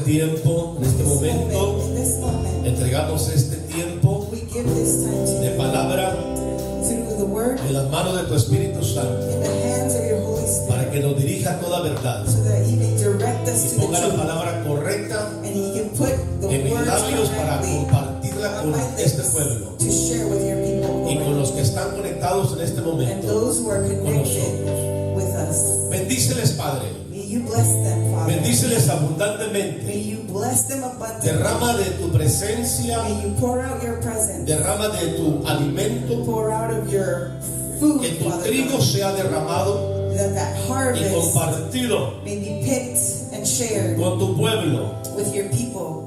tiempo, en este momento, in this moment, entregamos este tiempo we give this time to de you palabra through the word en las manos de tu Espíritu Santo, in the hands of your Holy Spirit, para que nos dirija a toda verdad so that He may direct us y to the ponga la truth, palabra correcta and He can put the en mis words labios para correctly compartirla on con my este lips pueblo to share with your people, y con Lord, los que están conectados en este and momento those who are con connected nosotros. with us. Bendíceles, Padre. May you bless them, Father. Bendíceles May abundantemente. you bless them abundantly. Derrama de tu presencia, May you pour out your presence. derrama de tu alimento, Pour out of your food, que tu Father trigo God, sea derramado that y harvest compartido may be picked and shared con tu pueblo, with your people,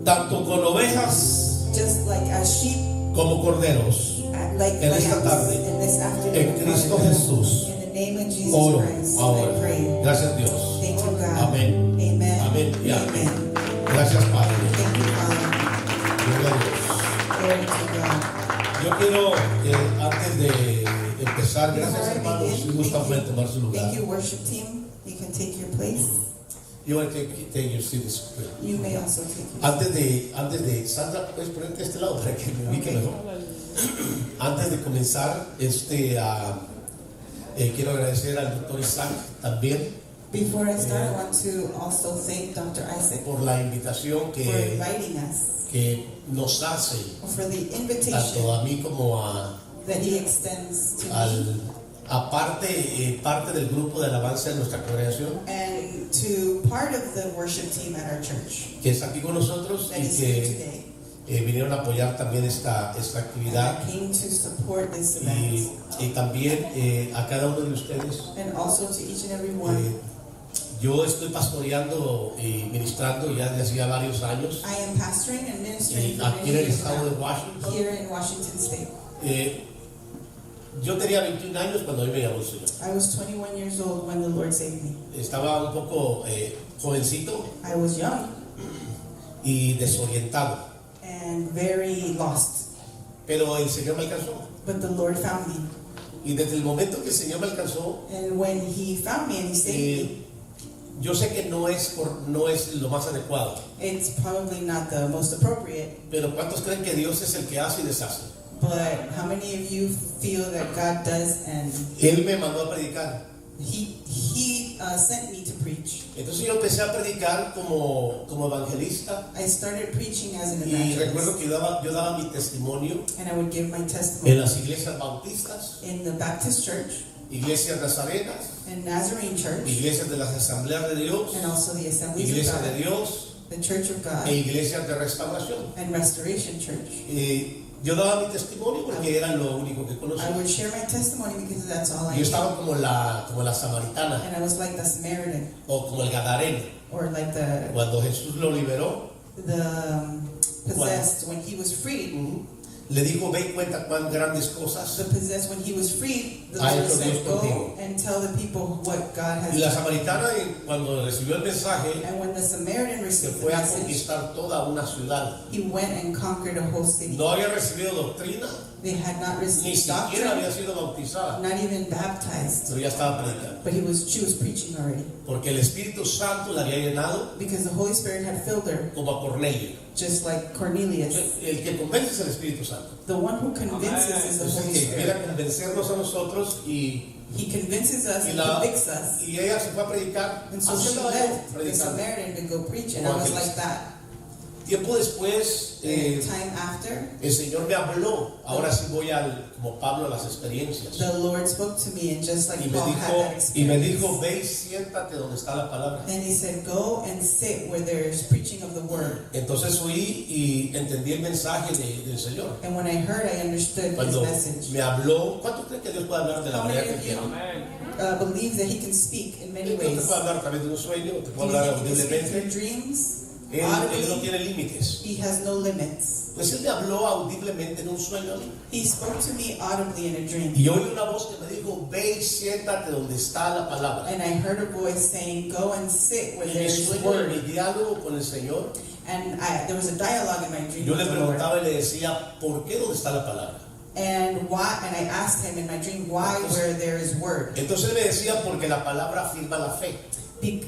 tanto con ovejas just like as sheep, como corderos. like En esta lambs tarde, in this afternoon. En Cristo Father God. Jesús. In the name of Jesus Oro Christ, ahora. I pray. Gracias, Dios. Thank you, God. Amén. Amen. Amén y amén. Amen. Gracias, Padre. Thank you, Father. Gloria a Dios. Glory to God. Yo quiero, antes de empezar, gracias, Before I hermanos, si begin, gustan pueden tomar su lugar. thank you, worship team. You can take your place. You want to take your seats. You may also take your Antes de Sandra, puedes ponerte a este lado para que me ubique mejor. Antes de comenzar, quiero agradecer al doctor Isaac también Before I start, I want to also thank Dr. Isaac por la invitación for inviting us, que nos hace for the tanto invitation a mí como that he extends to me parte del grupo de alabanza de nuestra congregación, and to part of the worship team at our church que es aquí con nosotros that y is here que today. vinieron a apoyar también esta actividad, And came to support this event, y también a cada uno de ustedes. and also to each and every one. Yo estoy pastoreando y ministrando ya desde hacía varios años I am pastoring and ministering for aquí many en el years estado de now, Washington. here in Washington State. Yo tenía 21 años cuando a mí me llamó el Señor. I was 21 years old when the Lord saved me. Estaba un poco jovencito I was young y desorientado, and very lost, pero el Señor me alcanzó. but the Lord found me. Y desde el momento que el Señor me alcanzó, And when He found me and He saved me, yo sé que no es lo más adecuado, it's probably not the most appropriate, pero ¿cuántos creen que Dios es el que hace y deshace? but how many of you feel that God does, and Él me mandó a predicar. He sent me to preach. Entonces yo empecé a predicar como evangelista, I started preaching as an y recuerdo evangelist, que yo daba mi testimonio and I would give my en testimony las iglesias bautistas, in the Baptist church iglesias nazarenas, and Nazarene church, iglesias de las asambleas de Dios, and also the Assemblies of iglesias de God, Dios the Church of God, e iglesias de restauración. and Restoration Church. Yo daba mi testimonio porque era lo único que I conocía. would share my testimony because that's all I Yo knew. estaba como la samaritana And I was like the Samaritan, o como el gadareno. or like the Cuando Jesús lo liberó, possessed when he was freed. le dijo, ve y cuenta cuán grandes cosas. The possessed when he was freed, the Ha Lord hecho said, Dios "Go contigo." and tell the people what God has Y la done." samaritana, cuando recibió el mensaje, And when the Samaritan se received the fue a message, conquistar toda una ciudad. he went and conquered a whole city. No había recibido doctrina, They had not ni received siquiera había doctrine, sido bautizada, not even baptized, pero ya estaba predicando. but she was preaching already, Porque el Espíritu Santo la había llenado because the Holy Spirit had filled her, como a Cornelio. just like Cornelius. El que convence es el Espíritu Santo. The one who convinces is the Es el Holy que Spirit. quiera convencernos a nosotros y He convinces us, Y he la- convicts us. ella se fue a predicar. And so Así she andaba yo, left the predicando. Samaritan to go preach, and I was like that. Tiempo después, Time after, el Señor me habló. Ahora sí voy como Pablo a las experiencias. the Lord spoke to me, and just like Y me Paul had that dijo, experience, ve y siéntate donde está la palabra. and he said, "Go and sit where there's preaching of the word." Entonces fui y entendí el mensaje del Señor. And when I heard, I understood his Cuando message. me habló, ¿cuánto creen que Dios puede hablar de la How many manera que of you quiera? believe that he can speak in many Dios te ways? puede hablar a través de un sueño, te Do puede you hablar think he can speak through audiblemente. dreams? Él no Audibly, tiene límites. he has no limits. Pues Él me habló audiblemente en un sueño a mí. He spoke to me audibly in a dream. Y oí una voz que me dijo, ve y siéntate donde está la palabra. And I heard a voice saying, "Go and sit where En mi there's sueño, en word." mi diálogo con el Señor, And there was a dialogue in my dream yo with le the Lord. preguntaba y le decía, ¿por qué donde está la palabra? And why? And I asked him in my dream, why where there is word? Entonces él me decía, porque la palabra afirma la fe.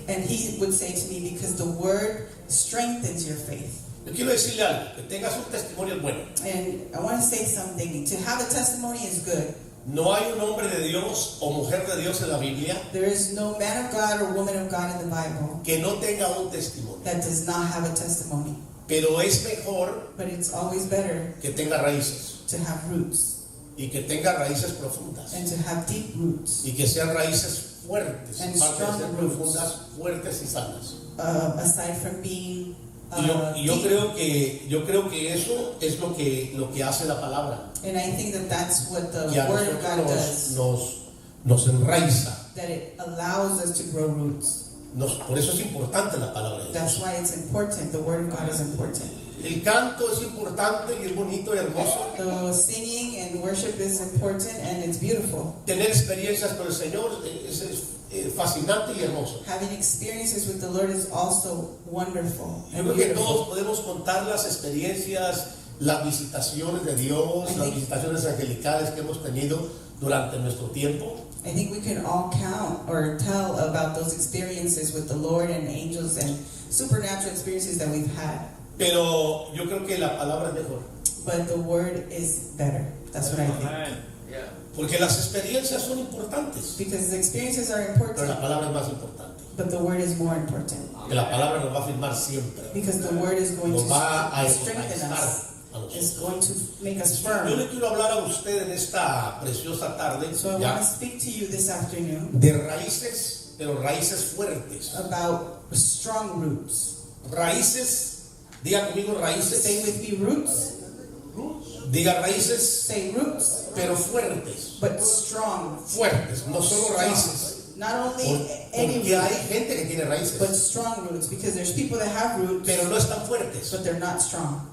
And he would say to me, because the word strengthens your faith. Yo quiero decirle algo, que tengas un testimonio bueno. And I want to say something. To have a testimony is good. No hay un hombre de Dios o mujer de Dios en la Biblia There is no man of God or woman of God in the Bible que no tenga un testimonio. that does not have a testimony. Pero es mejor But it's always better que tenga raíces to have roots y que tenga raíces profundas and to have deep roots. y que sean raíces fuertes, And aparte de ser strong roots. profundas, fuertes y sanas. Aside from being Y yo deep. creo que eso es lo que hace la palabra, And I think that that's what the que a Word of God nosotros does. nos enraiza. That it allows us to grow roots. Por eso es importante la palabra de Dios. That's why it's important. The Word of God is important. El canto es importante y es bonito y hermoso. The singing and worship is important and it's beautiful. Tener experiencias con el Señor es fascinante y hermoso. Having experiences with the Lord is also wonderful Yo and creo que beautiful. todos podemos contar las experiencias, las visitaciones de Dios, las visitaciones angelicales que hemos tenido durante nuestro tiempo. I think we can all count or tell about those experiences with the Lord and angels and supernatural experiences that we've had. Pero yo creo que la palabra es mejor. But the Word is better. That's what I think. Porque las experiencias son importantes, Because the experiences are pero la important, palabra es más importante. but the Word is more important. Que la palabra nos va a firmar siempre. Because the Word is going Nos va a to strengthen estar us. a It's nosotros. going to make us Yo firm. le quiero hablar a usted en esta preciosa tarde So I ya, want to speak to you this afternoon de raíces, pero raíces fuertes. about strong roots. Raíces, diga conmigo Say raíces. with me, roots. Diga raíces, Say roots, pero fuertes. but strong. Fuertes, no solo raíces. Not only any Porque hay roots, gente que tiene but raíces, strong roots. Because there's people that have roots, pero no están fuertes. but they're not strong.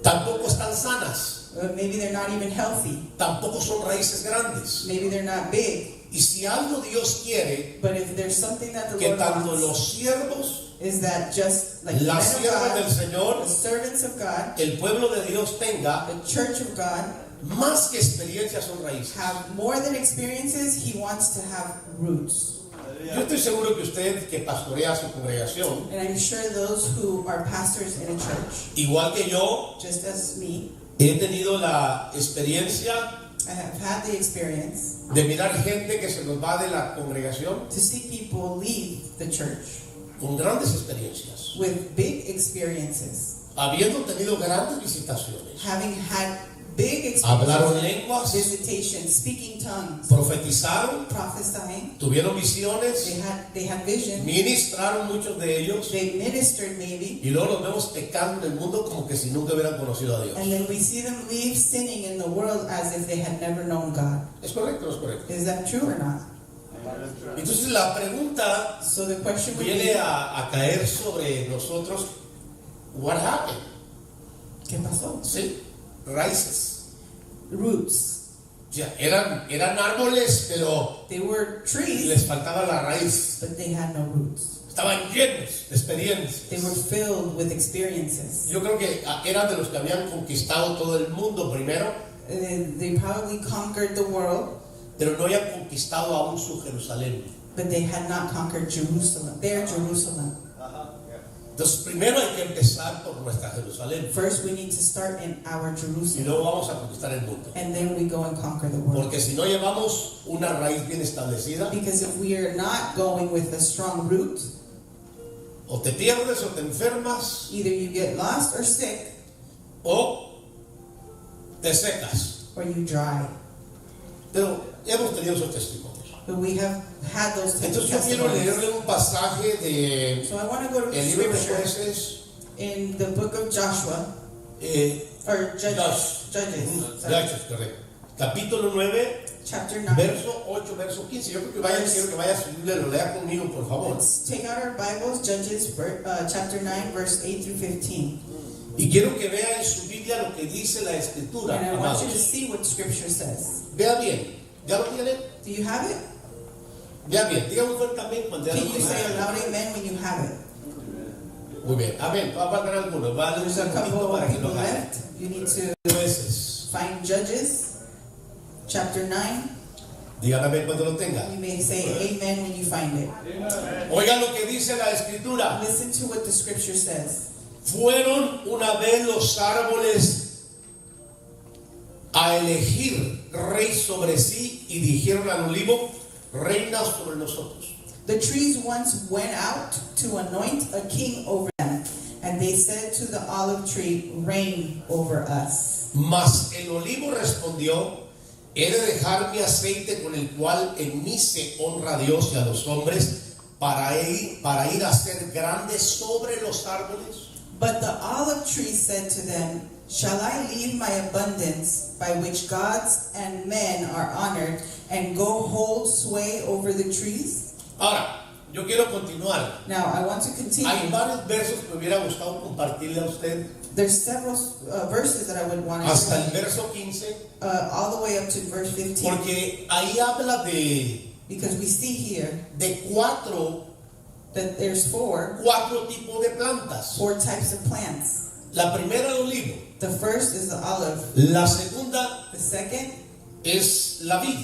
Tampoco están sanas. Maybe they're not even healthy. Tampoco son raíces grandes. Maybe they're not big. Y si algo Dios quiere But if there's something that the que Lord tanto wants, los siervos, is that just like the men las of siervas del God, Señor, the servants of God, el pueblo de Dios tenga the church of God, más que experiencias son raíces. have more than experiences. He wants to have roots. Yo estoy seguro que usted que pastorea su congregación, And I'm sure those who are pastors in a church, igual que yo, just as me, he tenido la experiencia I have had the experience de mirar gente que se nos va de la congregación to see people leave the church con grandes experiencias, with big experiences, habiendo tenido grandes visitaciones, having had big hablaron experiences, lenguas, visitation, speaking tongues, profetizaron, prophesying. tuvieron visiones, They had vision. ministraron muchos de ellos, They ministered maybe, y luego los vemos pecando en el mundo como que si nunca hubieran conocido a Dios. and then we see them leave sinning in the world as if they had never known God. ¿Es correcto o no es correcto? Is that true or not? Entonces la pregunta So the question would viene be, a caer sobre nosotros. What happened? ¿qué pasó? Sí, raíces. Roots. Ya, eran árboles, pero They were trees, les faltaba la raíz. but they had no roots. Estaban llenos de They experiencias. were filled with experiences. Yo creo que eran de los que habían conquistado todo el mundo primero, They probably conquered the world, pero no habían conquistado aún su Jerusalén. but they had not conquered Jerusalem, their Jerusalem. Entonces primero hay que empezar por nuestra Jerusalén First, we need to start in our y Jerusalem, luego vamos a conquistar el mundo. and then we go and conquer the world. Porque si no llevamos una raíz bien establecida, Because if we are not going with a strong root, o te pierdes o te enfermas either you get lost or sick, o te secas. or you dry. Pero hemos tenido esos testimonios. But we have had those types of Entonces yo quiero testimonies. leerle un pasaje de So I want to go to el libro de scripture Jueces, in the book of Joshua, or Judges, Judges, correcto. Capítulo 9, chapter 9. verso 8, verso 15. Yo creo que quiero que vaya a subirle, lo lea conmigo, por favor. Let's take out our Bibles, Judges chapter 9, verse 8 through 15. Y quiero que vea en su Biblia lo que dice la Escritura, And I want you to amados. see what scripture says. Vea bien. ¿Ya lo tiene? Do you have it? Vea bien. Diga un fuerte amén cuando ya Can lo you say a tenga. loud amen when you have it? Muy bien. Amén. Va a faltar algunos. Va a darle un There's a couple segundito of para que people lo haga. left. You need to Jueces. find Judges chapter 9, Dígame cuando lo tenga. You may say amen when you find it. Oiga lo que dice la escritura. Listen to what the scripture says. Fueron una vez los árboles a elegir rey sobre sí y dijeron al olivo, reina sobre nosotros. The trees once went out to anoint a king over them, and they said to the olive tree, reign over us. Mas el olivo respondió, he de dejar mi aceite con el cual en mí se honra a Dios y a los hombres para ir a ser grande sobre los árboles. But the olive tree said to them, shall I leave my abundance by which gods and men are honored and go hold sway over the trees? Ahora, yo quiero continuar. Now, I want to continue. Hay varios versos que me hubiera gustado compartirle a usted. There's several verses that I would want to Hasta el share, verso 15. all the way up to verse 15. Porque ahí habla Because we see here de cuatro that there's four tipos de plantas. types of plants. La primera el olivo. The first is the olive. La segunda The second, es la vid.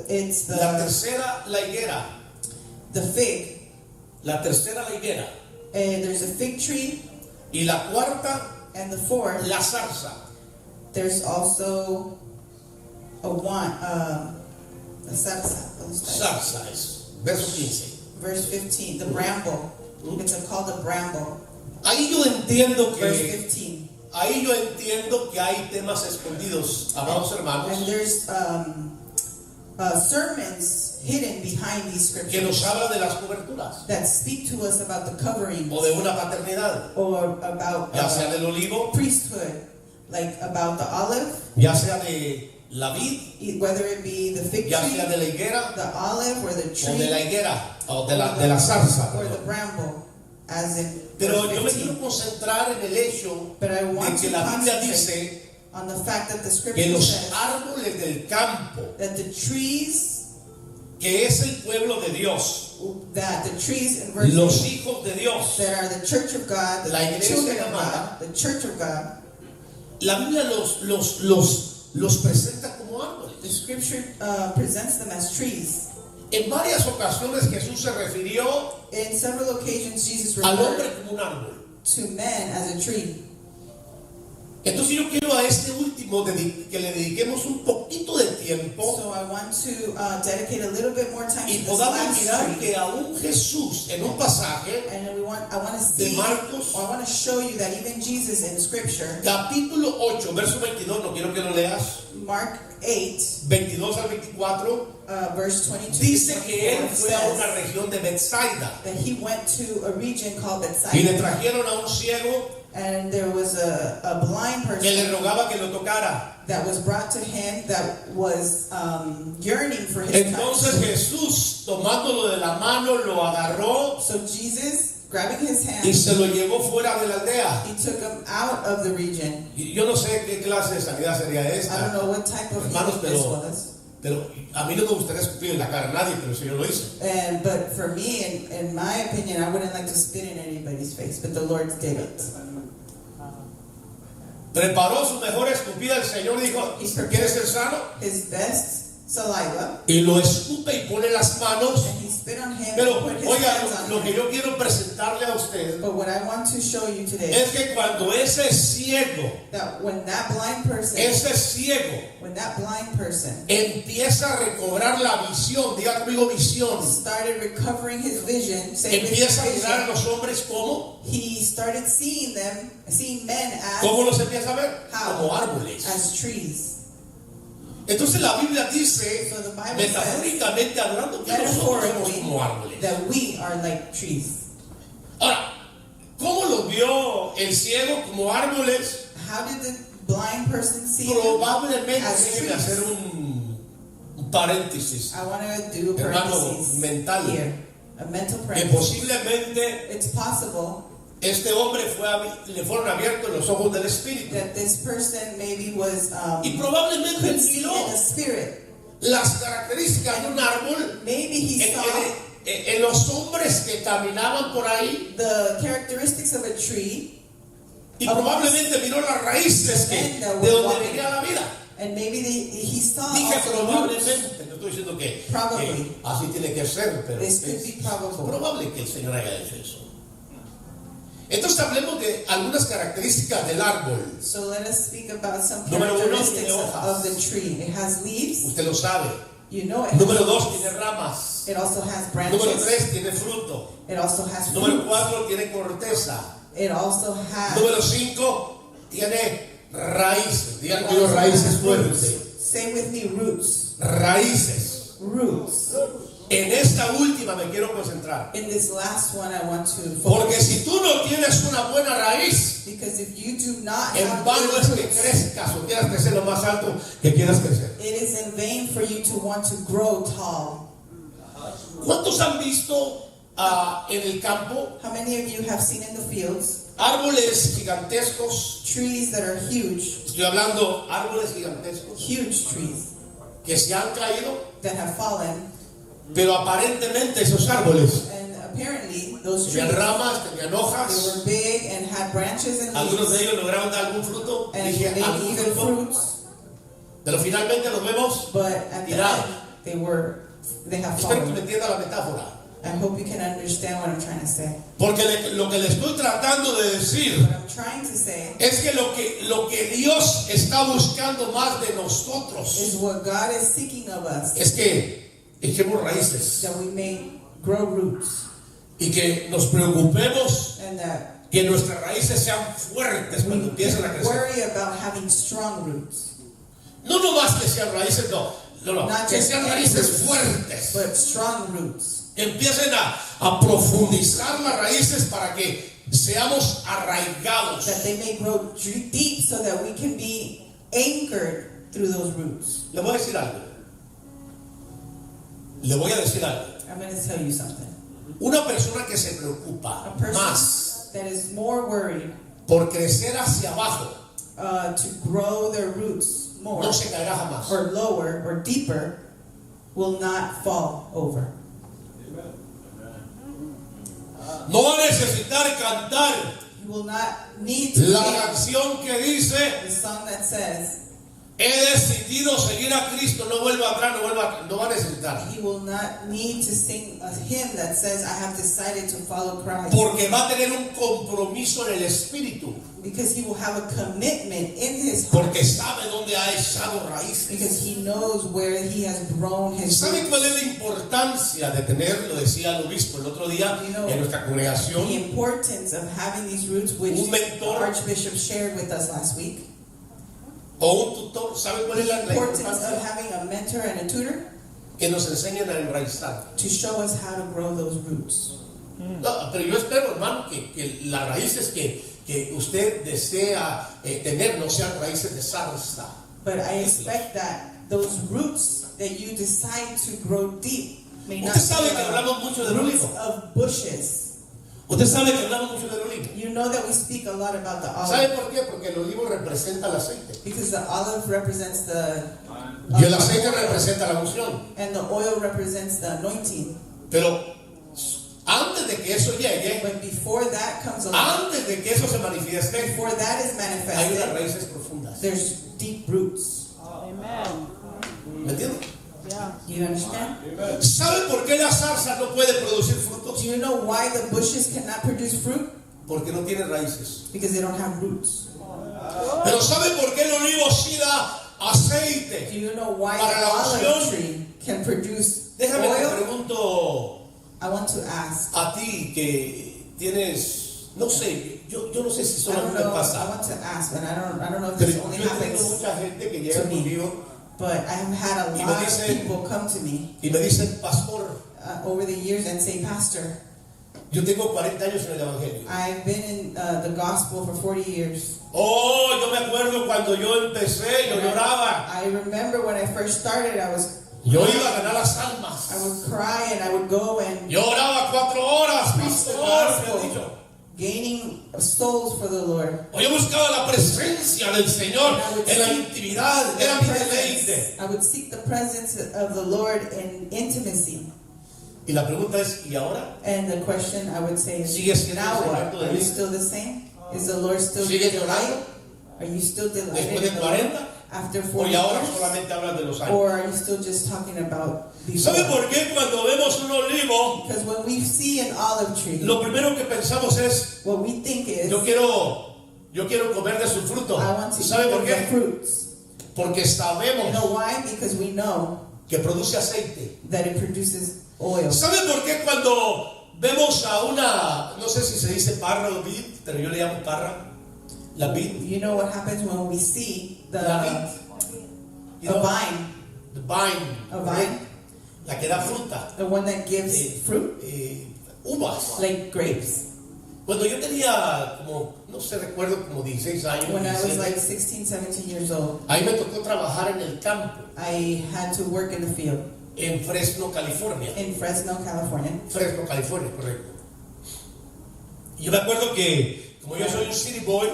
it's La the tercera la higuera. fig. La tercera la higuera. And there's a fig tree. Y la cuarta And the fourth, la zarza. there's also a salsa. Zarza es. Verso 15. Verse 15, the bramble. It's called a bramble. Ahí yo entiendo Verse que 15. Ahí yo entiendo que hay temas escondidos, amados hermanos, And there's sermons hidden behind these que nos scriptures habla de las coberturas that speak to us about the covering o de una paternidad, or about ya sea del olivo, priesthood, like about the olive, ya sea de la vid, whether it be the fig ya sea tree, de la higuera the olive, or the o de la tree, higuera o de la zarza. or the bramble, as in Pero verse yo me 15. quiero concentrar en el hecho But I de want que to la Biblia concentrate dice on the fact that the que scripture los says árboles del campo, that the trees que es el pueblo de Dios, in verse los 8, hijos de Dios, that are the church of God, the La iglesia children of llamada, God, the church of God, la Biblia los presenta como árboles. the scripture presents them as trees. En varias ocasiones Jesús se refirió In several occasions, Jesus al hombre referred como un árbol. to men as a tree. Entonces yo quiero a este último que le dediquemos un poquito de tiempo So I want to dedicate a little bit more time y to this podamos last mirar tree. que aún Jesús en un pasaje And I want to de see, Marcos, or I want to show you that even Jesus in scripture, capítulo 8, verso 22, no quiero que lo leas, Mark 8, 22 al 24, verse 22 dice to que él 24 fue a una says región de Bethsaida that he went to a region called y le Bethsaida, trajeron a un ciego and there was a blind que le person rogaba que lo tocara. that was brought to him that was yearning for his Entonces touch. Jesús, tomándolo de la mano, lo agarró So Jesus, grabbing his y hand, se lo llevó fuera de la aldea. he took him out of the region. Y yo no sé qué clase de sanidad sería I don't esta, know what type of hermanos, healing this was. pero a mí no me gustaría escupir en la cara a nadie, pero el Señor lo hizo. But for me, in my opinion, I wouldn't like to spit in anybody's face, but the Lord did it. Preparó su mejor escupida, el Señor dijo, ¿quieres ser sano? His best saliva, Y lo escupe y pone las manos. and he spit on him Pero, and put his oiga, hands on lo que him. yo quiero presentarle a usted But what I want to show you today es que cuando ese ciego, that when that blind person empieza a recobrar la visión, diga conmigo visión, started recovering his vision, say with his empieza a mirar a vision, los hombres como, he started seeing men ¿cómo los empieza a ver? How? Como árboles. as trees. Entonces la Biblia dice, So the Bible metafóricamente hablando, que nosotros somos metaphorically, como árboles. that we are like trees. Ahora, ¿cómo los vio el ciego como árboles? How did the blind person see them? Probablemente, As déjeme trees. hacer un paréntesis, I want to do a hermano, parenthesis mental, here, a mental que parenthesis. posiblemente It's possible este hombre le fueron abiertos los ojos del Espíritu. that this person maybe was Y probablemente could see miró in the spirit. las características de un árbol Maybe he saw en los hombres que caminaban por ahí. the characteristics of a tree, Y probablemente miró las raíces de donde venía la vida. and maybe he saw Dije also the roots. probablemente, no estoy diciendo que Probably. así tiene que ser, pero This es could be probable. probable que el Señor haya hecho eso. Entonces hablemos de algunas características del árbol. So let us speak about some Número uno, characteristics tiene hojas. of the tree. It has leaves. Usted lo sabe. You know it has Número dos, leaves. tiene ramas. It also has Número branches. tres, tiene fruto. It also has Número fruit. cuatro, tiene corteza. It also has. Número cinco, tiene raíces. Digan it conmigo also raíces has fuertes. roots. Say with me, roots. Raíces. Roots. En esta última me quiero concentrar. In this last one, I want to Porque focus. si tú no tienes una buena raíz, Because if you do not en have vano good es que roots, crezcas o quieras crecer lo más alto que quieras crecer. it is in vain for you to want to grow tall. ¿Cuántos han visto en el campo How many of you have seen in the fields árboles gigantescos? trees that are huge, Estoy hablando árboles gigantescos huge trees que se han caído, that have fallen, pero aparentemente esos árboles and apparently those tenían trees, ramas, tenían they hojas, were big and had branches and algunos de leaves, ellos lograron dar algún fruto, and dije they algún even fruto, fruits, pero finalmente los vemos. but at the Tirado. end they have Espero que me fallen. entienda la metáfora. I hope you can understand what I'm trying to say. Porque lo que le estoy tratando de decir What I'm trying to say es que lo que Dios está buscando más de nosotros is what God is seeking of us, es que echemos raíces that we may grow roots, y que nos preocupemos and that que nuestras raíces sean fuertes we cuando empiecen a crecer. worry about having strong roots. No nomás que sean raíces, no, Not que just sean any raíces roots, fuertes. but strong roots. Que empiecen a profundizar las raíces para que seamos arraigados. That they may grow deep so that we can be anchored through those roots. Le voy a decir algo. Le voy a decir algo. I'm going to tell you something. Una persona que se preocupa A person más that is more worried por crecer hacia abajo to grow their roots more no se caerá jamás. or lower or deeper will not fall over. No va a necesitar cantar You will not need to la sing canción que dice: the song that says, he decidido seguir a Cristo, no vuelva atrás, no va a necesitar. he will not need to sing a hymn that says, I have decided to follow Christ. Porque va a tener un compromiso en el espíritu. Because he will have a commitment in his heart. Porque sabe dónde ha echado raíces. Because he knows where he has grown his ¿Sabe roots. cuál es la importancia de tener? Lo decía el obispo el otro día en nuestra congregación. The importance of having these roots, which Un the mentor. Archbishop shared with us last week. O un tutor. ¿Sabe cuál es The la importance of importancia? having a mentor and a tutor Que nos enseñen a enraizar. to show us how to grow those roots. No, pero yo espero, hermano, que las raíces que usted desea tener no sean raíces de zarza. But I expect that those roots that you decide to grow deep may not Usted sabe be que hablamos mucho del roots olivo. of bushes. Usted sabe que hablamos mucho del olivo. You know that we speak a lot about the ¿Sabe olive por qué? Porque el olivo representa el aceite. because the olive represents the Y el aceite representa la unción. and the oil represents the anointing. Pero antes de que eso llegue, But before that comes along, antes de que eso se manifieste, before that is hay unas manifested, raíces profundas. there's deep roots. Amen. ¿Me entiende? Yeah. You understand? ¿Sabe por qué la zarza no puede producir frutos? Do you know why the bushes cannot produce fruit? Porque no tiene raíces. Because they don't have roots. Pero ¿sabe por qué el olivo sí da Do aceite? you know why Para the la olive unción. tree can produce Déjame te oil? pregunto I want to ask. a ti que tienes, no sé, yo no sé si I solo a mí don't me know. I pasa, want to ask, but I don't know if pero this yo only he tenido happens mucha gente que to llega me. conmigo But I have had a Y me lot of dicen- people come to me y me dicen: pastor, over the years and say, Pastor, yo tengo 40 años en el evangelio. I've been in the gospel for 40 years. Oh, yo me acuerdo cuando yo empecé, yo lloraba. I remember when I first started, Yo iba a ganar las almas. I would cry and I would go and Yo oraba 4 horas, preach the pastor, me han dicho. gospel, gaining souls for the Lord. O yo buscaba la presencia del Señor en la intimidad, era mi deleite. I would seek the presence of the Lord in intimacy. Y la pregunta es: ¿y ahora? And the question I would say is, ¿Sigue siendo now el what? Señor tu Are you deleite? still the same? Is the Lord still ¿Sigue your llorando? delight? Are you still delighted Después de in the Lord? 40, after ¿O 40 y ahora years? solamente hablas de los años? Or are you still just talking about ¿Sabe before? por qué cuando vemos un olivo, Because when we see an olive tree, lo primero que pensamos es, what we think is, yo quiero comer de su fruto? I want to ¿Sabe eat por of the qué? fruits. Porque You know sabemos why? Because we know que produce aceite. that it produces oil. ¿Sabe por qué cuando vemos a una, no sé si se dice parra o vid, pero yo le llamo parra, la vid, You know what happens when we see la the vid, you a know, vine, the vine, a vine, la que da fruta, the one that gives fruit, uvas. like grapes. Cuando yo tenía como, no sé, recuerdo como 16 años, When I was 17, like 16, 17 years old, ahí me tocó trabajar en el campo, I had to work in the field en Fresno, California. in Fresno, California. Fresno, California, correcto. Y yo me acuerdo que, como yo soy un city boy,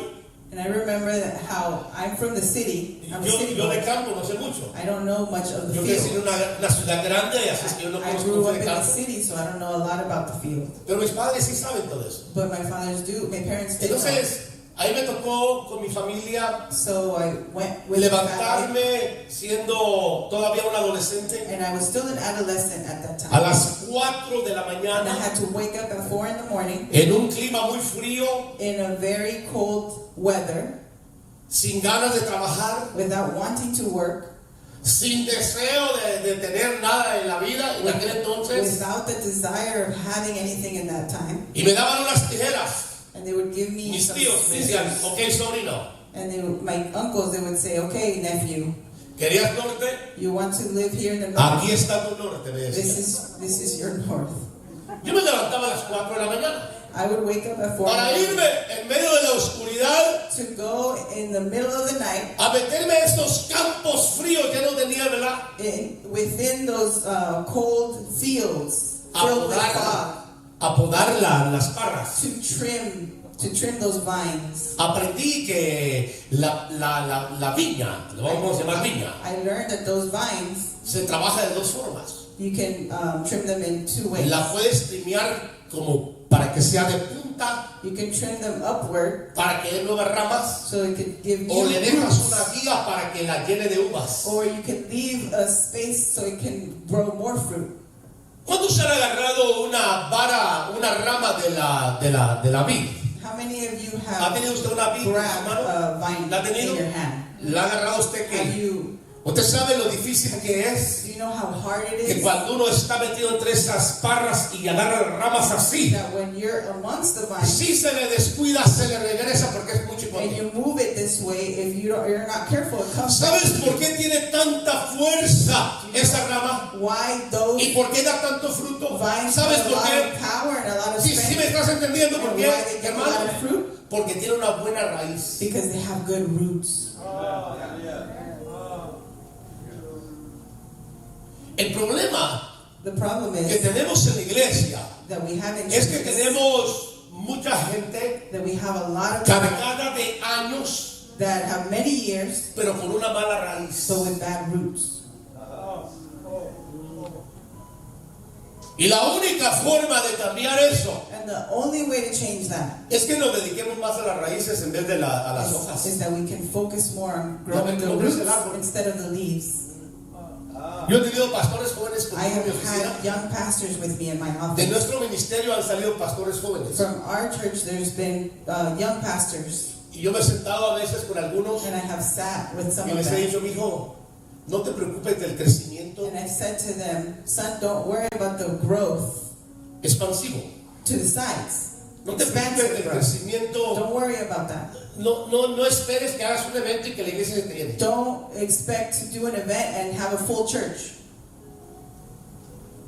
And I remember that how I'm from the city. I'm a city yo de boy. campo no sé mucho. I don't know much of the Yo crecí en field. una ciudad grande y así es que yo no I conozco grew mucho up de in the campo. city, so I don't know a lot about the field. Pero mis padres sí saben todo eso. But my fathers do, my parents did know. Entonces, ahí me tocó con mi familia So I went with my family, levantarme siendo todavía un adolescente and I was still an adolescent at that a time. las 4 de la And I mañana had to wake up at 4 in the morning en un clima muy frío, in a very cold weather, sin ganas de trabajar, without wanting to work, sin deseo de tener nada en la vida en aquel entonces. without the desire of having anything in that time. Y me daban unas tijeras. And they would give me Mis some tíos me decían, scissors. ok, sobrino, And my uncles, they would say, okay, nephew, ¿querías norte? you want to live here in the north? Aquí está tu norte, me decían. This is your north. Yo me levantaba a las 4 de la mañana I would wake up at 4 para irme en medio de la oscuridad to go in the middle of the night a meterme a estos campos fríos llenos de niebla within those cold fields a filled with fog podar las parras. to trim those vines. Aprendí que la viña, lo vamos a llamar viña, I learned that those vines, se trabaja de dos formas. you can trim them in two ways. La puedes trimear como para que sea de punta, You can trim them upward para que dé nuevas ramas, so it could give o you le dejas roots. una guía para que la llene de uvas. Or you can leave a space so it can grow more fruit. ¿Cuántos han agarrado una vara, una rama de la vid? How many of you ¿Ha have tenido usted una vid, grabbed hermano? a vine ¿La ha tenido? in your hand? ¿La ha agarrado usted Have que? you? ¿Usted sabe lo difícil que es? Do you know how hard it Que is cuando uno está metido entre esas parras y agarra ramas así, that when you're amongst the vines si se le descuida, se le regresa porque es mucho and you importante. move it this way, if you're not careful, it comes back ¿Sabes to por you. qué tiene tanta fuerza esa rama? Why those ¿Y por qué da tanto fruto? vines ¿Sabes have a por lot qué? of power and a lot of Sí, sí me strength? estás entendiendo por And qué, why they give a lot hermano. of fruit? Porque tiene una buena raíz. Because they have good roots. El problema The problem que is tenemos en la iglesia that we have in es que churches tenemos mucha gente that we have a lot of people cargada de años, that have many years pero con una mala raíz. but with bad roots. Y la única forma de cambiar eso And the only way to change that es que nos dediquemos más a las raíces en vez de a las hojas. is that we can focus more on growing the Como roots crece el árbol. instead of the leaves. Yo he tenido pastores jóvenes I conmigo en mi have oficina. had young pastors with me in my De office. nuestro ministerio han salido pastores jóvenes. From our church, there's been young pastors, Y yo me he sentado a veces con algunos and I have sat with some y of les he them. dicho, mijo, no te preocupes del crecimiento And I've said to them, son, don't worry about the growth expansivo. to the sides. No te preocupes Expansive del growth. crecimiento. Don't worry about that. No esperes que hagas un evento y que la iglesia se te llene. Don't expect to do an event and have a full church.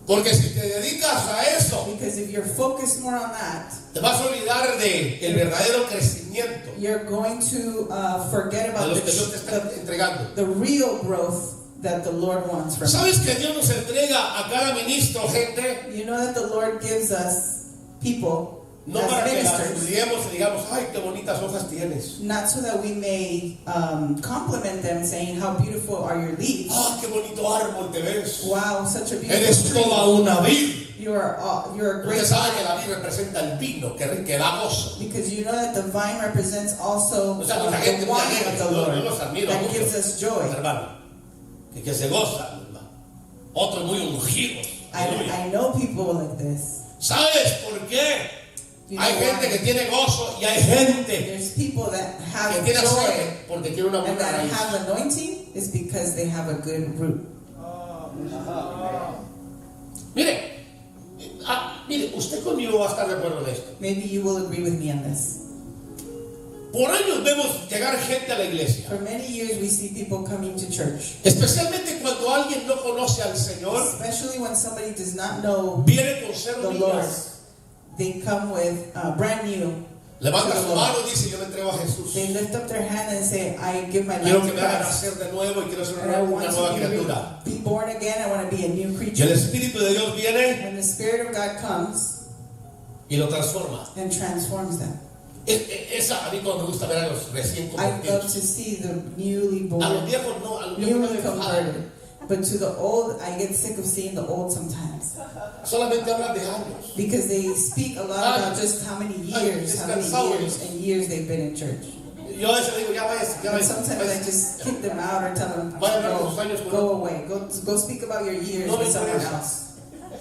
Porque si te dedicas a eso, Because if you're focused more on that, te vas a olvidar de el verdadero crecimiento you're going to forget de about los que Dios te está entregando. the real growth that the Lord wants from us. ¿Sabes que Dios nos entrega a cada ministro gente? You know that the Lord gives us people No as para que las ministers, estudiemos y digamos, ay, qué bonitas hojas tienes. not so that we may compliment them, saying, how beautiful are your leaves. Ah, qué bonito árbol te ves. Wow, such a beautiful Eres tree. toda una vid. you're a Usted great sabe que vine, la vid representa el vino que da gozo. because you know that the vine represents also O sea, mucha gente the muy wine of alegre, the yo Lord los admiro that mucho, gives us joy. hermano, que se gozan, hermano. Otros muy ungidos. Aleluya. I know people like this. ¿Sabes por qué? You Hay know gente why? que tiene gozo y hay gente There's people that que have tiene joy aceite porque tiene una and buena that raíz. have anointing is because they have a good root. Mire, usted conmigo va a estar de acuerdo en esto. Maybe you will agree with me on this. Por años vemos llegar gente a la iglesia, For many years we see people coming to church, especialmente cuando alguien no conoce al Señor, especially when somebody does not know viene con cero the Lord. millas. They come with brand new. Levanta to the su Lord. mano y dice: yo le entrego a Jesús. They lift up their hand and say, I give my Quiero life que to me hagan Christ. nacer de nuevo y quiero ser And I una want nueva to criatura. be born again. I want to be a new Y el creature. Espíritu de Dios viene When the Spirit of God comes y lo transforma. and transforms them. Esa a mí como me gusta ver a los recién I love convertidos. to see the newly A los born, viejos no, a los viejos no newly me enfada. converted. But to the old, I get sick of seeing the old sometimes. Solamente hablan de años. Because they speak a lot about just how many years and years they've been in church. Yo a veces digo: ya vayas, ya And vayas. sometimes I just kick them out or tell them, Vaya a hablar de sus años con go away. Go speak about your years No me with someone interesa. else.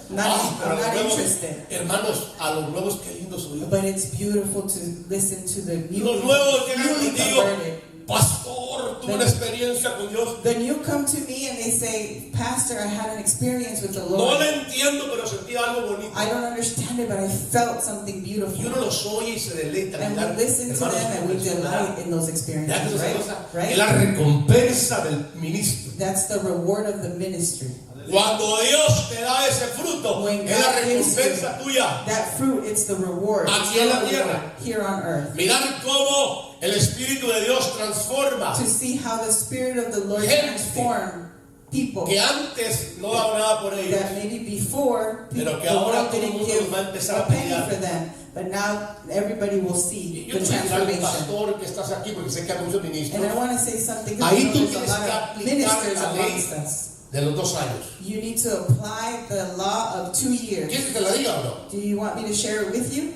Pero I'm los not nuevos, interested. hermanos, a los nuevos qué lindos oír. But it's beautiful to listen to the Los nuevos llegan newly contigo: converted. pastor, tuve una experiencia con Dios. Then you come to me and they say, Pastor, I had an experience with the No Lord. lo entiendo, pero sentí algo bonito. I don't understand it, but I felt something Y uno beautiful. los oye y se deleita. And ¿verdad? we listen to Hermanos, them and we delight in those ¿verdad que experiences, eso se right? goza? Right? Es la recompensa del ministro. That's the reward of the ministry. Cuando Dios te da ese fruto, When es la God gives recompensa tuya. That fruit, it's the reward. It's Aquí en la the tierra. reward here on earth. Mirar cómo el Espíritu de Dios transforma. To see how the Spirit of the Lord Gente transform people Que antes no daba nada por ellos. that maybe before Pero que the ahora world todo el didn't mundo give va a empezar a a penny pelear. for them, but now everybody will see Yo the te voy a decir algo, transformation. pastor, que estás aquí, porque sé que hay muchos ministros. And I want to say something Ahí because tú there's a tienes que lot of aplicar ministers la ley amongst us. de los 2 años. You need to apply the law of 2 years. ¿Quieres que te la diga o no? Do you want me to share it with you?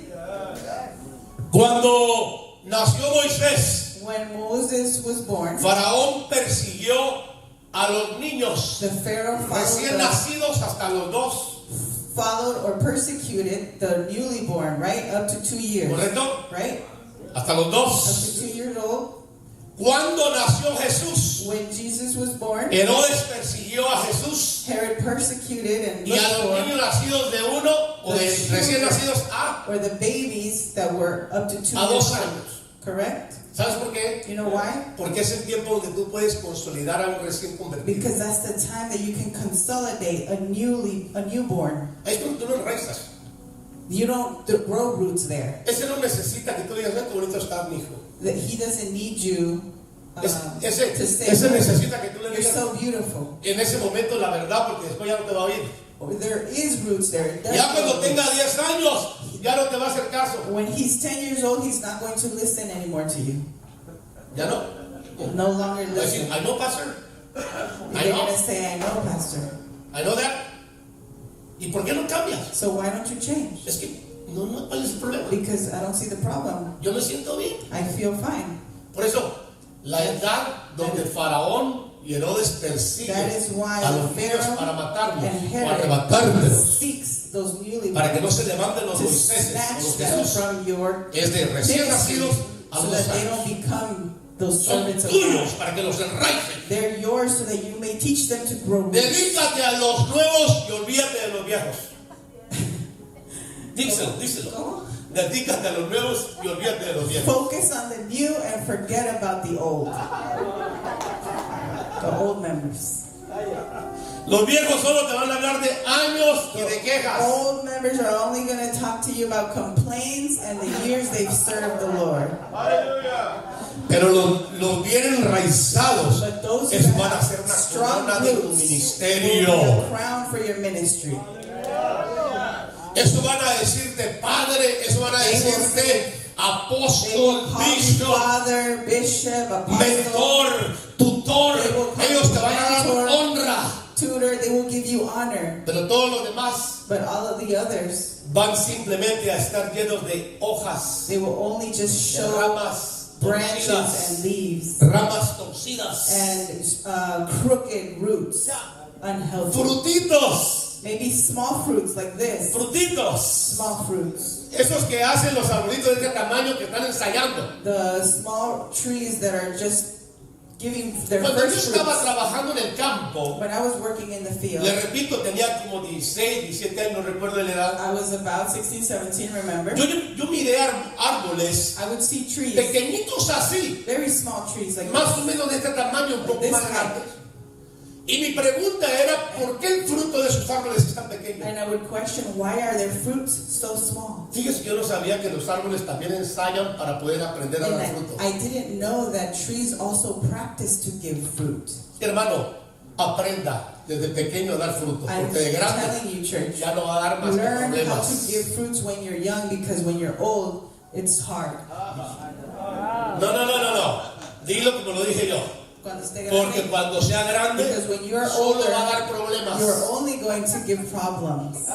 Cuando nació Moisés, When Moses was born, Faraón persiguió a los niños the Pharaoh recién nacidos hasta los 2. followed or persecuted the newly born, right? Up to 2 years, ¿Correcto? right? Hasta los Up 2. to 2 years old. Cuando nació Jesús, When Jesus was born, Herodes persiguió a Jesús Herod persecuted and y a looked los for, niños nacidos de 1 o de recién nacidos a or the babies that were up to 2 2 years old. años. Correct? ¿Sabes por qué? You know why? Porque es el tiempo donde tú puedes consolidar a un recién convertido. Because that's the time that you can consolidate a newborn. Ahí es cuando tú lo enraizas. You don't grow roots there. Ese no necesita que tú digas: qué bonito está mi hijo. That he doesn't need you Ese to say, necesita que tú le you're digas so beautiful. en ese momento la verdad, porque después ya no te va a oír. There is roots there. It does Ya cuando grow tenga roots. 10 años, ya no te va a hacer caso. When he's 10 years old, he's not going to listen anymore to you. Ya no. No longer Va a decir: listen. I know, pastor. I They're know. going to say, I know, Pastor. I know that. ¿Y por qué no cambias? So why don't you change? Es que no, ¿cuál es el problema? Because I don't see the problem. Yo me siento bien. I feel fine. Por eso, la edad donde Faraón y Herodes persiguen That is why a los the niños Pharaoh para matarlos and o Herod arrebatármelos, seeks those newly para que born no se levanten los to Moiséses o snatch los them Jesús, from your es de recién ministry nacidos a so 2 that they años. don't become those Son servants of tuyos God. para que los enraices. They're yours so that you may teach them to grow roots. Dedícate a los nuevos y olvídate de los viejos. Díselo. ¿Cómo? Dedícate a los nuevos y olvídate de los viejos. Focus on the new and forget about the old. The old members. Los viejos solo te van a hablar de años y de quejas. Old members are only going to talk to you about complaints and the years they've served the Lord. Pero los bien enraizados, But those esos who van a have ser una strong corona de tu roots will be ministerio. the crown for your ministry. Eso van a decirte padre, eso van a decirte They apóstol, will call you bishop, father, bishop, apostle. mentor, tutor. They will call Ellos te you van a dar mentor. honra. tutor, they will give you honor. Pero todos los demás But all of the others, van simplemente a estar llenos de hojas, they will only just de show ramas branches and torcidas, leaves ramas torcidas, and crooked roots, unhealthy. frutitos, Maybe small fruits like this, frutitos. small fruits. Esos que hacen los arbolitos de este tamaño que están ensayando. The small trees that are just giving their Cuando yo first estaba fruits. trabajando en el campo, When I was working in the field, le repito, tenía como 16, 17 años, no recuerdo la edad. I was about 16, 17, remember? Yo miré árboles I would see trees, pequeñitos así, very small trees like más this. o menos de este tamaño, un poco This más height. grandes. Y mi pregunta era, ¿por qué el fruto de sus árboles es tan pequeño? And I would question, why are their fruits so small? Fíjese que yo no sabía que los árboles también ensayan para poder aprender a And dar fruto. I didn't know that trees also practice to give fruit. Hermano, aprenda desde pequeño a dar fruto, I'm porque de grande telling you, church, ya no va a dar más que learn how to problemas. give fruits when you're young, because when you're old, it's hard. No. Dilo como lo dije yo. Cuando esté Porque grande, cuando sea grande, because when you're solo older, va a dar problemas. you're only going to give problems. I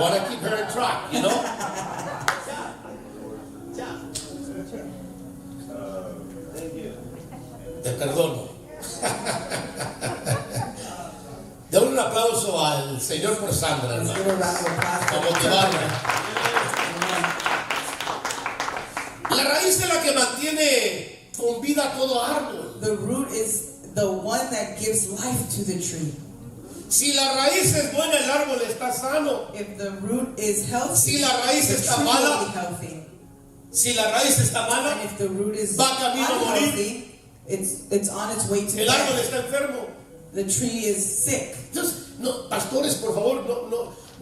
want to keep her in track, you know? Te perdono. Dale un aplauso al Señor por Sandra, Let's hermano. give a round of applause Para for motivarla. Amen. La raíz es la que mantiene con vida todo árbol. The root is the one that gives life to the tree. Si la raíz es buena, el árbol está sano. If the root is healthy, Si la raíz the está tree mala, will be healthy. Si la raíz está mala, And if the root is va camino a morir. unhealthy, it's on its way to El árbol death. está enfermo. The tree is sick. Entonces, no, pastores, por favor,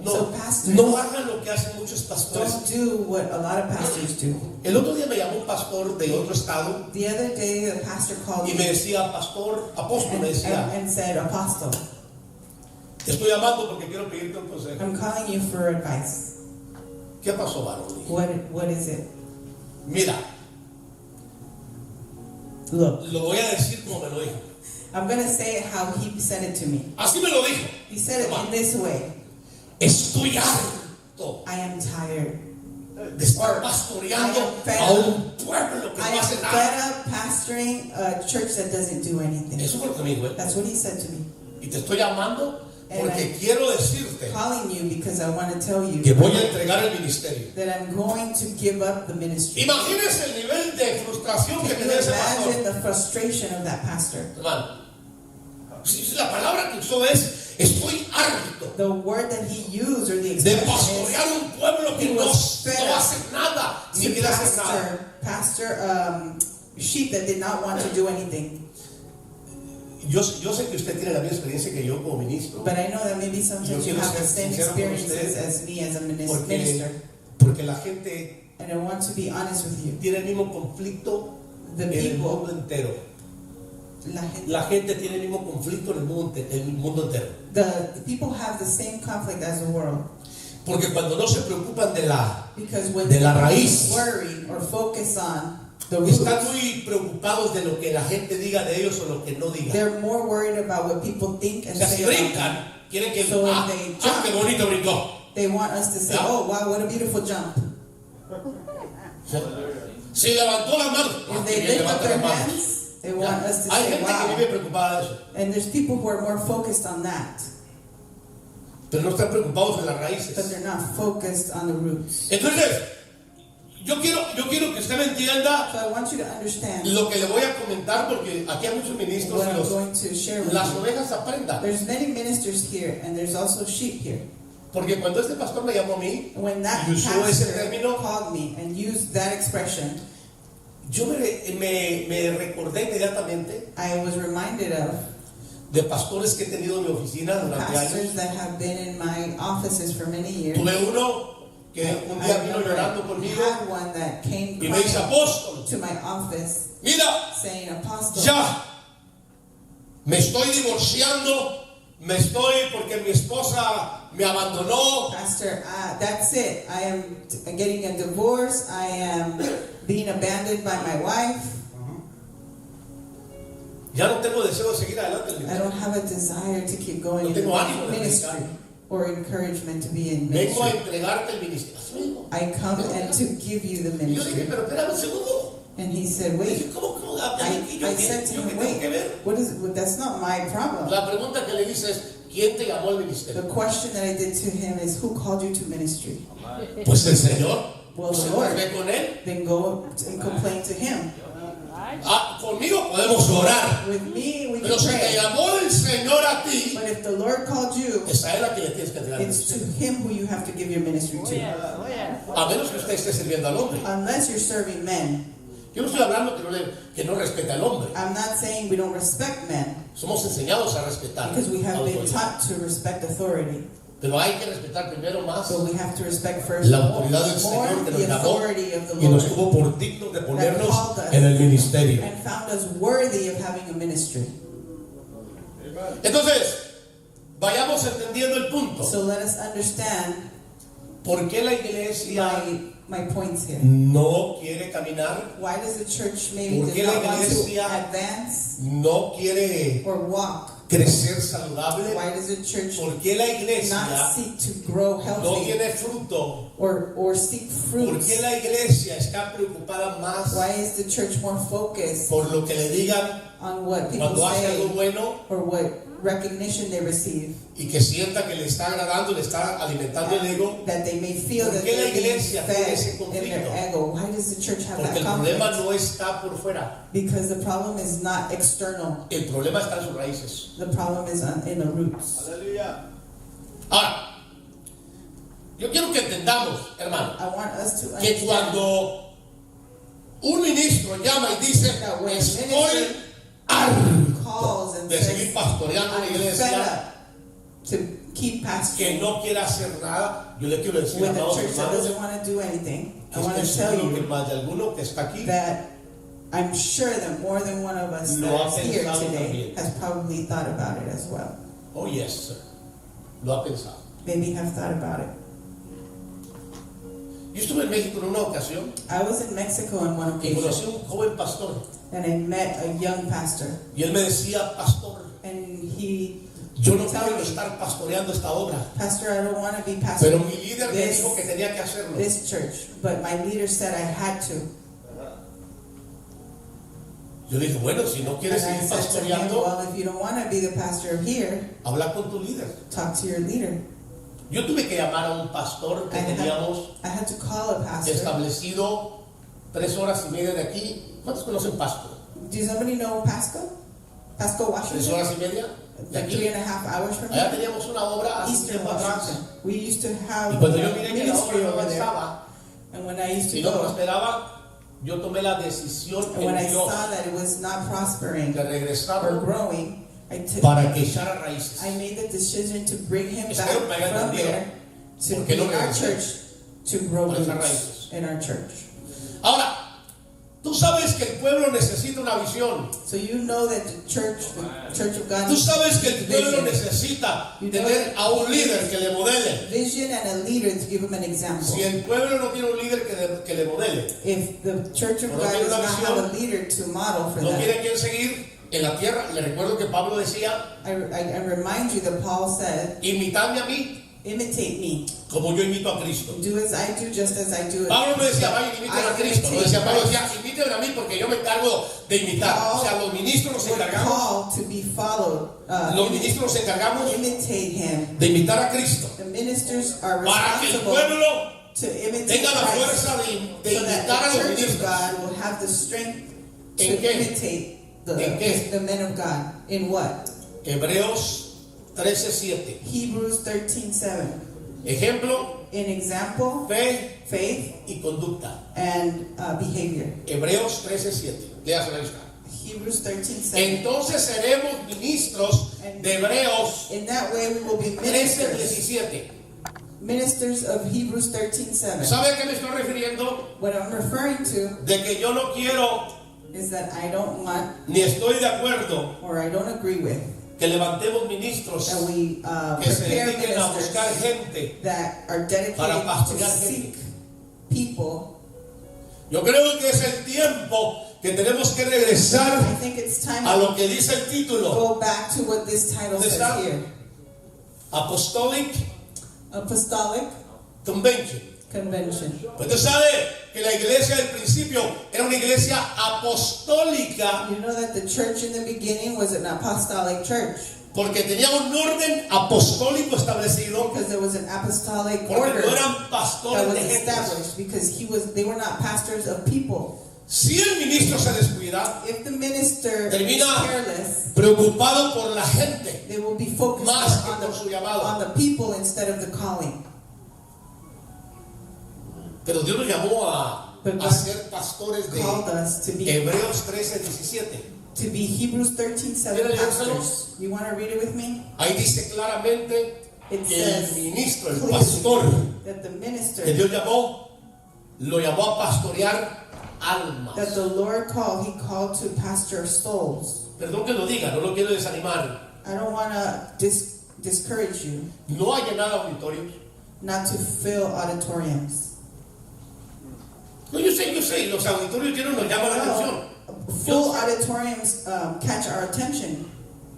So, pastors, no hagan lo que hacen muchos pastores. Don't do what a lot of pastors do. El otro día me llamó un pastor de otro estado The other day, the pastor called y me me decía, pastor, apóstol, me decía, and said, Apostle, te estoy llamando porque quiero pedirte un consejo. I'm calling you for advice. ¿Qué pasó, varón? Dije, What is it? mira, Look, lo voy a decir como me lo dijo. I'm going to say it how he said it to me. Así me lo dijo. He said it in this way. Estoy harto I am tired. de estar pastoreando a un pueblo que I no am hace fed nada. up pastoring a church that doesn't do anything. Eso fue lo que me dijo él. That's what he said to me. Y te estoy llamando porque And quiero decirte Calling you because I want to tell you que voy a entregar el ministerio. that I'm going to give up the ministry. Imagínese el nivel de frustración que Can you tenía ese pastor. imagine the frustration of that pastor? Hermano, si la palabra que usó es estoy harto The word that he used, or the de expression pastorear un pueblo que he no was fed up hace nada, ni is quiere to hacer nada. pastor sheep that did not want to do anything. Yo sé que usted tiene la misma experiencia que yo como ministro, But I know that maybe Yo sometimes you quiero have the ser same sincero con experiences usted, as me as a minister. porque la gente And I want to be honest with you. tiene el mismo conflicto The en el people, mundo entero. la gente, La gente tiene el mismo conflicto en el mundo entero. the people have the same conflict as the world. Porque cuando no se preocupan de Because when De la they raíz. worry or focus on the root, están muy preocupados de lo que la gente diga de ellos o lo que no diga. they're more worried about what people think O and sea, si say about them. brincan, quieren que So when they jump, qué bonito brincó. They want us to say, Yeah. oh wow, what a beautiful jump. Si levantó la mano, If they que lift up levanta their las manos. hands, they want us to Hay say, gente que wow. vive preocupada de eso, And there's people who are more focused on that, pero no están preocupados de las but raíces. they're not focused on the roots. Entonces, yo quiero que usted me entienda So I want you to understand lo que le voy a comentar, porque aquí hay muchos ministros what y I'm going to share with las you. ovejas aprendan. There's many ministers here, and there's also sheep here. Porque cuando este pastor me llamó a mí, When that y usó ese pastor término, called me and used that expression, yo me recordé inmediatamente I was reminded of de pastores que he tenido en mi oficina durante años. pastors that have been in my offices for many years. Tuve uno que un día vino llorando I conmigo had one that came y me dice, crying apóstol, to my office mira, saying, Apostle, ya, me estoy divorciando, porque mi esposa me abandonó, Pastor, that's it. I am getting a divorce. I am being abandoned by my wife. Ya no tengo deseo de seguir adelante en el I ministerio. don't have a desire to keep going No in tengo ánimo de ministry predicar. or encouragement to be in Vengo a ministry. entregarte el ministerio. Así mismo. I come and to give you the Y yo dije, ministry. pero espérame un segundo. And he said, Dije, wait. ¿cómo? I said to ¿Yo qué him, tengo que wait, ver? what is? Well, that's not my problem. La pregunta que le dice es, ¿quién te llamó al The ministerio? question that I did to him is, who called you to ministry? Pues el Señor. Well, Se the Lord. ve con él. Then go and complain to him. Conmigo podemos orar. With me, we Pero can si te pray. llamó el Señor a ti, But if the Lord called you, es a él a quien le tienes que entregar el it's to ministerio. him who you have to give your ministry to. A menos que usted esté sirviendo al hombre. Unless you're serving men. Yo no estoy hablando que no respete al hombre. I'm not saying we don't respect men, Somos enseñados a respetar. because we have been autoridad. taught to respect authority. Pero hay que respetar primero más But we have to respect first la autoridad del more Señor que nos the llamó authority of the y nos Lord tuvo por dignos de ponernos en el ministerio. and found us worthy of having a ministry. Entonces, vayamos entendiendo el punto. So let us understand ¿Por qué la iglesia my points here. no quiere caminar? Why does the church maybe ¿Por qué does la not want to iglesia advance no quiere or walk? crecer saludable? Why does the church ¿Por qué la not iglesia seek to grow no healthy tiene fruto? or seek ¿Por fruits? qué la iglesia está preocupada más Why is the church more focused por lo que le digan on what people cuando hace algo say bueno or what recognition they receive, y que sienta que le está agradando, le está alimentando el ego? that they may feel ¿Por that qué la they're being iglesia tiene ese fed in their conflicto? ego? Why does the church have Porque that el problema conflict? no está por fuera, Because the problem is not external. el problema está en sus raíces. The problem is in the roots. Ahora, yo quiero que entendamos, hermano, I want us to que understand cuando un ministro llama y dice, that when a estoy minister harto calls and de says, seguir pastoreando una I'm fed iglesia up to keep que pastoring no quiere hacer nada, yo le quiero decir, with a amados church that hermanos, doesn't want to do anything, I que want estoy to tell seguro que you más de alguno que está aquí that I'm sure that more than one of us Lo that ha is here pensado today también. has probably thought about it as well. oh yes, sir, lo ha pensado. Maybe have thought about it. Yo estuve en México en una ocasión I was in Mexico on one y occasion conocí a un joven pastor and I met a young pastor, y él me decía, pastor, and he yo no told quiero me, estar pastoreando esta obra, Pastor, I don't want to be pero pastoring mi líder me dijo que tenía que hacerlo. this church, but my leader said I had to. Yo dije, bueno, si no And quieres I seguir said to him, pastoreando, well, if you don't want to be the pastor here, habla con tu líder. talk to your leader. Yo tuve que llamar a un pastor que teníamos I had to call a pastor. establecido 3 horas y media de aquí. ¿Cuántos conocen Pasco? Do somebody know Pasco? Pasco, 3 Washington? horas y media de Like aquí. 3.5 hours from Allá here? teníamos una obra hace un Eastern tiempo atrás. Washington. We used to have Y cuando yo miré que la ministry obra no over there. avanzaba And when I used y to no go, prosperaba, yo tomé la decisión and when I en Dios saw that it was not prospering de or regresarlo growing, para que echara raíces. I made the decision to bring him back Espero me hayan from entendido. there to ¿Por qué no be our regresé? church, to grow Por esas roots raíces. in our church. Ahora, tú sabes que el pueblo necesita una visión. So you know that the church of God Tú sabes que el pueblo vision, necesita tener a un líder que le modele. vision and a leader to give him an example. Si el pueblo no tiene un líder que le modele, If the church of no God tiene does una not visión, have a leader to model for no them, tiene quien seguir en la tierra. Le recuerdo que Pablo decía, I remind you that Paul said, imitadme a mí imitate me. como yo imito a Cristo. Do as I do, just as I do it. Pablo no decía, vayan, imiten a Cristo. No decía, Pablo decía, imiten a mí porque yo me encargo de imitar. O sea, los ministros nos Would encargamos, call to be followed. los ministros nos encargamos Imitate him. de imitar a Cristo. The ministers are Para que el responsible pueblo to imitate tenga la Christ, fuerza de so that imitar a the los church of ministros. God will have the strength to ¿En qué? imitate ¿En qué? the men of God. In what? Hebreos 13:7. Hebrews 13:7. Ejemplo, In example, fe faith, y conducta. and behavior. Hebreos 13:7. Léaselo ahí está. Hebrews 13:7. Entonces seremos ministros de Hebreos In that way, we will be ministers. 13:17. Ministers of Hebrews 13:7. ¿Sabe a qué me estoy refiriendo? What I'm referring to De que yo no quiero is that I don't want, ni estoy de acuerdo or I don't agree with, que levantemos ministros that we que se prepare dediquen a buscar ministers gente. that are dedicated para to pastorear seek people. Yo creo que es el tiempo que tenemos que regresar I think it's time a to lo que dice el título. go back to what this title ¿Dónde says está? here. Apostolic Apostolic Convention. Convention. Pues usted sabe que la iglesia del principio era una iglesia apostólica You know that the church in the beginning was an apostolic church porque tenía un orden apostólico establecido, because there was an apostolic porque order no eran that pastores was de gentes. established because they were not pastors of people. Si el ministro se descuida, If the minister is termina careless, preocupado por la gente they will be focused más que on por su llamado. the people instead of the calling. Pero Dios nos llamó a But God ser pastores de Called us to be Hebreos 13:17. Hebrews 13:7 ¿Quiere leérselo? pastors. You want to read it with me? Ahí dice claramente It que el says ministro, el clearly pastor that the minister que Dios llamó, lo llamó a pastorear almas. that the Lord called, He called to pastor souls. Perdón que lo diga, no lo quiero desanimar. I don't want to discourage you No hay llenado auditorios. not to fill auditoriums. No, yo sé, los auditorios llenos nos llaman la atención. Full auditoriums catch our attention,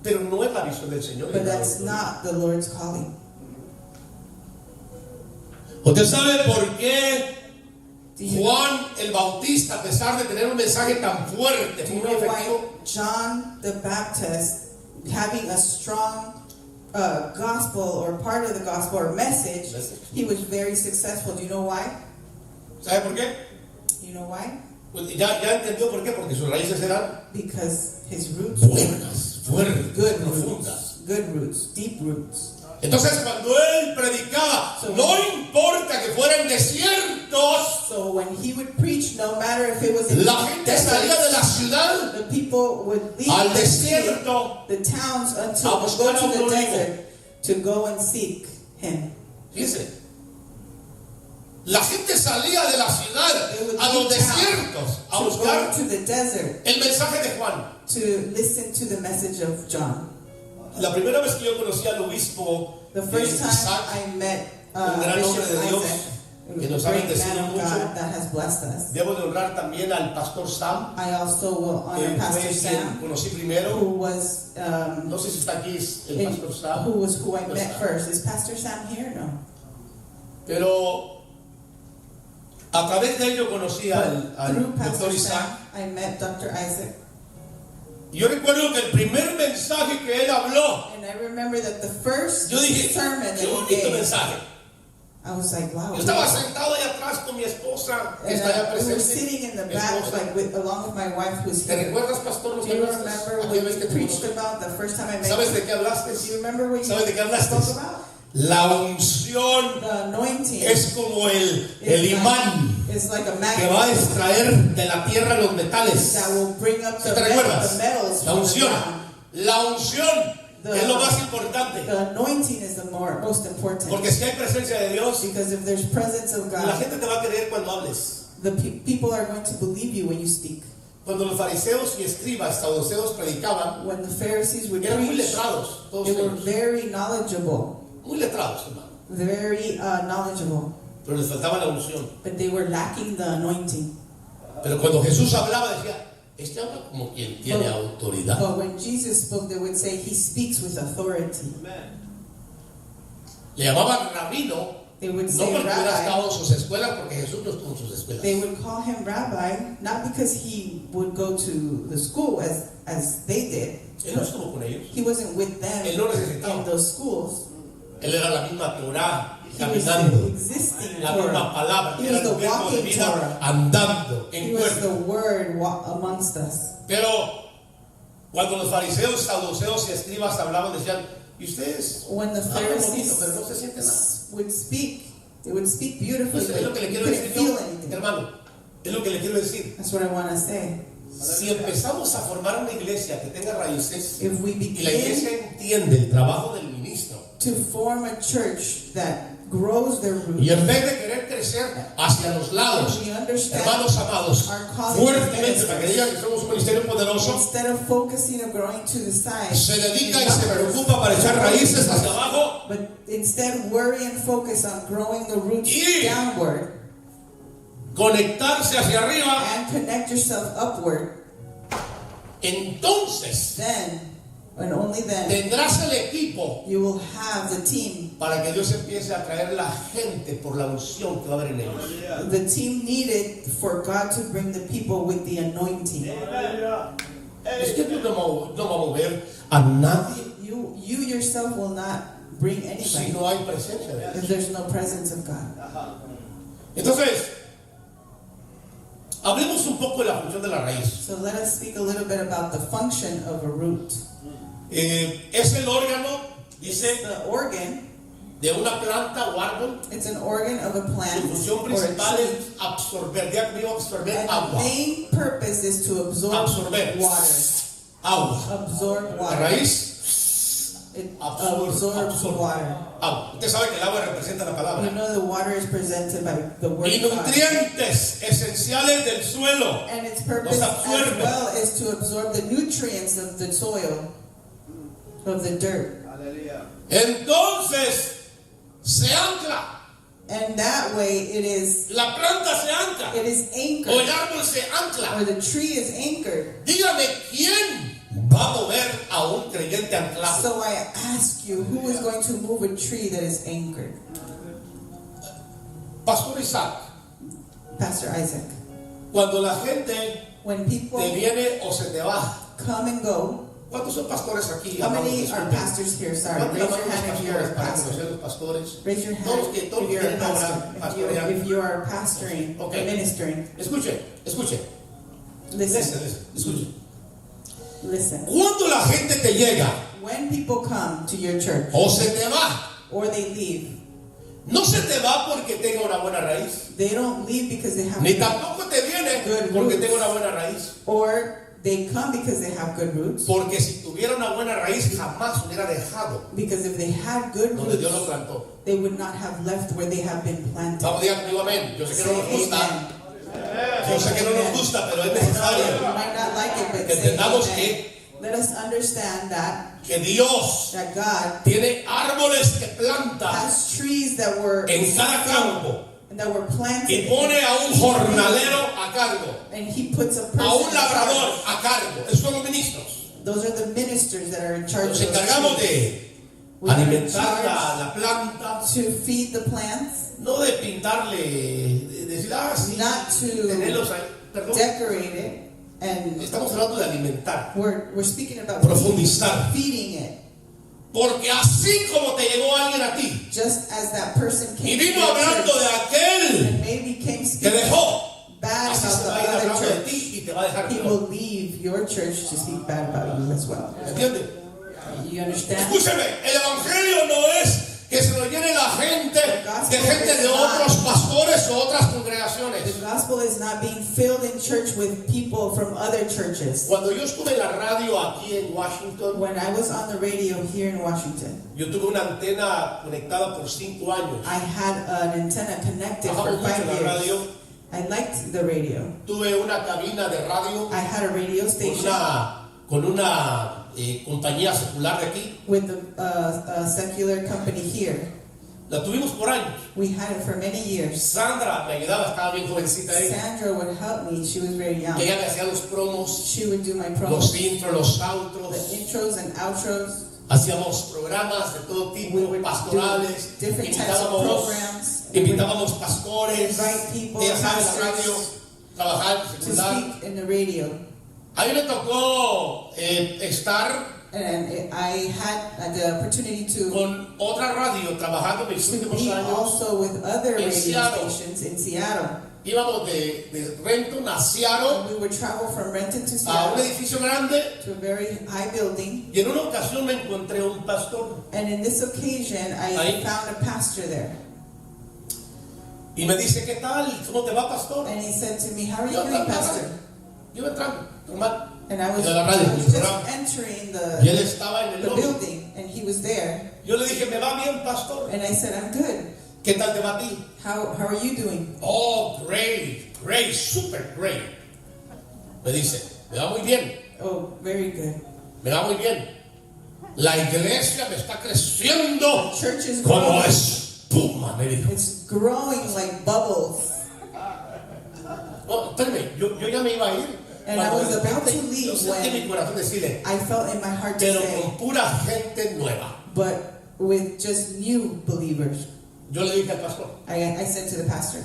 Pero no es la visión del Señor. but that's not the Lord's calling. ¿Usted sabe por qué Do you Juan el Bautista, a pesar de tener un mensaje tan fuerte, Do fue you muy know efectivo? why John the Baptist, having a strong gospel or part of the gospel or message, he was very successful? Do you know why? ¿Sabe por qué? You know why? Pues ya entendió por qué, porque sus raíces eran Because his roots were buenas, fuertes, good profundas. roots, deep roots. Entonces cuando él predicaba, no importa que fueran desiertos, So when he would preach, no matter if it was in la gente salía de la ciudad the people would leave al the city, desierto. the towns A until go buscar a to un the olivo. desert to go and seek him. Fíjense, la gente salía de la ciudad They would a los leave town desiertos a to buscar go to the desert el mensaje de Juan. to listen to the message of John. La primera vez que yo conocí al obispo The first time Isaac, I met un gran hombre Bishop de Dios, Isaac, que a nos ha great bendecido man of mucho. God that has blessed us. debo de honrar también al pastor Sam, I also will honor que Pastor fue quien Sam, conocí primero. who was No sé si está aquí el pastor Sam. who I No met está. first. Is Pastor Sam here? No. Pero a través de ello conocí al Through doctor Pastor Isaac. Sam, I met Dr. Isaac. Yo recuerdo que el primer mensaje que él habló, And I remember that the first yo dije, sermon that qué he bonito gave, mensaje. I was like, wow. Yo estaba sentado ahí atrás con mi esposa, que And está allá we were presente. sitting in the mi back, esposa. like along with my wife, who's ¿Te here. recuerdas, pastor, lo Do que you hablaste? remember Aquella what vez you que te preached conocí. about the first time I met ¿Sabes you? de qué hablaste? Do you remember what ¿Sabes de qué you hablaste? spoke about? La unción The anointing es como el is imán like, like a que va a magnet extraer de la tierra los metales. that will bring up ¿Sí the, te recuerdas? the metals La from the unción. ground. La unción es lo más importante. The anointing is the most important. Porque si hay presencia de Dios, Because if there's presence of la God, gente te va a creer cuando hables. the people are going to believe you when you speak. Cuando los fariseos y escribas, saduceos predicaban, When the Pharisees would eran muy preach, letrados, todos they were ellos. very knowledgeable, Muy letrados, hermano. very knowledgeable, Pero les faltaba la unción. but they were lacking the anointing. Pero cuando Jesús hablaba, decía, este habla como quien tiene autoridad. But when Jesus spoke, they would say he speaks with authority. Le llamaban rabino, They would no say porque hubiera rabbi. estado en sus escuelas, porque Jesús no estuvo en sus escuelas. They would call him rabbi, not because he would go to the school as they did. Él no estuvo con ellos. He wasn't with them Él no necesitaba. in those schools. Él era la misma Torah, He was the caminando. existing La misma Torah. palabra, He era was el the verbo de walking vida Torah. andando He en was cuerpo. the word amongst us. Pero cuando los fariseos, saduceos y escribas hablaban, decían, y ustedes When the hablan bonito, Pharisees pero no se siente nada. would speak, they would speak beautifully, Entonces, es lo but que le you quiero couldn't decir feel yo, anything. hermano, es lo que le quiero decir. That's what I want to say. Si empezamos a formar una iglesia que tenga raíces If we y la begin iglesia entiende el trabajo del ministro, to form a church that grows their roots, y en vez de querer crecer hacia los lados, we understand hermanos amados, our calling fuertemente para que digan que somos un ministerio poderoso, instead of focusing on growing to the side, se dedica y se preocupa para echar raíces hacia abajo, but instead worry and focus on growing the roots Y- downward, conectarse hacia arriba, and connect yourself upward, entonces then, and only then, tendrás el equipo you will have the team. para que Dios empiece a traer la gente por la unción que va a haber en ellos. The team needed for God to bring the people with the anointing. Es que Dios no va a mover a nadie You yourself will not bring si anybody no hay presencia de Dios. if there's no presence of God. Entonces, hablemos un poco de la función de la raíz. So let us speak a little bit about the function of a root. Es el órgano, dice, The organ, de una planta o árbol. it's an organ of a Su plant función or a principal tree. es absorber, ya que absorber And the agua. main purpose is to absorb Absorber. water. Agua. Absorb La water. raíz, It absorbs absorbs water. agua. Usted sabe que el agua representa la You palabra. know the water is presented by the word Y of God. nutrientes esenciales del suelo. And its purpose Los as absorbe. well is to absorb the nutrients of the soil, of the dirt. Entonces, se ancla. And that way it is La planta se ancla. it is O el anchored, árbol se ancla. or the tree is anchored. Dígame, ¿quién va a mover a un creyente anclado? So I ask you, who is going to move a tree that is anchored? Pastor Isaac, Pastor Isaac. cuando la gente When people te viene o se te va, come and go, ¿cuántos son pastores aquí? how many Amados, are disculpen. pastors here? Sorry, ¿Cuántos raise your llamamos hand if you're a pastores para pastor. conocer los pastores? Raise your hand Todos que if you're a vienen pastor. ahora pastorear. If you are pastoring or Okay. ministering, Escuche. listen. Escuche. Listen. Cuando la gente te llega When people come to your church o se te va, or they leave, no se te va porque tenga una buena raíz, they don't leave because they have ni tampoco te viene Good porque roots. tenga una buena raíz. or they come because they have good roots. Porque si tuviera una buena raíz, jamás hubiera dejado Because if they had good donde Dios lo roots, plantó. they would not have left where they have been planted. Vamos, diga conmigo amén. Yo sé que no nos Say gusta. amen. Yo sé que no nos gusta, pero es You necesario might not like it, but que say entendamos amen. Let us understand que Dios that God tiene árboles que planta has trees that were en cada campo and that were planted, y pone a un jornalero a cargo, and He puts a person a un in labrador charge. a cargo. Esos son los ministros. Those are the ministers that are in charge Nos of those encargamos trees. de We are in alimentar charge la planta, to feed the plants, no de pintarle, de decir, sí, not to tenerlos ahí. Perdón. decorate it, and Estamos hablando de alimentar, we're speaking about profundizar. feeding it. Porque así como te llegó alguien a ti Just as that person y came to vino your hablando de church aquel and maybe came que speaking dejó, bad así se va a ir about the hablando other de church, ti y te va a dejar He peor. will leave your church to speak bad about you as well. ¿Entiendes? You understand? Escúcheme, el evangelio no es que se lo llene la gente de gente de otros pastores o otras congregaciones. The gospel is not being filled in church with people from other churches. Cuando yo estuve en la radio aquí en Washington, When I was on the radio here in Washington, yo tuve una antena conectada por 5 años. I had an antenna connected for Trabajamos mucho 5 en la years. radio. I liked the radio. Tuve una cabina de radio I had a radio con station una compañía secular de aquí. with a secular company here. La tuvimos por años. We had it for many years. Sandra me ayudaba, estaba bien jovencita ella. Sandra would help me. She was very young. Ella me hacía los promos, She would do my los promos, intros, los the outros. intros and outros. Hacíamos programas de todo We tipo, would pastorales. do different types of programs. Invitábamos pastores. Invite people, Ella sabe la pastors, radio, trabajar en to secular. speak in the radio. A mí me tocó estar And I had the opportunity to con otra radio trabajando mis últimos be años. also with other En radio Seattle. stations in Seattle. Íbamos de Renton a Seattle, We would travel from Renton to a un Seattle edificio grande, to a very high building. y en una ocasión me encontré un pastor And in this occasion, I Ahí. found a pastor there. y me dice, ¿qué tal? ¿Cómo te va, pastor? And he said to me, "How are you Yo doing, pastor?" iba entrando, normal. And I was De la radio, del just programa. entering Y él the estaba en el lobby. building, and he was there. Yo le dije, ¿me va bien, pastor? And I said, "I'm good. ¿Qué tal te va a ti? How are you doing?" Oh, great, super great. Me dice, me va muy bien, "Oh, very good. me va muy bien. La iglesia me está creciendo Church is como growing. espuma, me dijo. It's growing like bubbles." yo ya me iba a ir. And I was about to Yo leave sentí en mi when corazón decirle, I felt in my heart to pero say, con pura gente nueva. but with just new believers. Yo le dije al pastor, I said to the pastor,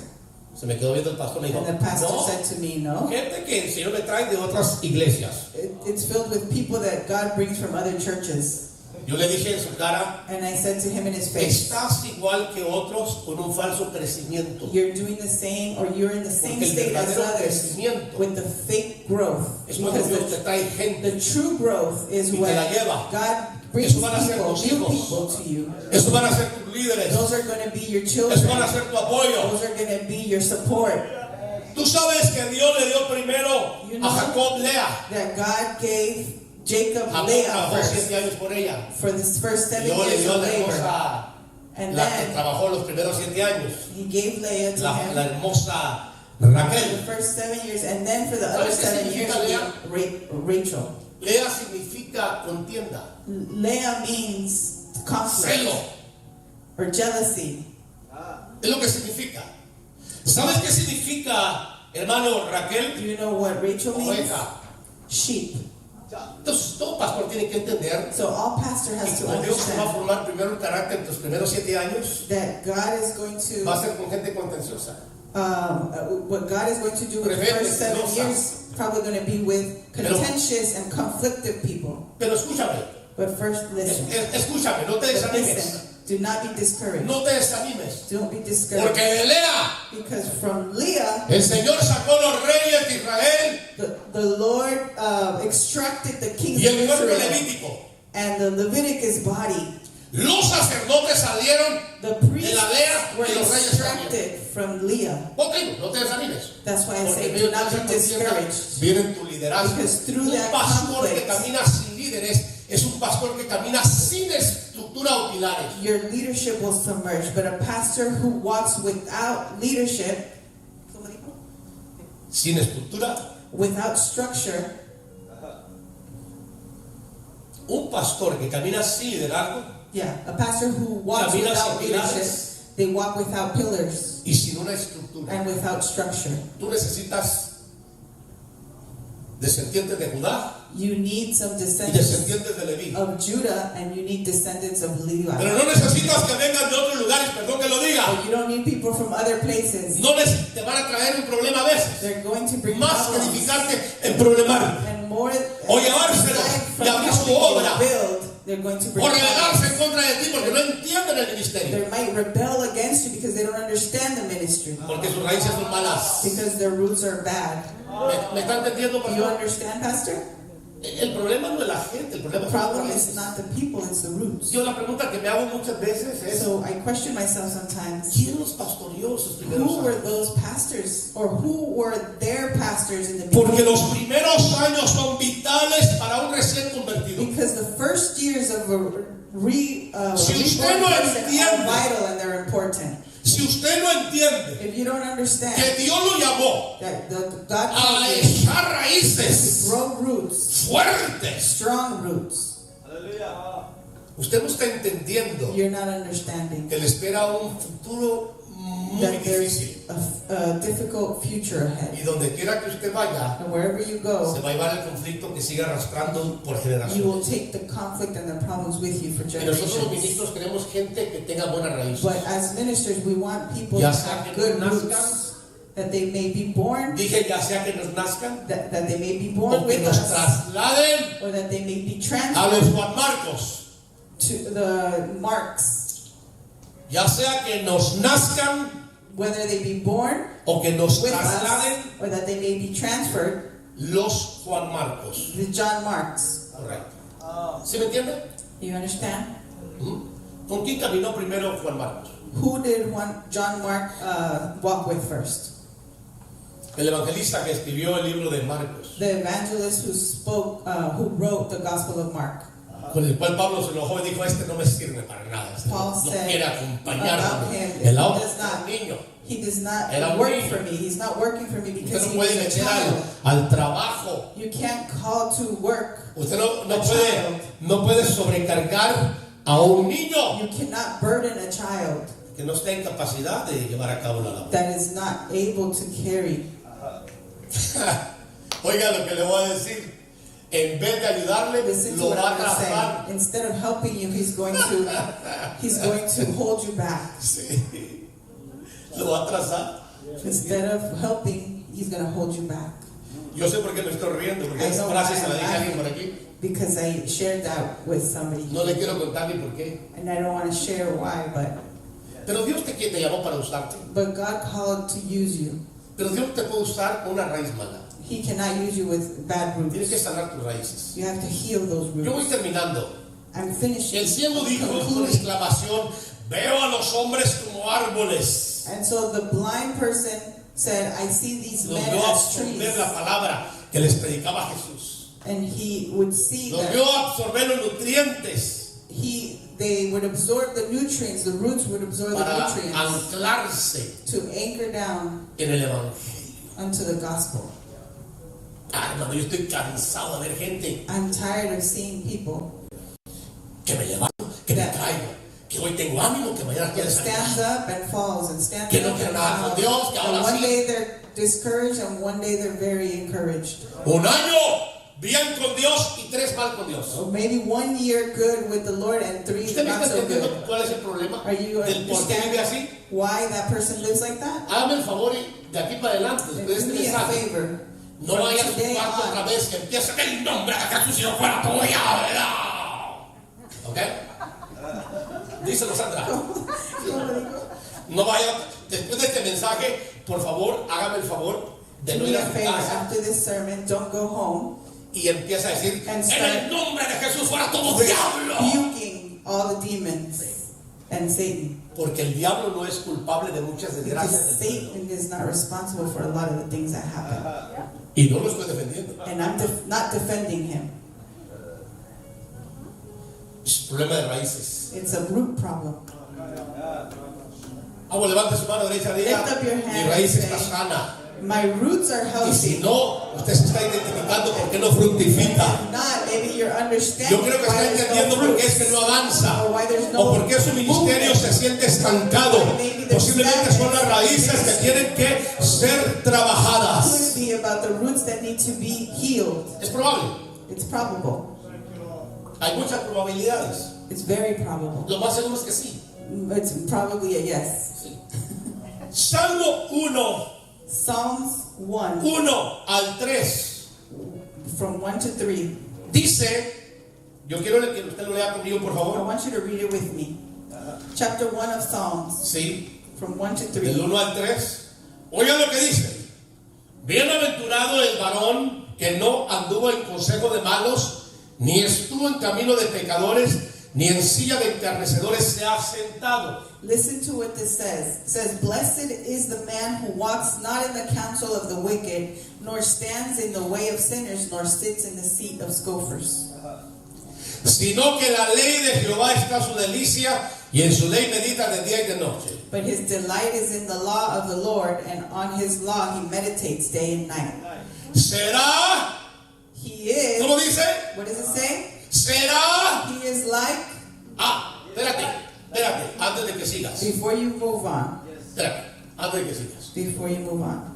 se me quedó viendo el pastor, me dijo, and the pastor no, said to me, no, gente que el Señor me trae de otras iglesias. it's filled with people that God brings from other churches. Yo le dije en su cara, And I said to him in his face, estás igual que otros con un falso crecimiento. you're doing the same, or you're in the same Porque el state as verdadero others crecimiento with the fake growth. es cuando Because Dios te trae gente. the true growth is Y te when la lleva. God brings Eso van a ser people, tus new hijos. people to you. Eso van a ser tus líderes. Those are going to be your Eso children. van a ser tu apoyo. Those are going to be your support. Tú sabes que Dios le dio primero You a know Jacob Lea. that God gave Jacob Jacob Leah trabajó first 7 años por ella. for this first 7 Dios le years dio of la labor. hermosa, And la que then trabajó los primeros 7 años. he gave Leah to La him hermosa for the Raquel. first 7 years. And then for the other ¿Sabes qué 7 years, significa he gave Rachel. Lea significa contienda, Leah means conflict celo. or jealousy. Es lo que significa. ¿Sabes qué significa, hermano, Do Raquel? you know what Rachel means? Oveja. Sheep. Entonces, todo pastor tiene que entender So all pastor que has to como Dios te va a understand formar primero el carácter en tus primeros 7 años, that God is going va a to, ser con gente contenciosa. what God is going to do with the first 7 years, probably going to be with contentious and conflicted people. Pero escúchame, But first, listen. escúchame, no te But desanimes. listen. Do not be discouraged. No te desanimes. Don't be discouraged. Porque de Lea, Because from Leah, el Señor sacó los reyes de Israel the Lord extracted the kings y of el pueblo Israel levítico. and the Leviticus body. Los sacerdotes salieron The de priests la Lea were y los reyes también. extracted from Leah. Ok, no te desanimes. That's why I Porque say medio do not de be esa contienda discouraged. viene tu liderazgo. Because through Un that pastor que conflict, camina sin líderes es un pastor que camina sin estructura o pilares. your leadership will submerge. But a pastor who walks without leadership, Sin estructura. without structure, Un pastor que camina sin liderazgo a pastor who walks Camina without sin leadership, pilares. they walk without pillars y sin una estructura. and without structure. Tú necesitas descendientes de Judá You need some y descendants descendientes de Leví. of Judah and you need descendants of Levi. Pero no necesitas que vengan de otros lugares, perdón que lo diga. But you don't need people from other places. No te van a traer un problema a veces, They're going to bring más que problems. edificarte en problemar. And more O llevárselo y abrir su obra. they're going to bring O rebelarse en problems. contra de ti porque no entienden el ministerio. They might rebel against you because they don't understand the ministry. Porque sus raíces son malas. Because their roots are bad. ¿Me está entendiendo, Do you pastor? understand, Pastor? El problema no es la gente, el problema The son las problem is raíces. not the people, it's the roots. Yo la pregunta que me hago muchas veces es, So I question myself sometimes. ¿quién los pastoreó sus primeros Who were años? those pastors, or who were their pastors in the Porque beginning? los primeros años son vitales para un recién convertido. Because the first years of a Si usted reborn no person are entiende- vital and they're important. Si usted no entiende If you don't understand que Dios lo llamó that God a called you echar to raíces grow roots, fuertes, strong roots, usted no está entendiendo you're not understanding que le espera un futuro muy that there's difícil. a difficult future ahead. Y donde quiera que usted vaya, And wherever you se go, va a llevar el conflicto que sigue arrastrando por you will generaciones. take the conflict and the problems with you for Y nosotros los generations. ministros queremos gente que tenga buena raíz. But as ministers, we want people Ya to sea have que good nazcan, roots, that they may be born, Dije ya sea que nos nazcan that they may be born o que with nos us, trasladen or that they may be a transferred los Juan Marcos. to the marks, Ya sea que nos nazcan whether they be born o que nos with us, trasladen or that they may be transferred, los Juan Marcos. the John Marks. Correcto. ¿Sí me entiende? You understand? ¿Con quién caminó primero Juan Marcos? Who did John Mark walk with first? El evangelista que escribió el libro de Marcos, The evangelist who wrote the Gospel of Mark. con el cual Pablo se enojó y dijo: este no me sirve para nada, este Paul no said quiere about acompañarme. him, El hombre he does es not- un niño. He does not Era un work niño. for me. He's not working for me Usted because no he was puede a meter child. al trabajo. You can't call to work. Usted no A child. puede sobrecargar a un niño You cannot burden a child que no esté en capacidad de llevar a cabo la labor. that is not able to carry. Oiga lo que le voy a decir. En vez de ayudarle, Listen to lo what va a I'm going to atrasar. say. Instead of helping you, he's going to hold you back. Sí. Lo va a atrasar. Instead of helping, he's going to hold you back. Yo sé por qué me estoy riendo, porque I esa know frase why se la I'm dije a alguien por laughing. aquí. Because I shared that with somebody. No le quiero contar ni por qué. And I don't want to share why, Pero Dios te llamó para usarte. but God called to use you. Pero Dios te puede usar con una raíz mala. He cannot use you with bad Tienes que roots. sanar tus raíces. You have to heal those Yo voy roots. terminando. I'm finishing. El cielo dijo con concluding. exclamación: veo a los hombres como árboles. And so the blind person said, I see these Los men vio as absorber trees. la palabra que les predicaba Jesús. And he would see Los that vio absorber los nutrientes they would absorb the nutrients, the roots would absorb the para nutrients anclarse to anchor down en el Evangelio. unto the gospel. Ah, hermano, yo estoy cansado de ver gente I'm tired of seeing people que me levanto, que me caigo, que hoy tengo ánimo, que mañana quiero that stands desanimar. up and falls and stands Que no up quieren and nada con falls. Dios, que ahora And one sí. day they're discouraged and one day they're very encouraged. Un año bien con Dios y 3 mal con Dios. Or maybe 1 year good with the Lord and 3 ¿Usted me not está so entendiendo good. cuál es el problema? Are you ¿Del por qué vive así? understanding why that person lives like that? Hágame el favor y de aquí para adelante, And después de do este me a mensaje, favor. no From vaya a su today cuarto on, otra vez que empiece en el nombre de Jesús y yo fuera apoyado. ¿Ok? Díselo, Sandra. No vaya, después de este mensaje, por favor, hágame el favor de do no me ir a a su favor. casa After this sermon, don't go home y empieza a decir: And en start el nombre de Jesús fuera todo diablo. rebuking all the demons and Satan. Porque el diablo no es culpable de muchas desgracias Because del mundo. Satan is not responsible for a lot of the things that happen. Y no lo estoy defendiendo. And I'm not defending him. Es un problema de raíces. It's a root problem. Vamos, levante su mano derecha, diga: Lift up your hand mi raíz and está say, sana. My roots are Y si healthy. no, usted se está identificando porque no fructifica. If not, maybe you're understanding Yo creo que why está there's entendiendo no por qué es fruits. que no avanza, Or why there's no o por qué su ministerio se siente estancado. Posiblemente son las raíces que tienen que ser trabajadas. Could be about the roots that need to be healed. Es probable. It's probable. Hay muchas probabilidades. It's very probable. Lo más seguro es que sí. It's probably a yes. Sí. Salmo 1, Psalms 1, 1 al 3. from 1 to 3. Dice, yo quiero que usted lo lea conmigo, por I favor. want you to read it with me. Chapter 1 of Psalms, Sí, from 1 to del 3. 1 al 3. Oiga lo que dice: bienaventurado el varón que no anduvo en consejo de malos, ni estuvo en camino de pecadores, ni en silla de escarnecedores se ha sentado. Listen to what this says. It says, Blessed is the man who walks not in the counsel of the wicked, nor stands in the way of sinners, nor sits in the seat of scoffers. Sino que la ley de Jehová está su delicia, y en su ley medita de día y de noche. But his delight is in the law of the Lord, and on his law he meditates day and night. Será, He is, ¿cómo dice? what does it say? Será. He is like, Espérate, antes de que sigas. before you move on, Espérate, antes de que sigas. before you move on,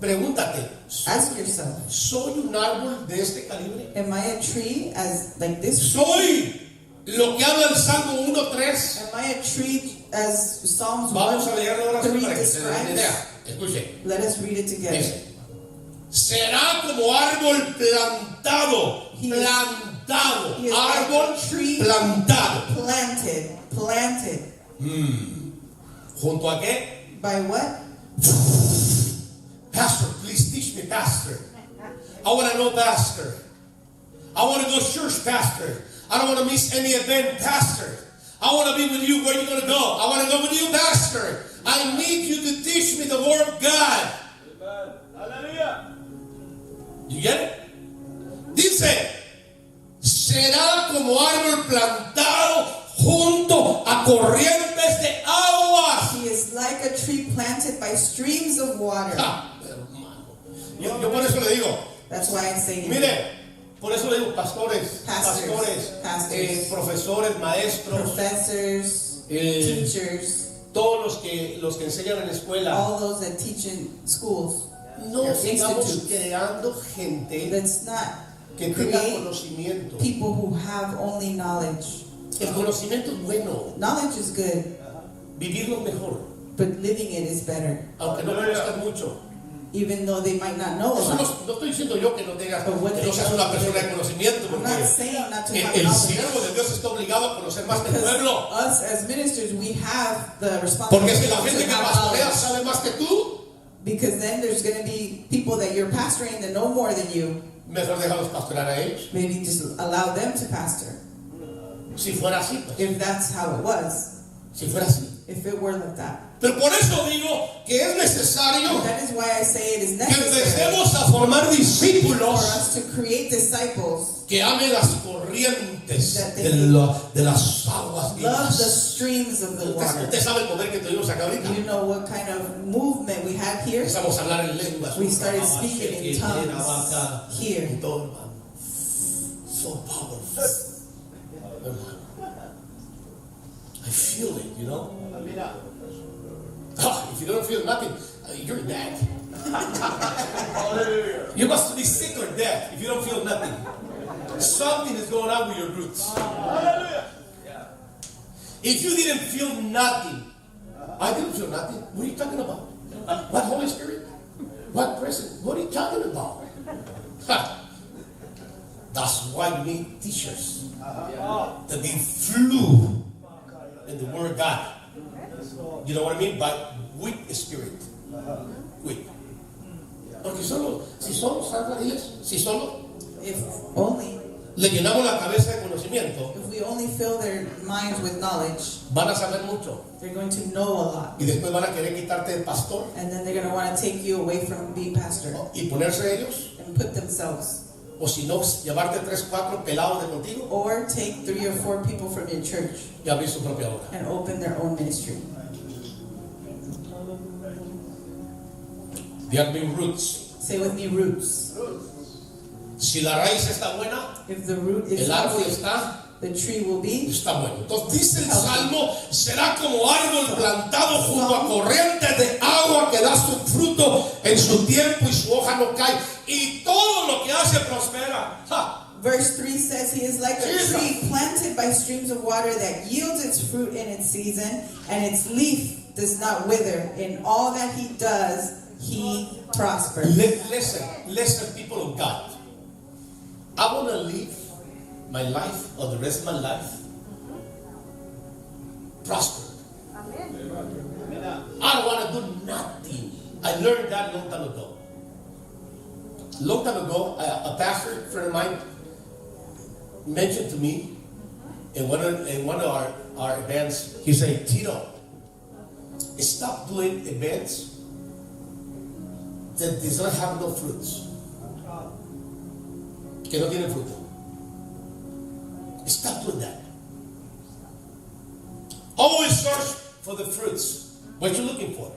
Pregúntate, ask yourself, ¿soy un árbol de este calibre? am I a tree as like this? ¿Soy lo que habla el Salmo 1:3? Am I a tree as Psalms Vamos a leerlo ahora 1:3 para que se den una describes? idea. Escuche. Let us read it together. Dice: será como árbol plantado. He is Árbol like a tree plantado. planted. ¿Junto a qué? By what? Pastor, please teach me, Pastor. I want to know, Pastor. I want to go to church, Pastor. I don't want to miss any event, Pastor. I want to be with you. Where are you going to go? I want to go with you, Pastor. I need you to teach me the Word of God. Amen. Hallelujah. You get it? Dice: será como árbol plantado junto a corrientes de aguas. He is like a tree planted by streams of water. Hermano. Yo por eso le digo, That's why I'm saying, mire, por eso le digo, pastores, Pastors. profesores, maestros, professors, Eh, teachers, todos los que enseñan en la escuela, all those that teach in schools. no Your sigamos institutes. creando gente Let's not que tenga create conocimiento. people who have only knowledge. El conocimiento es bueno, Knowledge is good, vivirlo mejor, but living it is better. aunque no conozcas mucho. Even though they might not know a Eso lot. no estoy diciendo yo que no tengas, But what que no they seas know una is persona de better. conocimiento, I'm porque not saying not to have el knowledge. siervo de Dios está obligado a conocer más que el Because pueblo. us as ministers, we have the Porque responsibility si la gente to que have pastorea knowledge. sabe más que tú, Because then there's going to be people that you're pastoring that know more than you. mejor déjalos pastorear a ellos. Maybe just allow them to pastor. Si fuera así, pues. If that's how it was. Si fuera así. If it were like that. Pero por eso digo que es necesario That is why I say it is que necessary empecemos a formar for discípulos us to create disciples, que amen las corrientes de las aguas love the vivas. streams of the water. Usted sabe el poder que tuvimos acá ahorita. You know what kind of movement we had here? Empezamos a hablar en lenguas. We started speaking in tongues here. Y todo, hermano. So powerful. Hermano. I feel it, you know. If you don't feel nothing, you're dead. You must be sick or dead if you don't feel nothing. Something is going on with your roots. If you didn't feel nothing, I didn't feel nothing. What are you talking about? What Holy Spirit? What presence? What are you talking about? That's why you need teachers that they flew in the Word of God. You know what I mean? But with the Spirit. With. Porque solo, si solo si solo If only, le llenamos la cabeza de conocimiento, if we only fill their minds with knowledge, van a saber mucho. they're going to know a lot. Y después van a querer quitarte de pastor And then they're going to want to take you away from being pastor y ponerse ellos. and put themselves. O si no, llevarte 3, 4 pelados de contigo Or take 3 or 4 people from your church y abrir su propia obra. and open their own ministry. There have been roots. Say with me, roots. Si la raíz está buena, If the root is el árbol healthy, está the tree will be. está bueno. Entonces dice el Salmo, será como árbol plantado junto a corrientes de agua que da su fruto en su tiempo y su hoja no cae. Y todo lo que hace prospera. ¡Ja! Verse 3 says he is like a Jesus. tree planted by streams of water that yields its fruit in its season, and its leaf does not wither. In all that he does, he prospers. Listen, people of God. I want to live my life, or the rest of my life, prosper. I don't want to do nothing. I learned that a long time ago. Long time ago, a pastor friend of mine mentioned to me in one of our events, he said, Tito, stop doing events that does not have no fruits. Que no tienen fruto. Stop doing that. Always search for the fruits. What you're looking for.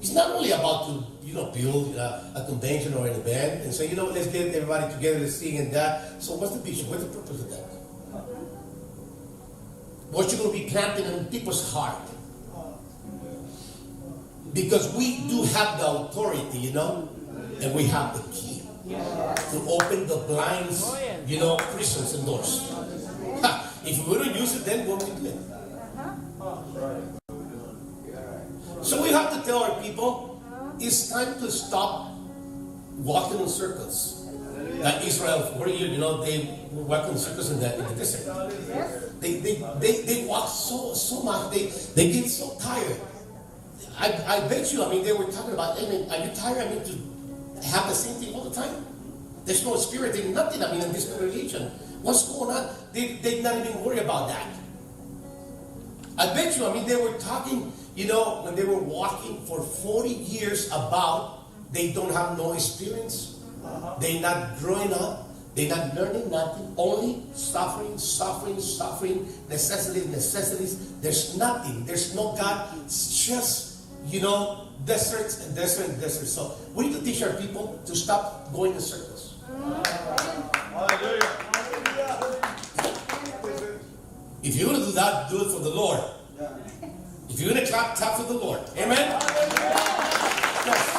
It's not only about to, build a convention or an event and say, let's get everybody together, let's sing and that. So what's the vision? What's the purpose of that? What you're going to be planting in people's heart. Because we do have the authority, and we have the key to open the blinds, prisons and doors. If we don't use it, then what we do it? So we have to tell our people, it's time to stop walking in circles. Like Israel, 40 years, they were walking in circles in the desert. They walk so much, they get so tired. I bet you, they were talking about, are you tired? To have the same thing all the time. There's no spirit, there's nothing, in this congregation. What's going on? They not even worry about that. I bet you, they were talking, when they were walking for 40 years about they don't have no experience. They're not growing up. They're not learning nothing. Only suffering, necessities. There's nothing. There's no God. It's just, deserts and deserts. So we need to teach our people to stop going in circles. If you're going to do that, do it for the Lord. If you're going to clap, clap for the Lord. Amen? Yes.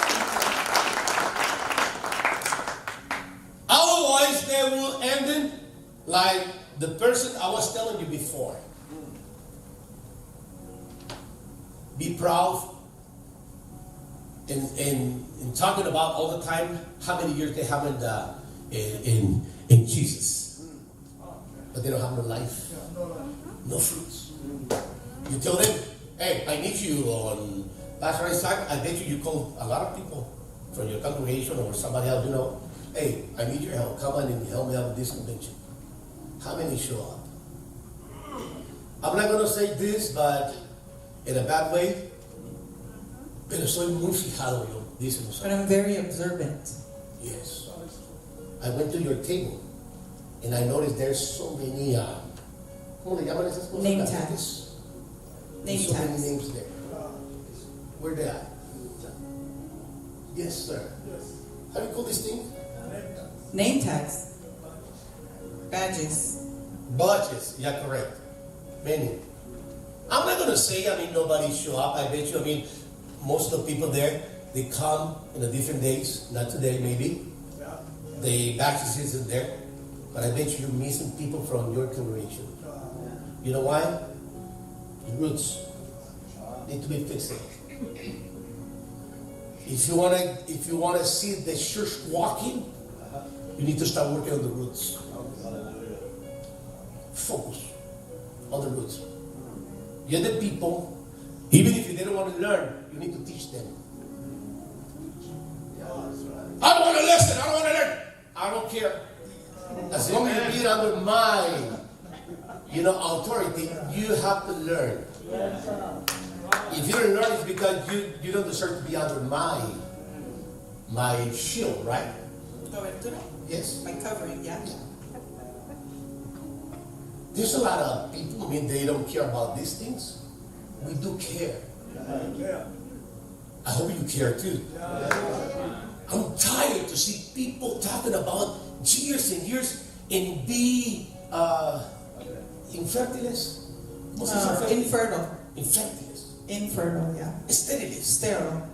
Otherwise, they will end it like the person I was telling you before. Be proud in talking about all the time how many years they have in Jesus. But they don't have no life, no fruits. You tell them, hey, I need you on Pastor Isaac. I bet you call a lot of people from your congregation or somebody else, hey, I need your help. Come on and help me out with this convention. How many show up? I'm not going to say this, but in a bad way. Pero soy muy fijado yo, dice But I'm very observant. Yes. I went to your table and I noticed there's so many, ¿cómo le llaman esas cosas? Name tags. Name so tags. many names there. Where they at? Yes, sir. How do you call this thing? Name tags. Badges. Badges, yeah, correct. Many. I'm not going to say, nobody show up. I bet you, most of the people there, they come in the different days. Not today, maybe. The batches isn't there. But I bet you're missing people from your congregation. You know why? Roots need to be fixed. If you want to see the church walking, you need to start working on the roots. Focus on the roots. You're the people, even if they don't want to learn, you need to teach them. I don't want to listen, I don't want to learn. I don't care. As long as you be under my authority, you have to learn. If you don't learn, it's because you don't deserve to be under my shield, right? Yes. My covering, yeah. There's a lot of people, they don't care about these things. We do care. I hope you care too. I'm tired to see people talking about years and years and be infertiles. Infertile. Infertiles. Infertile, yeah. Steriles. Sterile.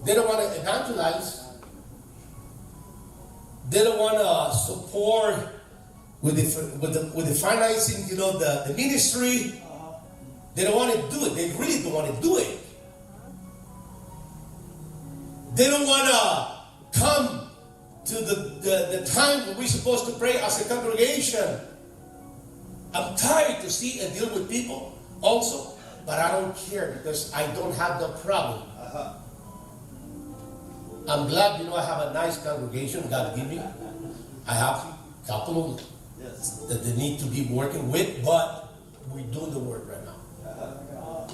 They don't want to evangelize. They don't want to support with the financing, the ministry. They don't want to do it. They really don't want to do it. They don't want to come to the time when we're supposed to pray as a congregation. I'm tired to see and deal with people also, but I don't care because I don't have the problem. I'm glad, I have a nice congregation God gave me. I have a couple of that they need to be working with, but we're doing the work right now.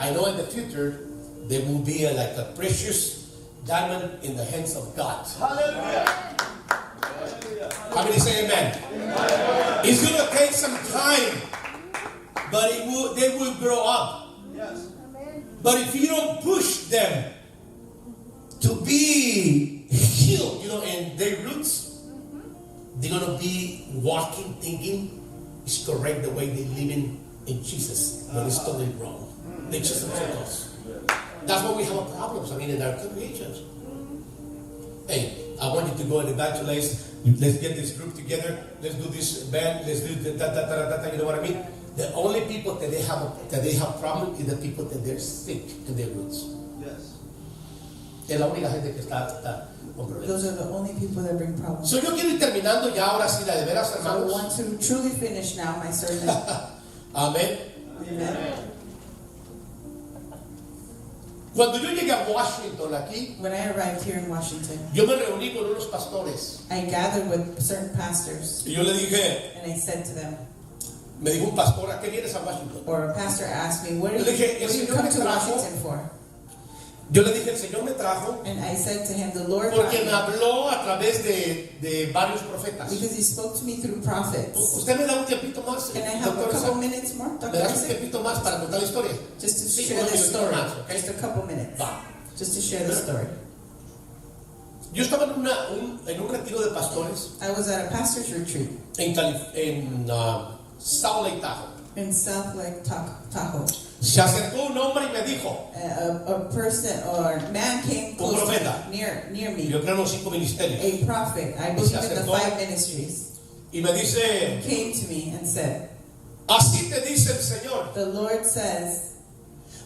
I know in the future there will be like a precious diamond in the hands of God. Hallelujah. How many say amen? It's going to take some time, but they will grow up. Yes. But if you don't push them to be healed, in their roots, they're going to be walking, thinking it's correct the way they're living in Jesus, but it's totally wrong. They just themselves. That's why we have a problems, in our congregations. Hey, I want you to go and evangelize. Let's get this group together. Let's do this band. Let's do that. You know what I mean? The only people that they have problem is the people that they're sick in their roots. Yes. Es la única gente que está con problemas. Those are the only people that bring problems. So yo quiero ir terminando ya ahora sí la de veras, So I hermanos. want to truly finish now my sermon. Amén. Amen. Cuando yo llegué a Washington aquí, When I arrived here in Washington, yo me reuní con unos pastores I gathered with certain pastors y yo le dije, and I said to them, me dijo un pastor, ¿a qué vienes a Washington? or a pastor asked me, what do Yo le dije, you "El Señor come me to trajo." Washington for? Yo le dije, el Señor me trajo And I said to him, the Lord porque me brought me habló a través de varios profetas. because he spoke to me through prophets. Usted me da un tiempito más, Can I have a doctor couple Isaac? minutes more, ¿Me Dr. das un Isaac? tiempito más para contar la historia? Just to Sí, share unos this minutitos story. más, ¿ok? Just a couple minutes. Va. Just to share the story. Yo estaba en un retiro de pastores I was at a pastor's retreat en Salt Lake Tahoe. in South Lake Tahoe. Se acercó un hombre y me dijo, A person or man came Un close profeta. near me. yo creo en los 5 ministerios, A prophet. I believe in the 5 ministries. y me dice, Came to me and said, así te dice el Señor, the Lord says,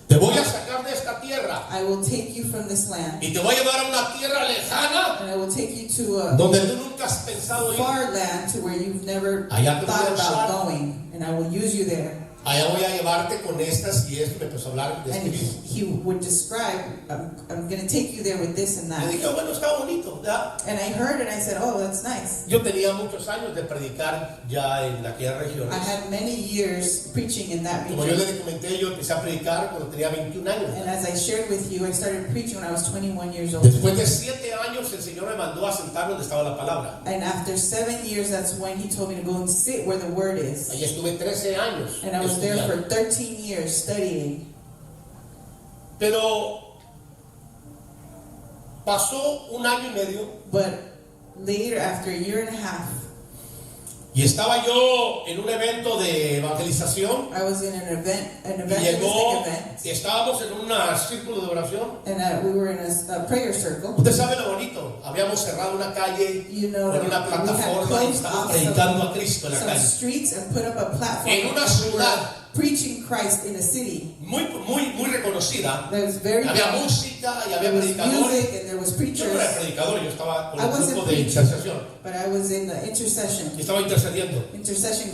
te voy a sacar de esta tierra I will take you from this land, y te voy a llevar a una tierra lejana and I will take you to a donde tú nunca has pensado ir. far land to where you've never Allá te voy a thought usar. about going, and I will use you there. Allá voy a llevarte con estas y esto. Me empezó a hablar de And escribir. he would describe, I'm going to take you there with this and Le that. dije, bueno, está bonito, ¿verdad? And I heard and I said, oh, that's nice. Yo tenía muchos años de predicar ya en aquellas I regiones. had many years preaching in that Como yo region. les comenté, yo empecé a predicar cuando tenía 21 años. And as I shared with you, I started preaching when I was 21 years old. Después de 7 años, el Señor me mandó a sentar donde estaba la palabra. And after 7 years, that's when he told me to go and sit where the word is. Allí estuve 13 años. And I was there estudiando. for 13 years studying. Pero pasó un año y medio But later, after a year and a half, y estaba yo en un evento de evangelización. I was in an Y evangelistic llegó, event. estábamos en un círculo de oración. And we were in a prayer circle. Usted sabe lo bonito, habíamos cerrado una calle You know, con una we had plataforma y closed estábamos off predicando a Cristo en la some calle. streets and put up a platform. En una and we were ciudad preaching Christ in a city Muy reconocida. that was very Había big. música y había There was predicadores. music and there was Yo no era preachers, predicador, yo estaba con I el wasn't grupo de preaching. intercesión. but I was in the intercession Y estaba intercediendo.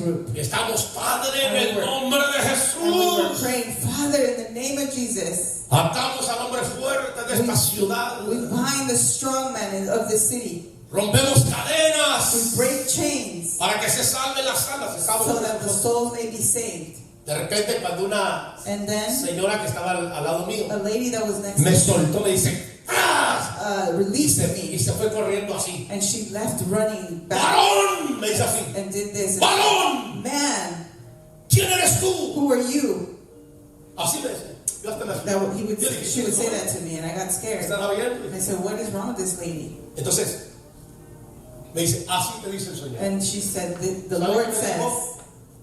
group. Y estamos, Padre, en And el we were- nombre de And we were Jesús. praying, Father, in the name of Jesus, Atamos al hombre fuerte de esta ciudad. we bind the strong man of the city. Rompemos We cadenas break chains para que se salven las almas. Estamos so that the souls may be saved. de repente, cuando una And then señora que estaba al lado mío a lady that was next me to me soltó, me dice, ¡ah! released Y me, se fue corriendo así. and she left running back ¡Varón! Me dice así. and did this. ¡Varón! Man, ¿Quién eres tú? who are you? Así me dice. Yo hasta me asusté. That Yo dije, she would say that to me, and I got scared. ¿Estará bien? I said, what is wrong with this lady? Entonces, me dice, así te dice el Señor. And she said, the ¿Sabe Lord qué me dijo? says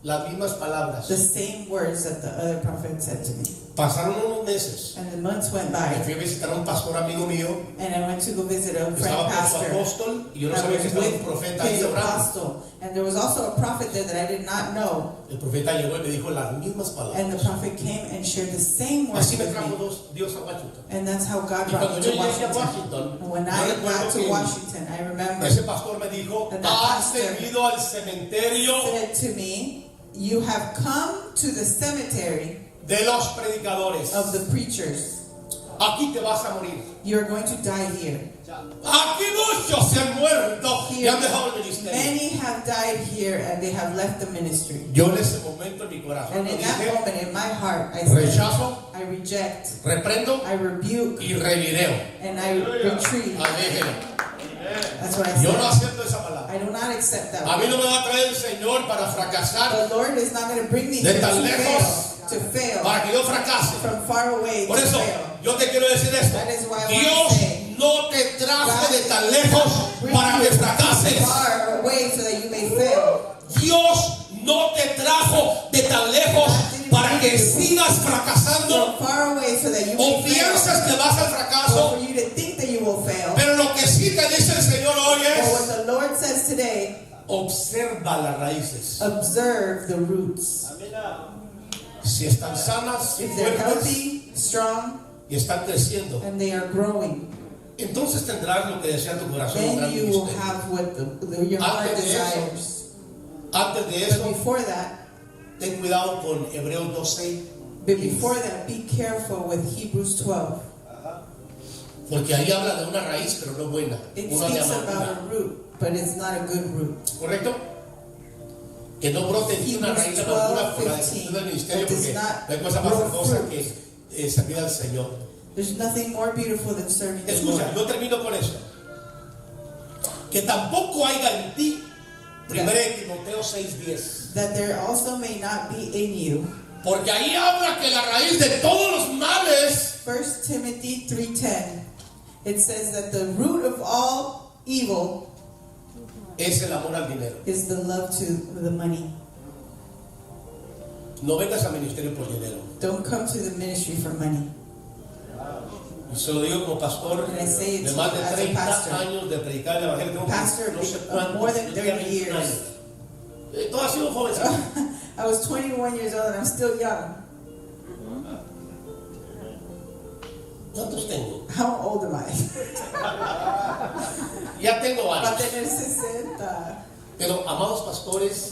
Las mismas palabras. the same words that the other prophet said to me. Pasaron unos meses. And the months went Me by, fui a visitar a un pastor amigo mío. and I went to go visit a friend Estaba con su pastor. apóstol y yo no I sabía que was estaba un with profeta ahí his orando. apostle. And there was also a prophet there that I did not know. El profeta llegó y me dijo las mismas And the palabras. prophet came and shared the same words Así me with trajo me. Dios a Washington. And that's how God Y brought cuando me yo to llegué a Washington. Washington, And when yo I recuerdo got to que Washington, I remember ese pastor me dijo, And the has pastor venido al cementerio said to me, you have come to the cemetery de los predicadores. of the preachers. Aquí te vas a morir. You're going to die here. Aquí muchos se han muerto y han dejado el ministerio. Many have died here and they have left the ministry. Yo en ese momento en mi corazón And lo in that dije, moment, in my heart, I said, rechazo, I reject, reprendo I rebuke, y revideo. and I retreat. Aléjeme. That's what I Yo no said. acepto esa palabra. I do not accept that. A mí no me va a traer el Señor para fracasar, The Lord is not going to bring me De here tan to lejos, fail, para que yo fracase. from far away Por to eso, fail. yo te quiero decir esto. That is why I want to Dios say, no te trajo God de tan lejos bring para you que fracases. far away so that you may fail. Dios no te trajo de tan lejos para que sigas fracasando From far away so that you o may fail. piensas que vas al Or fracaso. for you to think that you will fail. Pero lo que sí te dice el Señor hoy But what es, the Lord says today, observa las raíces. observe the roots. Si están sanas, If they're fuertes healthy, strong, y están creciendo, and they are growing, entonces tendrás lo que desea tu corazón, un then gran you will ministerio. have what your heart Antes de eso, desires. Antes de But eso, before that, ten cuidado con Hebreos 12, but before that, be careful with Hebrews 12. porque ahí habla de una raíz, pero no buena, It una de speaks about amargura. a root, but it's not a good root. ¿Correcto? Que no brote en ti una raíz de Hebrews amargura por la 12:15. decisión del ministerio, That does porque not no hay cosa más grow hermosa fruit. que servir al Señor. There's nothing more beautiful than serving the Escucha, Lord. yo termino con eso. Que tampoco haya en ti, 1 Timoteo 6:10. That there also may not be in you. Porque ahí habla que la raíz de todos los males 1 Timothy 3:10. It says that the root of all evil es el amor al dinero. is the love to the money. No vengas al ministerio por dinero. Don't come to the ministry for money. Y se lo digo como pastor And I say it de to más you de as a 30 pastor. años de predicar el evangelio. Tengo Pastor no sé of cuántos, more than 30 21 years. años. Todo ha sido joven. I was 21 years old and I'm still young. ¿Cuántos tengo? How old am I? Ya tengo Va a varios. tener 60. Pero amados pastores,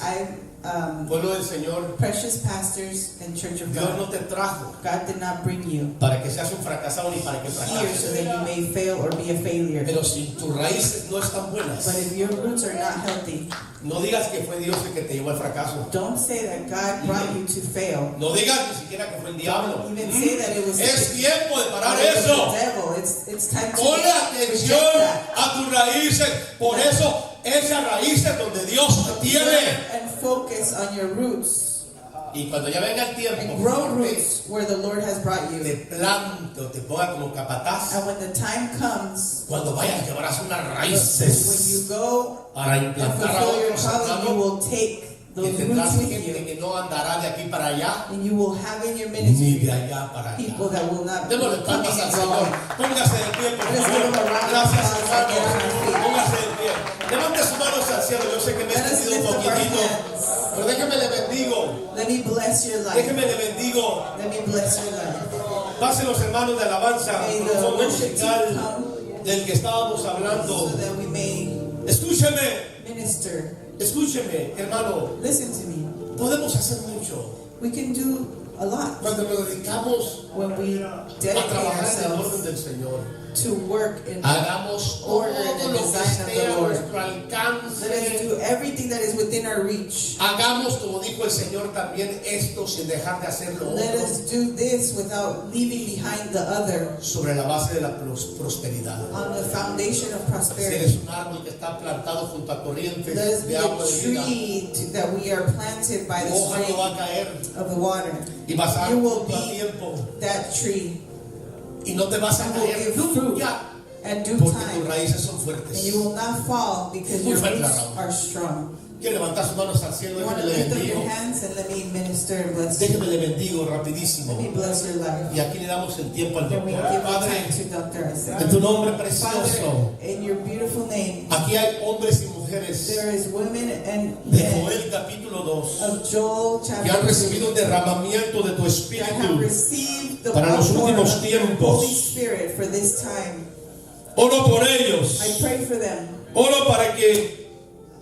pueblo del Señor, Precious pastors and Church of Dios no God. te trajo God did not bring you para que seas un fracasado ni para que here so fracases. that you may fail or be a failure. Pero si tus raíces no están buenas, But if your roots are not healthy, no digas que fue Dios el que te llevó al fracaso. don't say that God brought you to fail. No digas ni siquiera que fue el diablo. Don't even say that it was Es tiempo de parar it was eso. the devil. It's time to Ponle reject atención that. a tus raíces. Por eso, esas raíces donde Dios te tiene. And focus on your roots Y cuando ya venga el tiempo, and grow Señor, roots where the Lord has brought te you. planto, te ponga como capataz. And when the time comes, Cuando vayas, llevarás unas when raíces you go para and implantar a fulfill your otros, calling, you hermano. will take Y those tendrás roots with gente you, que no andará de aquí para allá, and you will have in your ni ministry de allá para allá. people that will not be Démosle coming palmas al and Señor. going. Póngase de pie, por Let's favor. give him a round of Gracias, applause and get on our hermanos. feet. Póngase de pie. Levante sus manos al cielo. Yo sé que me he Let us extendido un lift up our poquitito, hands. pero déjeme le bendigo. Let me bless your life. Déjeme le bendigo. Let me bless your life. Pasen los hermanos de alabanza May con the el fondo worship team musical come del que estábamos so hablando. that we may Escúcheme, minister. escúcheme, hermano. Listen to me. Podemos hacer mucho We can do a lot cuando nos dedicamos when we a dedicate trabajar en el orden ourselves del Señor. to work in. Hagamos todo Order and lo que design of esté the a Lord. nuestro alcance. Let us do everything that is within our reach. Hagamos, como dijo el Señor, también esto sin dejar de hacer lo Let otro, us do this without leaving behind the other sobre la base de la prosperidad. on the foundation of Si prosperity. eres un árbol que está plantado junto a corrientes Let us be de agua a de vida, tree that we are planted by the hoja no stream va a caer of the water. y vas a You will dar be tiempo that tree y no te vas a You will caer give fruit nunca at due porque tus time, raíces son and fuertes. you will not fall because Muy your fuerte, roots Raúl. are strong. Quiero levantar sus manos al cielo, You want to déjeme le lift up bendigo, your hands and let me minister and bless you. déjeme le bendigo rapidísimo. Let me bless your life. Y aquí le damos el tiempo al Then we doctor. give the Padre, time to Dr. Isaac. en tu nombre precioso, Father, in your beautiful name, aquí hay hombres y mujeres there is women and de men Joel capítulo 2 of Joel que han chapter 2 recibido un derramamiento de tu that have espíritu. received the para los outpouring últimos of your tiempos. Holy Spirit for this time. Oro por ellos, I pray for them. oro para que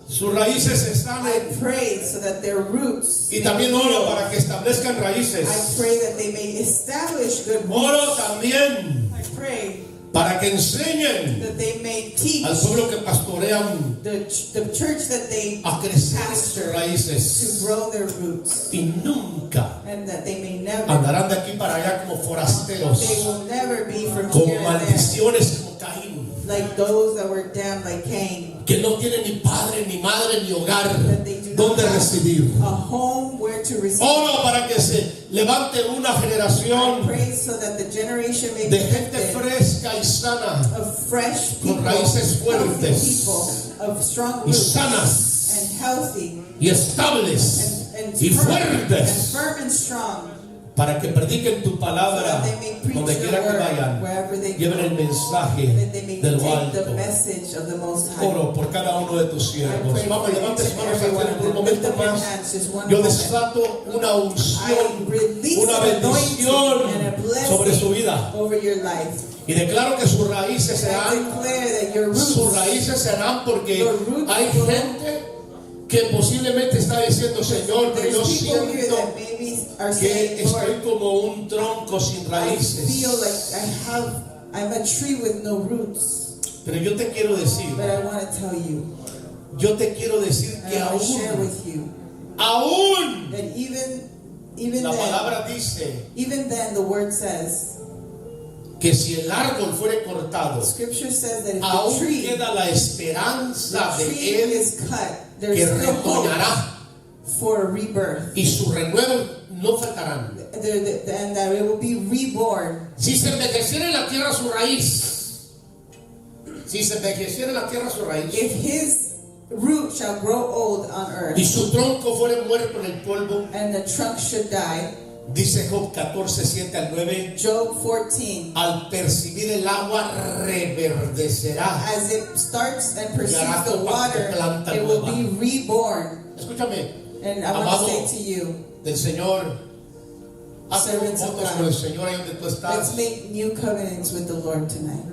sus raíces se I sanen pray so that their roots y también may oro heal. para que establezcan I raíces. pray that they may establish good Oro roots. también I pray para que enseñen that they may teach al pueblo que pastorean the church that they a crecer sus pastor to raíces grow their roots, y nunca and that they may never, andarán de aquí para allá como they forasteros, will never be from con here and there, maldiciones como Caín, like those that were damned like Cain, que no tienen ni padre, ni madre, ni hogar that they do not donde have residir. a home where to receive. Oro para que se levante una I generación pray so that the generation may de be gente lifted fresca y sana of fresh con people, raíces healthy fuertes people, of strong y roots sanas and healthy y estables and y firm fuertes, and strong, para que prediquen tu so palabra that they may preach donde your quiera que word vayan, wherever they lleven el go, mensaje that they may de lo take the alto. message of the Most High. Oro por cada uno de tus I siervos. pray Vamos, for levante each sus and manos every al one cielo of por un them. Lift momento up your más. hands, just one Yo moment. desato una unción, I release una an anointing bendición and a sobre su blessing vida. over your life. Y declaro que sus raíces I serán, declare that your sus roots, raíces serán porque Your roots hay will- gente que posiblemente está diciendo, Señor, pero there's yo people here siento that maybe are que saying, estoy Lord, como un tronco sin I raíces. feel like I'm a tree with no roots. Pero yo te quiero decir, But I want to tell you, yo te quiero decir and que I want to share aún, with you, aún, that even la then, palabra dice even then the word says, que si el árbol fuere cortado, Scripture says that if aún the tree, queda la esperanza the de tree él is cut, there que is still hope retoñará for a rebirth. y su renuevo no faltarán. And that it will be reborn. Si se envejeciera en la tierra su raíz, si se envejeciera en la tierra su raíz, If his root shall grow old on earth, y su tronco fuere muerto en el polvo. and the trunk should die. Dice Job 14, 7 al 9. Job 14. Al percibir el agua reverdecerá. As it starts and perceives the water, it will be reborn. Escúchame, And I want amado to say to you, del Señor, haz servants of votos God, con el Señor ahí donde tú estás. let's make new covenants with the Lord tonight.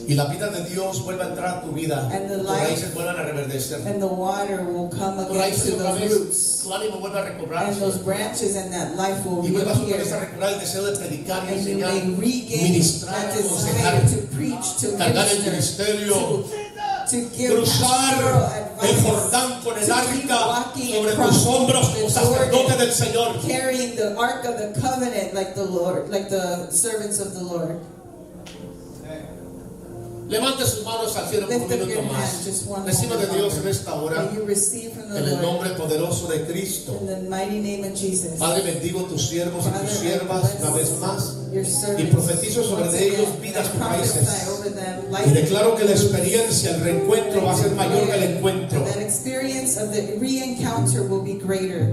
Y la vida de Dios vuelva a entrar a tu vida. And the Tus life- raíces vuelvan a reverdecer. And the water will come Tus again raíces to otra those vez, roots. tu ánimo vuelva a And recobrarse. those branches and that life will Y vuelvas otra vez a reappear. recobrar el deseo de predicar y And you enseñar, may regain ministrar, that aconsejar, desire to preach, to cargar el minister, ministerio, to give cruzar pastoral el advice, Jordán con el to keep arca walking sobre across tus hombros the como sacerdote Jordan, del Señor. carrying the ark of the covenant like the Lord, like the servants of the Lord. Levante sus manos al cielo por un Lift up minuto your más. hand just one Reciba de moment Dios en longer. esta hora, May you receive from the en el Lord nombre poderoso de Cristo. in the mighty name of Jesus. Padre, bendigo tus siervos y tus siervas una vez más. Your Y servants. profetizo sobre Once de ellos again, vidas I prophesy raíces. over them Y life. declaro que la experiencia, el reencuentro va a ser mayor que el encuentro. That experience of the re-encounter will be greater,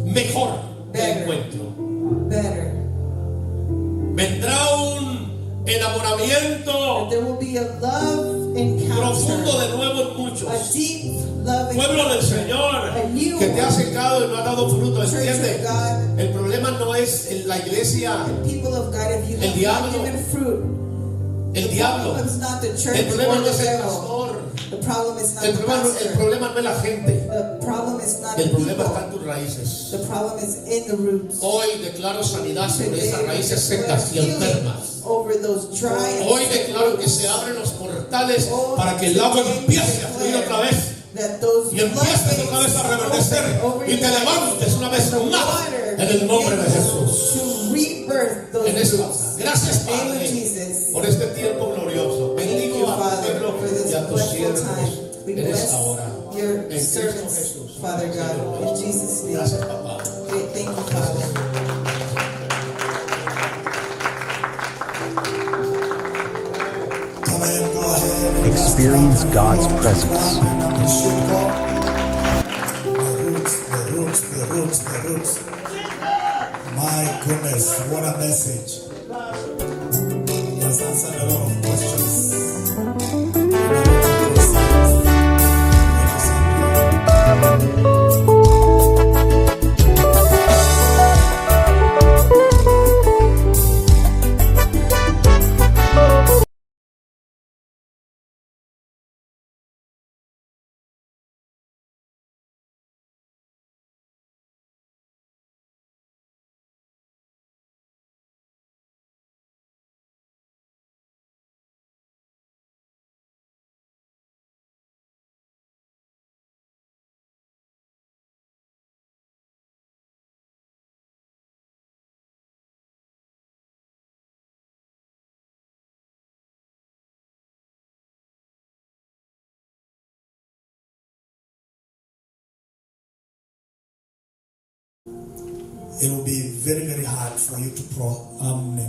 Mejor que el Better. encuentro. better. Vendrá un enamoramiento That there will be a love profundo encounter, de nuevo en muchos. a deep love Pueblo del encounter, Señor, a new que te ha one. secado y no ha dado fruto, Church ¿entiende? of God, El problema no es en la iglesia, people of God, if you El have diablo. not given fruit, el the diablo. problem is not the church El problema or no the es el devil. pastor. The problem is not El the problema, el pastor. problema no es la gente. The problem is not El the problema está people. en tus raíces. The problem is in the roots. Hoy declaro sanidad sobre Today, esas raíces we secas y declare healing enfermas. over those dry and Hoy sick declaro que roots. se abren los portales Oh, para que el agua today we empiece a fluir declare otra vez. that those Y empieces otra vez a reverdecer y te levantes una vez más en el nombre de Jesús. to rebirth those En esta roots. gracias, In the name of Padre, Jesus. por este tiempo glorioso. Thank Bendigo you, a tu Father, pueblo for y this a tus blessed siervos time. We en bless esta hora. your En Cristo servants, Jesús. Father God, in Jesus' name. Gracias, papá. Thank you, Father. Come in, go ahead. Experience God's presence. The roots. My goodness, what a message. He has answered a lot of questions. It will be very, very hard for you to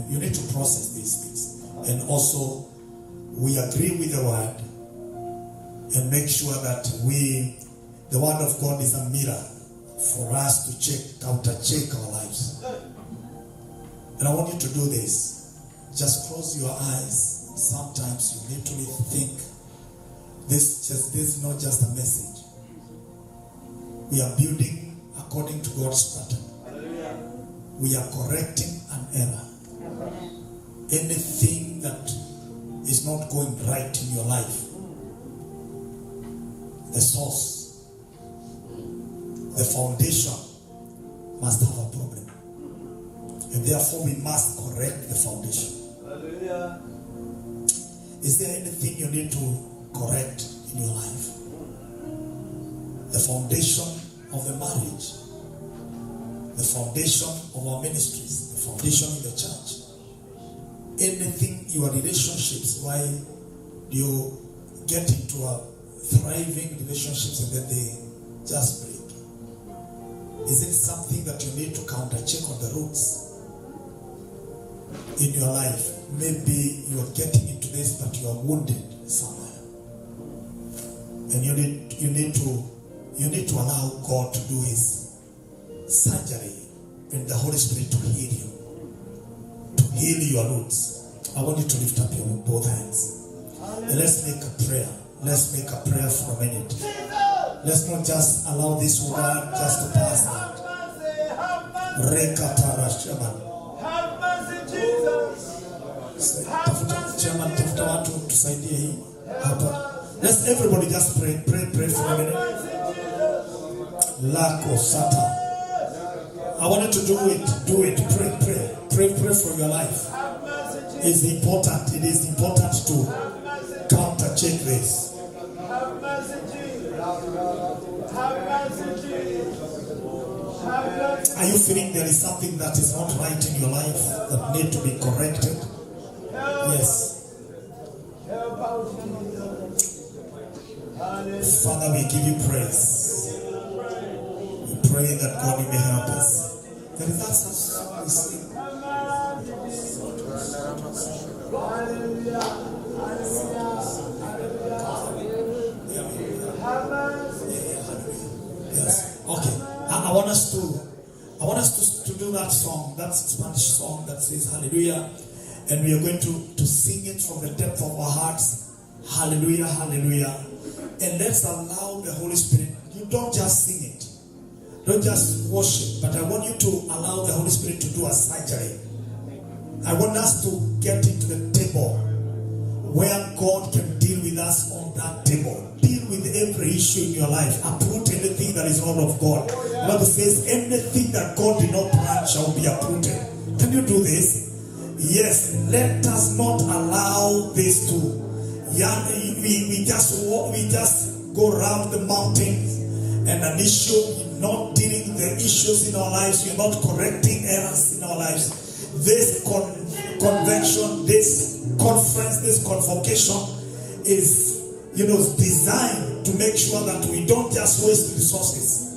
you need to process these things. And also, we agree with the word and make sure that the word of God is a mirror for us to counter-check our lives. And I want you to do this. Just close your eyes. Sometimes you literally think, this is not just a message. We are building according to God's pattern. We are correcting an error. Anything that is not going right in your life, the source, the foundation must have a problem. And therefore we must correct the foundation. Hallelujah. Is there anything you need to correct in your life? The foundation of the marriage, the foundation of our ministries, the foundation in the church. Anything, your relationships, why you get into a thriving relationships and then they just break? Is it something that you need to counter-check on the roots in your life? Maybe you are getting into this, but you are wounded somewhere. And you need to allow God to do His surgery and the Holy Spirit to heal you, to heal your roots. I want you to lift up your both hands. And let's make a prayer. Let's make a prayer for a minute. Let's not just allow this word just to pass out. Rekatara Shaman. Have mercy, Jesus. Chairman, tafuta watu tusaidie hii hapa. Let's everybody just pray for a minute. Lako sata. I want you to do it, pray for your life. It's important. It is important to counter check this. Have mercy, Jesus. Have mercy, Jesus. Have mercy. Are you feeling there is something that is not right in your life that need to be corrected? Yes. Help out, Jesus. Hallelujah. Father, we give you praise. We pray that God may help us. There is that song we sing. Yes. Okay. I want us to do that song, that Spanish song that says Hallelujah, and we are going to sing it from the depth of our hearts. Hallelujah, hallelujah. And let's allow the Holy Spirit. You don't just sing it. Don't just worship, but I want you to allow the Holy Spirit to do a surgery. I want us to get into the table where God can deal with us on that table. Deal with every issue in your life. Uproot anything that is not of God. The Bible says anything that God did not plant shall be uprooted. Can you do this? Yes. Let us not allow this to. We just go around the mountains and an issue. We're not dealing with the issues in our lives. We're not correcting errors in our lives. This convention, this conference, this convocation is, designed to make sure that we don't just waste resources.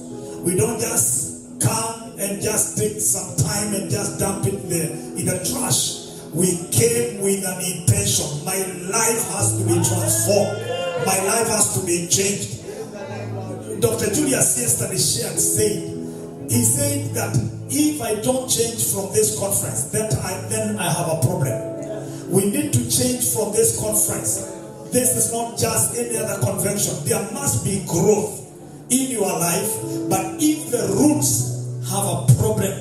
We don't just come and just take some time and just dump it there in the trash. We came with an intention. My life has to be transformed. My life has to be changed. Dr. Julius yesterday he said that if I don't change from this conference, then I have a problem. We need to change from this conference. This is not just any other convention. There must be growth in your life. But if the roots have a problem,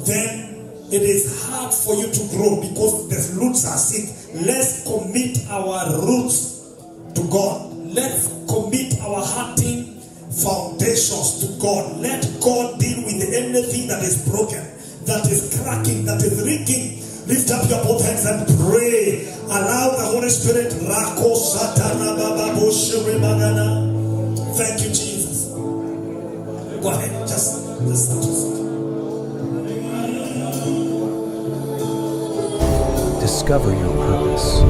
then it is hard for you to grow because the roots are sick. Let's commit our roots to God. Let's commit our hunting foundations to God. Let God deal with anything that is broken, that is cracking, that is leaking. Lift up your both hands and pray. Allow the Holy Spirit. Thank you, Jesus. Go ahead. Just Discover your purpose.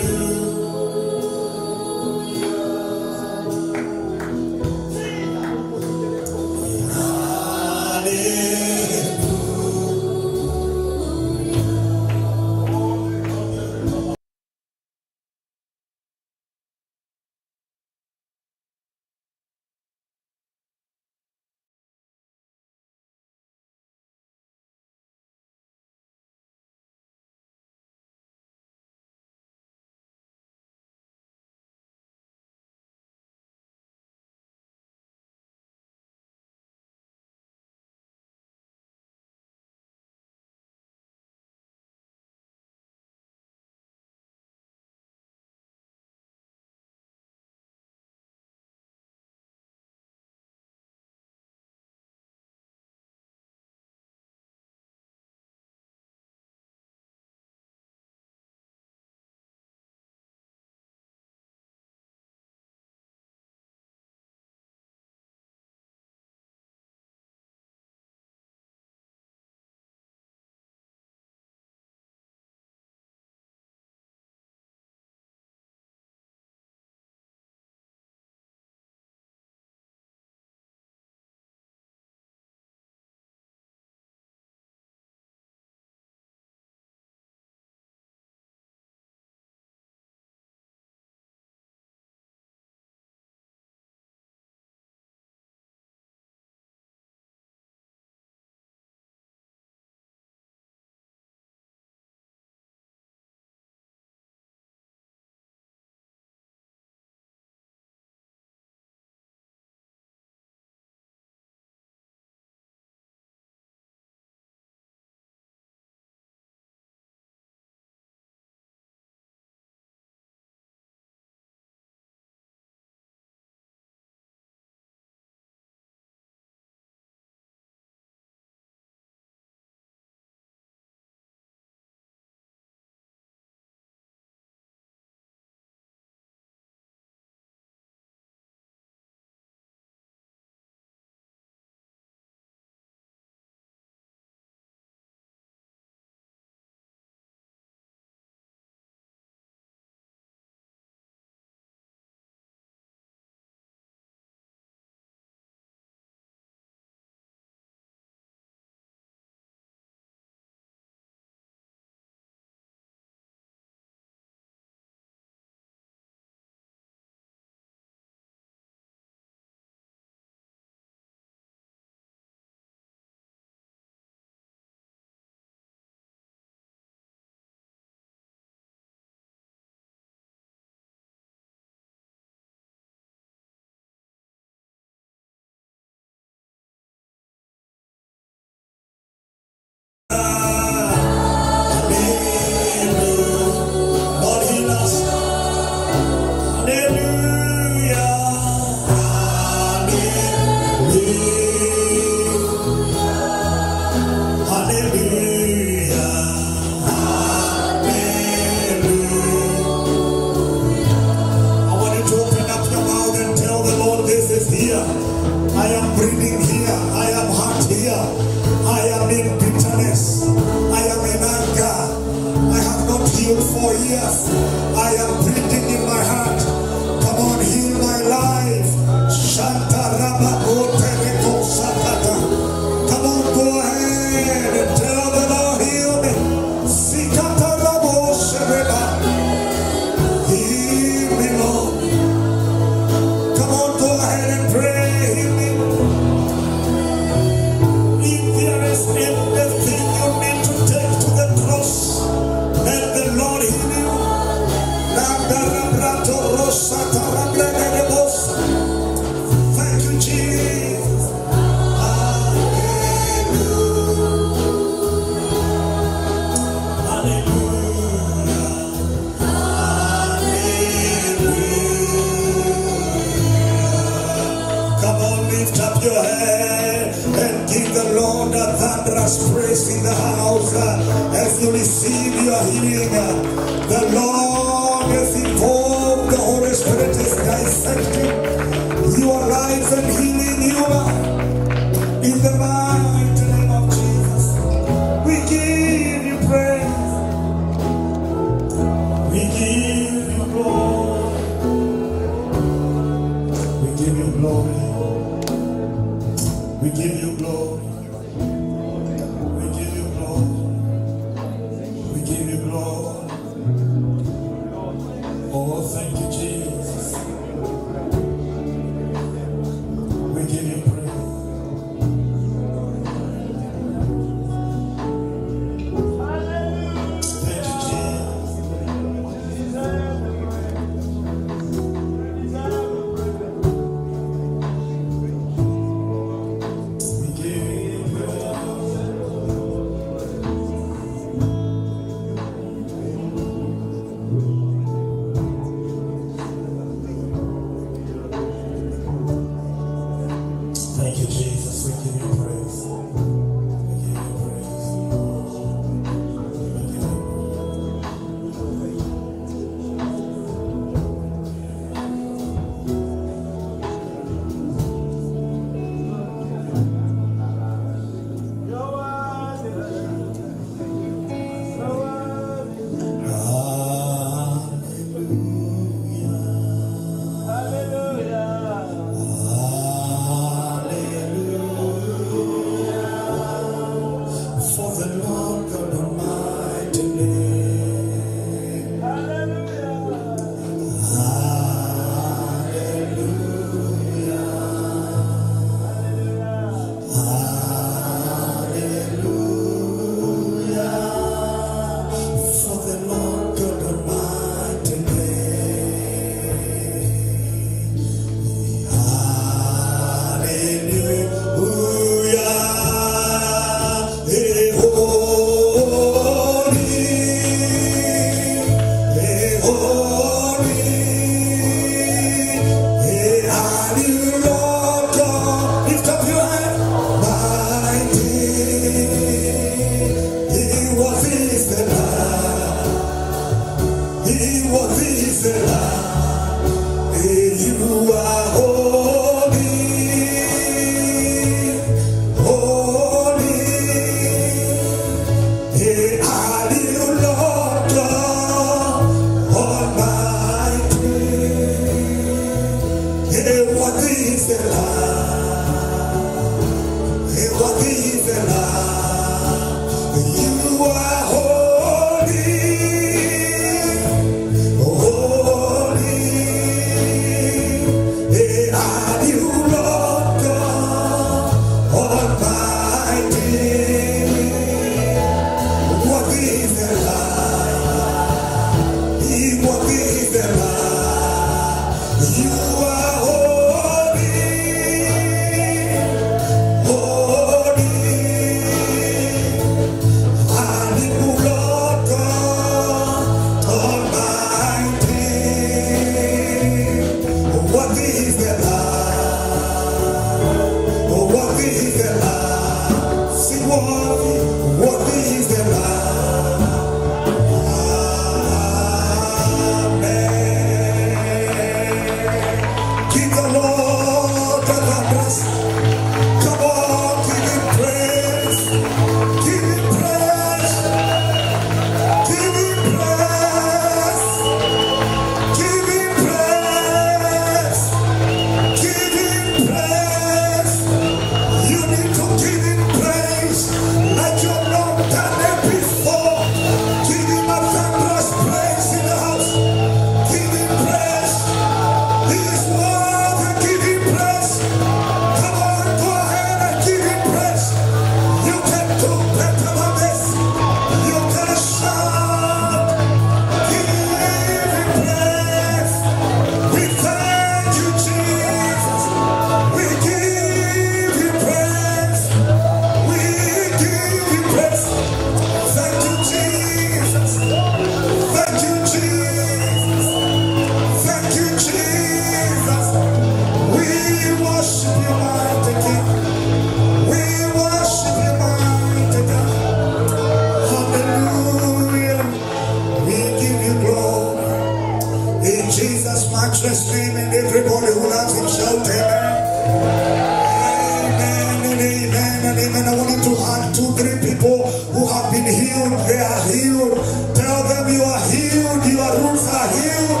are healed. Tell them you are healed. Your roots are healed.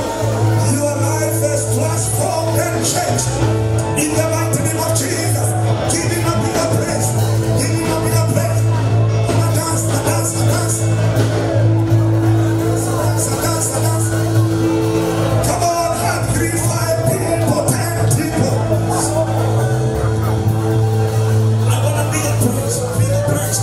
Your life is transformed and changed. In the mighty name of Jesus. Give him a bigger praise. Give him a bigger praise. Dance, dance, dance. Dance, dance. Come on, have 3, 5 people, 10 people. I want a bigger praise. Bigger praise.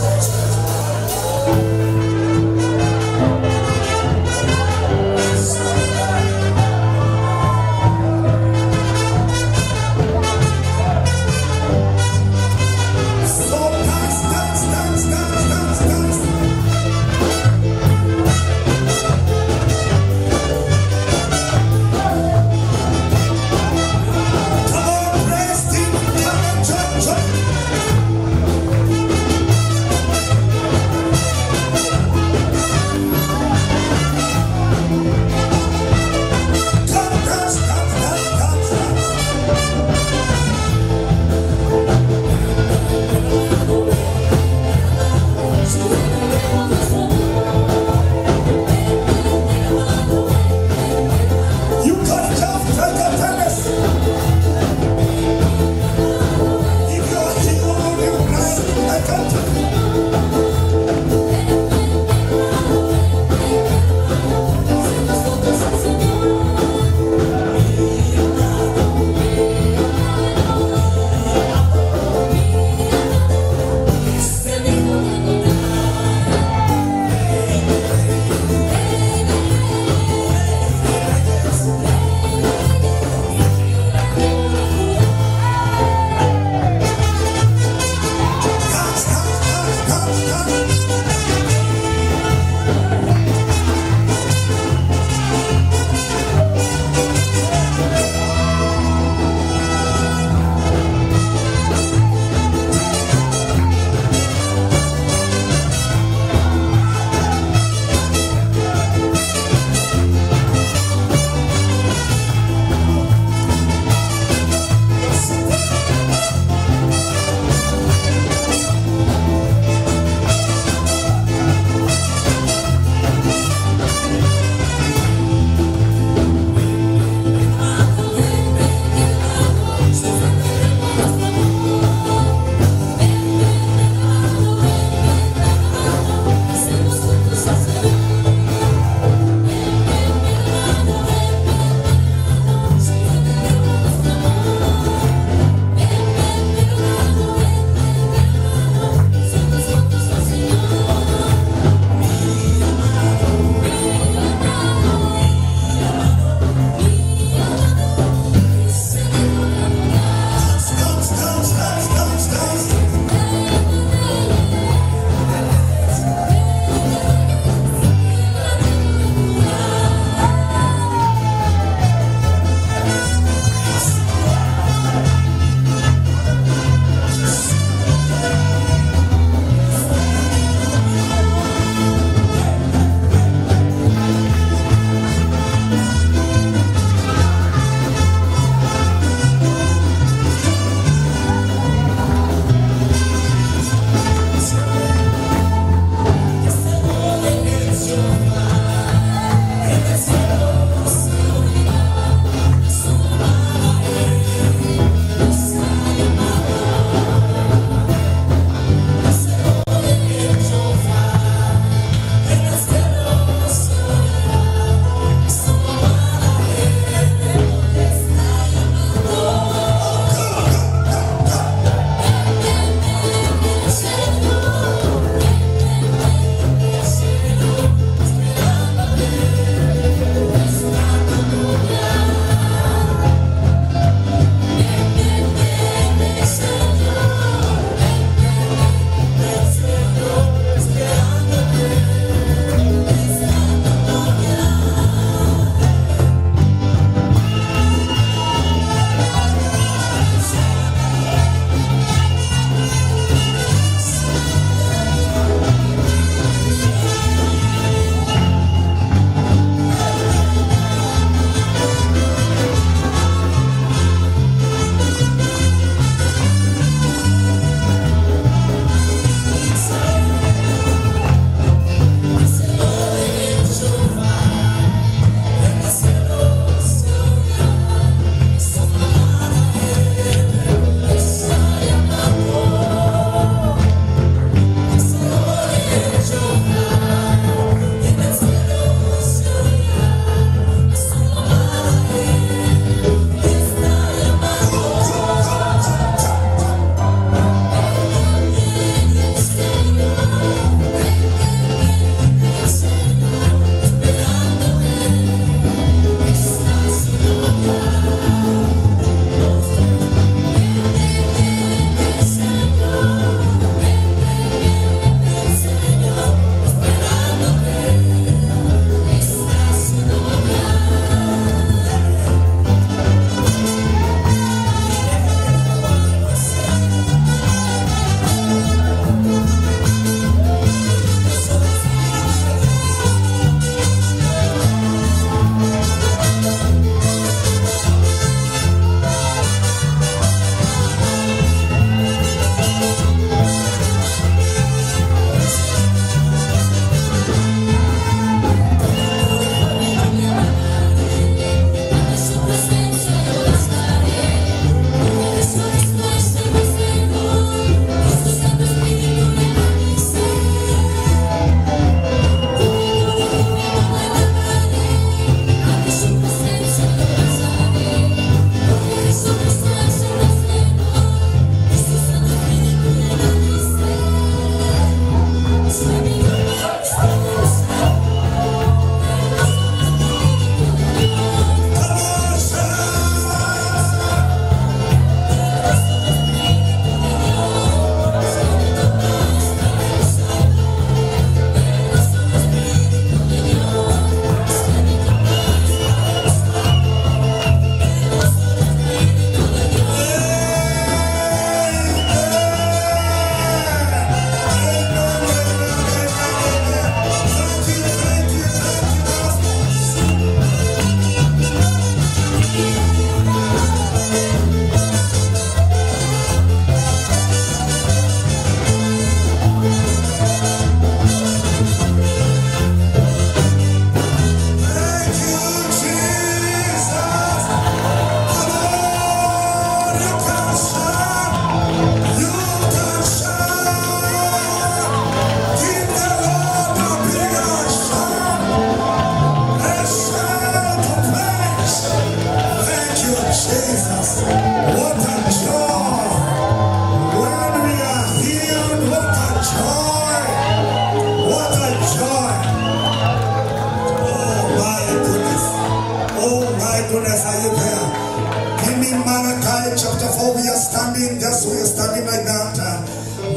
something like that.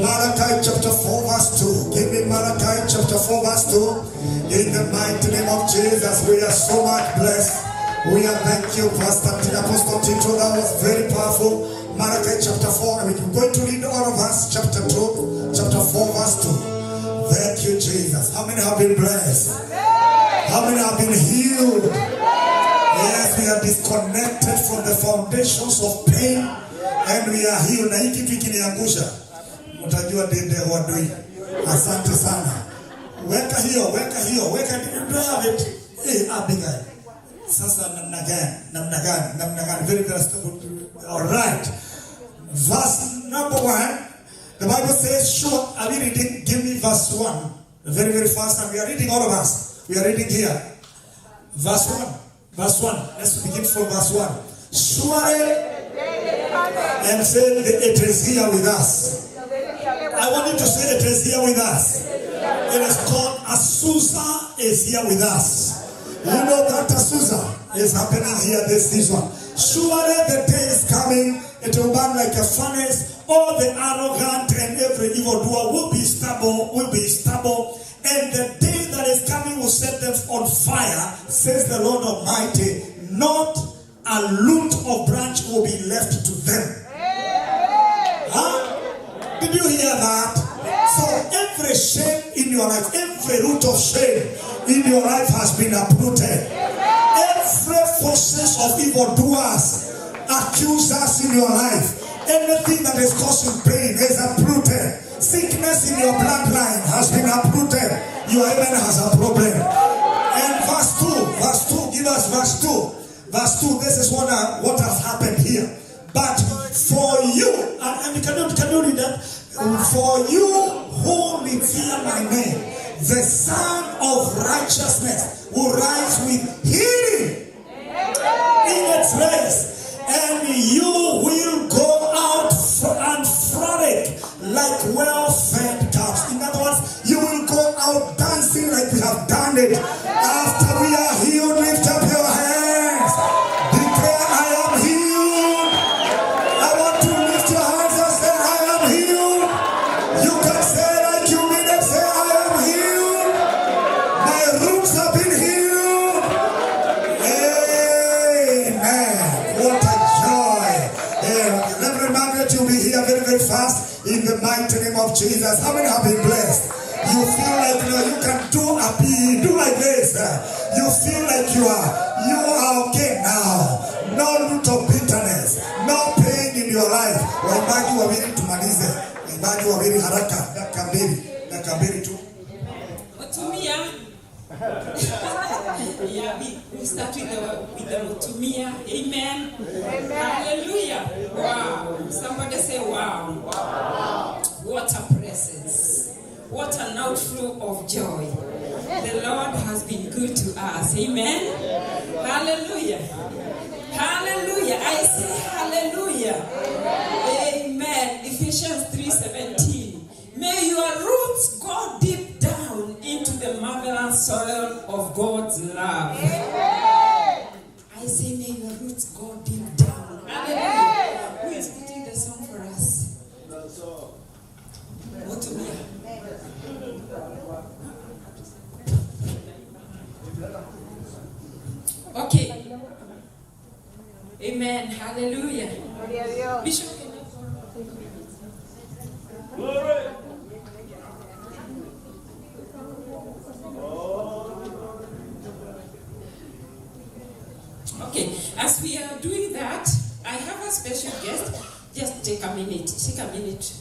Malachi chapter 4 verse 2. Give me Malachi chapter 4 verse 2. In the mighty name of Jesus, we are so much blessed. We are thank you, Pastor Apostle Tito. That was very powerful. Malachi chapter 4. We're going to read all of us. Chapter 2, chapter 4 verse 2. Thank you, Jesus. How many have been blessed? How many have been healed? Yes, we are disconnected from the foundations of pain and we are healed. Na hiki kitu kiniangusha. Mtajua dede wadui. Asante sana. Weka hiyo. Drive it. Abigail. Sasa namna gani? Very stable. All right. Verse number 1. The Bible says, sure, are we reading? Give me verse 1. Very, very fast. And we are reading, all of us. We are reading here. Verse 1. Verse 1. Let's begin from verse 1. Surely, and say, it is here with us. I want you to say, it is here with us. It is called Azusa is here with us. You know that Azusa is happening here this one. Surely the day is coming. It will burn like a furnace. All the arrogant and every evildoer will be stubble. And the day that is coming will set them on fire, says the Lord Almighty. Not a root of branch will be left to them. Huh? Did you hear that? So every shame in your life, every root of shame in your life has been uprooted. Every forces of evildoers, accusers in your life, anything that is causing pain is uprooted. Sickness in your bloodline has been uprooted. Your amen has a problem. And verse 2, give us verse 2. Verse 2, this is what has happened here. But for you, and can you read that? For you who revere my name, the Son of Righteousness will rise with healing in its race, and you will go out and frolic like well-fed calves. In other words, you will go out dancing like we have done it. After we are healed, lift up your hands. Declare, I am healed. I want to lift your hands and say, I am healed. You can say like you mean it, say, I am healed. My roots have been healed. Amen. What a joy. Reverend Margaret, you'll be here very, very fast in the mighty name of Jesus. How many have been blessed? You feel like you can do like this. You feel like you are okay now. No root of bitterness, no pain in your life. Waimbaji wawili tumalize. Waimbaji wawili haraka. Dakika mbili tu. Otumia. Yeah, we start with the Otumia. Amen. Hallelujah. Wow. Somebody say wow. What a presence. What an outflow of joy. The Lord has been good to us. Amen. Hallelujah. Hallelujah. I say hallelujah. Amen. Ephesians 3:17. May your roots go deep down into the marvelous soil of God's love. I say may your roots go deep down. Hallelujah. Who is putting the song for us? Otumia. Okay. Amen. Hallelujah. Bishop, can you Glory. Okay, as we are doing that, I have a special guest. Just take a minute,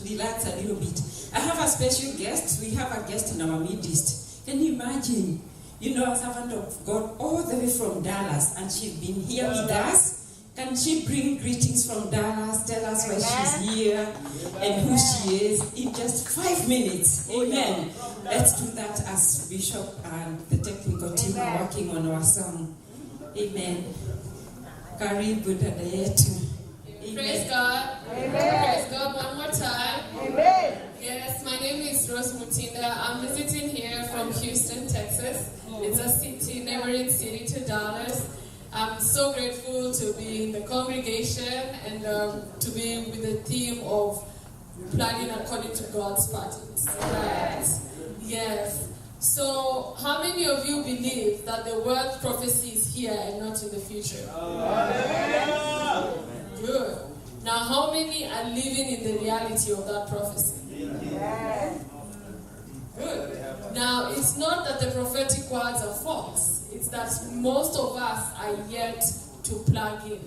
relax a little bit. I have a special guest. We have a guest in our midst. Can you imagine? You know, a servant of God all the way from Dallas, and she's been here with us. Can she bring greetings from Dallas? Tell us why she's here and who she is in just 5 minutes. Amen. Let's do that as Bishop and the technical team are working on our song. Amen. Karibu dada yetu. Praise God. Amen. Praise God one more time. Amen. Yes, my name is Rose Mutinda. I'm visiting here from Houston, Texas. It's a city, neighboring city to Dallas. I'm so grateful to be in the congregation and to be with the theme of planning according to God's patterns. Right? Yes. So, how many of you believe that the word prophecy is here and not in the future? Good. Now, how many are living in the reality of that prophecy? Good. Now, it's not that the prophetic words are false. It's that most of us are yet to plug in.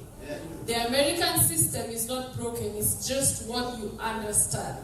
The American system is not broken. It's just what you understand.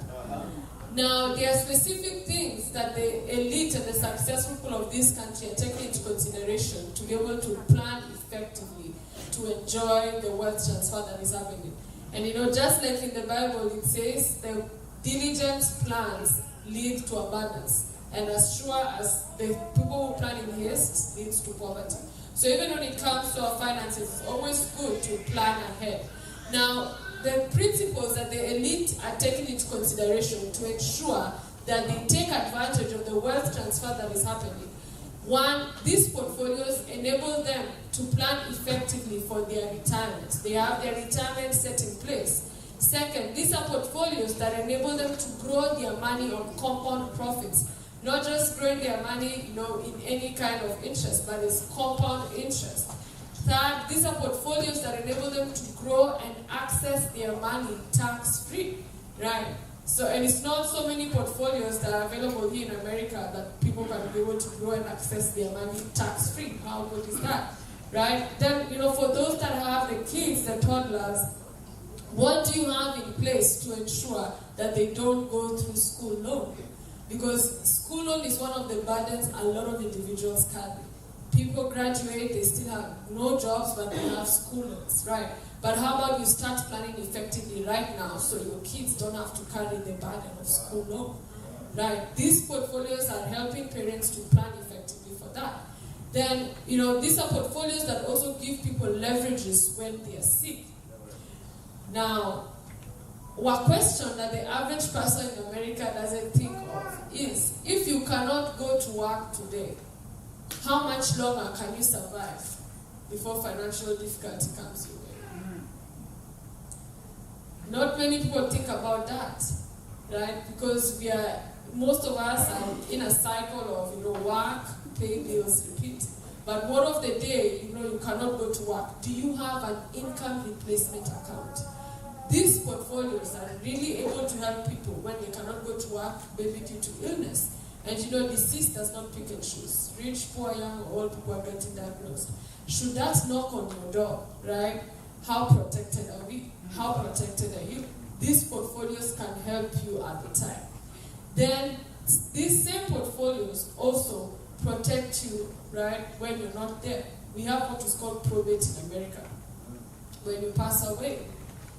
Now, there are specific things that the elite and the successful people of this country are taking into consideration to be able to plan effectively to enjoy the wealth transfer that is happening. And just like in the Bible, it says the diligent plans lead to abundance. And as sure as the people who plan in haste leads to poverty. So even when it comes to our finances, it's always good to plan ahead. Now, the principles that the elite are taking into consideration to ensure that they take advantage of the wealth transfer that is happening. One, these portfolios enable them to plan effectively for their retirement. They have their retirement set in place. Second, these are portfolios that enable them to grow their money on compound profits. Not just growing their money, in any kind of interest, but it's compound interest. Third, these are portfolios that enable them to grow and access their money tax-free, right? So, and it's not so many portfolios that are available here in America that people can be able to grow and access their money tax-free. How good is that, right? Then, for those that have the kids, the toddlers, what do you have in place to ensure that they don't go through school loan? Because school loan is one of the burdens a lot of individuals carry. People graduate, they still have no jobs, but they have school loans, right? But how about you start planning effectively right now so your kids don't have to carry the burden of school loan, right? These portfolios are helping parents to plan effectively for that. Then, these are portfolios that also give people leverages when they are sick. Now, one question that the average person in America doesn't think of is, if you cannot go to work today, how much longer can you survive before financial difficulty comes your way? Not many people think about that, right? Because most of us are in a cycle of, work, pay bills, repeat. But one of the day, you cannot go to work. Do you have an income replacement account? These portfolios are really able to help people when they cannot go to work, maybe due to illness. And disease does not pick and choose. Rich, poor, young, or old people are getting diagnosed. Should that knock on your door, right? How protected are we? How protected are you? These portfolios can help you at the time. Then, these same portfolios also protect you, right, when you're not there. We have what is called probate in America. When you pass away,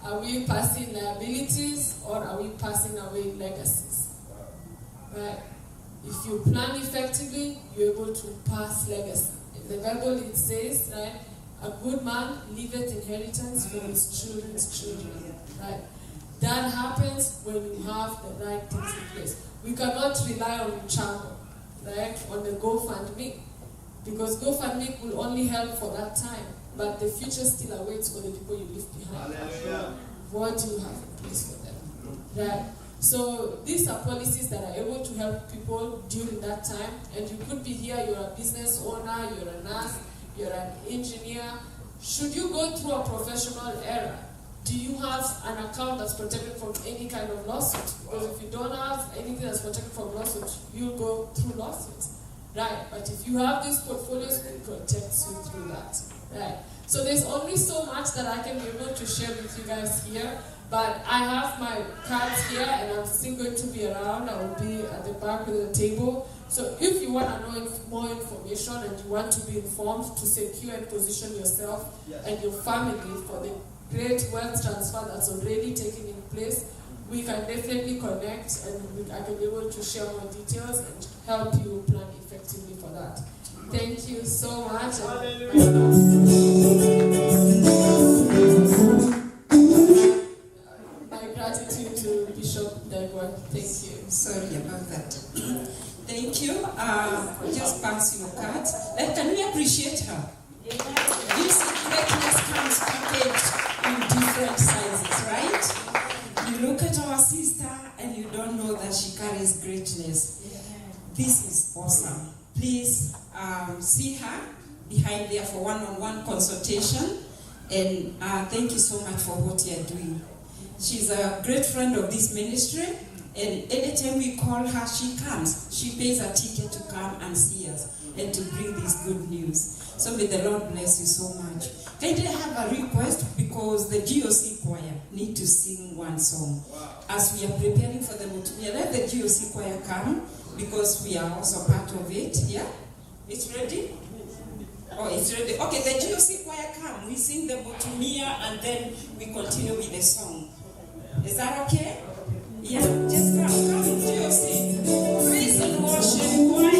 are we passing liabilities or are we passing away legacies? Right? If you plan effectively, you're able to pass legacy. In the Bible it says, right, a good man leaveth inheritance for his children's children. Right? That happens when you have the right things in place. We cannot rely on Chango, right, on the GoFundMe, because GoFundMe will only help for that time. But the future still awaits for the people you leave behind. Hallelujah. What do you have in place for them? Right? So these are policies that are able to help people during that time. And you could be here, you're a business owner, you're a nurse, you're an engineer. Should you go through a professional error, do you have an account that's protected from any kind of lawsuit? Because if you don't have anything that's protected from lawsuit, you'll go through lawsuits. Right? But if you have these portfolios, it protects you through that. Right. So there's only so much that I can be able to share with you guys here, but I have my cards here and I'm still going to be around. I will be at the back of the table. So if you want to know more information and you want to be informed to secure and position yourself and your family for the great wealth transfer that's already taking in place, we can definitely connect and I can be able to share more details and help you plan effectively for that. Thank you so much. My gratitude to Bishop Dagwan. Thank you. Sorry about that. Thank you. Just pass your card. Can we appreciate her? You see, greatness comes packaged in different sizes, right? You look at our sister. greatness. This is awesome. Please see her behind there for one-on-one consultation. And thank you so much for what you're doing. She's a great friend of this ministry. And anytime we call her, she comes. She pays a ticket to come and see us and to bring this good news. So may the Lord bless you so much. Can I have a request? Because the GOC choir need to sing one song. As we are preparing for the Mutumia, let the GOC choir come, because we are also part of it. Yeah? It's ready? Oh, it's ready. Okay, the GOC choir come. We sing the Mutumia and then we continue with the song. Is that okay? Yeah, just come, GOC. Praise and worship choir.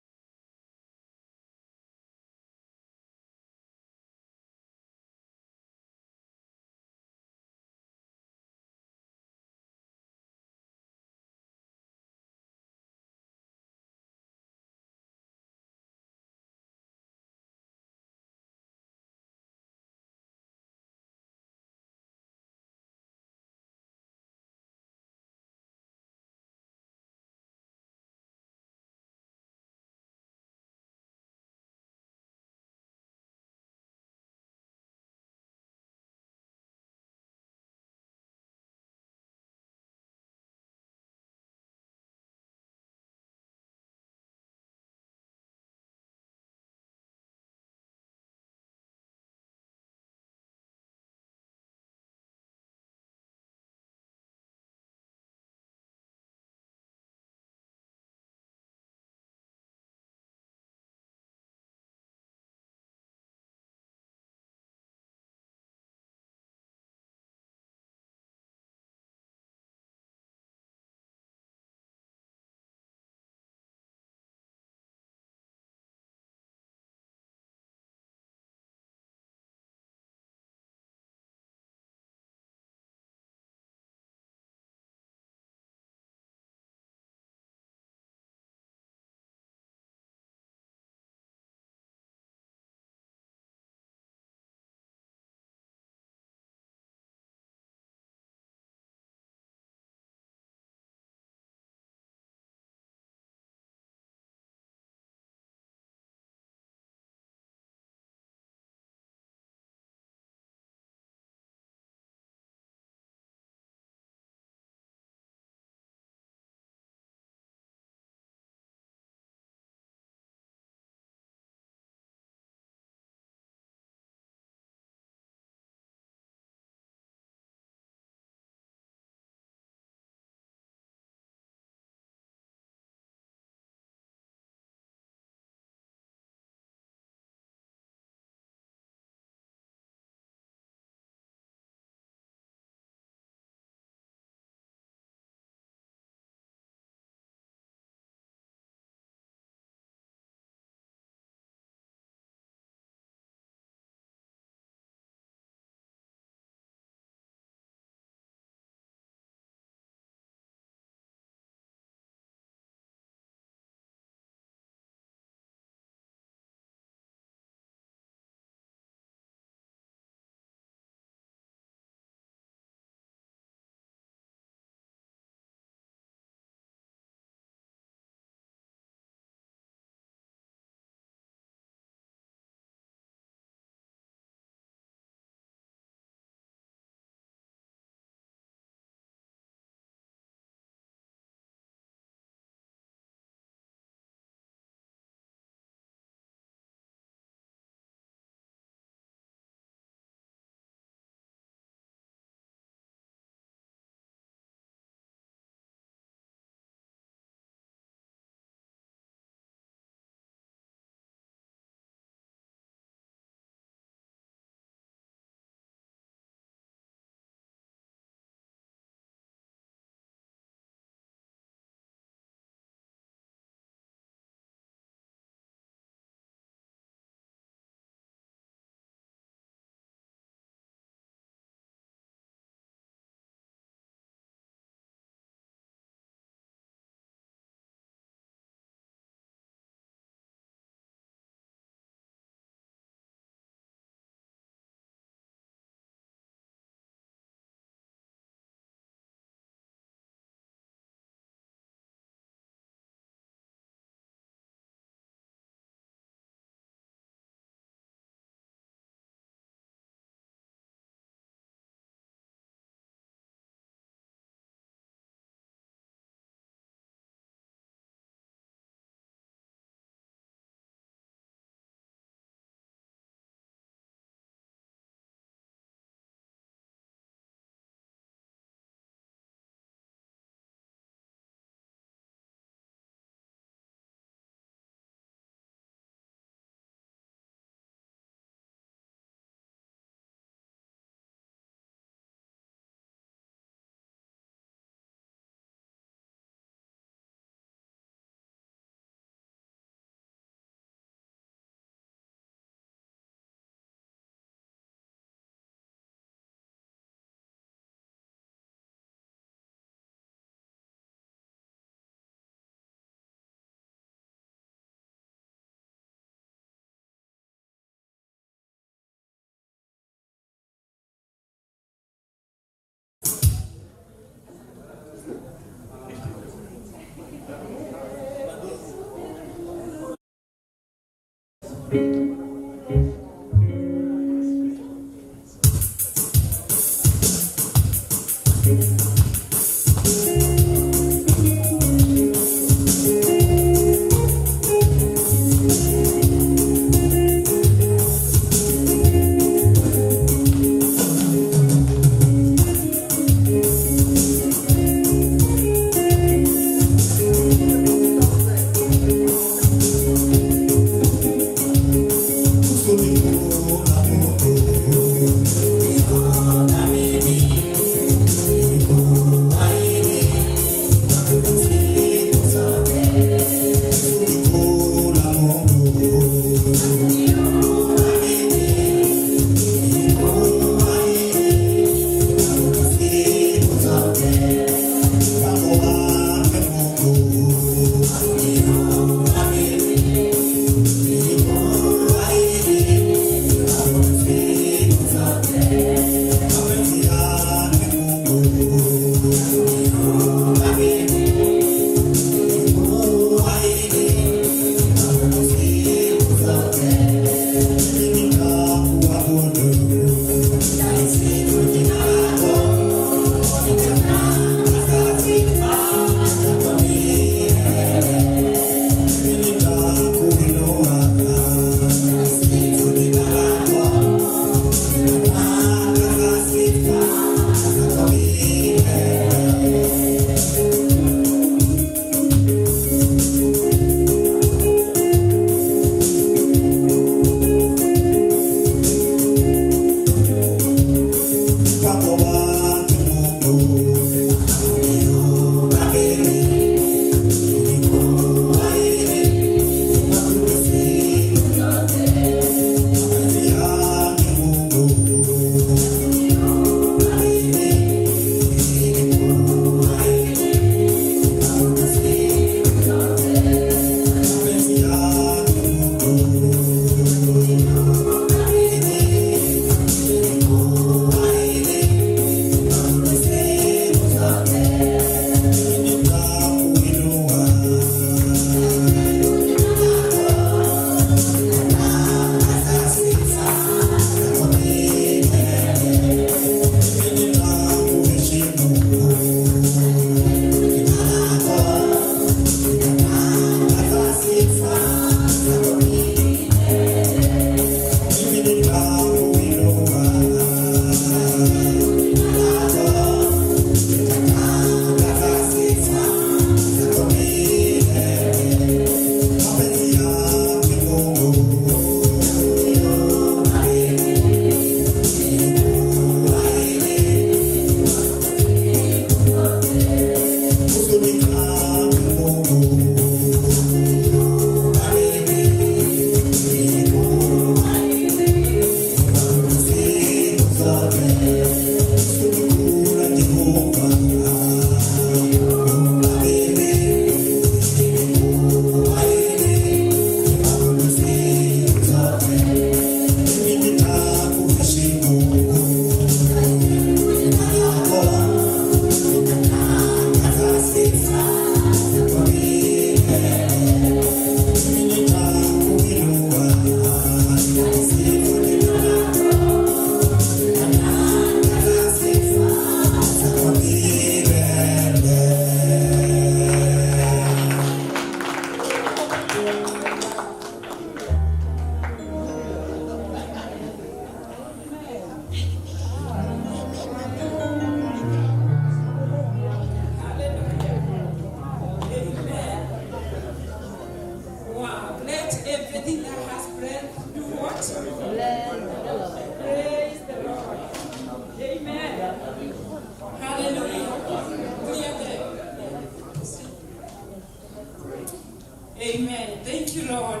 Amen. Thank you, Lord.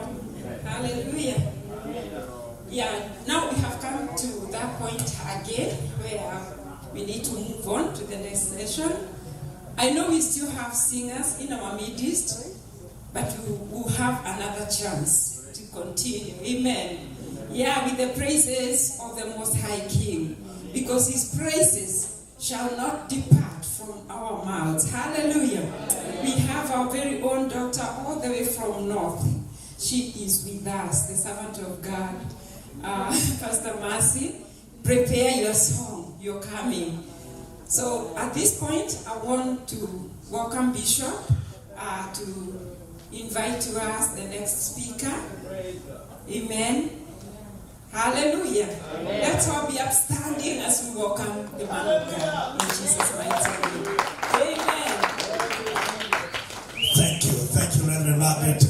Hallelujah. Yeah, now we have come to that point again where we need to move on to the next session. I know we still have singers in our midst, but we will have another chance to continue. Amen. Yeah, with the praises of the Most High King, because his praises shall not depart from our mouths. Hallelujah. We have our very own doctor all the way from north. she is with us, the servant of God. Pastor Mercy, prepare your song, you're coming. So at this point, I want to welcome Bishop to invite to us the next speaker. Amen. Hallelujah. Amen. Let's all be upstanding as we welcome the man of God in Jesus' mighty name. Amen. Thank you, Reverend Margaret.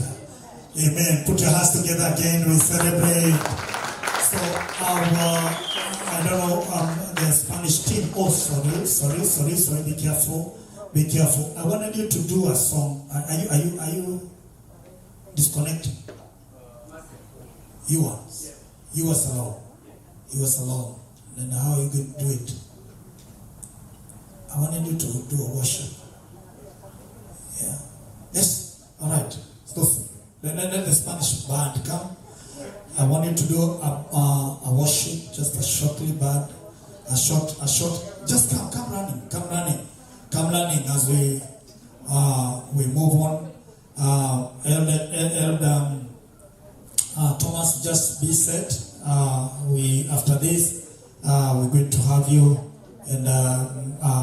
Amen. Put your hands together again. We celebrate. So I don't know, the Spanish team. Oh, sorry. Be careful. I wanted you to do a song. Are you disconnected? You was alone. Then how are you going to do it? I wanted you to do a worship. Yeah. Yes. All right. Let the Spanish band come. I want you to do a worship, just a shortly band, a short. Just come running as we move on. Thomas, just be set. After this, we're going to have you and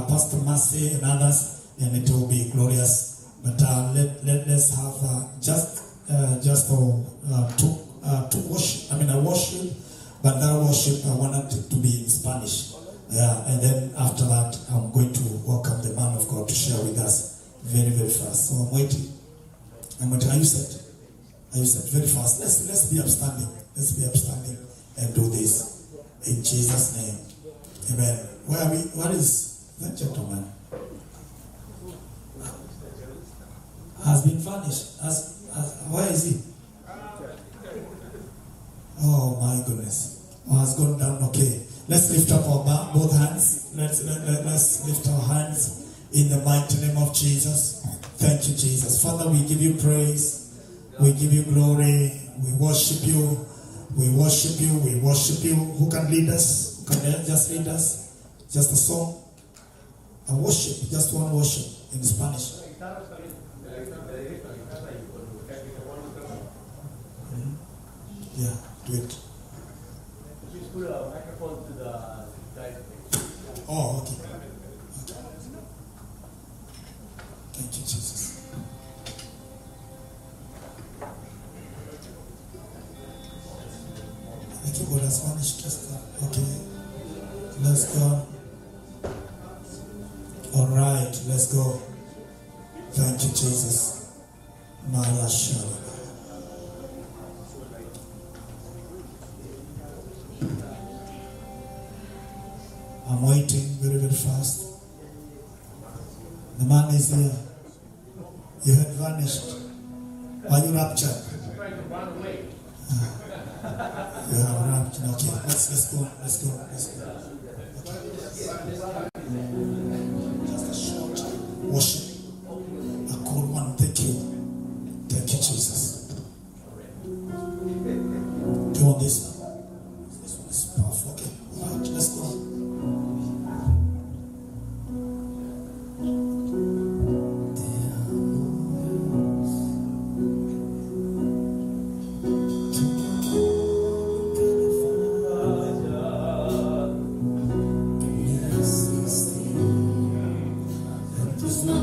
Pastor Mercy and others, and it will be glorious. But let's have just to worship. I worship, but that worship I wanted it to be in Spanish. Yeah, and then after that, I'm going to welcome the man of God to share with us very, very fast. So I'm waiting. Are you set? Very fast. Let's be upstanding. And do this in Jesus' name. Amen. Where are we? What is that gentleman? Has been vanished. Where is he? Oh my goodness. Has gone down. Okay. Let's lift up our both hands. Let's lift our hands in the mighty name of Jesus. Thank you, Jesus. Father, we give you praise. We give you glory. We worship you. We worship you. Who can lead us? Who can just lead us? Just a song. A worship. Just one worship in Spanish. Yeah, do it. Please put a microphone to the guy. Oh, okay. Thank you, Jesus. I think God has vanished. Okay. Let's go. All right, let's go. Thank you, Jesus. Malashala. I'm waiting very, very fast. The man is here. You had vanished. Are you raptured? You have raptured. Okay, let's go. Okay. Just a short worship. A cool one. Thank you, Jesus. Do you want this? This one is powerful. Okay, all right, let's go. There's no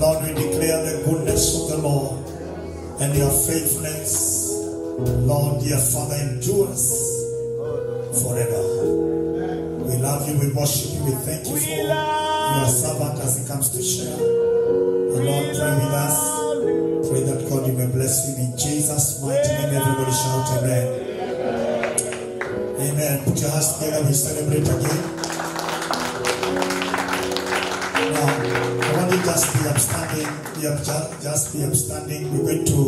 Lord, we declare the goodness of the Lord and your faithfulness, Lord, dear Father, endures forever. We love you, we worship you, we thank you for your servant as he comes to share. The Lord, pray with us. Pray that God, you may bless him in Jesus' mighty name. Everybody shout amen. Amen. Put your hands together, we celebrate again. Now, I want you just be upstanding. Just be upstanding. We're going to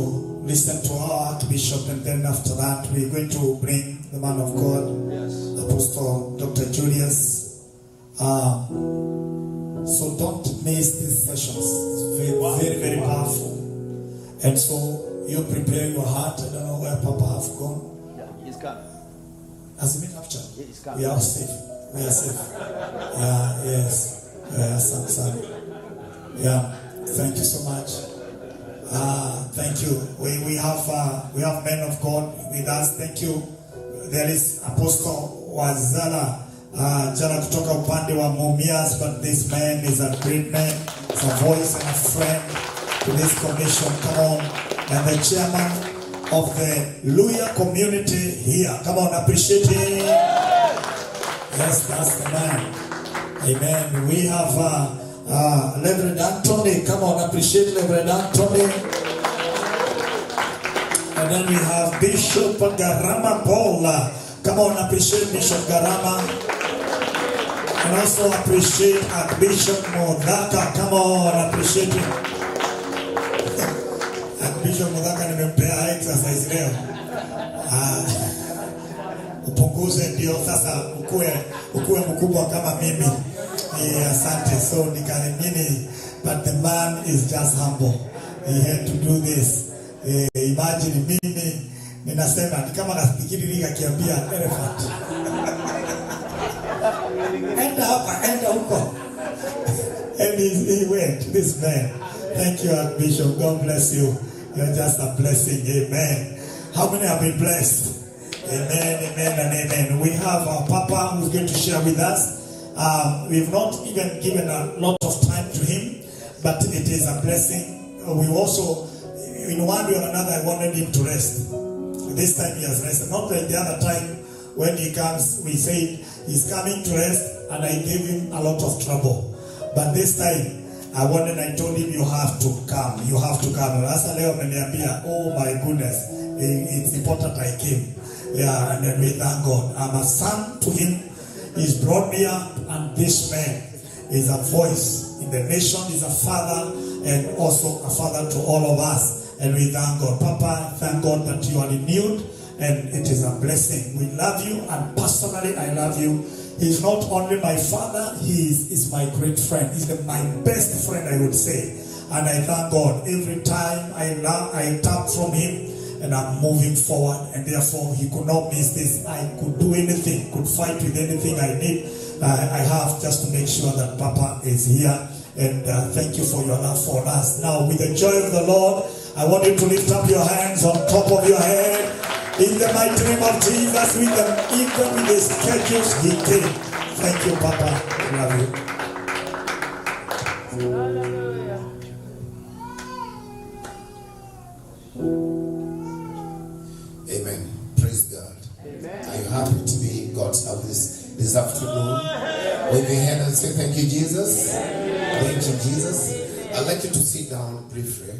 listen to our Archbishop, and then after that, we're going to bring the man of God, Apostle Dr. Julius. So don't miss these sessions. It's very, very powerful. And so you prepare your heart. I don't know where Papa have gone. Yeah, he's coming. Has he been captured? Yeah, he's coming. We are safe. We are safe. Yeah, yes. Sam. Yeah. Thank you so much. Thank you. We have men of God with us. Thank you. There is Apostle Wazala jana kutoka upande wa Mumias, but this man is a great man. It's a voice and a friend to this commission. Come on. And the chairman of the Luya community here. Come on, appreciate him. Yes, that's the man. Amen. We have Reverend Anthony. Come on, appreciate Reverend Anthony. And then we have Bishop Garama Paula. Come on, appreciate Bishop Garama. And also appreciate Archbishop Modaka. Come on, appreciate him. Archbishop Modaka nimempea exercise leo. Upunguze ndio sasa ukue mkubwa kama mimi. Asante. So nikanimini, but the man is just humble. He had to do this. Imagine mimi ninasema ni kama nafikiri liga kiambia elephant. Enda huko. And he went, this man. Thank you, Archbishop. God bless you. You're just a blessing. Amen. How many have been blessed? Amen, amen, and amen. We have our Papa who's going to share with us. We've not even given a lot of time to him, but it is a blessing. We also, in one way or another, I wanted him to rest. This time he has rested. Not like the other time when he comes, we said he's coming to rest, and I gave him a lot of trouble. But this time, I told him, you have to come. You have to come. Rasa leo ameniambia, oh my goodness, it's important I came. Yeah, and then we thank God. I'm a son to him. He's brought me up, and this man is a voice in the nation, is a father, and also a father to all of us. And we thank God. Papa, thank God that you are renewed, and it is a blessing. We love you, and personally, I love you. He's not only my father, he is my great friend. He's my best friend, I would say. And I thank God. Every time I tap from him, and I'm moving forward, and therefore he could not miss this. I could do anything, could fight with anything I need. I have just to make sure that Papa is here. And thank you for your love for us. Now, with the joy of the Lord, I want you to lift up your hands on top of your head. In the mighty name of Jesus, even with the schedules he came. Thank you, Papa. I love you. Amen. Praise God. Amen. Are you happy to be God's service this afternoon? Wave your hand and say, thank you, Jesus. Thank you, Jesus. I'd like you to sit down briefly.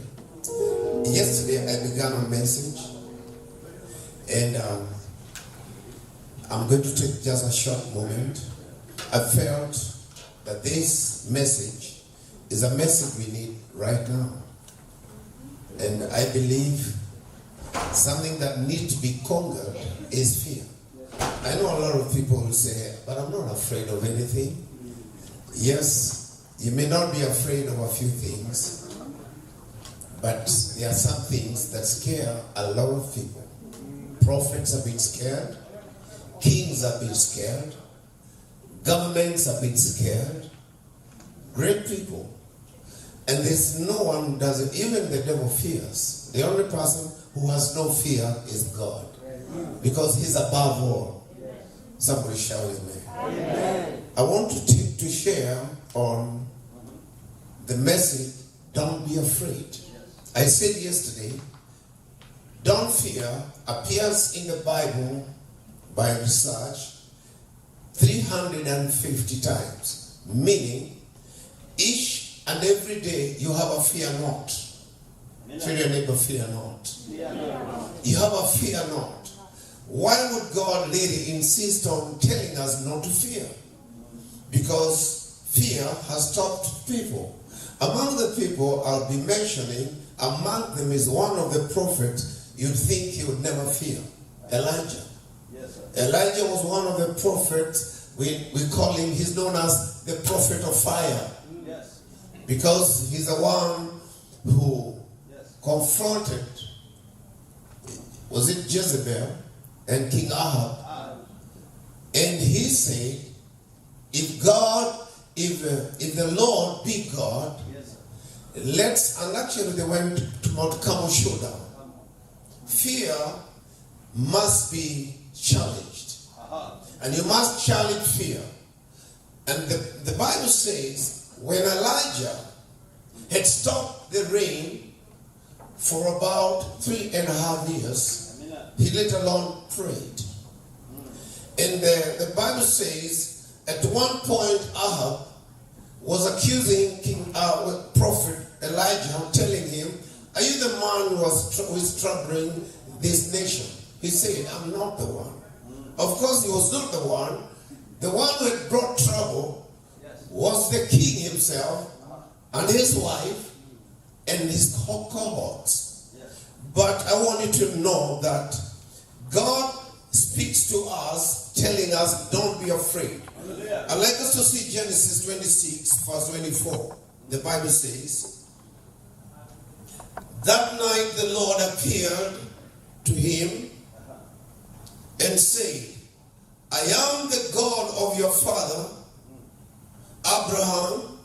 Yesterday, I began a message. And I'm going to take just a short moment. I felt that this message is a message we need right now. And I believe something that needs to be conquered is fear. I know a lot of people will say, but I'm not afraid of anything. Yes, you may not be afraid of a few things, but there are some things that scare a lot of people. Prophets have been scared. Kings have been scared. Governments have been scared. Great people. And there's no one who doesn't, even the devil fears. The only person who has no fear is God. Because he's above all. Somebody shout with me. I want to share on the message, don't be afraid. I said yesterday, don't fear appears in the Bible by research 350 times, meaning each and every day you have a fear not. Tell your neighbor, fear not. You have a fear not. Why would God really insist on telling us not to fear? Because fear has stopped people. Among the people I'll be mentioning, among them is one of the prophets you'd think he would never fear, Elijah. Yes, sir. Elijah was one of the prophets, we call him, he's known as the prophet of fire. Yes. Because he's the one who Yes. confronted, was it Jezebel and King Ahab? And he said, if the Lord be God, Yes, sir. and actually they went to Mount Carmel showdown. Fear must be challenged. And you must challenge fear. And the Bible says, when Elijah had stopped the rain for about 3.5 years, he let alone prayed. And the Bible says, at one point Ahab was accusing prophet Elijah, telling him, are you the man who is troubling this nation? He said, I'm not the one. Of course he was not the one. The one who had brought trouble was the king himself and his wife and his cohorts. But I want you to know that God speaks to us, telling us, don't be afraid. I'd like us to see Genesis 26, verse 24. The Bible says, that night the Lord appeared to him and said, I am the God of your father, Abraham.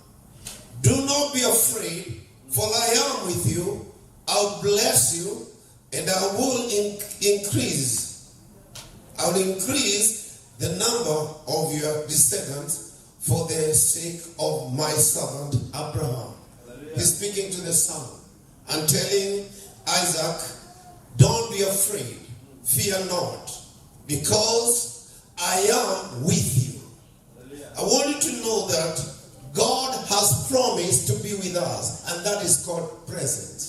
Do not be afraid, for I am with you. I'll bless you, and I will increase. I will increase the number of your descendants for the sake of my servant Abraham. He's speaking to the son and telling Isaac, don't be afraid, fear not, because I am with you. I want you to know that God has promised to be with us, and that is called present.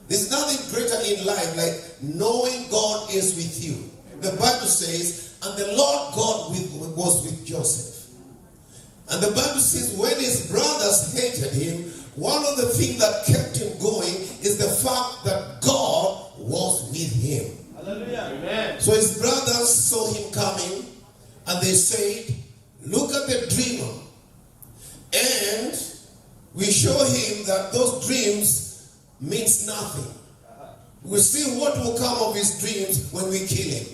There's nothing greater in life like knowing God is with you. The Bible says, and the Lord God was with Joseph. And the Bible says when his brothers hated him, one of the things that kept him going is the fact that God was with him. Hallelujah. Amen. So his brothers saw him coming and they said, look at the dreamer. And we show him that those dreams means nothing. We see what will come of his dreams when we kill him.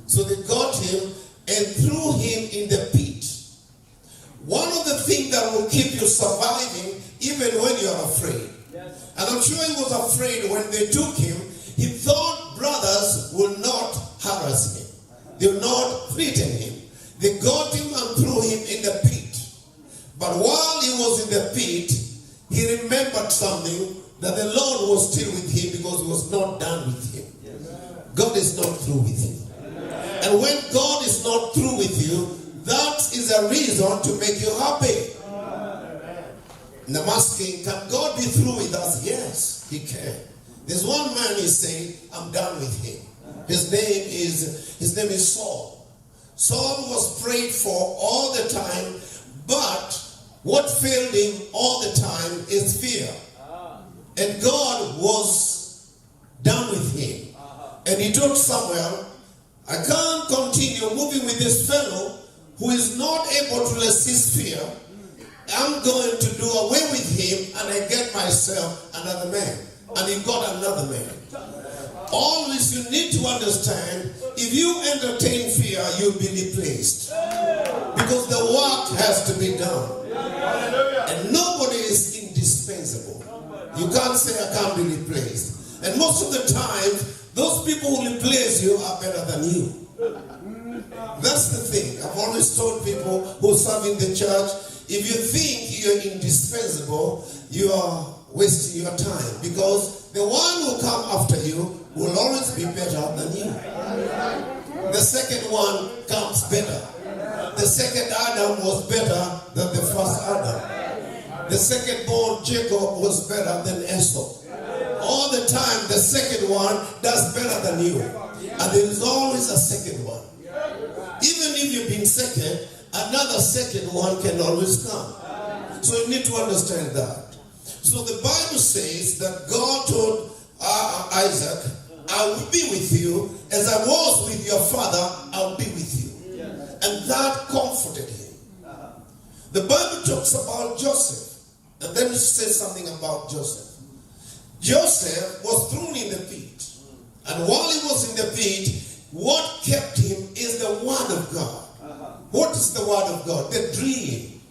So they got him and threw him in the pit. One of the things that will keep you surviving even when you're afraid. Yes. And I'm sure he was afraid when they took him. He thought brothers will not harass him. They will not threaten him. They got him and threw him in the pit. But while he was in the pit, he remembered something, that the Lord was still with him because he was not done with him. God is not through with you. And when God is not through with you, that is a reason to make you happy. And I'm asking, can God be through with us? Yes, he can. There's one man, he said, I'm done with him. His name is Saul. Saul was prayed for all the time, but what failed him all the time is fear. And God was done with him. And he told Samuel, I can't continue moving with this fellow who is not able to resist fear. I'm going to do away with him and I get myself another man. And he got another man. Always you need to understand, if you entertain fear, you'll be replaced. Because the work has to be done. And nobody is indispensable. You can't say I can't be replaced. And most of the time, those people who replace you are better than you. That's the thing. I've always told people who serve in the church, if you think you're indispensable, you are wasting your time, because the one who come after you will always be better than you. The second one comes better. The second Adam was better than the first Adam. The second born Jacob was better than Esau. All the time the second one does better than you. And there is always a second one. Even if you've been second, another second one can always come. So you need to understand that. So the Bible says that God told Isaac, I will be with you as I was with your father, I'll be with you. And that comforted him. The Bible talks about Joseph, and then it says something about Joseph. Joseph was thrown in the pit, and while he was in the pit, what kept him is the word of God. What is the word of God? The dream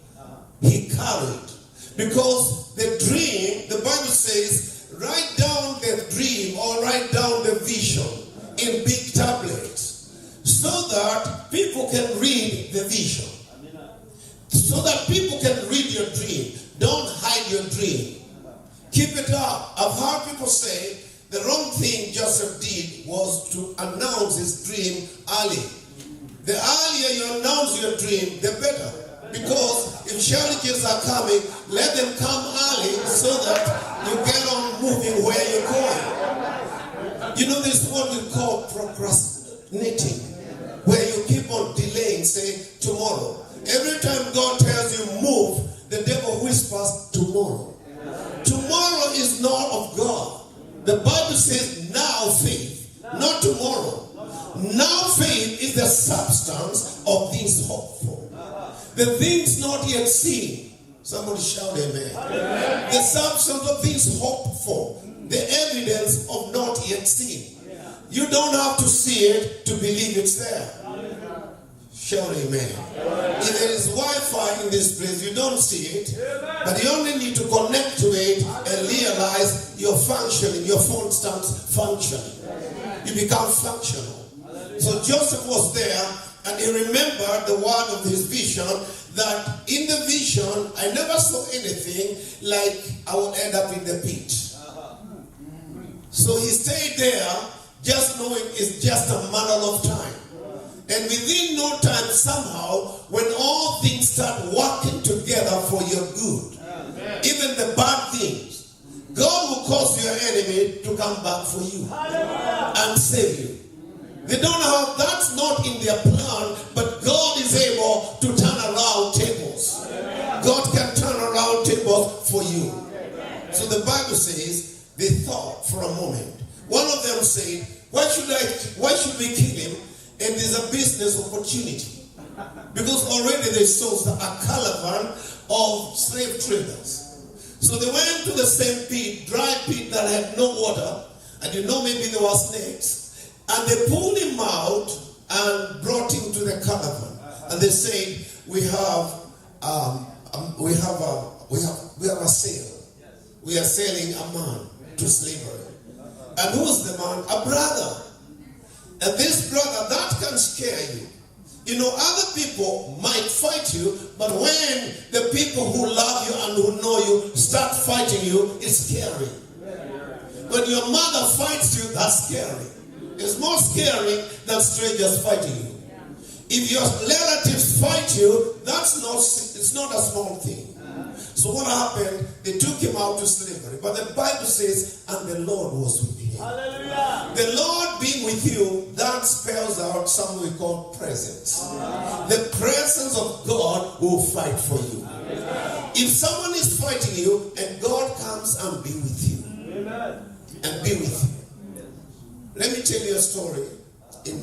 he carried. Because the dream, the Bible says, write down the dream or write down the vision in big tablets so that people can read the vision. So that people can read your dream. Don't hide your dream. Keep it up. I've heard people say the wrong thing Joseph did was to announce his dream early. The earlier you announce your dream, the better. Because if challenges are coming, let them come early so that you get on moving where you're going. You know, this is what we call procrastinating, where you keep on delaying, say, tomorrow. Every time God tells you move, the devil whispers, tomorrow. Tomorrow is not of God. The Bible says now faith, not tomorrow. Now faith is the substance of things hoped for. The things not yet seen. Somebody shout amen. Amen. The substance of things hoped for. The evidence of not yet seen. You don't have to see it to believe it's there. Shout amen. If there is Wi-Fi in this place, you don't see it. But you only need to connect to it and realize you're functioning. Your phone starts functioning. You become functional. So Joseph was there, and he remembered the word of his vision, that in the vision, I never saw anything like I would end up in the pit. So he stayed there, just knowing it's just a matter of time. And within no time, somehow, when all things start working together for your good, even the bad things, God will cause your enemy to come back for you and save you. They don't have, that's not in their plan, but God is able to turn around tables. God can turn around tables for you. So the Bible says, they thought for a moment. One of them said, why should we kill him? And there's a business opportunity. Because already they saw a caravan of slave traders. So they went to the same pit, dry pit that had no water, and you know maybe there were snakes. And they pulled him out and brought him to the caravan. And they said, we have a sale. We are selling a man to slavery. And who's the man? A brother. And this brother, that can scare you. You know, other people might fight you, but when the people who love you and who know you start fighting you, it's scary. When your mother fights you, that's scary. It's more scary than strangers fighting you. If your relatives fight you, it's not a small thing. So what happened? They took him out to slavery. But the Bible says, and the Lord was with him. Hallelujah. The Lord being with you, that spells out something we call presence. The presence of God will fight for you. If someone is fighting you, and God comes and be with you. And be with you. Let me tell you a story. In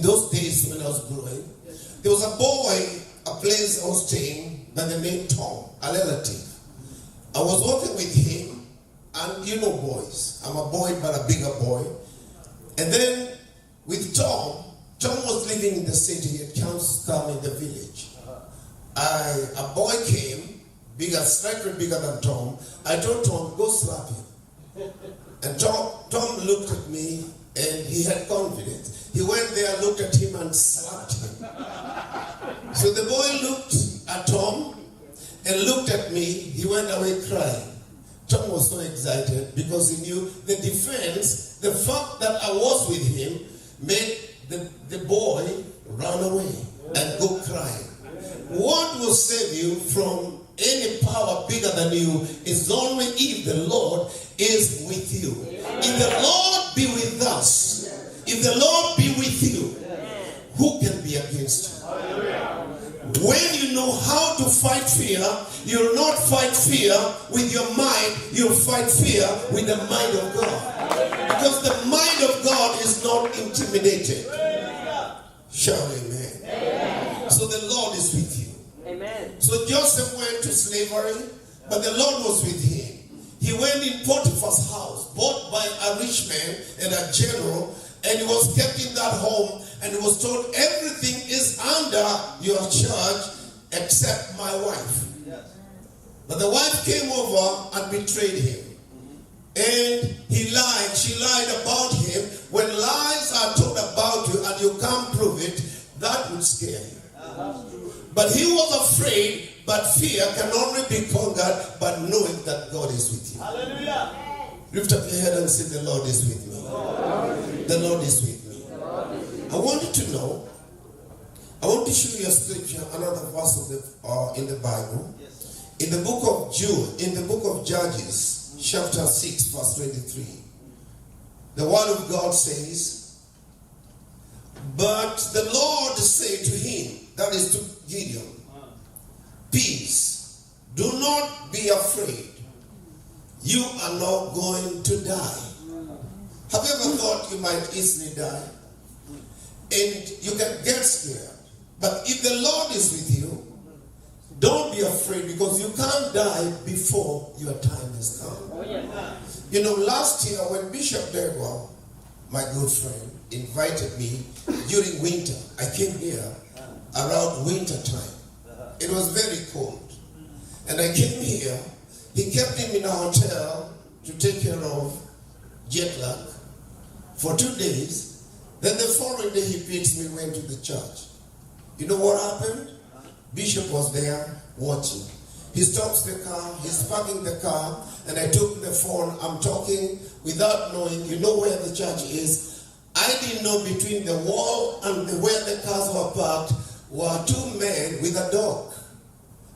those days when I was growing, there was a boy, a place I was staying, by the name Tom, a relative. I was working with him, and you know boys. I'm a boy, but a bigger boy. And then with Tom was living in the city. He had come in the village. A boy came. Slightly bigger than Tom. I told Tom, go slap him. And Tom looked at me, and he had confidence. He went there, looked at him, and slapped him. So the boy looked at Tom and looked at me. He went away crying. Tom was so excited because he knew the defense, the fact that I was with him, made the boy run away and go crying. What will save you from any power bigger than you is only if the Lord is with you. If the Lord be with us, if the Lord be with you, who can be against you? When you know how to fight fear, you'll not fight fear with your mind, you'll fight fear with the mind of God. Because the mind of God is not intimidated. Shout amen. So the Lord is with you. Amen. So Joseph went to slavery, but the Lord was with him. He went in Potiphar's house, bought by a rich man and a general, and he was kept in that home, and he was told everything is under your charge except my wife. But the wife came over and betrayed him. And he lied. She lied about him. When lies are told about you and you can't prove it, that would scare you. But he was afraid, but fear can only be conquered by knowing that God is with you. Hallelujah. Lift up your head and say, the Lord is with me. The Lord is with me. I want you to know, I want to show you a scripture, another verse of in the Bible. In the book of Jude, in the book of Judges, chapter 6, verse 23. The word of God says, but the Lord said to him, that is to Gideon, peace, do not be afraid. You are not going to die. Have you ever thought you might easily die? And you can get scared. But if the Lord is with you, don't be afraid, because you can't die before your time has come. You know, last year when Bishop Degwa, my good friend, invited me during winter, I came here around winter time. It was very cold. And I came here. He kept him in a hotel to take care of jet lag for 2 days. Then the following day he picks me, went to the church. You know what happened? Bishop was there watching. He stops the car, he's parking the car, and I took the phone. I'm talking without knowing. You know where the church is? I didn't know between the wall and where the cars were parked were 2 men with a dog.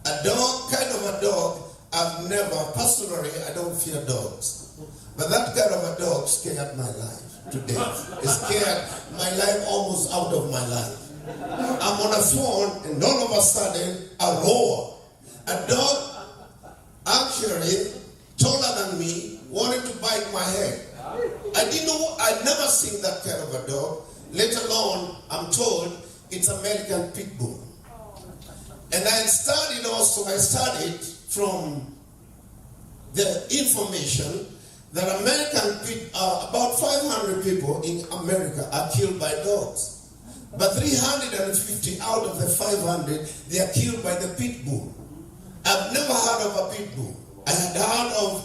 A dog, kind of a dog. I've never, personally, I don't fear dogs. But that kind of a dog scared my life to death. It scared my life almost out of my life. I'm on a phone, and all of a sudden, a roar. A dog, actually, taller than me, wanted to bite my head. I didn't know, I'd never seen that kind of a dog. Let alone, I'm told, it's American Pit Bull. And I studied from the information that about 500 people in America are killed by dogs. But 350 out of the 500, they are killed by the pit bull. I've never heard of a pit bull. I had heard of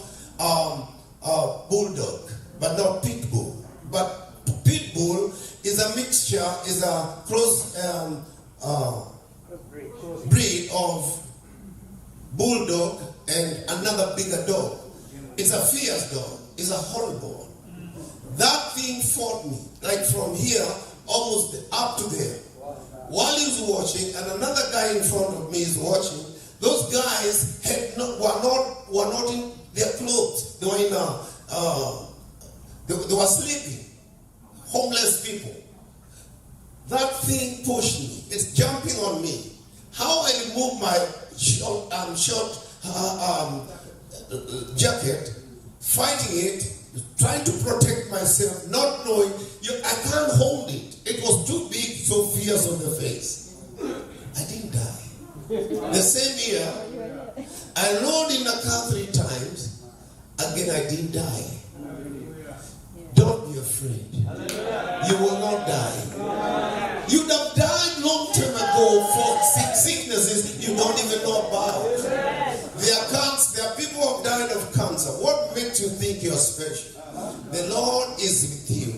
bulldog, but not pit bull. But pit bull is a mixture, is a close breed of bulldog and another bigger dog. It's a fierce dog. It's a horrible one. That thing fought me, like from here, almost up to there. While he was watching, and another guy in front of me is watching, those guys were not in their clothes. They were in they were sleeping. Homeless people. That thing pushed me. It's jumping on me. How I remove my short jacket, fighting it, trying to protect myself, not knowing, I can't hold it. It was too big, so fierce on the face. I didn't die. The same year, I rode in a car 3 times. Again, I didn't die. Don't be afraid. You will not die. You'd have died long time ago for sicknesses you don't even know about. There are people who have died of cancer. What makes you think you're special? The Lord is with you.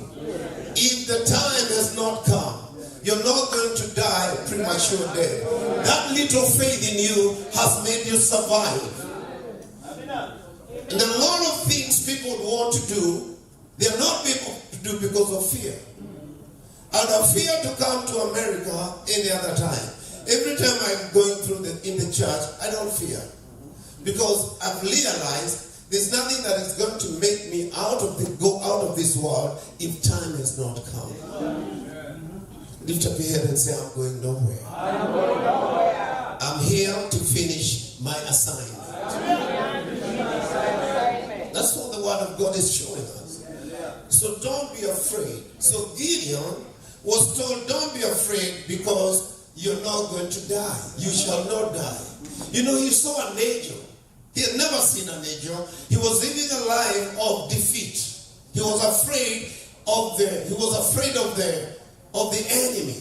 If the time has not come, you're not going to die prematurely. premature death. That little faith in you has made you survive. And a lot of things people want to do, they are not able to do because of fear. I'd have feared to come to America any other time. Every time I'm going through in the church, I don't fear. Because I've realized there's nothing that is going to make me go out of this world if time has not come. Lift up your head and say, I'm going nowhere. I'm here to finish my assignment. That's what the word of God is showing us. So don't be afraid. So Gideon was told, don't be afraid because you're not going to die. You shall not die. You know, he saw an angel. He had never seen an angel. He was living a life of defeat. He was afraid of the enemy.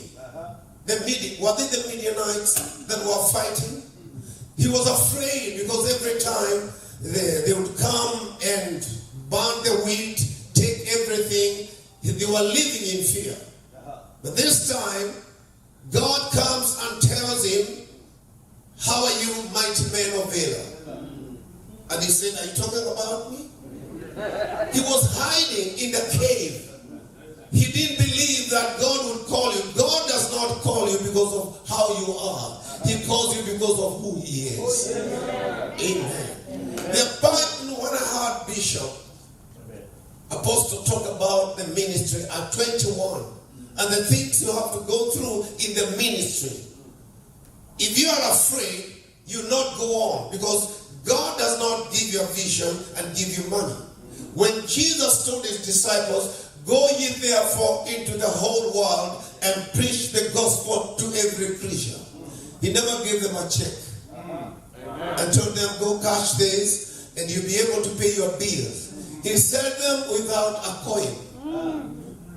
Were they the Midianites that were fighting? He was afraid because every time they would come and burn the wheat, take everything. They were living in fear. But this time, God comes and tells him, how are you, mighty man of Valor? And he said, are you talking about me? He was hiding in the cave. He didn't believe that God would call you. God does not call you because of how you are. He calls you because of who he is. Amen. When I heard Bishop Apostle talk about the ministry at 21 and the things you have to go through in the ministry, if you are afraid, you not go on, because God does not give you a vision and give you money. When Jesus told his disciples, go ye therefore into the whole world and preach the gospel to every creature, he never gave them a check and told them, go cash this and you'll be able to pay your bills. He sent them without a coin.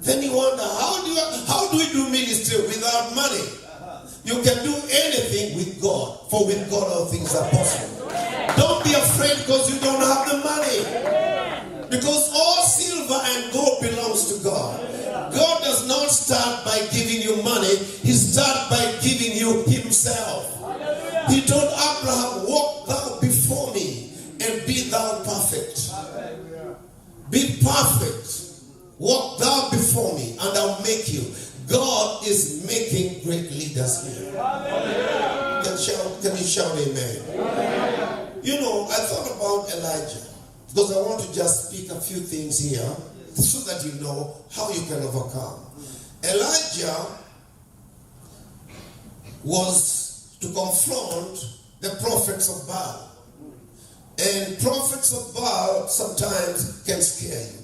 Then you wonder, how do we do ministry without money? You can do anything with God, for with God all things are possible. Don't be afraid because you don't have the money. Because all silver and gold belongs to God. God does not start by giving you money. He starts by giving you himself. He told Abraham, walk thou before me and be thou perfect. Be perfect. Walk thou before me and I'll make you. God is making great leaders here. Can you shout amen? You know, I thought about Elijah, because I want to just speak a few things here so that you know how you can overcome. Elijah was to confront the prophets of Baal. And prophets of Baal sometimes can scare you.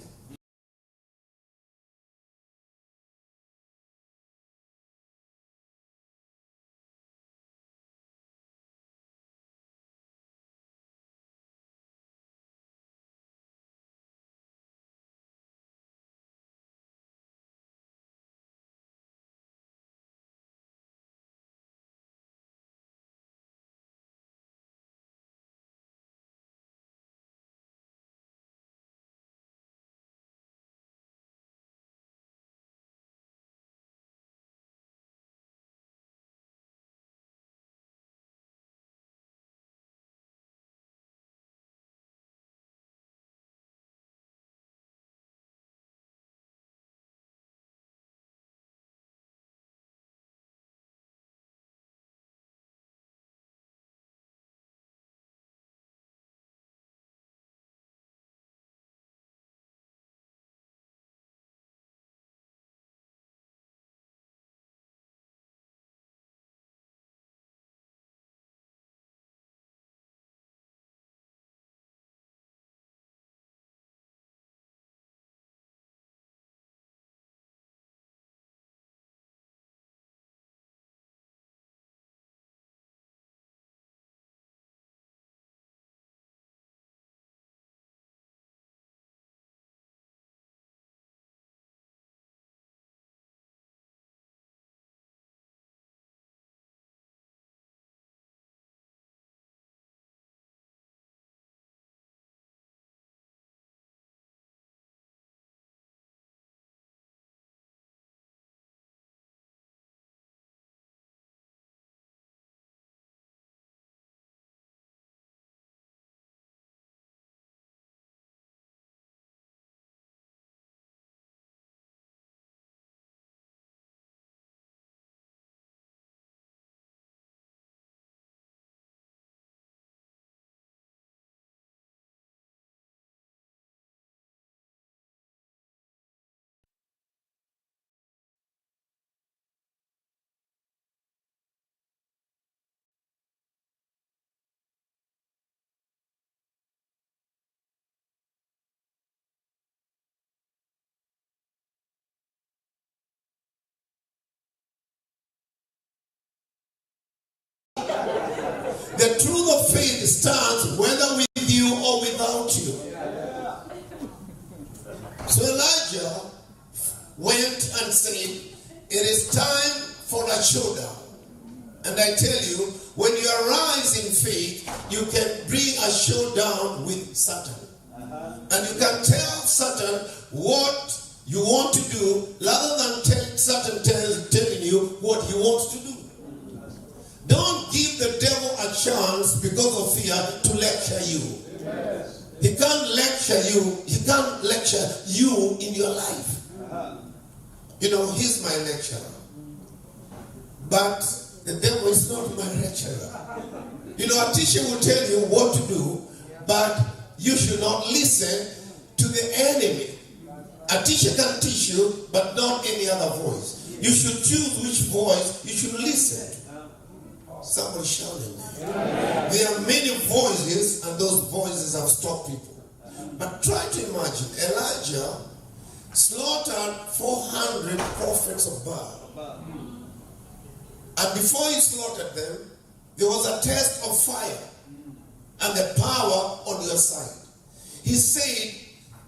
The truth of faith stands whether with you or without you. So Elijah went and said, it is time for a showdown. And I tell you, when you arise in faith, you can bring a showdown with Satan. And you can tell Satan what you want to do rather than Satan telling you what he wants to do. Don't give the devil a chance because of fear to lecture you. He can't lecture you. He can't lecture you in your life. You know, he's my lecturer. But the devil is not my lecturer. You know, a teacher will tell you what to do, but you should not listen to the enemy. A teacher can teach you, but not any other voice. You should choose which voice you should listen to. Somebody shouting. There are many voices, and those voices have stopped people. But try to imagine, Elijah slaughtered 400 prophets of Baal. And before he slaughtered them, there was a test of fire and the power on your side. He said,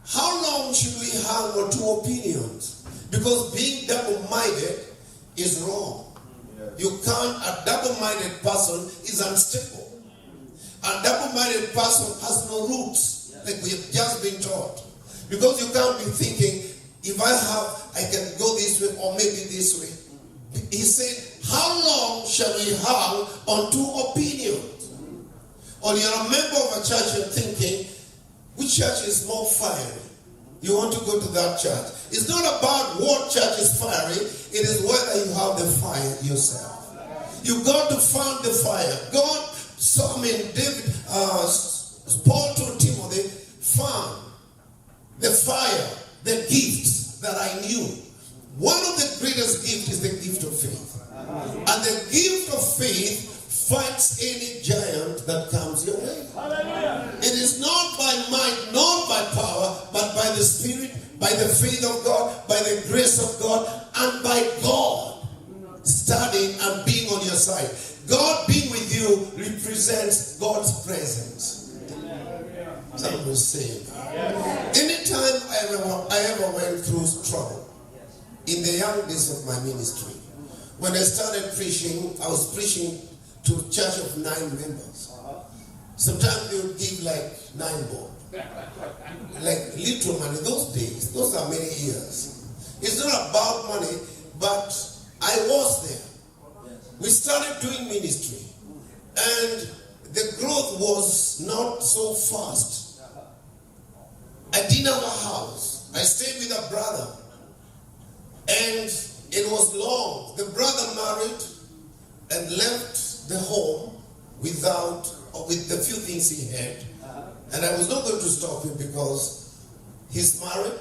how long should we hang on to opinions? Because being double-minded is wrong. A double-minded person is unstable. A double-minded person has no roots, like we have just been taught. Because you can't be thinking, if I can go this way or maybe this way. He said, how long shall we hang on two opinions? Or you're a member of a church and thinking, which church is more fiery? You want to go to that church. It's not about what church is fiery. It is whether you have the fire yourself. You got to find the fire. God saw me in David, Paul told Timothy, find the fire, the gifts that I knew. One of the greatest gifts is the gift of faith. And the gift of faith fights any giant that comes your way. It is not by might, not by power, but by the Spirit, by the faith of God, by the grace of God, and by God standing and being on your side. God being with you represents God's presence. Someone was saying, anytime I ever went through trouble, in the young days of my ministry, when I started preaching, I was preaching to a church of 9 members. Sometimes they would give like 9 bob. Like little money. Those days, those are many years. It's not about money, but I was there. We started doing ministry. And the growth was not so fast. I didn't have a house. I stayed with a brother. And it was long. The brother married and left the home with the few things he had. And I was not going to stop him because he's married.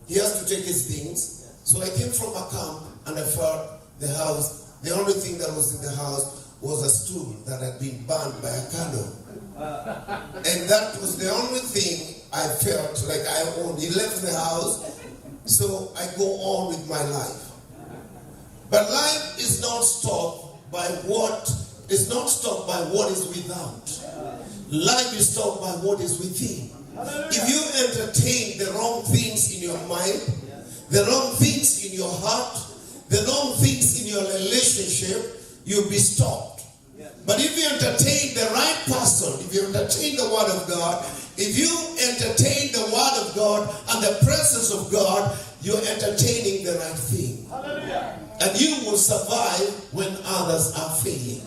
He has to take his things. So I came from a camp and I found the house. The only thing that was in the house was a stool that had been burned by a candle. And that was the only thing I felt like I owned. He left the house, so I go on with my life. But life is not stopped by what is without. Life is stopped by what is within. If you entertain the wrong things in your mind, the wrong things in your heart, the wrong things in your relationship, you'll be stopped. But if you entertain the right person, if you entertain the Word of God, if you entertain the Word of God and the presence of God, you're entertaining the right thing. And you will survive when others are failing.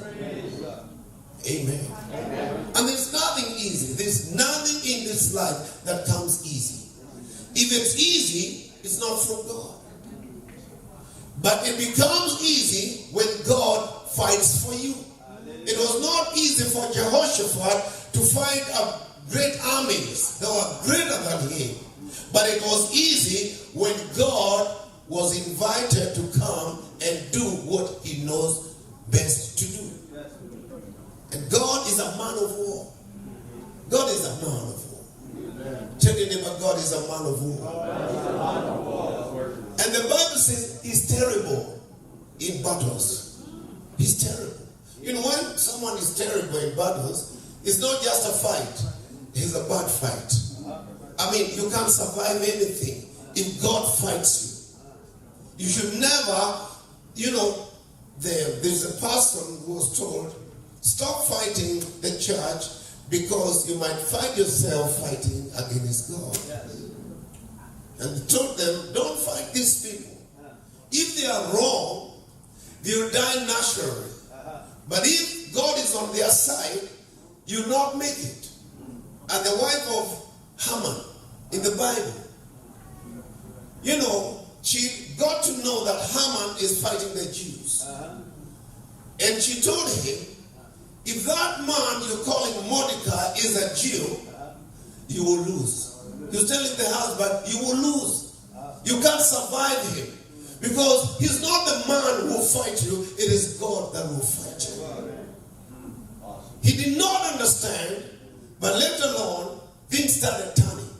Amen. And there's nothing easy. There's nothing in this life that comes easy. If it's easy, it's not from God. But it becomes easy when God fights for you. It was not easy for Jehoshaphat to fight a great armies that were greater than him. But it was easy when God was invited to come and do what he knows best to do. And God is a man of war. God is a man of war. Tell your neighbor, God is a man of war. And the Bible says he's terrible in battles. He's terrible. You know, when someone is terrible in battles, it's not just a fight, it's a bad fight. I mean, you can't survive anything if God fights you. You should never, you know, there's a person who was told, stop fighting the church because you might find yourself fighting against God. And he told them, don't fight these people. If they are wrong, they'll die naturally. But if God is on their side, you'll not make it. And the wife of Haman in the Bible, you know, she got to know that Haman is fighting the Jews. And she told him, if that man you're calling Mordecai is a Jew, you will lose. He was telling the husband, you will lose. You can't survive him. Because he's not the man who will fight you, it is God that will fight you. He did not understand, but later on, things started turning.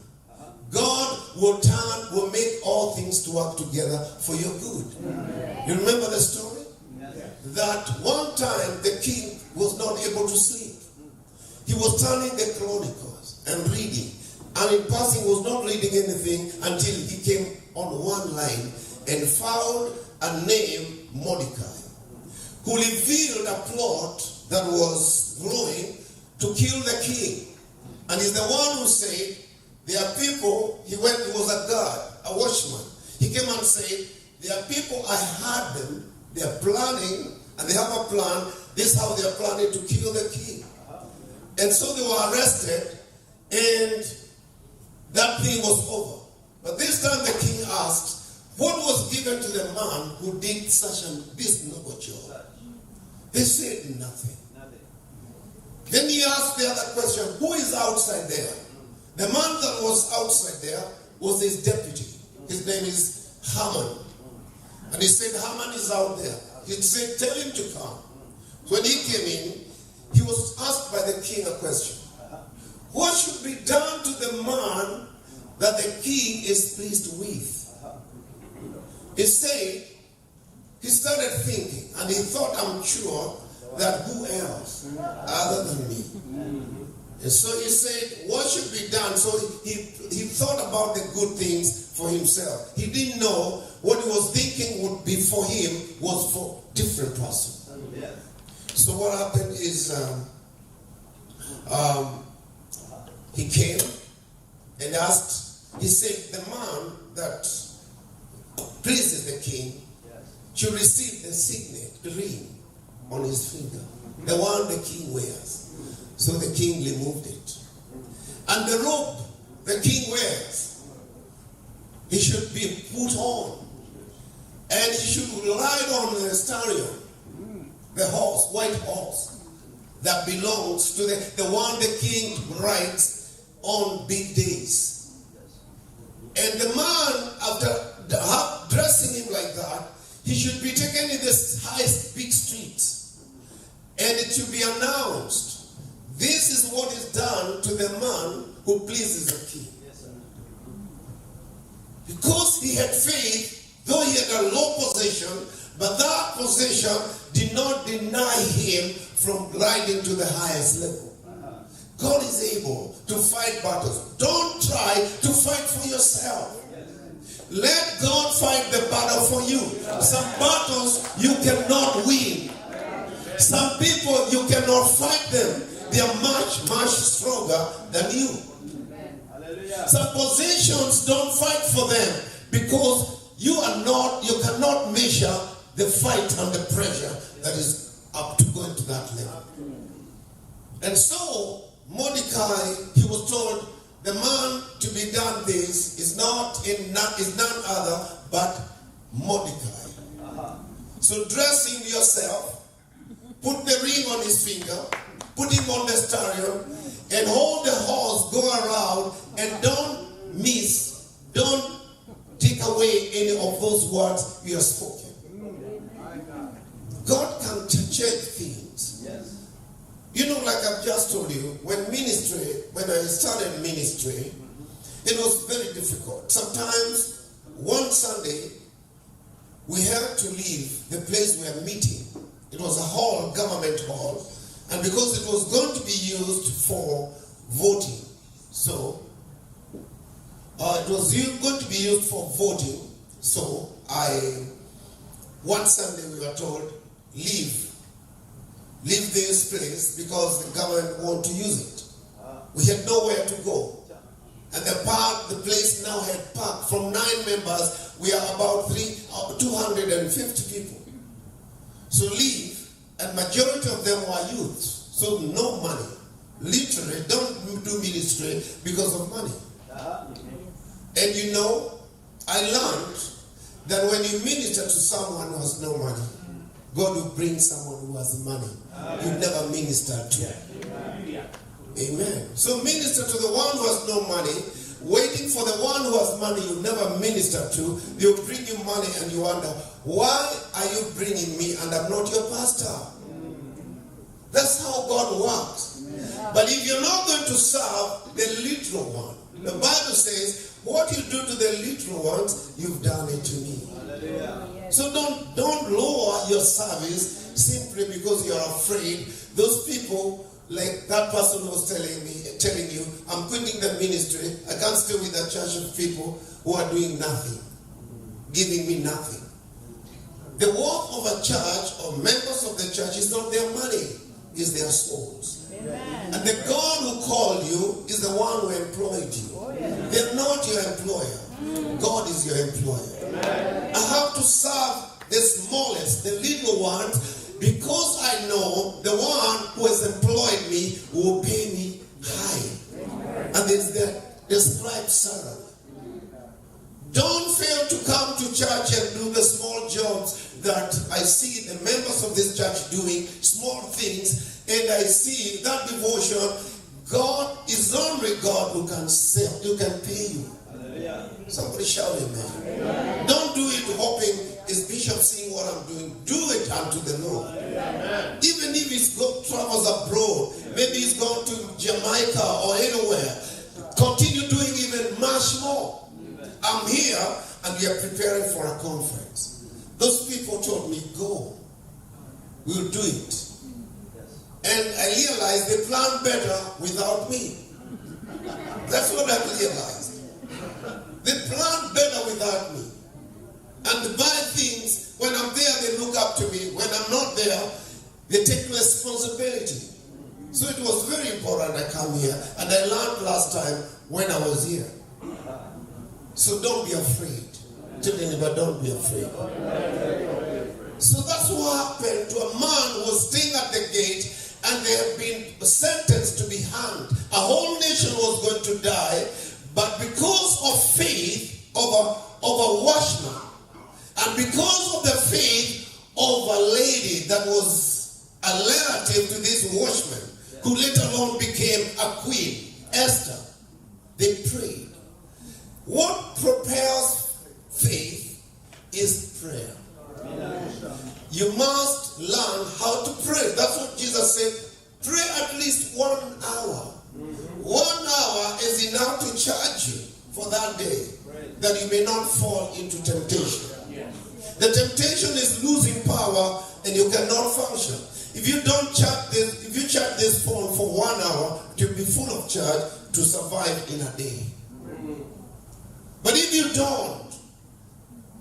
God will make all things to work together for your good. You remember the story? That one time the king was not able to sleep. He was turning the Chronicles and reading. And in passing was not reading anything until he came on one line and found a name, Mordecai, who revealed a plot that was growing to kill the king. And he's the one who said, there are people, he was a guard, a watchman. He came and said, there are people, I heard them, they are planning, and they have a plan, this is how they are planning to kill the king. And so they were arrested, and that thing was over. But this time the king asked, what was given to the man who did such a noble job? They said nothing. Then he asked the other question, who is outside there? The man that was outside there was his deputy. His name is Haman. And he said, Haman is out there. He said, tell him to come. When he came in, he was asked by the king a question. What should be done to the man that the king is pleased with? He said, he started thinking, and he thought, I'm sure, that who else other than me? And so he said, what should be done? So he thought about the good things for himself. He didn't know what he was thinking would be for him was for different person. So what happened is he came and asked, he said, the man that pleases the king should receive the signet, the ring on his finger, the one the king wears. So the king removed it. And the robe the king wears, he should be put on. And he should ride on the stallion, the horse, white horse, that belongs to the one the king rides on big days. And the man, after dressing him like that, he should be taken in the highest big streets. And it should be announced, this is what is done to the man who pleases the king. Because he had faith, though he had a low position, but that position did not deny him from riding to the highest level. God is able to fight battles. Don't try to fight for yourself. Let God fight the battle for you. Some battles you cannot win. Some people you cannot fight them. They are much, much stronger than you. Some positions, don't fight for them because you cannot measure the fight and the pressure that is up to going to that level. And so Mordecai, he was told, the man to be done this is none other but Mordecai. So dress him yourself, put the ring on his finger, put him on the stallion, and hold the horse, go around, and don't take away any of those words you have spoken. God can change things. You know, like I've just told you, when I started ministry, it was very difficult. Sometimes, one Sunday, we had to leave the place we are meeting It was a hall, government hall. And because it was going to be used for voting. So, it was going to be used for voting. So, one Sunday we were told, leave this place because the government want to use it. We had nowhere to go. And the place now had parked. From 9 members, we are about 250 people. So leave, and majority of them were youths. So no money. Literally, don't do ministry because of money. And you know, I learned that when you minister to someone who has no money, God will bring someone who has money. You never ministered to. Amen. So minister to the one who has no money, waiting for the one who has money you never ministered to. They'll bring you money and you wonder, why are you bringing me and I'm not your pastor? That's how God works. But if you're not going to serve the little one, the Bible says, what you do to the little ones, you've done it to me. So don't lower your service simply because you're afraid. Those people, like that person was telling you, I'm quitting the ministry. I can't stay with a church of people who are doing nothing, giving me nothing. The worth of a church or members of the church is not their money, it's their souls. Amen. And the God who called you is the one who employed you. They're not your employer. God is your employer. Amen. I have to serve the smallest, the little ones, because I know the one who has employed me will pay me high. And there's the described salary. Don't fail to come to church and do the small jobs that I see the members of this church doing, small things, and I see that devotion. God is only God who can sell, who can pay you. Hallelujah. Somebody shout amen. Amen. Don't do it hoping, is Bishop seeing what I'm doing? Do it unto the Lord. Amen. Even if he's travels abroad, maybe he's gone to Jamaica or anywhere, continue doing even much more. I'm here and we are preparing for a conference. Those people told me, go. We'll do it. And I realized they planned better without me. That's what I realized. They planned better without me. And they buy things. When I'm there, they look up to me. When I'm not there, they take responsibility. So it was very important I come here. And I learned last time when I was here. So don't be afraid. Tell anybody, don't be afraid. So that's what happened to a man who was staying at the gate and they had been sentenced to be hanged. A whole nation was going to die, but because of faith of a watchman, and because of the faith of a lady that was a relative to this watchman, who later on became a queen, Esther, they prayed. What propels faith is prayer. You must learn how to pray. That's what Jesus said. Pray at least 1 hour. 1 hour is enough to charge you for that day, that you may not fall into temptation. The temptation is losing power and you cannot function. If you don't charge this phone for 1 hour, you'll be full of charge to survive in a day. But if you don't,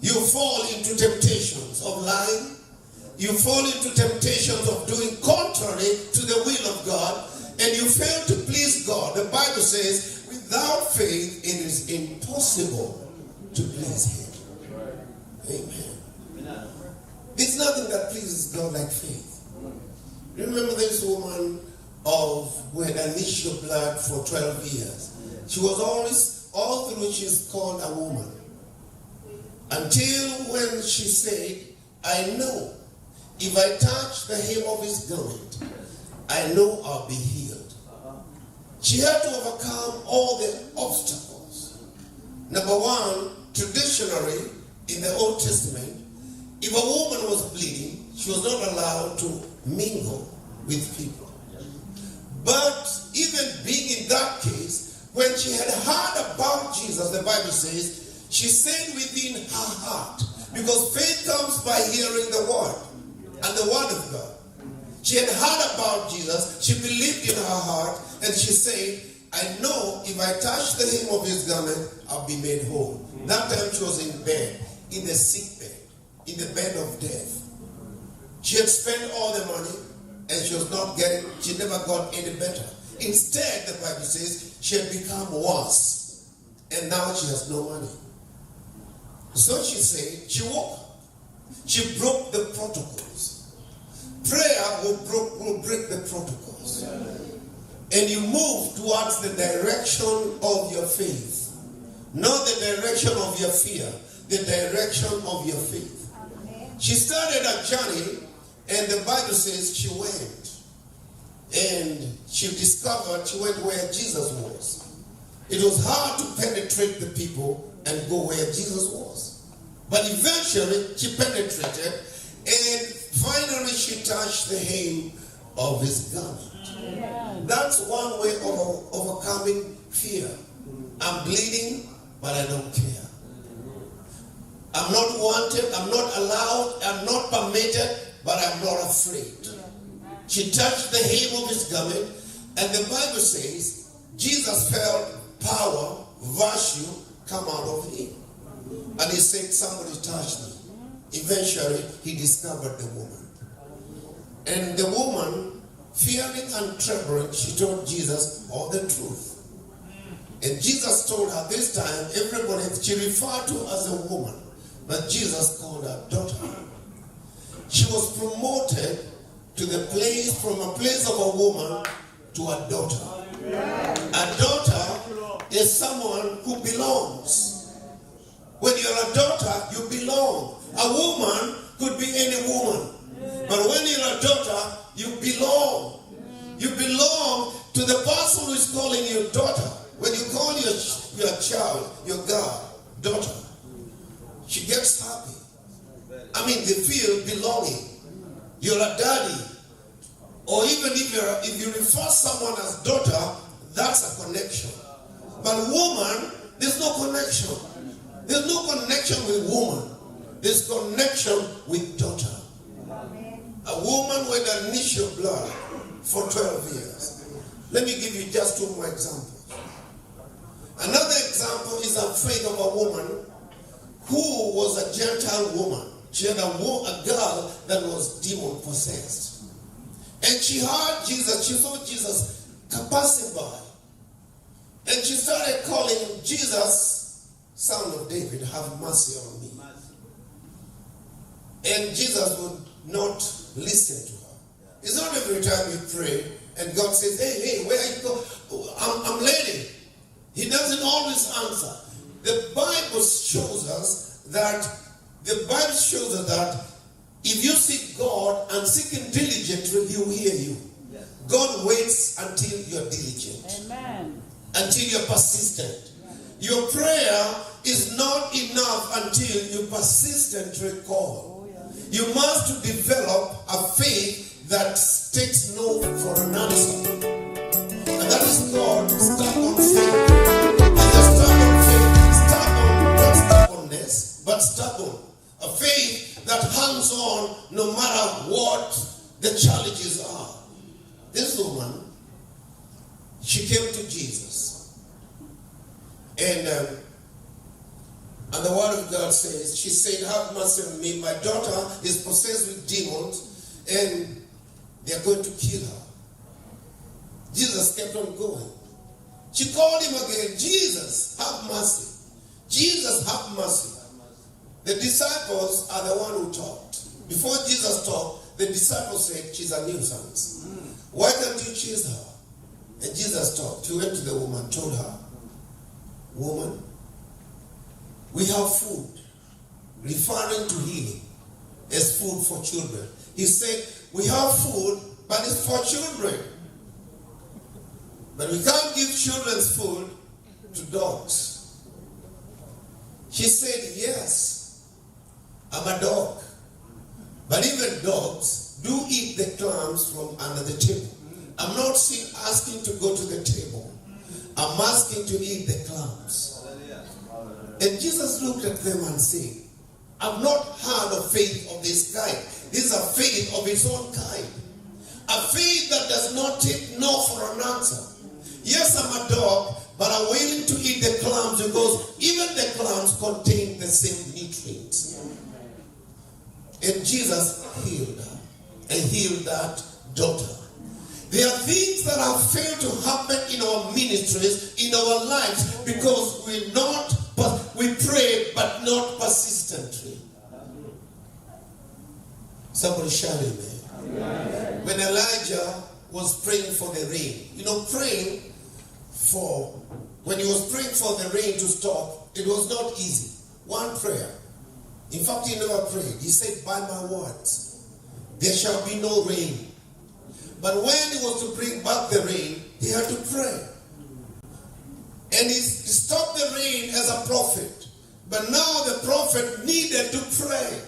you fall into temptations of lying. You fall into temptations of doing contrary to the will of God. And you fail to please God. The Bible says, without faith, it is impossible to please Him. Amen. There's nothing that pleases God like faith. Remember this woman who had an issue of blood for 12 years. She was always, all through she's called a woman. Until when she said, I know if I touch the hem of his garment, I know I'll be healed. She had to overcome all the obstacles. Number one, traditionally, in the Old Testament, if a woman was bleeding, she was not allowed to mingle with people. But even being in that case, when she had heard about Jesus, the Bible says, she said within her heart, because faith comes by hearing the word. and the word of God. She had heard about Jesus. She believed in her heart, and she said, I know if I touch the hem of his garment, I'll be made whole. That time she was in bed, in the sick bed, in the bed of death. She had spent all the money, and she never got any better. Instead, the Bible says, she had become worse, and now she has no money. So she said, she woke. She broke the protocols. Prayer will break the protocols. And you move towards the direction of your faith. Not the direction of your fear, the direction of your faith. She started a journey, and the Bible says she went. And she discovered she went where Jesus was. It was hard to penetrate the people and go where Jesus was. But eventually she penetrated, and finally she touched the hem of his garment. That's one way of overcoming fear. I'm bleeding, but I don't care. I'm not wanted, I'm not allowed, I'm not permitted, but I'm not afraid. She touched the hem of his garment, and the Bible says Jesus felt power, virtue come out of him. And he said, somebody touched me. Eventually, he discovered the woman. And the woman, fearing and trembling, she told Jesus all the truth. And Jesus told her this time, everybody, she referred to her as a woman, but Jesus called her daughter. She was promoted to the place, from a place of a woman to a daughter. A daughter is someone who belongs. When you're a daughter, you belong. A woman could be any woman. But when you're a daughter, you belong. You belong to the person who is calling you daughter. When you call your child, your girl, daughter, she gets happy. I mean, they feel belonging. You're a daddy. Or even if you refer someone as daughter, that's a connection. But woman, there's no connection. There's no connection with woman. There's connection with daughter. A woman with an initial blood for 12 years. Let me give you just 2 more examples. Another example is a faith of a woman who was a Gentile woman. She had a girl that was demon possessed. And she heard Jesus, she saw Jesus passing by. And she started calling him, Jesus, Son of David, have mercy on me. And Jesus would not listen to her. It's not every time you pray and God says, hey, where are you going? I'm late. He doesn't always answer. The Bible shows us that if you seek God and seek Him diligently, He will hear you. Yes. God waits until you're diligent. Amen. Until you're persistent. Yes. Your prayer is not enough until you persistently call. Oh, yeah. You must develop a faith that takes no for an answer. And that is called stubborn faith. It's a stubborn faith. Stubborn, not stubbornness, but stubborn. A faith that hangs on no matter what the challenges are. This woman, she came to Jesus. And the word of God says, she said, have mercy on me. My daughter is possessed with demons and they're going to kill her. Jesus kept on going. She called him again, Jesus, have mercy. Jesus, have mercy. The disciples are the one who talked. Before Jesus talked, the disciples said, she's a nuisance. Why can't you chase her? And Jesus talked. He went to the woman, told her, woman, we have food, referring to healing as food for children. He said, we have food, but it's for children. But we can't give children's food to dogs. She said, yes. I'm a dog. But even dogs do eat the clams from under the table. I'm not asking to go to the table. I'm asking to eat the clams. And Jesus looked at them and said, I've not heard of faith of this kind. This is a faith of its own kind. A faith that does not take no for an answer. Yes, I'm a dog, but I'm willing to eat the clams because even the clams contain the same nutrients. And Jesus healed her and healed that daughter. There are things that have failed to happen in our ministries, in our lives, because we pray but not persistently. Somebody shout amen. When Elijah was praying for the rain, when he was praying for the rain to stop, it was not easy. One prayer. In fact, he never prayed. He said, by my words, there shall be no rain. But when he was to bring back the rain, he had to pray. And he stopped the rain as a prophet. But now the prophet needed to pray.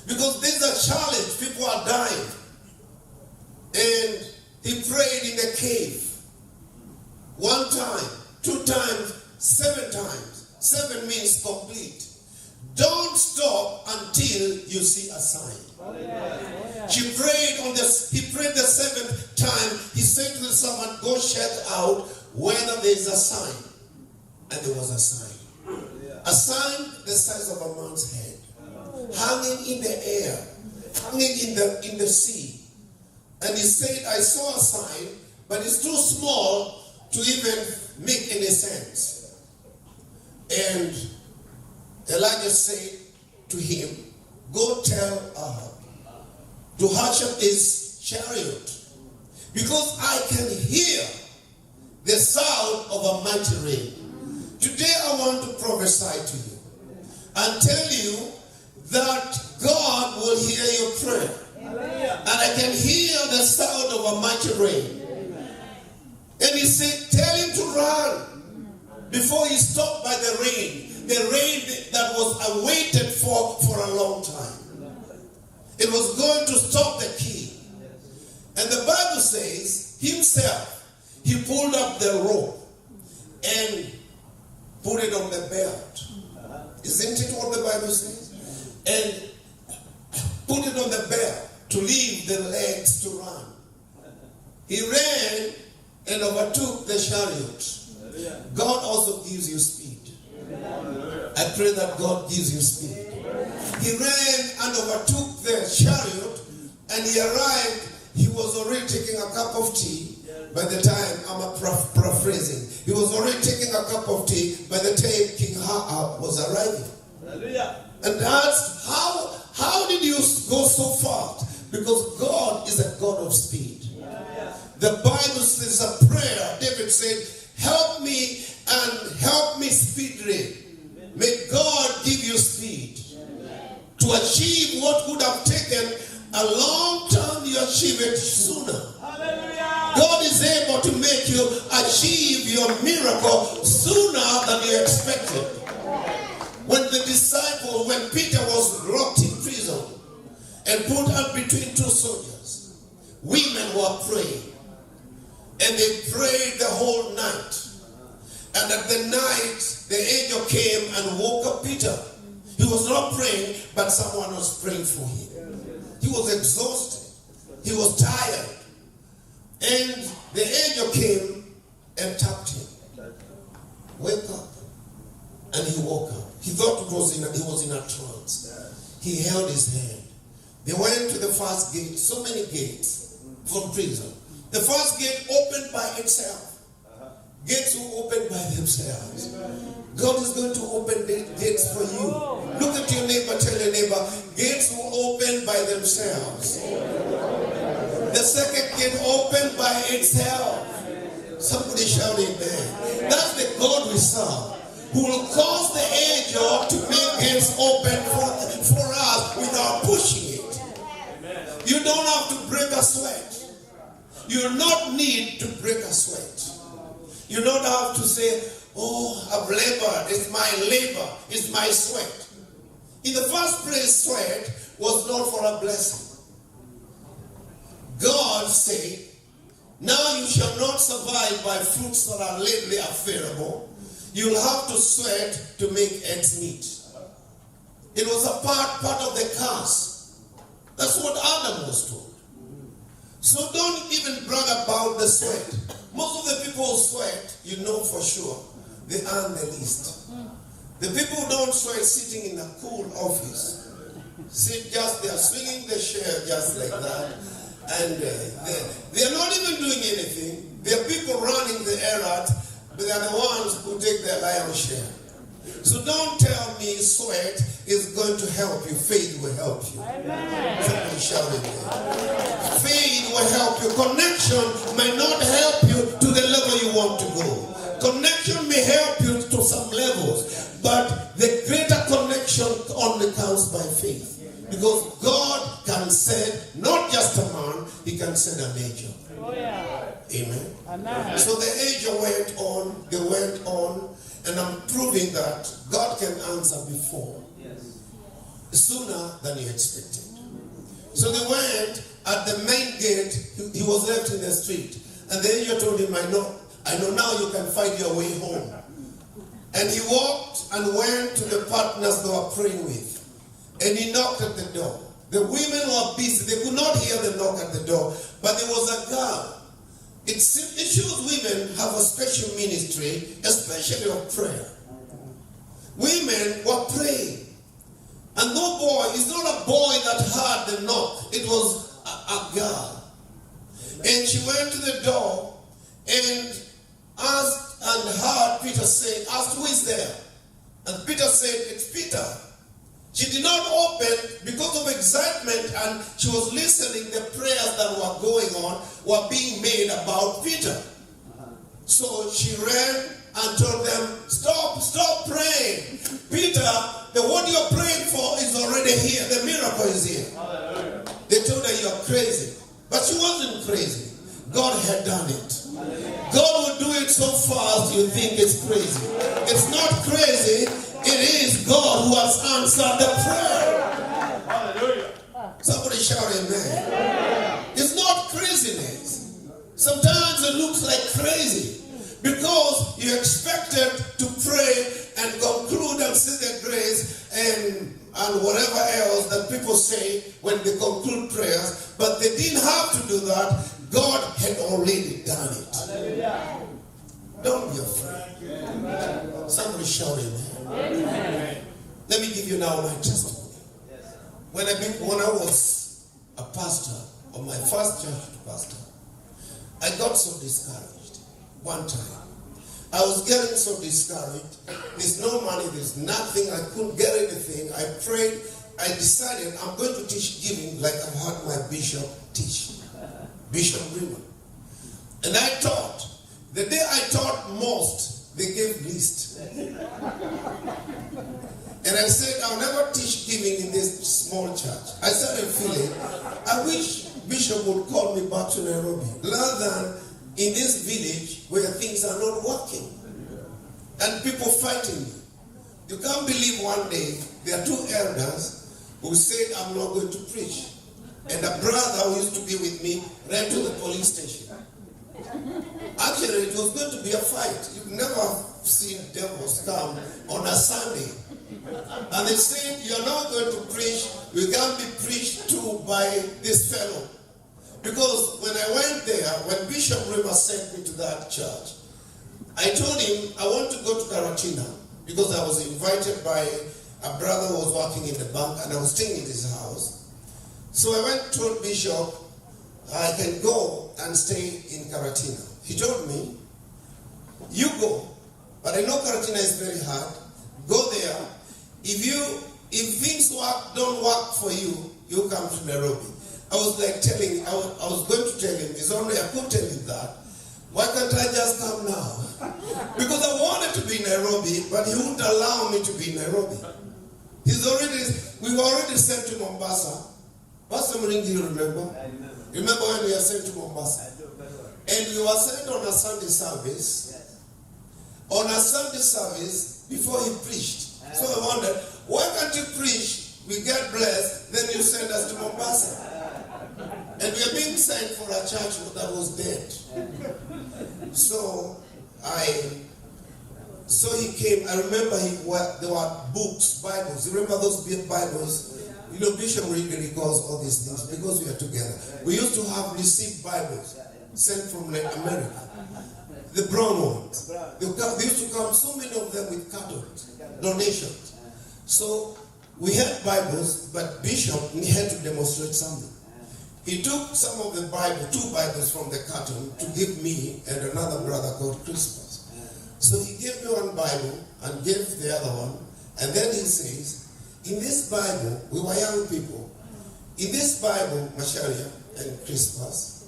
Because there's a challenge. People are dying. And he prayed in the cave. 1 time, 2 times, 7 times. 7 means complete. Don't stop until you see a sign. He prayed the 7th time. He said to the servant, go check out whether there is a sign. And there was a sign. A sign the size of a man's head. Hanging in the air. Hanging in the sea. And he said, I saw a sign, but it's too small to even make any sense. And Elijah said to him, go tell Ahab to hush up his chariot, because I can hear the sound of a mighty rain. Today I want to prophesy to you and tell you that God will hear your prayer. And I can hear the sound of a mighty rain. And he said, tell him to run before he stopped by the rain that was awaited for a long time. It was going to stop the king. And the Bible says, himself, he pulled up the rope and put it on the belt. Isn't it what the Bible says? And put it on the belt to leave the legs to run. He ran and overtook the chariot. God also gives you speed. I pray that God gives you speed. He ran and overtook the chariot, and he arrived. He was already taking a cup of tea by the time, I'm paraphrasing. He was already taking a cup of tea by the time King Ahab was arriving. And that's how did you go so fast? Because God is a God of speed. The Bible says a prayer. David said, help me and help me speedily. May God give you speed to achieve what would have taken a long time. You achieve it sooner. God is able to make you achieve your miracle sooner than you expected. When the disciples, when Peter was locked in prison and put out between 2 soldiers, women were praying. And they prayed the whole night. And at the night, the angel came and woke up Peter. He was not praying, but someone was praying for him. He was exhausted. He was tired. And the angel came and tapped him. Wake up. And he woke up. He thought he was in a trance. He held his hand. They went to the first gate. So many gates from prison. The first gate opened by itself. Gates will open by themselves. God is going to open gates for you. Look at your neighbor, tell your neighbor, gates will open by themselves. The second gate opened by itself. Somebody shout amen. That's the God we serve, who will cause the angel to make gates open for us without pushing it. You don't have to break a sweat. You do not need to break a sweat. You don't have to say, oh, I've labored. It's my labor. It's my sweat. In the first place, sweat was not for a blessing. God said, now you shall not survive by fruits that are lately available. You'll have to sweat to make ends meet. It was a part of the curse. That's what Adam was told. So don't even brag about the sweat. Most of the people who sweat, you know for sure, they earn the least. The people who don't sweat sitting in a cool office, sit just there swinging the chair just like that, and they are not even doing anything. There are people running the errand, but they are the ones who take their lion's share. So don't tell me sweat is going to help you. Faith will help you. Amen. Somebody shout it. Faith will help you. Connection may not help you to the level you want to go. Connection may help you to some levels, but the greater connection only comes by faith. Because God can send not just a man, he can send an angel. Oh, yeah. Amen. Amen. So the angel went on, they went on, and I'm proving that God can answer before, sooner than you expected. So they went at the main gate. He was left in the street, and the angel told him, I know now you can find your way home. And he walked and went to the partners they were praying with, and he knocked at the door. The women were busy. They could not hear the knock at the door, but there was a girl. It shows women have a special ministry, especially of prayer. Women were praying. And no boy, it's not a boy that heard the knock. It was a girl. And she went to the door and asked and heard Peter say, asked who is there? And Peter said, it's Peter. She did not open because of excitement, and she was listening. The prayers that were going on were being made about Peter. So she ran and told them, stop praying. Peter, the what you're praying for is already here. The miracle is here. Hallelujah. They told her you're crazy. But she wasn't crazy. God had done it. Hallelujah. God will do it so fast you think it's crazy. It's not crazy. It is God who has answered the prayer. Hallelujah. Somebody shout amen. Amen. It's not craziness. Sometimes it looks like crazy because you expected to pray and conclude and see the grace and whatever else that people say when they conclude prayers, but they didn't have to do that. God had already done it. Hallelujah. Don't be afraid. Amen. Somebody shout amen. Amen. Let me give you now my testimony. When I was a pastor, or my first church pastor, I got so discouraged one time. I was getting so discouraged. There's no money, there's nothing, I couldn't get anything. I prayed, I decided I'm going to teach giving like I've had my bishop teach. Bishop Bremer. And I taught. The day I taught most, they gave least. And I said, I'll never teach giving in this small church. I started feeling, I wish Bishop would call me back to Nairobi, rather than in this village where things are not working. And people fighting me. You can't believe one day, there are two elders who said, I'm not going to preach. And a brother who used to be with me ran to the police station. Actually, it was going to be a fight. You've never seen devils come on a Sunday. And they said, you're not going to preach. You can't be preached to by this fellow. Because when I went there, when Bishop Bremer sent me to that church, I told him I want to go to Karatina because I was invited by a brother who was working in the bank and I was staying in his house. So I went and told Bishop, I can go and stay in Karatina. He told me, you go. But I know Karatina is very hard. Go there. If things don't work for you, you come to Nairobi. I was like telling, I was going to tell him, it's only I could tell him that. Why can't I just come now? Because I wanted to be in Nairobi, but he wouldn't allow me to be in Nairobi. We were already sent to Mombasa. Pastor Mring, do you remember? Remember when we were sent to Mombasa? And we were sent on a Sunday service. Yes. On a Sunday service before he preached. So I wondered, why can't you preach? We get blessed, then you send us to Mombasa. And we are being sent for a church that was dead. So he came. I remember there were books, Bibles. You remember those big Bibles? You know, Bishop Regan calls all these things because we are together. We used to have received Bibles sent from America. The brown ones. They used to come, so many of them with cartons, donations. So we had Bibles, but Bishop had to demonstrate something. He took some of the Bible, 2 Bibles from the carton to give me and another brother called Christmas. So he gave me one Bible and gave the other one. And then he says, in this Bible, we were young people. In this Bible, Masharia and Christmas,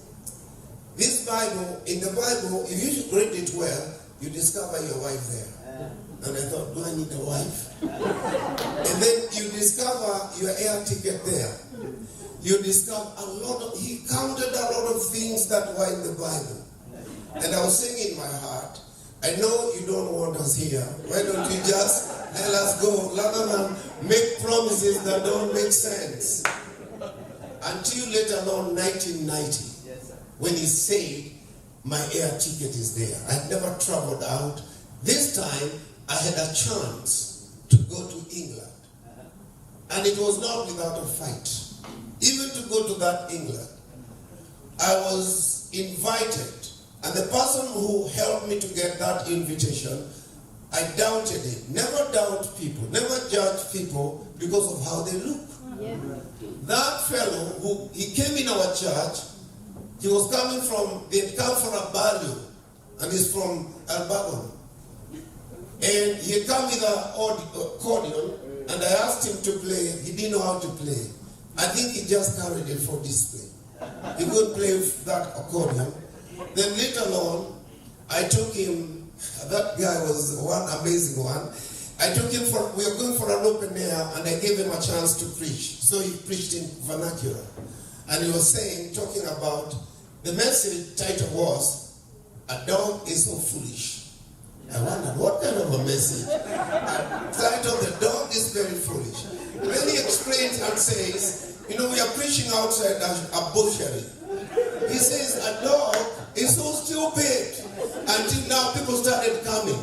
this Bible, in the Bible, if you read it well, you discover your wife there. And I thought, do I need a wife? And then you discover your air ticket there. You discover he counted a lot of things that were in the Bible. And I was saying in my heart, I know you don't want us here. Why don't you just let us go rather than make promises that don't make sense? Until later on, 1990, when he said, my air ticket is there. I'd never traveled out. This time, I had a chance to go to England. And it was not without a fight. Even to go to that England, I was invited. And the person who helped me to get that invitation, I doubted it. Never doubt people. Never judge people because of how they look. Yeah. That fellow, he came in our church. He was coming from, they'd come for a burial. And he's from Albagon. And he had come with an accordion. And I asked him to play. He didn't know how to play. I think he just carried it for display. He couldn't play that accordion. Then later on, I took him, that guy was one amazing one. I took him we were going for an open air and I gave him a chance to preach. So he preached in vernacular. And he was talking about, the message title was, a dog is so foolish. I wondered, what kind of a message? Title, the dog is very foolish. Then he explains and says, we are preaching outside a butchery. He says, a dog is so stupid. Until now, people started coming.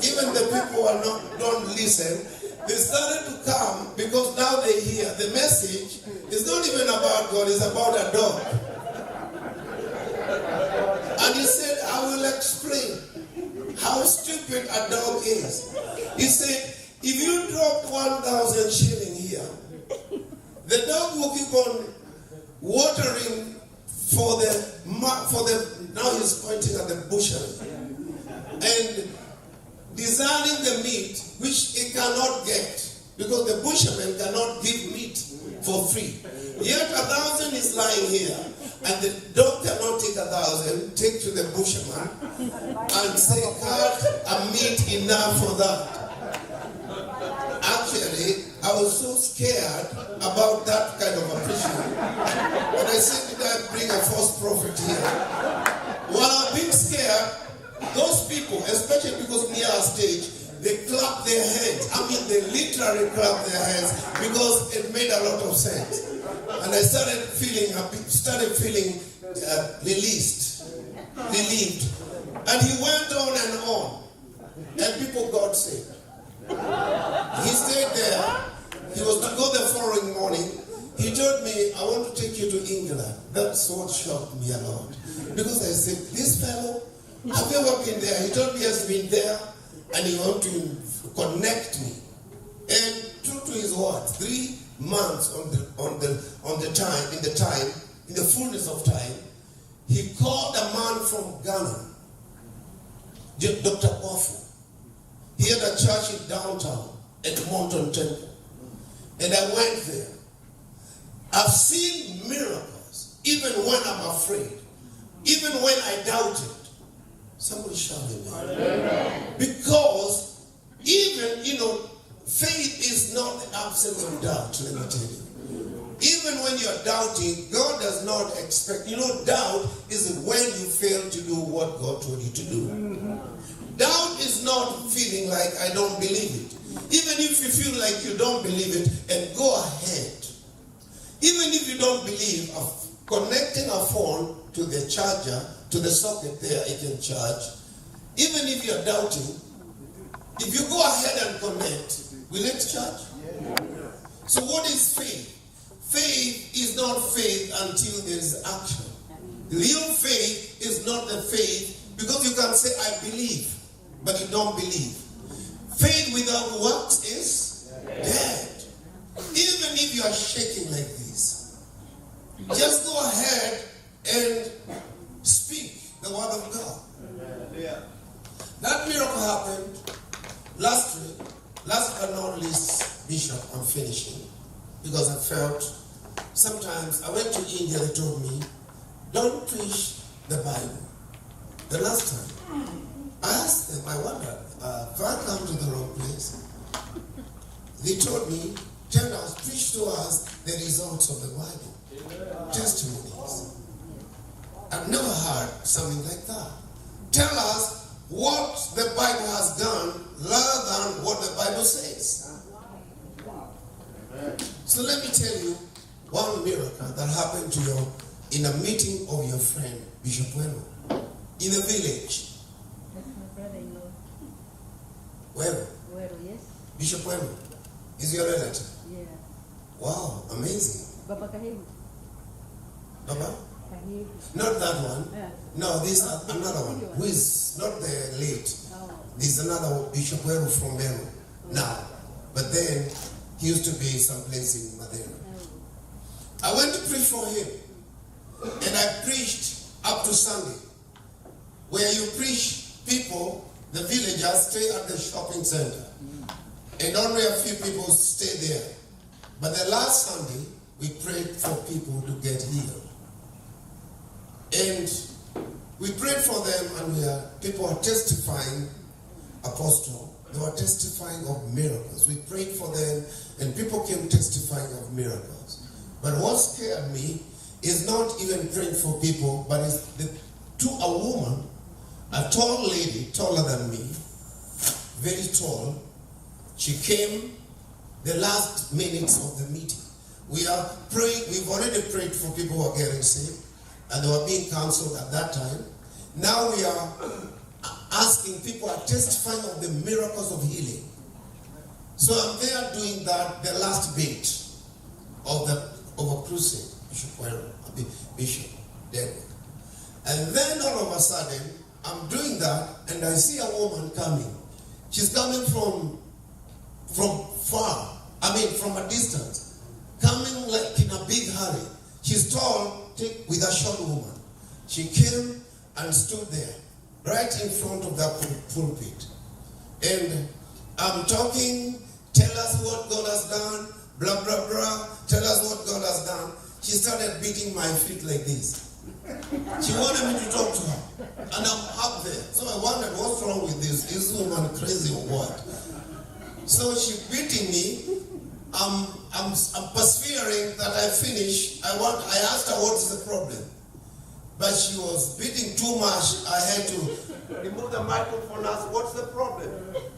Even the people who don't listen, they started to come because now they hear the message is not even about God, it's about a dog. And he said, I will explain how stupid a dog is. He said, if you drop 1,000 shillings here, the dog will keep on watering for the now he's pointing at the butchery and designing the meat which it cannot get because the busherman cannot give meat for free. Yet 1,000 is lying here and the dog cannot take 1,000, take to the busherman and say, cut a meat enough for that. Actually, I was so scared about that kind of a preaching. And I said, did I bring a false prophet here? While I'm being scared, those people, especially because near our stage, they clap their hands. I mean, they literally clap their hands because it made a lot of sense. And I started feeling relieved. And he went on. And people got saved. He stayed there. He was to go the following morning. He told me, I want to take you to England. That's what shocked me a lot. Because I said, this fellow, have you ever been there? He told me he has been there and he wanted to connect me. And true to his word, 3 months in the fullness of time, he called a man from Ghana, Dr. Wafu. He had a church in downtown at Mountain Temple. And I went there. I've seen miracles, even when I'm afraid, even when I doubted. Somebody shout amen. Because even, faith is not the absence of doubt, let me tell you. Even when you're doubting, God does not expect, doubt is when you fail to do what God told you to do. Doubt is not feeling like I don't believe it. Even if you feel like you don't believe it, and go ahead. Even if you don't believe, connecting a phone to the charger, to the socket there, it can charge. Even if you're doubting, if you go ahead and connect, will it charge? So what is faith? Faith is not faith until there is action. Real faith is not the faith because you can say, I believe, but you don't believe. Faith without works is dead. Even if you are shaking like this, just go ahead and speak the word of God. That miracle happened last week. Last but not least, Bishop, I'm finishing, because I felt sometimes I went to India, they told me, don't preach the Bible. The last time, I asked them, I wondered, if I come to the wrong place, they told me, tell us, preach to us the results of the Bible, testimonies. I've never heard something like that. Tell us what the Bible has done rather than what the Bible says. So let me tell you one miracle that happened to you in a meeting of your friend, Bishop Bueno, in a village. That's my brother-in-law. Bueno, Yes. Bishop Bueno is your relative. Yeah. Wow, amazing. Baba Kahibu. Baba? Kahibu. Not that one. Yeah. No, this is another one. Who is not the late. Oh. This is another Bishop Bueno from Meru now. But then he used to be someplace in Madeira. I went to preach for him. And I preached up to Sunday. Where you preach, people, the villagers stay at the shopping center. And only a few people stay there. But the last Sunday, we prayed for people to get healed. And we prayed for them, and people are testifying, Apostle. They were testifying of miracles. We prayed for them, and people came testifying of miracles. But what scared me is not even praying for people, but it's to a woman, a tall lady, taller than me, very tall. She came the last minutes of the meeting. We are praying, we've already prayed for people who are getting sick, and they were being counseled at that time. Now we are asking, people are testifying of the miracles of healing. So I'm there doing that, the last bit of a crusade, Bishop David. And then all of a sudden, I'm doing that, and I see a woman coming. She's coming from far, from a distance, coming like in a big hurry. She's tall, with a short woman. She came and stood there, right in front of that pulpit. And I'm talking, tell us what God has done, blah, blah, blah, tell us what God has done. She started beating my feet like this. She wanted me to talk to her. And I'm up there. So I wondered, what's wrong with this? Is this woman crazy or what? So she's beating me. I'm persevering that I finish. I asked her, what is the problem? But she was beating too much. I had to remove the microphone and ask, what's the problem?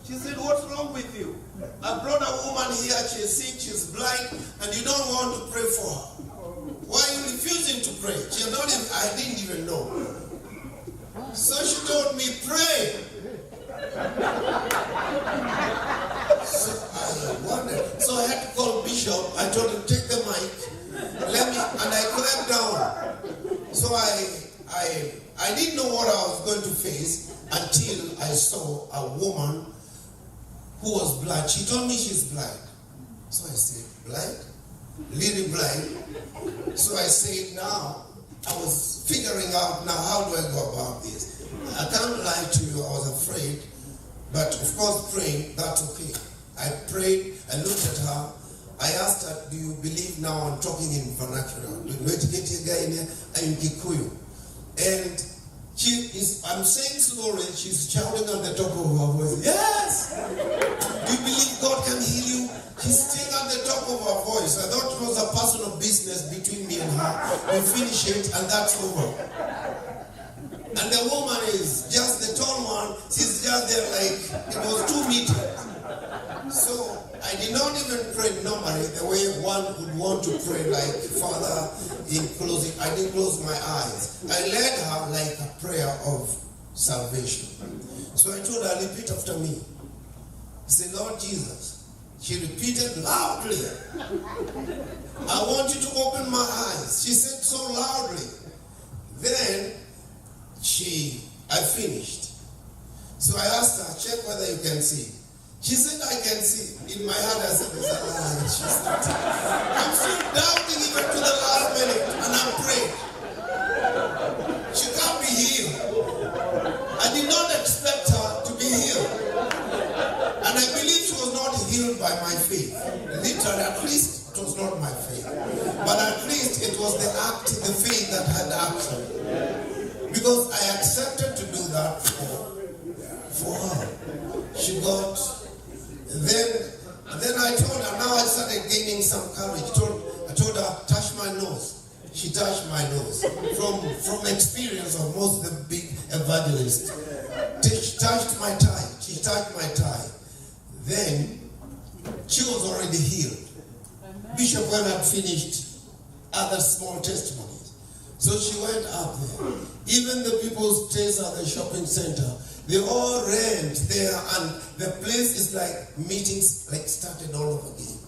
She said, what's wrong with you? I brought a woman here, she's sick, she's blind, and you don't want to pray for her. Why are you refusing to pray? I didn't even know. So she told me, pray. So I wondered. So I had to call Bishop. I told him, take the mic, and I clapped down. So I didn't know what I was going to face until I saw a woman who was blind. She told me she's blind. So I said, blind? Really blind? So I said, now, I was figuring out, now how do I go about this? I can't lie to you, I was afraid. But of course, praying, that's okay. I prayed, I looked at her, I asked her, do you believe now I'm talking in vernacular? I'm Kikuyu. And I'm saying slowly, she's shouting at the top of her voice, yes! Do you believe God can heal you? She's still at the top of her voice. I thought it was a personal business between me and her. We finish it and that's over. And the woman is just the tall one, she's just there like, it was 2 meters. So I did not even pray normally the way one would want to pray, like Father in closing. I didn't close my eyes. I led her like a prayer of salvation. So I told her, repeat after me. Say, Lord Jesus, She repeated loudly, I want you to open my eyes. She said so loudly. Then I finished. So I asked her, check whether you can see. She said, I can see. In my heart, I said, I'm still doubting even to the last minute, and I'm praying. She can't be healed. I did not expect her to be healed. And I believe she was not healed by my faith. Literally, at least it was not my faith. But at least it was the faith that had action. Because I accepted to do that for her. She got, then I told her, now I started gaining some courage. I told her, touch my nose. She touched my nose. From experience of most of the big evangelists. She touched my tie. She touched my tie. Then she was already healed. Bishop Gwen had finished other small testimonies. So she went up there. Even the people who stays at the shopping center, they all ran there, and the place is like meetings started all over again.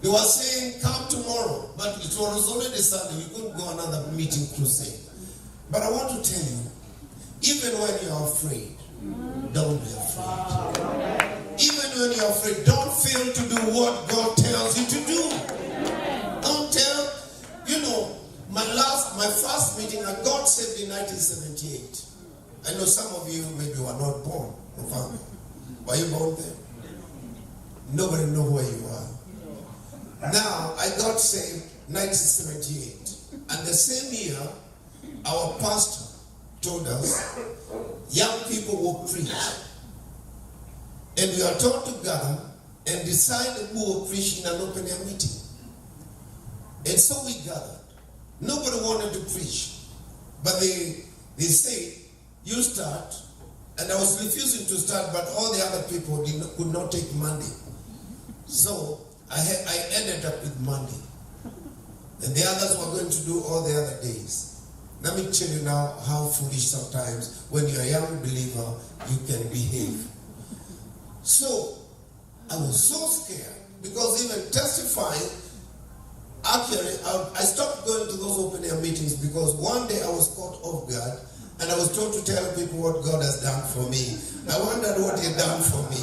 They were saying, come tomorrow, but it was already Sunday. We couldn't go another meeting crusade. But I want to tell you, even when you're afraid, don't be afraid. Even when you're afraid, don't fail to do what God tells you to do. Don't tell, my first meeting, I got saved in 1978. I know some of you maybe were not born. Were you born there? Nobody knows where you are. Now, I got saved 1978. And the same year, our pastor told us, young people will preach. And we are told to gather and decide who will preach in an open air meeting. And so we gathered. Nobody wanted to preach. But they said, you start. And I was refusing to start, but all the other people could not take Monday. So I ended up with Monday. And the others were going to do all the other days. Let me tell you now how foolish sometimes when you're a young believer, you can behave. So I was so scared because even testifying, actually, I stopped going to those open air meetings because one day I was caught off guard and I was told to tell people what God has done for me. I wondered what He had done for me.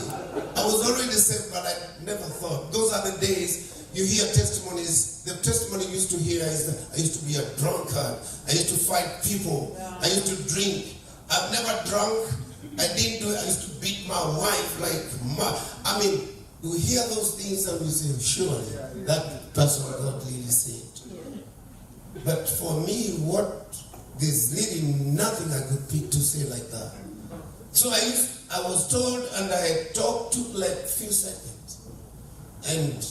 I was already saved, but I never thought. Those are the days you hear testimonies. The testimony you used to hear is that I used to be a drunkard. I used to fight people. I used to drink. I've never drunk. I didn't do it. I used to beat my wife you hear those things and you say, surely that person got really saved. But for me, there's really nothing I could pick to say like that. So I was told, and I talked, took like a few seconds. And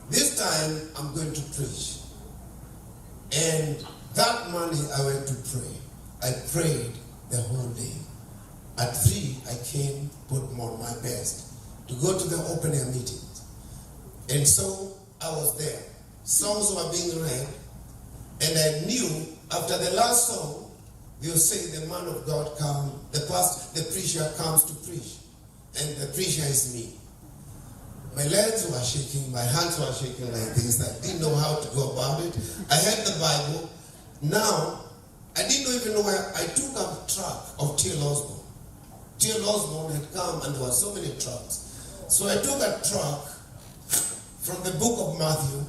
this time, I'm going to preach. And that morning, I went to pray. I prayed the whole day. At 3, I came, put on my best, to go to the open air meetings. And so, I was there. Songs were being read. And I knew, after the last song, they'll say the man of God comes, the preacher comes to preach. And the preacher is me. My legs were shaking, my hands were shaking like this. I didn't know how to go about it. I had the Bible. Now, I didn't even know where. I took a track of T.L. Osborne. T.L. Osborne had come and there were so many tracks. So I took a track from the book of Matthew,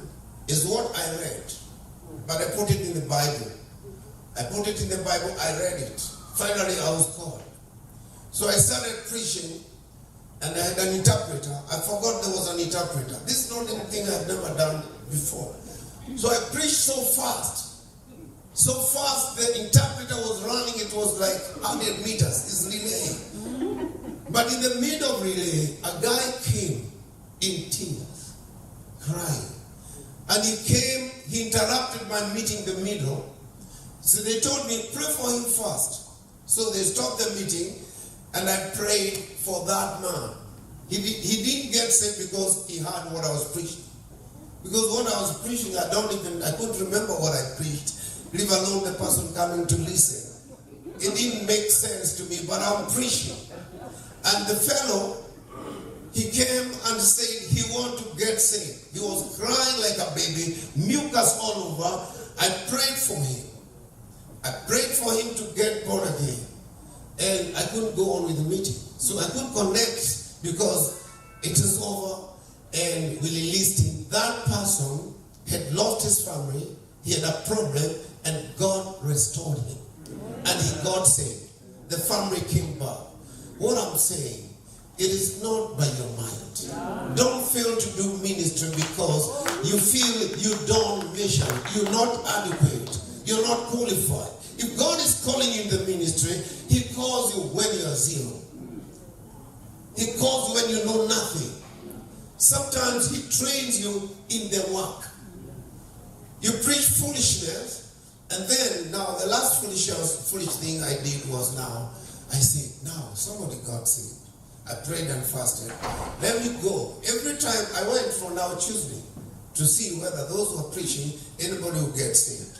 is what I read. But I put it in the Bible. I put it in the Bible, I read it. Finally, I was called. So I started preaching, and I had an interpreter. I forgot there was an interpreter. This is not anything I've never done before. So I preached so fast. So fast, the interpreter was running. It was like 100 meters. It's relay. But in the middle of relay, a guy came in tears, crying. And he interrupted my meeting in the middle. So they told me, pray for him first. So they stopped the meeting, and I prayed for that man. He didn't get saved because he heard what I was preaching. Because what I was preaching, I couldn't remember what I preached, leave alone the person coming to listen. It didn't make sense to me, but I'm preaching. And the fellow, He came and said he wanted to get saved. He was crying like a baby, mucus all over. I prayed for him. I prayed for him to get born again. And I couldn't go on with the meeting. So I couldn't connect because it is over and we released him. That person had lost his family. He had a problem and God restored him. And he got saved. The family came back. What I'm saying, it is not by your mind. Don't fail to do ministry because you feel you don't measure. You're not adequate. You're not qualified. If God is calling you in the ministry, He calls you when you are zero. He calls you when you know nothing. Sometimes He trains you in the work. You preach foolishness, and then now the last foolish thing I did was I said, now somebody got saved. I prayed and fasted. Let me go. Every time I went from now Tuesday to see whether those who are preaching, anybody who gets saved.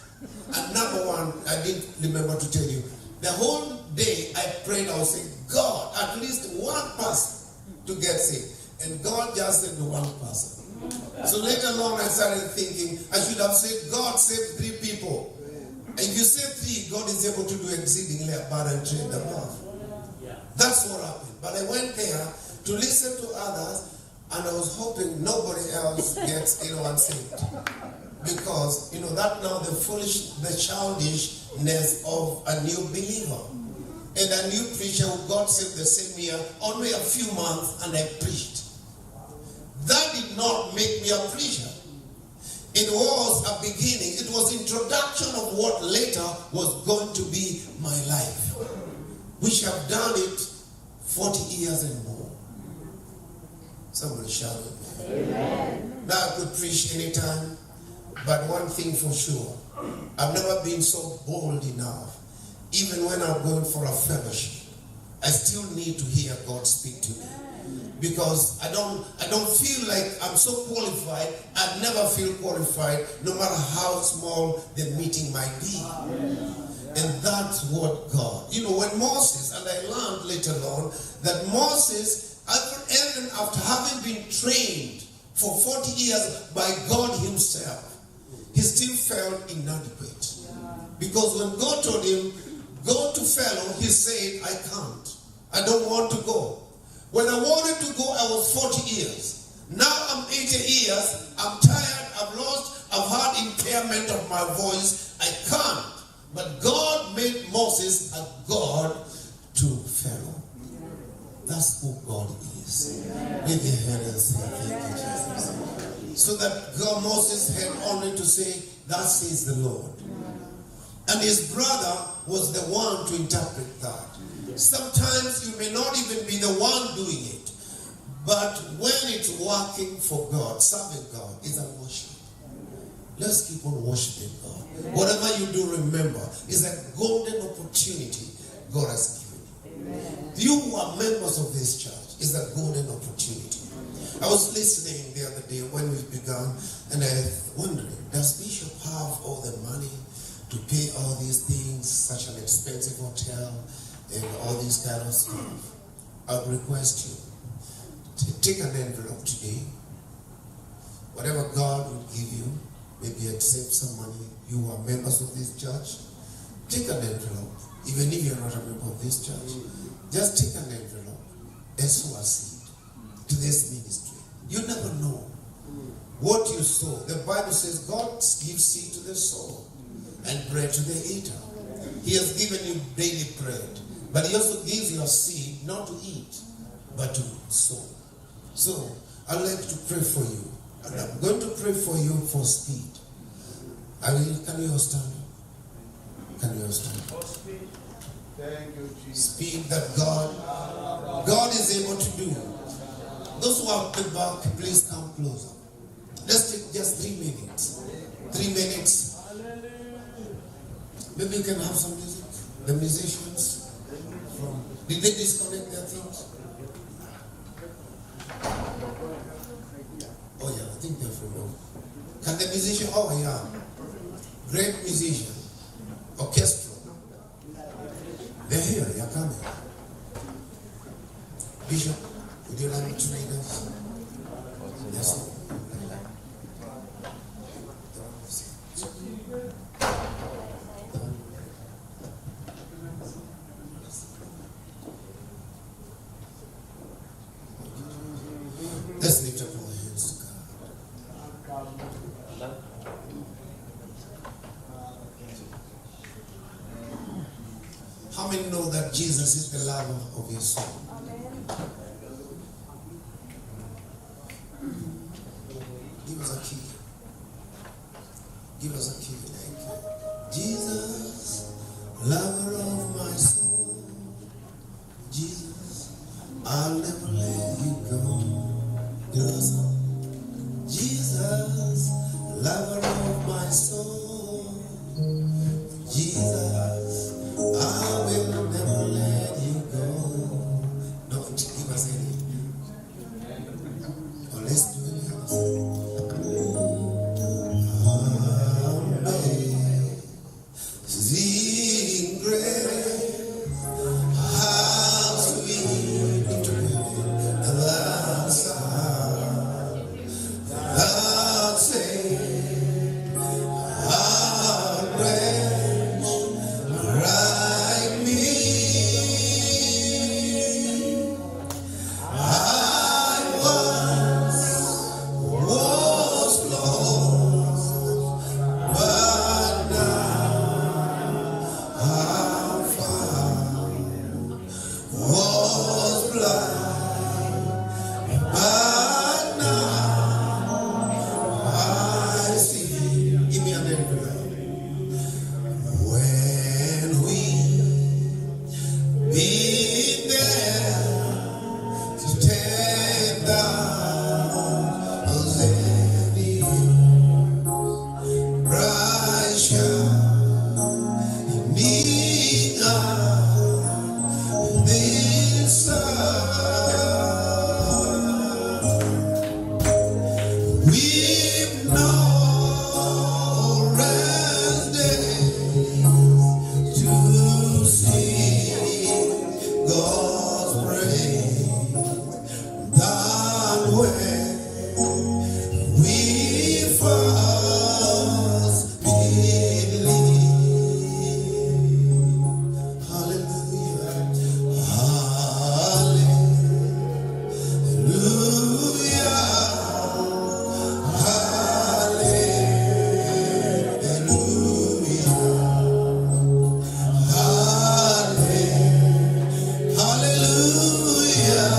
And number one, I didn't remember to tell you, the whole day I prayed, I was saying, God, at least one person to get saved. And God just said one person. So later on I started thinking, I should have said, God saved 3 people. And if you say 3, God is able to do exceedingly abundantly above. That's what happened. But I went there to listen to others, and I was hoping nobody else gets anyone saved. Because, that now the childishness of a new believer. And a new preacher who got saved the same year, only a few months, and I preached. That did not make me a preacher. It was a beginning. It was introduction of what later was going to be my life. Which have done it 40 years and more. Somebody shout it. Amen. Now I could preach anytime, but one thing for sure, I've never been so bold enough. Even when I'm going for a fellowship, I still need to hear God speak to me. Because I don't feel like I'm so qualified. I never feel qualified, no matter how small the meeting might be. And that's what God, when Moses, and I learned later on, that Moses, after having been trained for 40 years by God himself, he still felt inadequate. Because when God told him, go to Pharaoh, he said, I can't. I don't want to go. When I wanted to go, I was 40 years. Now I'm 80 years. I'm tired. I've had impairment of my voice. I can't. But God made Moses a God to Pharaoh. That's who God is. With your hand and say, thank you, Jesus. So that Moses had only to say, thus says the Lord. And his brother was the one to interpret that. Sometimes you may not even be the one doing it. But when it's working for God, serving God is a worship. Let's keep on worshiping God. Whatever you do, remember, is a golden opportunity God has given you. You who are members of this church, is a golden opportunity. I was listening the other day when we began, and I was wondering, does Bishop have all the money to pay all these things, such an expensive hotel, and all this kind of stuff? I would request you to take an envelope today. Whatever God will give you, maybe accept some money. You are members of this church. Take an envelope, even if you're not a member of this church. Just take an envelope and sow a seed to this ministry. You never know what you sow. The Bible says God gives seed to the sower and bread to the eater. He has given you daily bread, but he also gives you a seed not to eat, but to sow. So I'd like to pray for you. And I'm going to pray for you for speed. Can you all stand up? Can you all stand up? Thank you, Jesus. Speed that God is able to do. Those who are at the back, please come closer. Let's take just 3 minutes. 3 minutes. Maybe you can have some music. The musicians did they disconnect their things? Oh yeah, I think they're from home. Can the musician? Oh yeah. Great musician. Orchestra. They're here, they're coming. Bishop, Would you like me to read us? Yes. Let's lift up our hands to God. How many know that Jesus is the lover of your soul? Give us a key. Give us a key. Thank you. Jesus, lover of my soul. Jesus, I'll never let you go. Jesus, lover of my soul. Jesus, I will never let you go. No, give us any. Or let's do it else. Amazing grace, how sweet the sound that saved a wretch like me. I was lost, but now I'm found. Was blind, but now I see. Give me a name for that. When we been there, 10,000 years, bright shining on this sun. We've no rest days to sing God's praise. That when we first believed. Hallelujah. Hallelujah.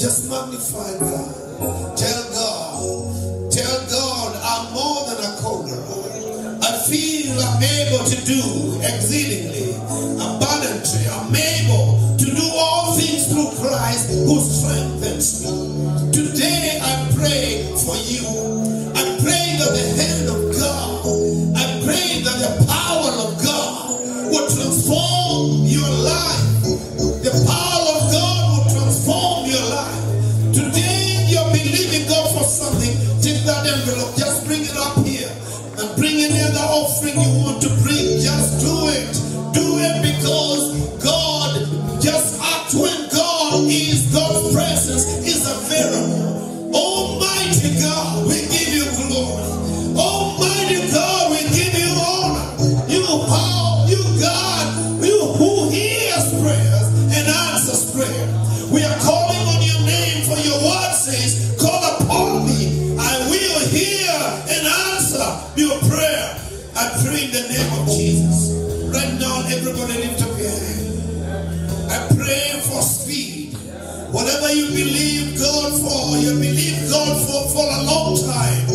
Just magnify God. Tell God, I'm more than a conqueror. I feel I'm able to do exceedingly, abundantly. I'm able to do all things through Christ who strengthens me. Today I pray for you. I pray that the hand of God, I pray that the power of God will transform your life. The power of God will transform your life. Today you're believing God for something. Take that envelope, just bring it up here. And bring any other offering you want to bring. Just do it. Do it because God, just act when God is, God's presence is available. Almighty God, we give you glory. Almighty God, we give you honor. You God, you who hears prayers and answers prayer. We are calling on your name, for your word says, call upon me. I will hear and answer your prayer. I pray in the name of Jesus. Right now, everybody lift up your hand. I pray for speed. Whatever you believe God for, you believe God for a long time.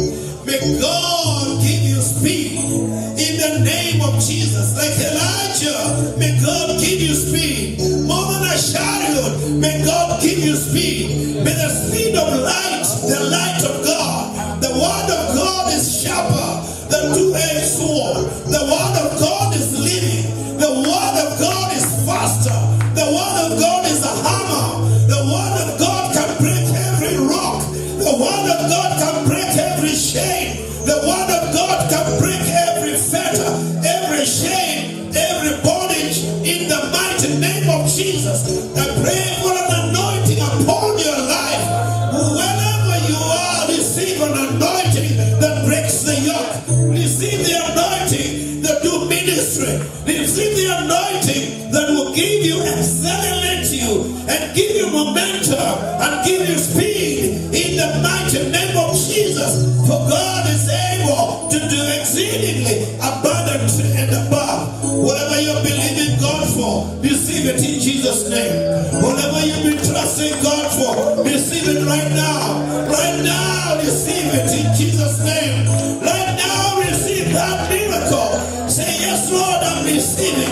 May God give you speed in the name of Jesus. Like Elijah, may God give you speed. More than a chariot, may God give you speed. May the speed of light, the light of God, the word of God is sharper than two-edged sword. The word of God is living. The word of God is faster. The word of God is a hammer. The word of God can break every rock. The word of God can break every chain. The word of God can break every fetter, every chain, every bondage in the mighty name of Jesus. I pray for an anointing upon your life. Wherever you are, receive an anointing that breaks the yoke. Receive the anointing that do ministry. Receive the anointing that will give you, accelerate you, and give you momentum, and give you speed in the mighty name of Jesus. For God is able to do exceedingly, abundantly, and above. Whatever you're believing God for, receive it in Jesus' name. Whatever you've been trusting God for, receive it right now. Right now, receive it in Jesus' name. Right now, receive that miracle. Say, yes, Lord, I'm receiving.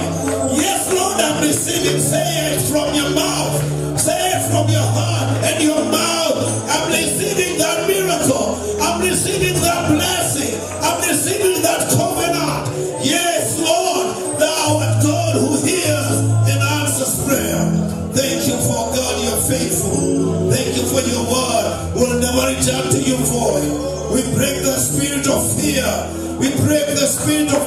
Yes, Lord, I'm receiving. Say it from your mouth. Say it from your heart and your mouth. I'm receiving that miracle. I'm receiving that blessing. I'm receiving that covenant. Yes, Lord, thou art God who hears and answers prayer. Thank you for God, you're faithful. Thank you for your word. Will never return to you void. We break the spirit of fear. We break the spirit of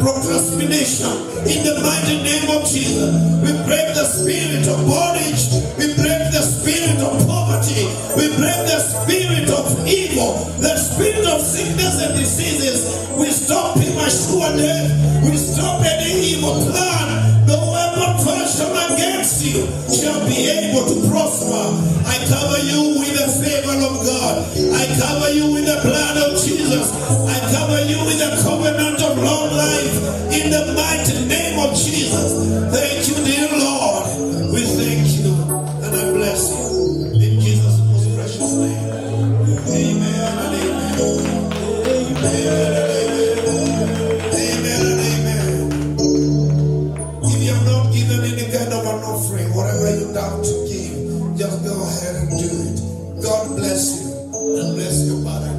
procrastination in the mighty name of Jesus. We break the spirit of bondage. We break the spirit of poverty. We break the spirit of evil, the spirit of sickness and diseases. We stop premature death. We stop any evil plan. No weapon fashioned against you shall be able to prosper. I cover you with the favor of God. I cover you with the blood of Jesus. I cover you with the covenant of long life in the mighty name of Jesus. Thank you, dear Lord. We thank you and I bless you in Jesus' most precious name. Amen and amen. Amen and amen. If you have not given any kind of an offering, whatever you doubt to give, just go ahead and do it. God bless you and bless your parent.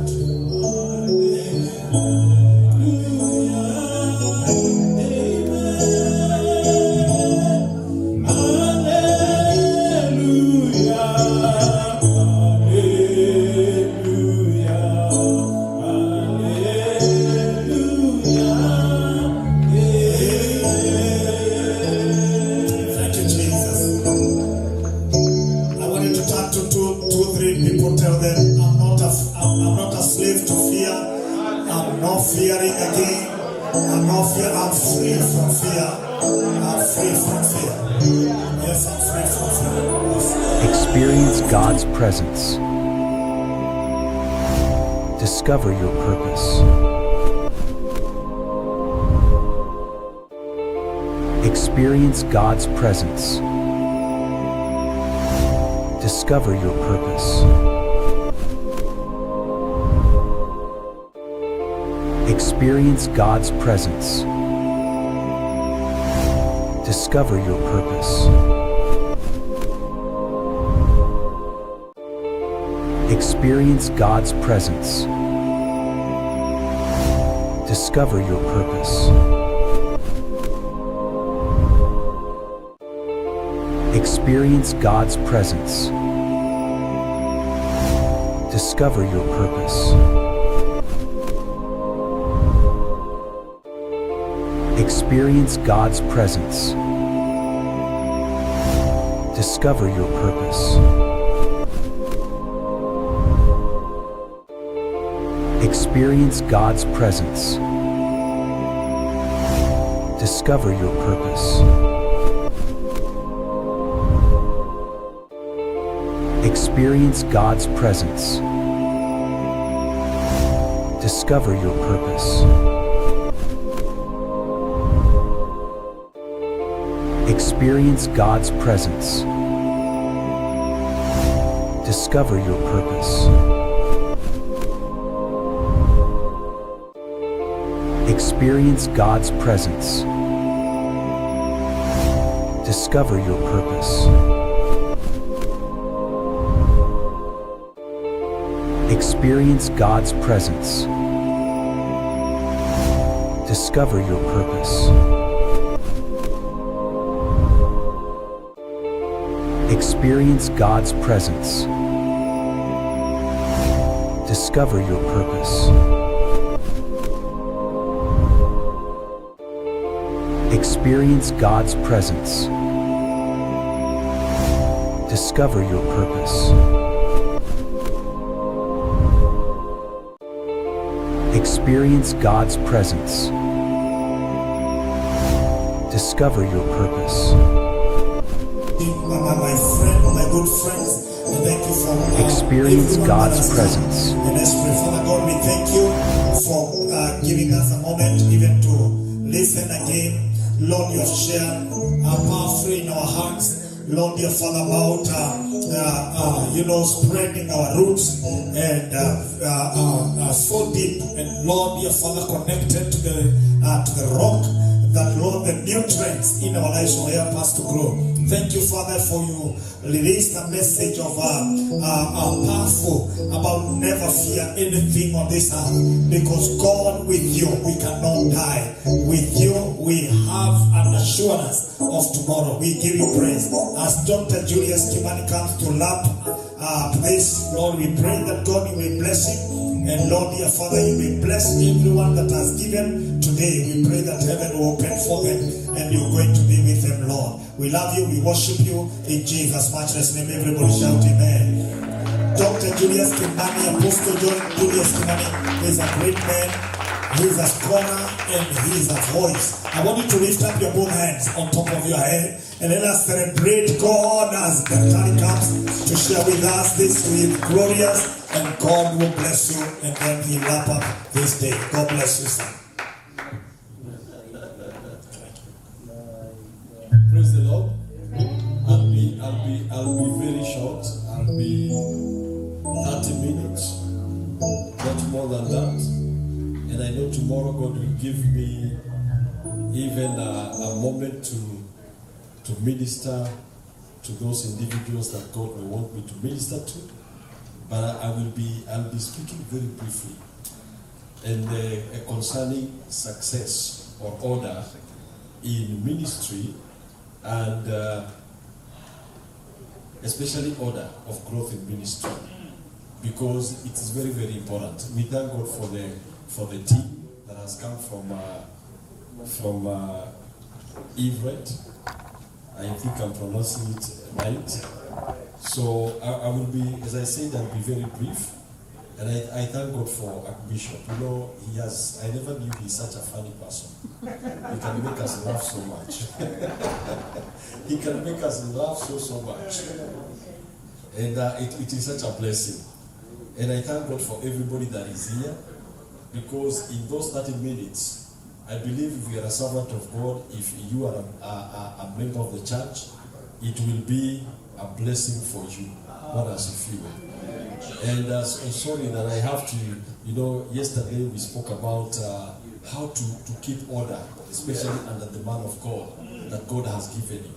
Fearing again. I'm not fear. I'm free from fear. I'm free from fear. Yes, I'm free from fear. Yes. Experience God's presence. Discover your purpose. Experience God's presence. Discover your purpose. Experience God's presence. Discover your purpose. Experience God's presence. Discover your purpose. Experience God's presence. Discover your purpose. Experience God's presence. Discover your purpose. Experience God's presence. Discover your purpose. Experience God's presence. Discover your purpose. Experience God's presence. Discover your purpose. Experience God's presence. Discover your purpose. Experience God's presence. Discover your purpose. Experience God's presence. Discover your purpose. Experience God's presence. Discover your purpose. Experience God's presence. Discover your purpose. My friend, my good friends, and thank you for Experience God's presence. And let's pray. Father God, we thank you for giving us a moment even to listen again. Lord, you have shared powerfully in our hearts. Lord, dear Father, about spreading our roots and so deep, and Lord, dear Father, connected to the rock. That Lord, the nutrients in our lives will help us to grow. Thank you, Father, for you released a message of powerful about never fear anything on this earth, because God, with you we cannot die. With you we have an assurance of tomorrow. We give you praise. As Dr. Julius Kimani comes to lap this, Lord, we pray that God, you will bless him. And Lord, dear Father, you will bless everyone that has given today. We pray that heaven will open for them and you're going to be with them, Lord. We love you, we worship you in Jesus' matchless name. Everybody shout amen. Dr. Julius Kimani, Apostle Julius Kimani is a great man. He's a scholar and he's a voice. I want you to lift up your both hands on top of your head and let us celebrate God as the time comes to share with us this with glorious, and God will bless you, and then he'll wrap up this day. God bless you, son. Praise the Lord. I'll be very short. I'll be 30 minutes, not more than that. And I know tomorrow God will give me even a moment to minister to those individuals that God will want me to minister to. But I'll be speaking very briefly and concerning success or order in ministry, and especially order of growth in ministry, because it is very, very important. We thank God for the team that has come from Everett. I think I'm pronouncing it right. So I will be, as I said, I'll be very brief. And I thank God for Archbishop. You know, I never knew he's such a funny person. He can make us laugh so much. He can make us laugh so much. And it is such a blessing. And I thank God for everybody that is here, because in those 30 minutes, I believe if you are a servant of God, if you are a member of the church, it will be a blessing for you. Bwana asifiwe. And sorry that I have to, yesterday we spoke about how to keep order, especially under the man of God that God has given you.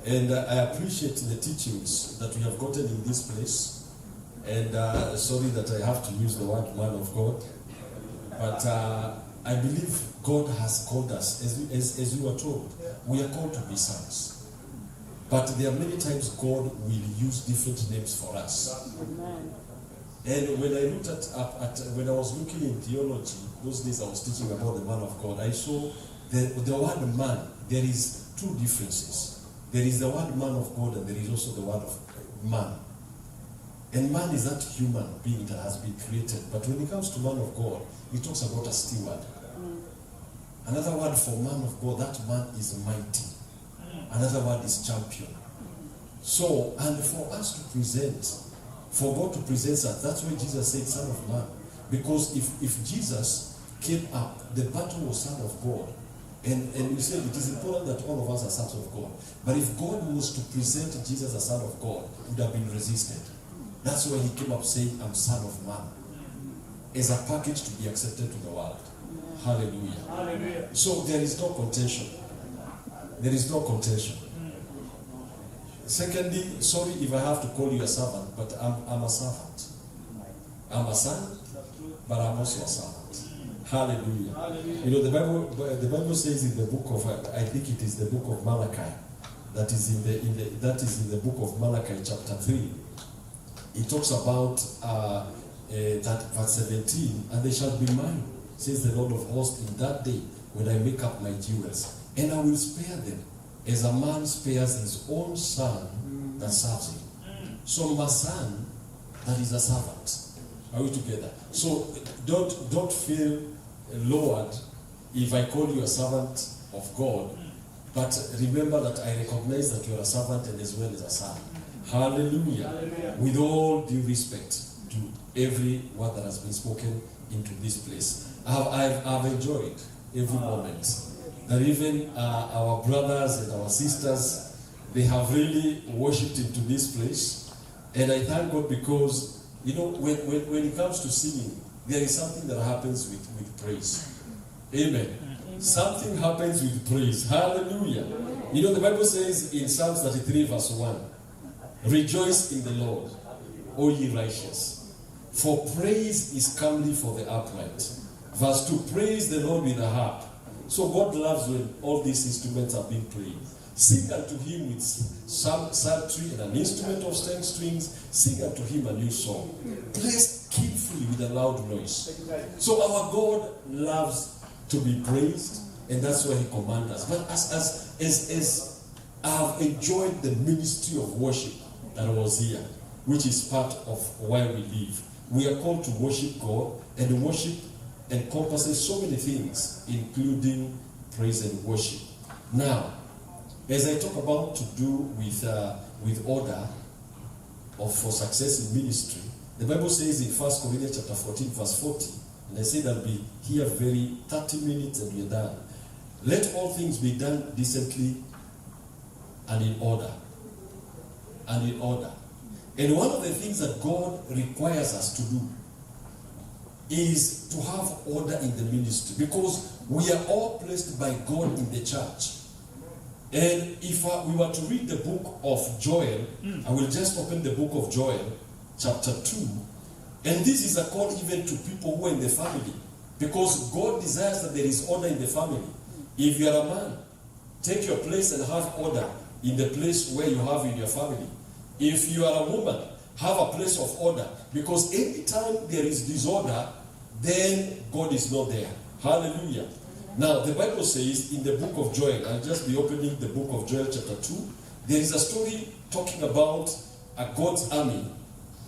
And I appreciate the teachings that we have gotten in this place. And sorry that I have to use the word man of God. But I believe God has called us, as we were told, we are called to be sons. But there are many times God will use different names for us. Amen. And when I looked when I was looking in theology, those days I was teaching about the man of God, I saw the word man, there is two differences. There is the word man of God and there is also the word of man. And man is that human being that has been created. But when it comes to man of God, he talks about a steward. Another word for man of God, that man is mighty. Another word is champion. So, and for us to present, for God to present us, that's why Jesus said Son of Man. Because if Jesus came up, the battle was Son of God. And we said it is important that all of us are sons of God. But if God was to present Jesus as Son of God, it would have been resisted. That's why he came up saying, I'm Son of Man. As a package to be accepted to the world. Hallelujah. Hallelujah. So there is no contention. There is no contention. Secondly, sorry if I have to call you a servant, but I'm a servant. I'm a son, but I'm also a servant. Hallelujah. Hallelujah. The Bible says in the book of, I think it is the book of Malachi, that is in the book of Malachi chapter 3. It talks about that verse 17, and they shall be mine, says the Lord of hosts, in that day when I make up my jewels. And I will spare them as a man spares his own son that serves him. So my son, that is a servant. Are we together? So don't feel lowered if I call you a servant of God, but remember that I recognize that you are a servant and as well as a son. Hallelujah. Hallelujah. With all due respect to every word that has been spoken into this place. I've enjoyed every moment. That even our brothers and our sisters, they have really worshipped into this place. And I thank God because, when it comes to singing, there is something that happens with praise. Amen. Something happens with praise. Hallelujah. The Bible says in Psalms 33 verse 1, rejoice in the Lord, O ye righteous, for praise is comely for the upright. Verse 2, praise the Lord with a harp. So God loves when all these instruments are being played. Sing unto him with psaltery and an instrument of 10 strings. Sing unto him a new song. Play skillfully with a loud noise. So our God loves to be praised, and that's why he commands us. But as I've enjoyed the ministry of worship that was here, which is part of why we live. We are called to worship God, and worship encompasses so many things, including praise and worship. Now, as I talk about to do with order for success in ministry, the Bible says in 1 Corinthians chapter 14, verse 40, and I said I'll be here 30 minutes and we're done. Let all things be done decently and in order. And in order. And one of the things that God requires us to do is to have order in the ministry, because we are all placed by God in the church. And if we were to read the book of Joel, I will just open the book of Joel, chapter 2. And this is a call even to people who are in the family, because God desires that there is order in the family. If you are a man, take your place and have order in the place where you have in your family. If you are a woman, have a place of order, because anytime there is disorder, then God is not there. Hallelujah. Now, the Bible says in the book of Joel, I'll just be opening the book of Joel chapter 2, there is a story talking about a God's army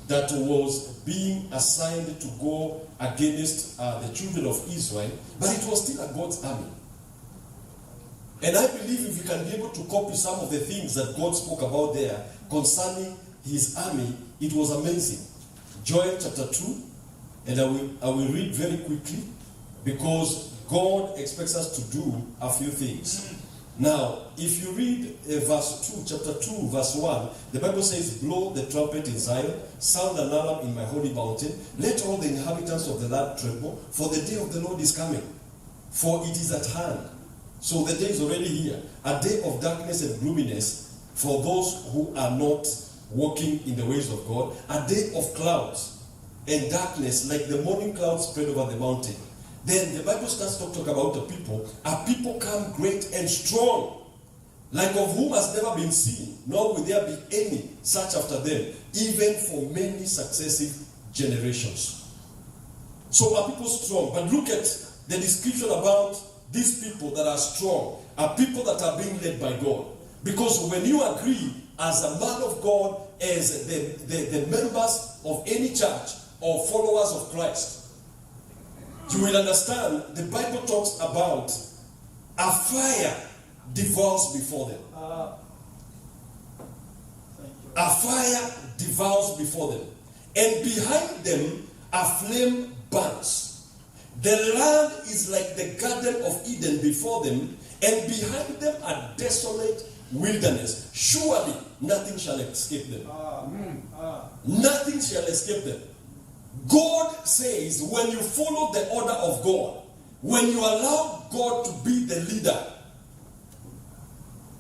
that was being assigned to go against the children of Israel, but it was still a God's army. And I believe if we can be able to copy some of the things that God spoke about there concerning his army, it was amazing. Joel chapter 2, and I will read very quickly, because God expects us to do a few things. Now, if you read verse 2, chapter 2, verse 1, the Bible says, blow the trumpet in Zion, sound an alarm in my holy mountain, let all the inhabitants of the land tremble, for the day of the Lord is coming, for it is at hand. So the day is already here, a day of darkness and gloominess for those who are not walking in the ways of God, a day of clouds and darkness like the morning clouds spread over the mountain. Then the Bible starts to talk about a people come great and strong, like of whom has never been seen, nor will there be any such after them, even for many successive generations. So are people strong? But look at the description about these people that are strong, are people that are being led by God. Because when you agree as a man of God, as the members of any church or followers of Christ, you will understand the Bible talks about a fire devours before them. A fire devours before them. And behind them a flame burns. The land is like the Garden of Eden before them, and behind them a desolate wilderness. Surely nothing shall escape them. Nothing shall escape them. God says when you follow the order of God, when you allow God to be the leader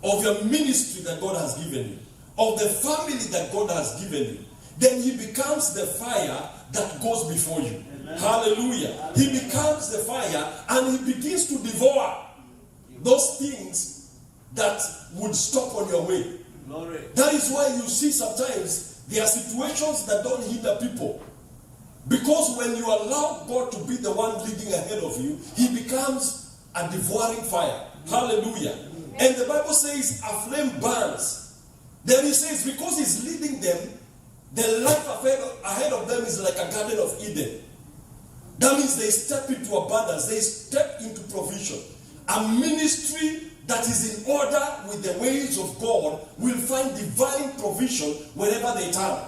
of your ministry that God has given you, of the family that God has given you, then he becomes the fire that goes before you. Amen. Hallelujah. He becomes the fire and he begins to devour those things that would stop on your way. Glory. That is why you see sometimes there are situations that don't hinder people. Because when you allow God to be the one leading ahead of you, he becomes a devouring fire. Hallelujah. And the Bible says a flame burns. Then he says because he's leading them, the life ahead of them is like a Garden of Eden. That means they step into abundance. They step into provision. A ministry that is in order with the ways of God will find divine provision wherever they turn.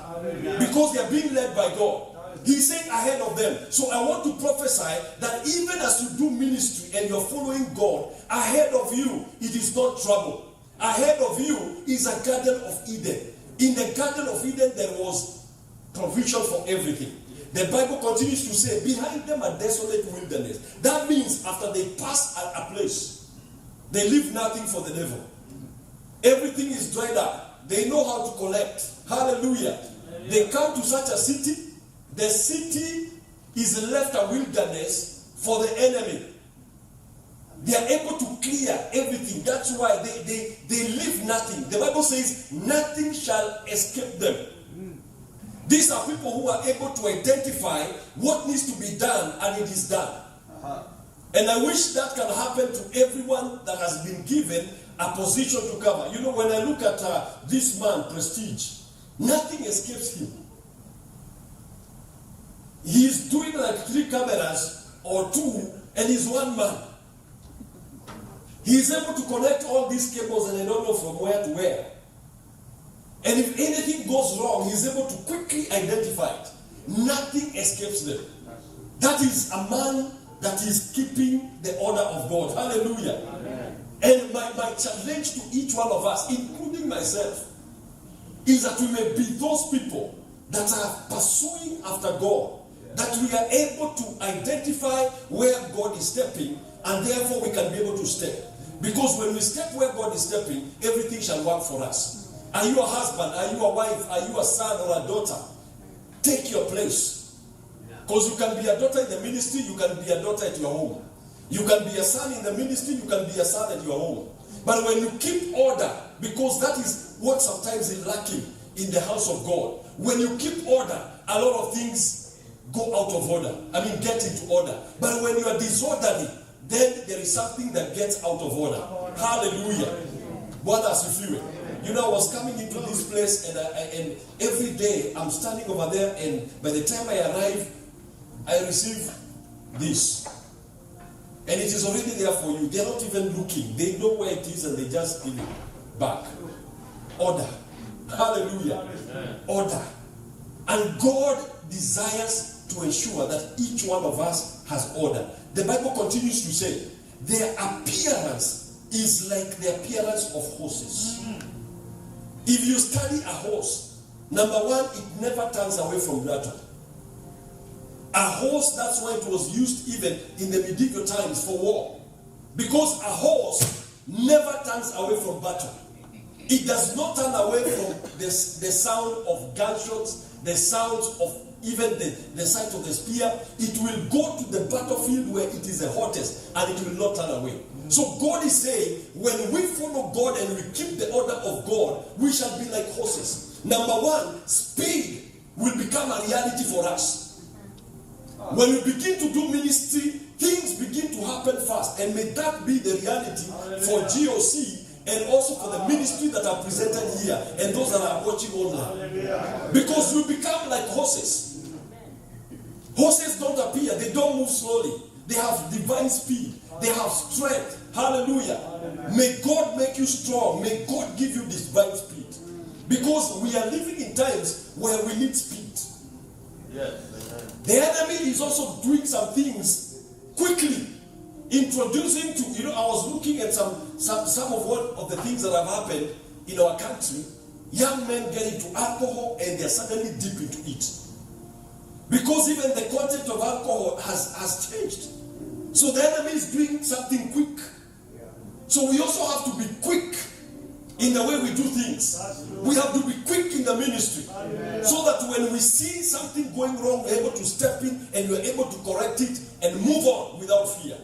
Because they are being led by God. He's saying ahead of them. So I want to prophesy that even as you do ministry and you're following God, ahead of you, it is not trouble. Ahead of you is a Garden of Eden. In the Garden of Eden, there was provision for everything. The Bible continues to say, behind them a desolate wilderness. That means after they pass a place, they leave nothing for the devil. Everything is dried up. They know how to collect. Hallelujah. They come to such a city. The city is left a wilderness for the enemy. They are able to clear everything. That's why they leave nothing. The Bible says nothing shall escape them. These are people who are able to identify what needs to be done, and it is done. And I wish that can happen to everyone that has been given a position to cover. You know, when I look at this man, Prestige, nothing escapes him. He's doing like 3 cameras or 2, and he's one man. He's able to connect all these cables, and I don't know from where to where. And if anything goes wrong, he's able to quickly identify it. Nothing escapes them. That is a man that is keeping the order of God. Hallelujah. Amen. And my challenge to each one of us, including myself, is that we may be those people that are pursuing after God. That we are able to identify where God is stepping, and therefore we can be able to step. Because when we step where God is stepping, everything shall work for us. Are you a husband? Are you a wife? Are you a son or a daughter? Take your place. Because you can be a daughter in the ministry, you can be a daughter at your home. You can be a son in the ministry, you can be a son at your home. But when you keep order, because that is what sometimes is lacking in the house of God. When you keep order, a lot of things go out of order. I mean, get into order. But when you are disorderly, then there is something that gets out of order. Hallelujah. What does you feel? You know, I was coming into this place, and every day I'm standing over there, and by the time I arrive, I receive this. And it is already there for you. They're not even looking. They know where it is, and they just give it back. Order. Hallelujah. Order. And God desires to ensure that each one of us has order. The Bible continues to say, their appearance is like the appearance of horses. If you study a horse, number one, it never turns away from battle. A horse, that's why it was used even in the medieval times for war. Because a horse never turns away from battle. It does not turn away from the sound of gunshots, the sound of even the sight of the spear. It will go to the battlefield where it is the hottest, and it will not turn away. So God is saying, when we follow God and we keep the order of God, we shall be like horses. Number one, speed will become a reality for us. When we begin to do ministry, things begin to happen fast. And may that be the reality for GOC and also for the ministry that are presented here and those that are watching online. Because you become like horses. Horses don't appear, they don't move slowly. They have divine speed, they have strength. Hallelujah. May God make you strong. May God give you this divine speed. Because we are living in times where we need speed. Yes. The enemy is also doing some things quickly. Introducing to, I was looking at some of what of the things that have happened in our country. Young men get into alcohol and they're suddenly deep into it. Because even the content of alcohol has changed. So the enemy is doing something quick. So we also have to be quick in the way we do things. We have to be quick in the ministry. So that when we see something going wrong, we're able to step in and we're able to correct it and move on without fear.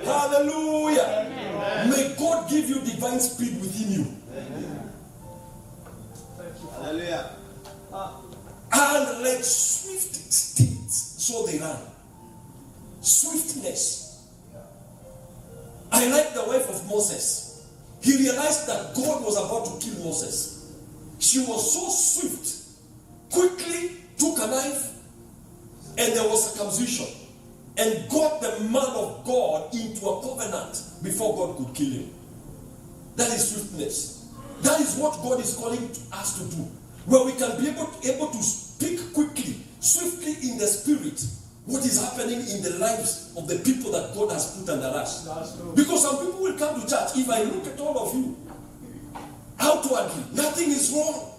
Hallelujah. May God give you divine speed within you. Hallelujah. And like swift steeds, so they run. Swiftness. I like the wife of Moses. He realized that God was about to kill Moses. She was so swift, quickly took a knife, and there was circumcision, and got the man of God into a covenant before God could kill him. That is swiftness. That is what God is calling us to do, where we can be able to speak quickly, swiftly in the spirit, what is happening in the lives of the people that God has put under us. Because some people will come to church. If I look at all of you, outwardly, nothing is wrong.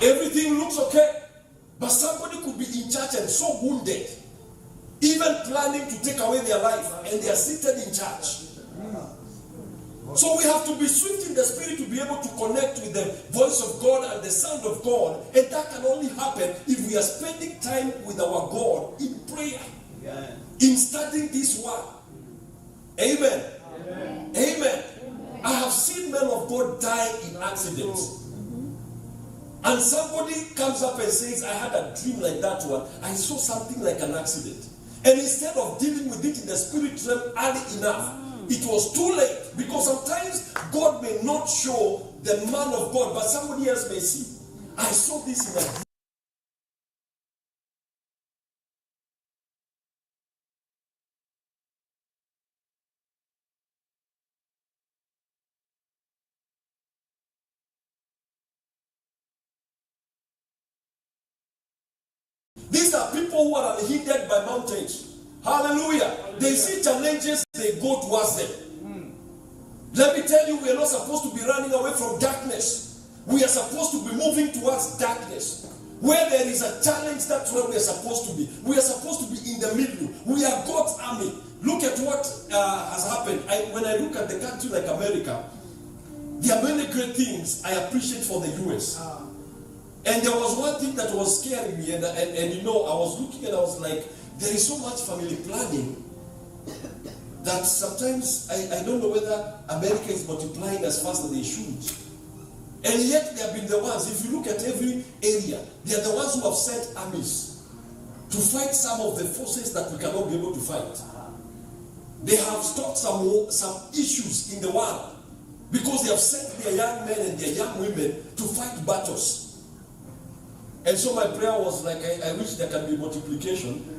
Everything looks okay. But somebody could be in church and so wounded, even planning to take away their life, and they are seated in church. So we have to be swift in the spirit to be able to connect with the voice of God and the sound of God. And that can only happen if we are spending time with our God in prayer, in studying this word. Amen. Amen. Amen. I have seen men of God die in accidents. And somebody comes up and says, I had a dream like that one. I saw something like an accident. And instead of dealing with it in the spirit realm early enough, it was too late. Because sometimes God may not show the man of God, but somebody else may see. I saw this in a dream. These are people who are hindered by mountains. Hallelujah. They see challenges, they go towards them. Let me tell you, we are not supposed to be running away from darkness. We are supposed to be moving towards darkness. Where there is a challenge, that's where we are supposed to be. We are supposed to be in the middle. We are God's army. Look at what has happened. When I look at the country like America, there are many great things I appreciate for the US. And there was one thing that was scaring me, and I was looking and I was like, there is so much family planning that sometimes I don't know whether America is multiplying as fast as they should. And yet they have been the ones, if you look at every area, they are the ones who have sent armies to fight some of the forces that we cannot be able to fight. They have stopped some issues in the world because they have sent their young men and their young women to fight battles. And so my prayer was like, I wish there can be multiplication.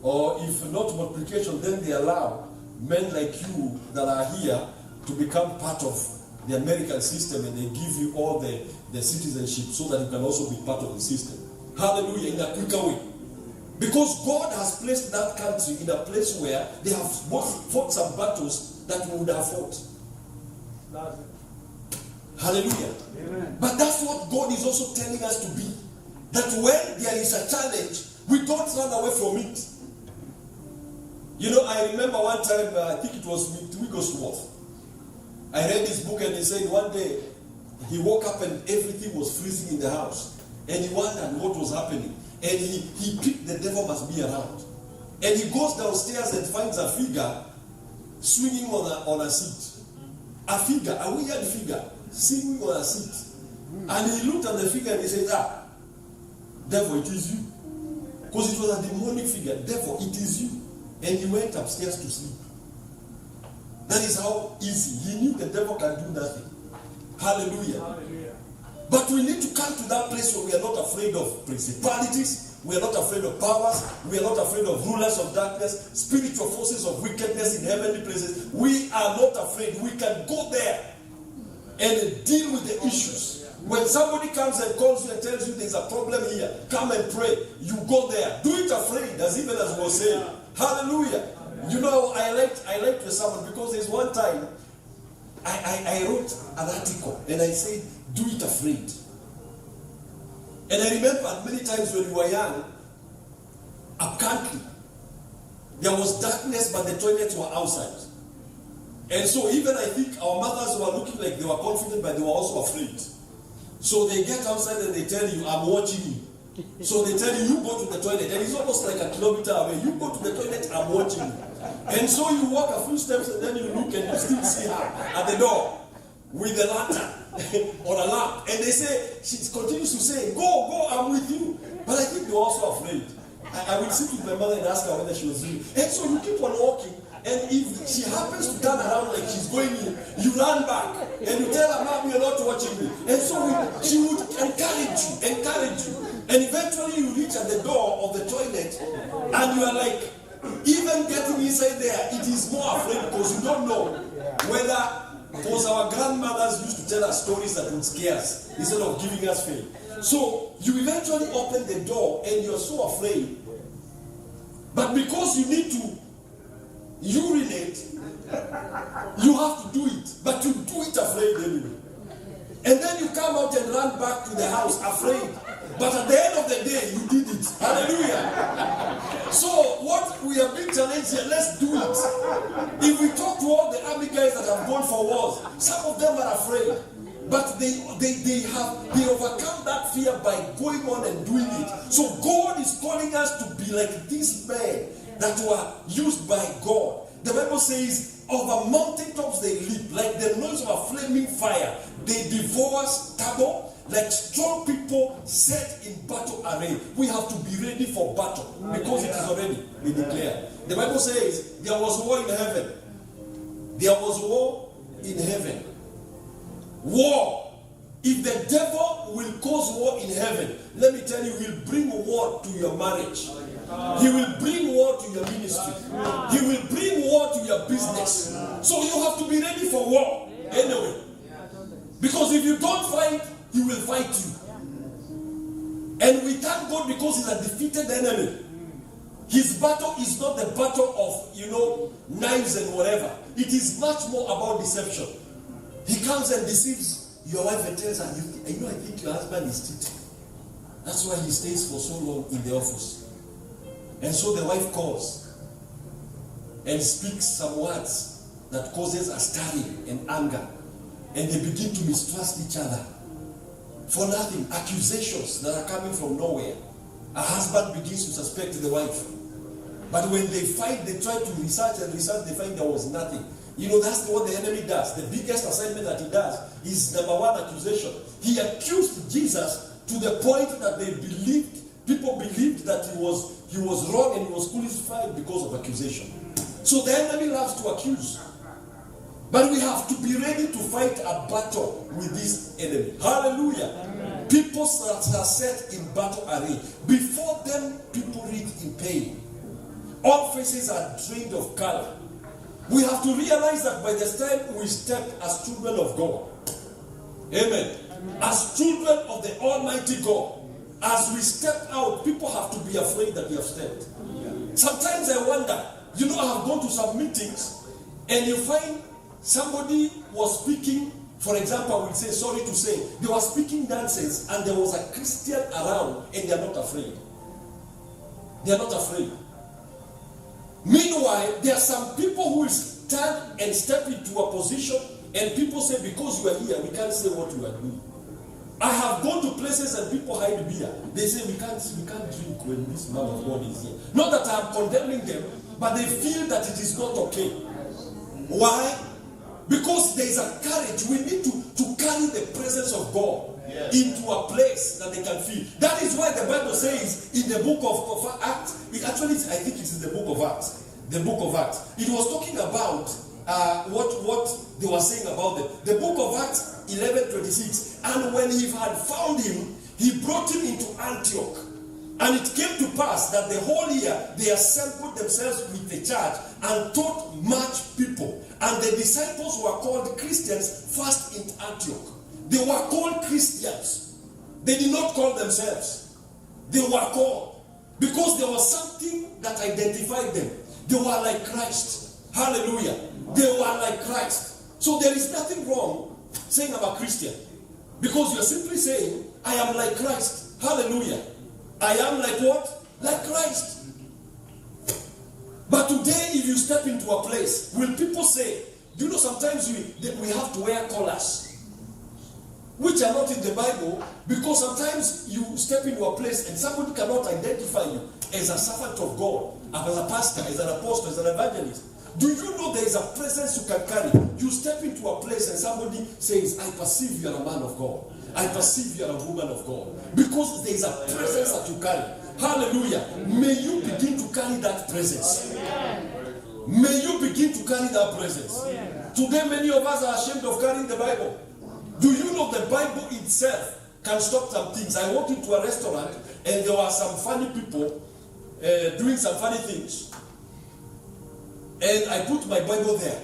Or if not multiplication, then they allow men like you that are here to become part of the American system, and they give you all the citizenship so that you can also be part of the system. Hallelujah, in a quicker way. Because God has placed that country in a place where they have fought some battles that we would have fought. That's it. Hallelujah. Amen. But that's what God is also telling us to be. That when there is a challenge, we don't run away from it. You know, I remember one time, I think it was with Wigglesworth. I read his book and he said one day he woke up and everything was freezing in the house. And he wondered what was happening. And he picked the devil must be around. And he goes downstairs and finds a figure swinging on a seat. A figure, a weird figure, swinging on a seat. And he looked at the figure and he said, devil, it is you. Because it was a demonic figure. Devil, it is you. And he went upstairs to sleep. That is how easy. He knew the devil can do nothing. Hallelujah. Hallelujah. But we need to come to that place where we are not afraid of principalities. We are not afraid of powers. We are not afraid of rulers of darkness, spiritual forces of wickedness in heavenly places. We are not afraid. We can go there and deal with the issues. When somebody comes and calls you and tells you there's a problem here, come and pray. You go there. Do it afraid, as even as we were saying. Hallelujah. You know, I liked the sermon because there's one time I wrote an article and I said, do it afraid. And I remember many times when we were young, up country, there was darkness, but the toilets were outside. And so even I think our mothers were looking like they were confident, but they were also afraid. So they get outside and they tell you, I'm watching you. So they tell you, you go to the toilet. And it's almost like a kilometer away. You go to the toilet, I'm watching you. And so you walk a few steps and then you look and you still see her at the door with the lantern or a lamp. And they say, she continues to say, go, I'm with you. But I think they're also afraid. I will sit with my mother and ask her whether she was with you. And so you keep on walking. And if she happens to turn around like she's going in, you run back and you tell her, Mom, you're not watching me. And so she would encourage you. And eventually you reach at the door of the toilet and you are like, even getting inside there, it is more afraid because you don't know whether, because our grandmothers used to tell us stories that would scare us instead of giving us faith. So you eventually open the door and you're so afraid. But because you need to urinate, you have to do it, but you do it afraid anyway. And then you come out and run back to the house afraid. But at the end of the day, you did it. Hallelujah. So what we are being challenged here, let's do it. If we talk to all the army guys that have gone for wars, some of them are afraid. But they overcome that fear by going on and doing it. So God is calling us to be like these men that were used by God. The Bible says, over mountaintops they leap, like the noise of a flaming fire. They devour stubble, like strong people set in battle array. We have to be ready for battle because it is already been declared. The Bible says there was war in heaven. There was war in heaven. War. If the devil will cause war in heaven, let me tell you, he'll bring war to your marriage. He will bring war to your ministry. He will bring war to your business. So you have to be ready for war anyway. Because if you don't fight, he will fight you. And we thank God because he's a defeated enemy. His battle is not the battle of, knives and whatever. It is much more about deception. He comes and deceives your wife and tells her, I think your husband is cheating. That's why he stays for so long in the office. And so the wife calls and speaks some words that causes a stirring and anger. And they begin to mistrust each other. For nothing, accusations that are coming from nowhere. A husband begins to suspect the wife. But when they fight, they try to research, they find there was nothing. That's what the enemy does. The biggest assignment that he does is number one, accusation. He accused Jesus to the point that people believed that he was wrong and he was crucified because of accusation. So the enemy loves to accuse. But we have to be ready to fight a battle with this enemy. Hallelujah. Amen. People that are set in battle array. Before them, people read in pain. All faces are drained of color. We have to realize that by the time we step as children of God, amen, as children of the Almighty God, as we step out, people have to be afraid that we have stepped. Sometimes I wonder, I have gone to some meetings and you find somebody was speaking, for example, I will say, sorry to say, they were speaking nonsense and there was a Christian around and they are not afraid. They are not afraid. Meanwhile, there are some people who will stand and step into a position and people say, because you are here, we can't say what you are doing. I have gone to places and people hide beer. They say, we can't drink when this man of God is here. Not that I am condemning them, but they feel that it is not okay. Why? Because there is a courage. We need to carry the presence of God into a place that they can feel. That is why the Bible says in the book of Acts, I think it is the book of Acts. The book of Acts. It was talking about what they were saying about them. The book of Acts 11:26. And when he had found him, he brought him into Antioch. And it came to pass that the whole year they assembled themselves with the church and taught much people. And the disciples were called Christians first in Antioch. They were called Christians. They did not call themselves. They were called because there was something that identified them. They were like Christ. Hallelujah. They were like Christ. So there is nothing wrong saying I'm a Christian, because you're simply saying I am like Christ. Hallelujah. I am like what? Like Christ. But today, if you step into a place, will people say, do you know sometimes we have to wear collars, which are not in the Bible, because sometimes you step into a place and somebody cannot identify you as a servant of God, as a pastor, as an apostle, as an evangelist. Do you know there is a presence you can carry? You step into a place and somebody says, I perceive you are a man of God. I perceive you are a woman of God. Because there is a presence that you carry. Hallelujah. May you begin to carry that presence. May you begin to carry that presence. Today many of us are ashamed of carrying the Bible. Do you know the Bible itself can stop some things? I walked into a restaurant and there were some funny people doing some funny things. And I put my Bible there.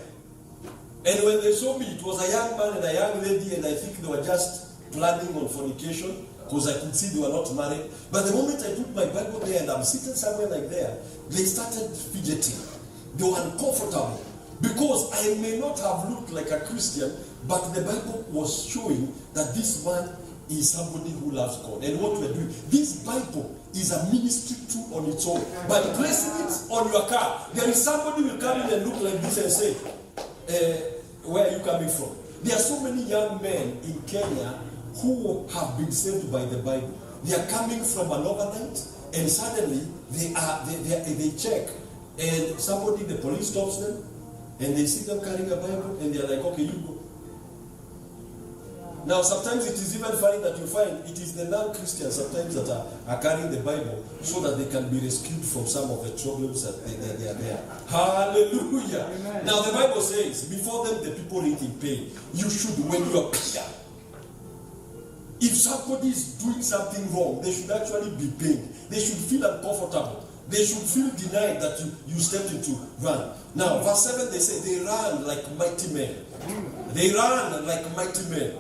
And when they saw me, it was a young man and a young lady, and I think they were just planning on fornication, because I could see they were not married. But the moment I put my Bible there and I'm sitting somewhere like there, they started fidgeting. They were uncomfortable. Because I may not have looked like a Christian, but the Bible was showing that this man is somebody who loves God. And what we're doing, this Bible is a ministry tool on its own. By placing it on your car, there is somebody who will come in and look like this and say, where are you coming from? There are so many young men in Kenya who have been saved by the Bible. They are coming from an overnight, and suddenly they check, and somebody, the police stops them, and they see them carrying a Bible, and they are like, okay, you go. Now, sometimes it is even funny that you find it is the non-Christians sometimes that are carrying the Bible so that they can be rescued from some of the problems that they are there. Hallelujah. Amen. Now, the Bible says, before them the people eat in pain. You should, when you appear, if somebody is doing something wrong, they should actually be pained. They should feel uncomfortable. They should feel denied that you stepped into run. Now, verse 7, they say, they ran like mighty men. They ran like mighty men.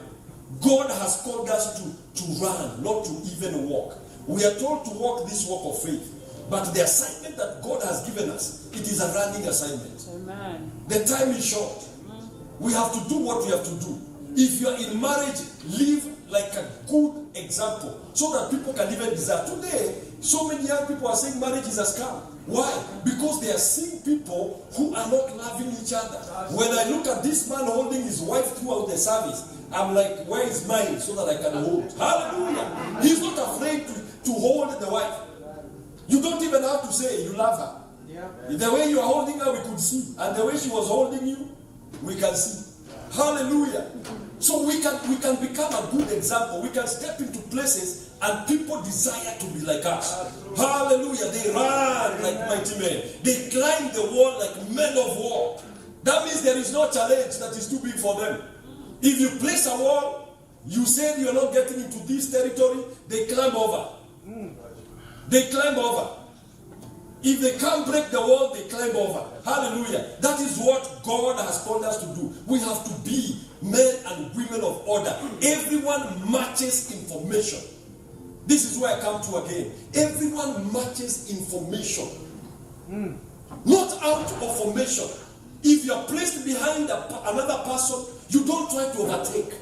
God has called us to run, not to even walk. We are told to walk this walk of faith. But the assignment that God has given us, it is a running assignment. Amen. The time is short. We have to do what we have to do. If you are in marriage, live like a good example so that people can even desire. Today, so many young people are saying marriage is a scam. Why? Because they are seeing people who are not loving each other. When I look at this man holding his wife throughout the service, I'm like, where is mine so that I can hold? Hallelujah. He's not afraid to hold the wife. You don't even have to say you love her. Yeah. The way you are holding her, we could see. And the way she was holding you, we can see. Hallelujah. So we can become a good example. We can step into places and people desire to be like us. Hallelujah. They run like mighty men. They climb the wall like men of war. That means there is no challenge that is too big for them. If you place a wall, you say you are not getting into this territory, they climb over. They climb over. If they can't break the wall, they climb over. Hallelujah. That is what God has called us to do. We have to be men and women of order. Everyone matches information. This is where I come to again. Everyone matches information. Not out of formation. If you are placed behind another person You don't try to overtake.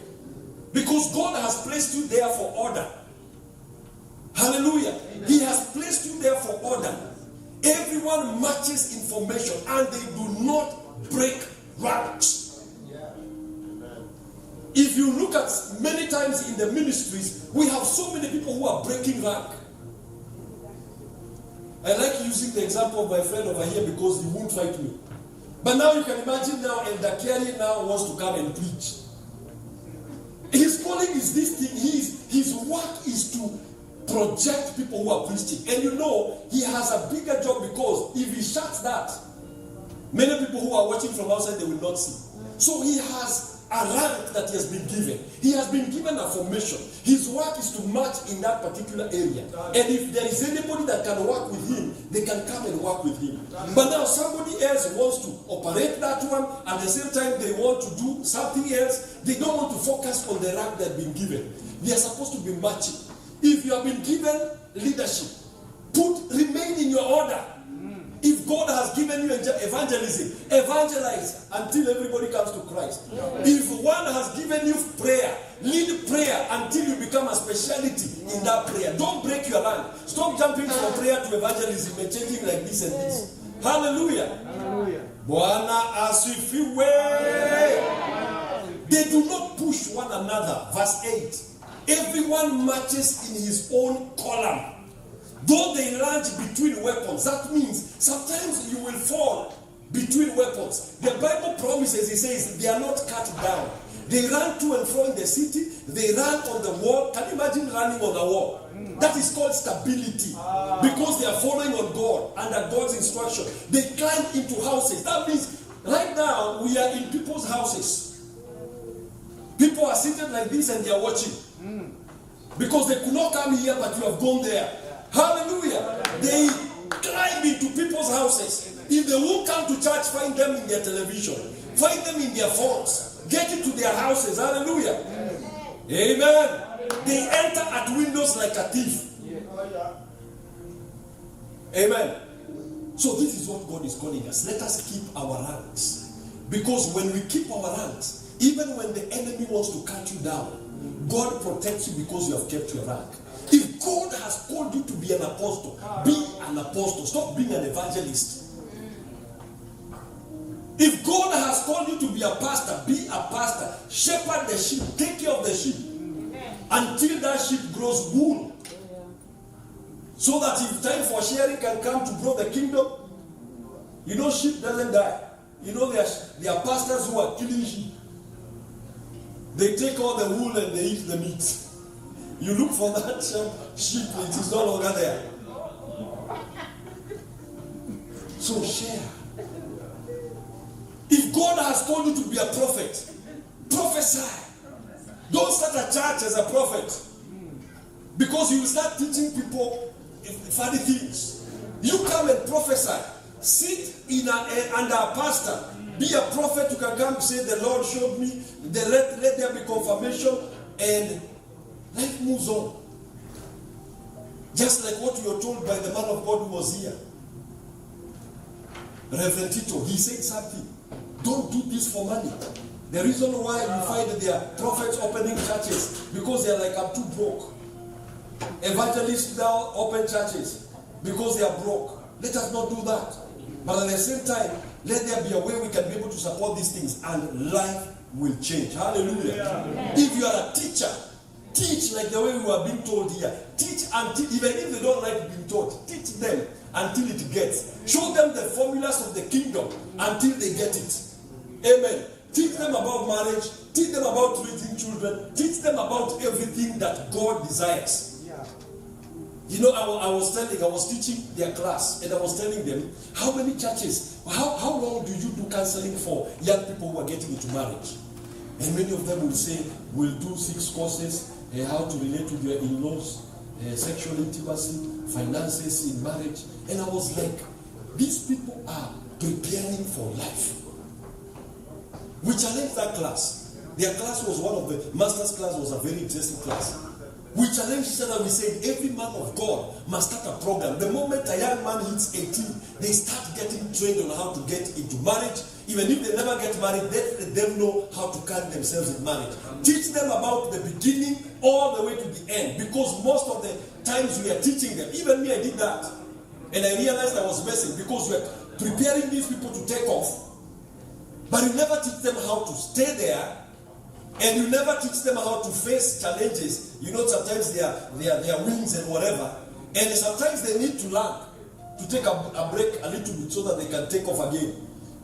Because God has placed you there for order. Hallelujah. He has placed you there for order. Everyone matches information and they do not break ranks. If you look at many times in the ministries, we have so many people who are breaking rank. I like using the example of my friend over here because he won't fight me. But now you can imagine now Elder Kelly now wants to come and preach. His calling is this thing. His work is to project people who are preaching. And you know, he has a bigger job because if he shuts that, many people who are watching from outside, they will not see. So he has a rank that he has been given. He has been given a formation. His work is to march in that particular area. And if there is anybody that can work with him, they can come and work with him. But now somebody else wants to operate that one. At the same time, they want to do something else. They don't want to focus on the rank they've been given. They are supposed to be marching. If you have been given leadership, remain in your order. If God has given you evangelism, evangelize until everybody comes to Christ. If one has given you prayer, lead prayer until you become a speciality in that prayer. Don't break your rank. Stop jumping from prayer to evangelism and changing like this and this. Hallelujah. Bwana asifiwe. They do not push one another. Verse 8. Everyone marches in his own column. Though they lunge between weapons, that means sometimes you will fall between weapons. The Bible promises, it says, they are not cut down. They run to and fro in the city. They run on the wall. Can you imagine running on the wall? That is called stability. Because they are following on God, under God's instruction. They climb into houses. That means right now we are in people's houses. People are seated like this and they are watching. Because they could not come here, but you have gone there. Hallelujah. They climb into people's houses. If they won't come to church, find them in their television. Find them in their phones. Get into their houses. Hallelujah. Amen. They enter at windows like a thief. Amen. So this is what God is calling us. Let us keep our ranks. Because when we keep our ranks, even when the enemy wants to cut you down, God protects you because you have kept your rank. If God has called you to be an apostle, be an apostle. Stop being an evangelist. If God has called you to be a pastor, be a pastor. Shepherd the sheep. Take care of the sheep. Until that sheep grows wool. So that if time for sharing can come to grow the kingdom, you know sheep doesn't die. You know there are pastors who are killing sheep. They take all the wool and they eat the meat. You look for that sheep, it is no longer there. So share. If God has called you to be a prophet, prophesy. Don't start a church as a prophet. Because you will start teaching people funny things. You come and prophesy. Sit under a pastor. Be a prophet. You can come and say, the Lord showed me. Let there be confirmation. And life moves on. Just like what you were told by the man of God who was here. Reverend Tito, he said something. Don't do this for money. The reason why you find that there are prophets opening churches, because they are like, I'm too broke. Evangelists now open churches because they are broke. Let us not do that. But at the same time, let there be a way we can be able to support these things and life will change. Hallelujah. Yeah. If you are a teacher, teach like the way we are being told here. Teach until, even if they don't like being taught, teach them until it gets. Show them the formulas of the kingdom until they get it. Amen. Teach them about marriage. Teach them about raising children. Teach them about everything that God desires. You know, I was teaching their class, and I was telling them, how many churches, how long do you do counseling for young people who are getting into marriage? And many of them will say, we'll do 6 courses, how to relate to their in-laws, sexual intimacy, finances in marriage. And I was like, these people are preparing for life. We challenged that class. Their class was one of the, master's class was a very interesting class. We challenge each other. We say every man of God must start a program. The moment a young man hits 18, they start getting trained on how to get into marriage. Even if they never get married, let them know how to carry themselves in marriage. Teach them about the beginning all the way to the end. Because most of the times we are teaching them. Even me, I did that. And I realized I was messing because we are preparing these people to take off. But you never teach them how to stay there. And you never teach them how to face challenges. You know, sometimes they are wings and whatever. And sometimes they need to learn to take a break a little bit so that they can take off again.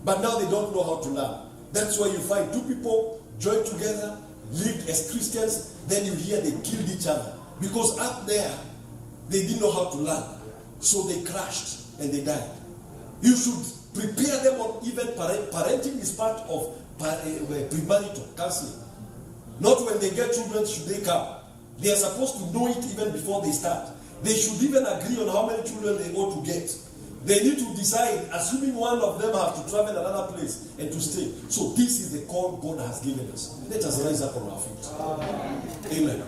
But now they don't know how to learn. That's why you find two people join together, live as Christians, then you hear they killed each other. Because up there, they didn't know how to learn. So they crashed and they died. You should prepare them on even parenting is part of premarital counseling. Not when they get children should they come. They are supposed to know it even before they start. They should even agree on how many children they ought to get. They need to decide, assuming one of them have to travel another place and to stay. So this is the call God has given us. Let us rise up on our feet. Amen.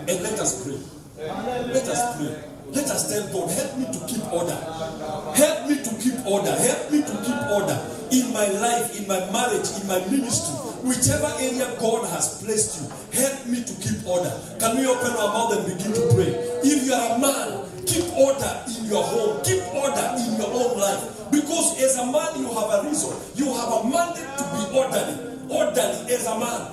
And let us pray. Let us pray. Let us tell God, help me to keep order. Help me to keep order. Help me to keep order in my life, in my marriage, in my ministry. Whichever area God has placed you, help me to keep order. Can we open our mouth and begin to pray? If you are a man, keep order in your home. Keep order in your own life. Because as a man, you have a reason. You have a mandate to be orderly. Orderly as a man.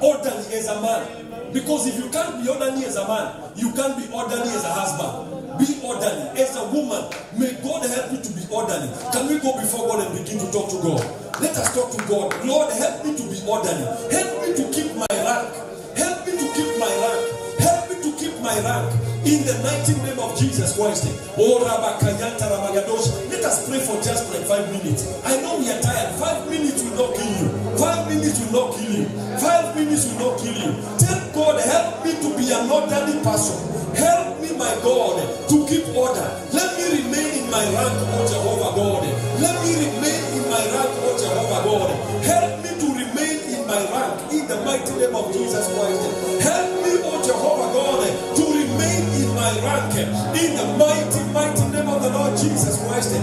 Orderly as a man. Because if you can't be orderly as a man, you can't be orderly as a husband. Be orderly as a woman. May God help you to be orderly. Can we go before God and begin to talk to God? Let us talk to God. Lord, help me to be orderly. Help me to keep my rank. Help me to keep my rank. Help me to keep my rank. In the mighty name of Jesus Christ. Oh, let us pray for just like 5 minutes. I know we are tired. 5 minutes will not kill you. 5 minutes will not kill you. 5 minutes will not kill you. Tell God, help me to be an orderly person. Help me, my God, to keep order. Let me remain in my rank, O Jehovah God. Let me remain in my rank, O Jehovah God. Help me to remain in my rank in the mighty name of Jesus Christ. Help me, O Jehovah God, to remain in my rank in the mighty, mighty name of the Lord Jesus Christ.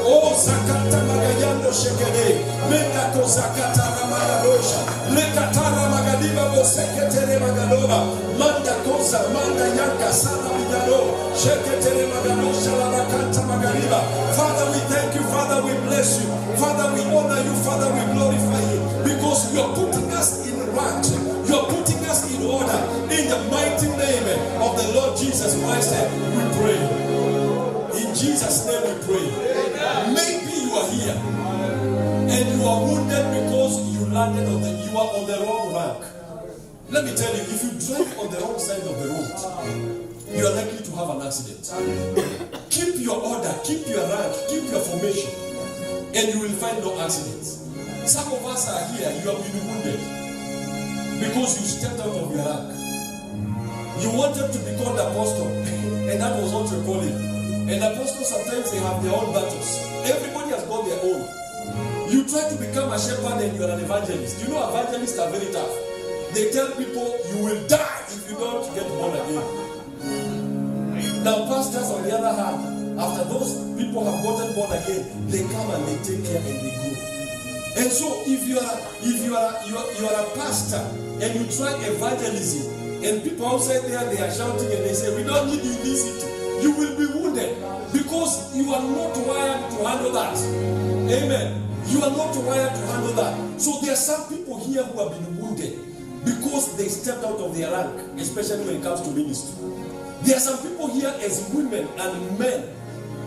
Oh, Zakata Magayando Shekede, Mendako Zakata Maradosha, Lekatara Magadiba Boseketere Magadoba, Manda Kosa, Manda Yanka, Sana Midado, Sheketere Magadosha, Labakanta Magadiba. Father, we thank you, Father, we bless you, Father, we honor you, Father, we glorify you, because you're putting us in rank, you're putting us in order, in the mighty name of the Lord Jesus Christ, we pray. In Jesus' name we pray. Maybe you are here and you are wounded because you landed you are on the wrong rank. Let me tell you, if you drive on the wrong side of the road, you are likely to have an accident. Keep your order, keep your rank, keep your formation, and you will find no accidents. Some of us are here, you have been wounded because you stepped out of your rank. You wanted to be called apostle, and that was not your calling. And apostles, sometimes they have their own battles. Everybody has got their own. You try to become a shepherd and you are an evangelist. You know, evangelists are very tough. They tell people, you will die if you don't get born again. Now, pastors, on the other hand, after those people have gotten born again, they come and they take care and they go. And so, if you are a pastor and you try evangelism, and people outside there, they are shouting and they say, we don't need you in this city. You will be wounded because you are not wired to handle that. Amen. You are not wired to handle that. So there are some people here who have been wounded because they stepped out of their rank, especially when it comes to ministry. There are some people here as women and men.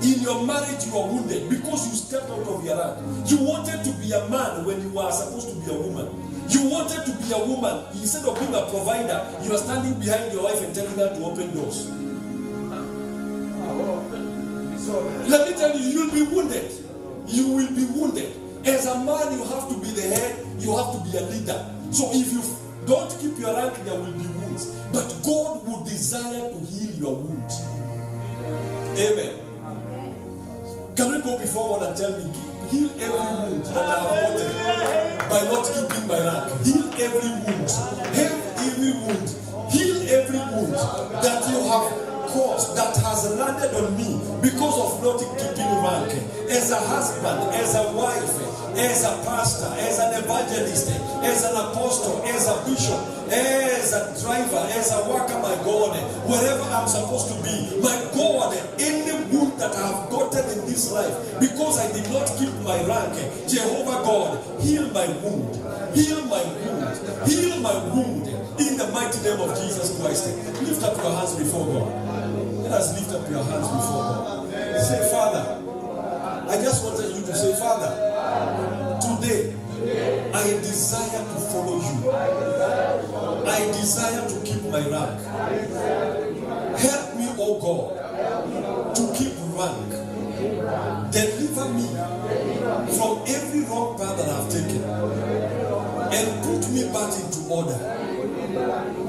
In your marriage, you are wounded because you stepped out of your rank. You wanted to be a man when you were supposed to be a woman. You wanted to be a woman. Instead of being a provider, you are standing behind your wife and telling her to open doors. Let me tell you, you'll be wounded. You will be wounded. As a man, you have to be the head. You have to be a leader. So if you don't keep your rank, there will be wounds. But God will desire to heal your wounds. Amen. Can we go before God and tell me, Heal every wound that I have gotten by not keeping my rank. Heal every wound. Heal every wound. Heal every wound that you have caused that has landed on me because of not keeping rank. As a husband, as a wife, as a pastor, as an evangelist, as an apostle, as a bishop, as a driver, as a worker, my God, wherever I'm supposed to be, my God, any wound that I have gotten in this life because I did not keep my rank, Jehovah God, heal my wound, heal my wound, heal my wound in the mighty name of Jesus Christ. Lift up your hands before God. Let us lift up your hands before God. Say, Father, I just wanted you to say, Father, today I desire to follow you. I desire to keep my rank. Help me, oh God, to keep rank. Deliver me from every wrong path that I've taken and put me back into order.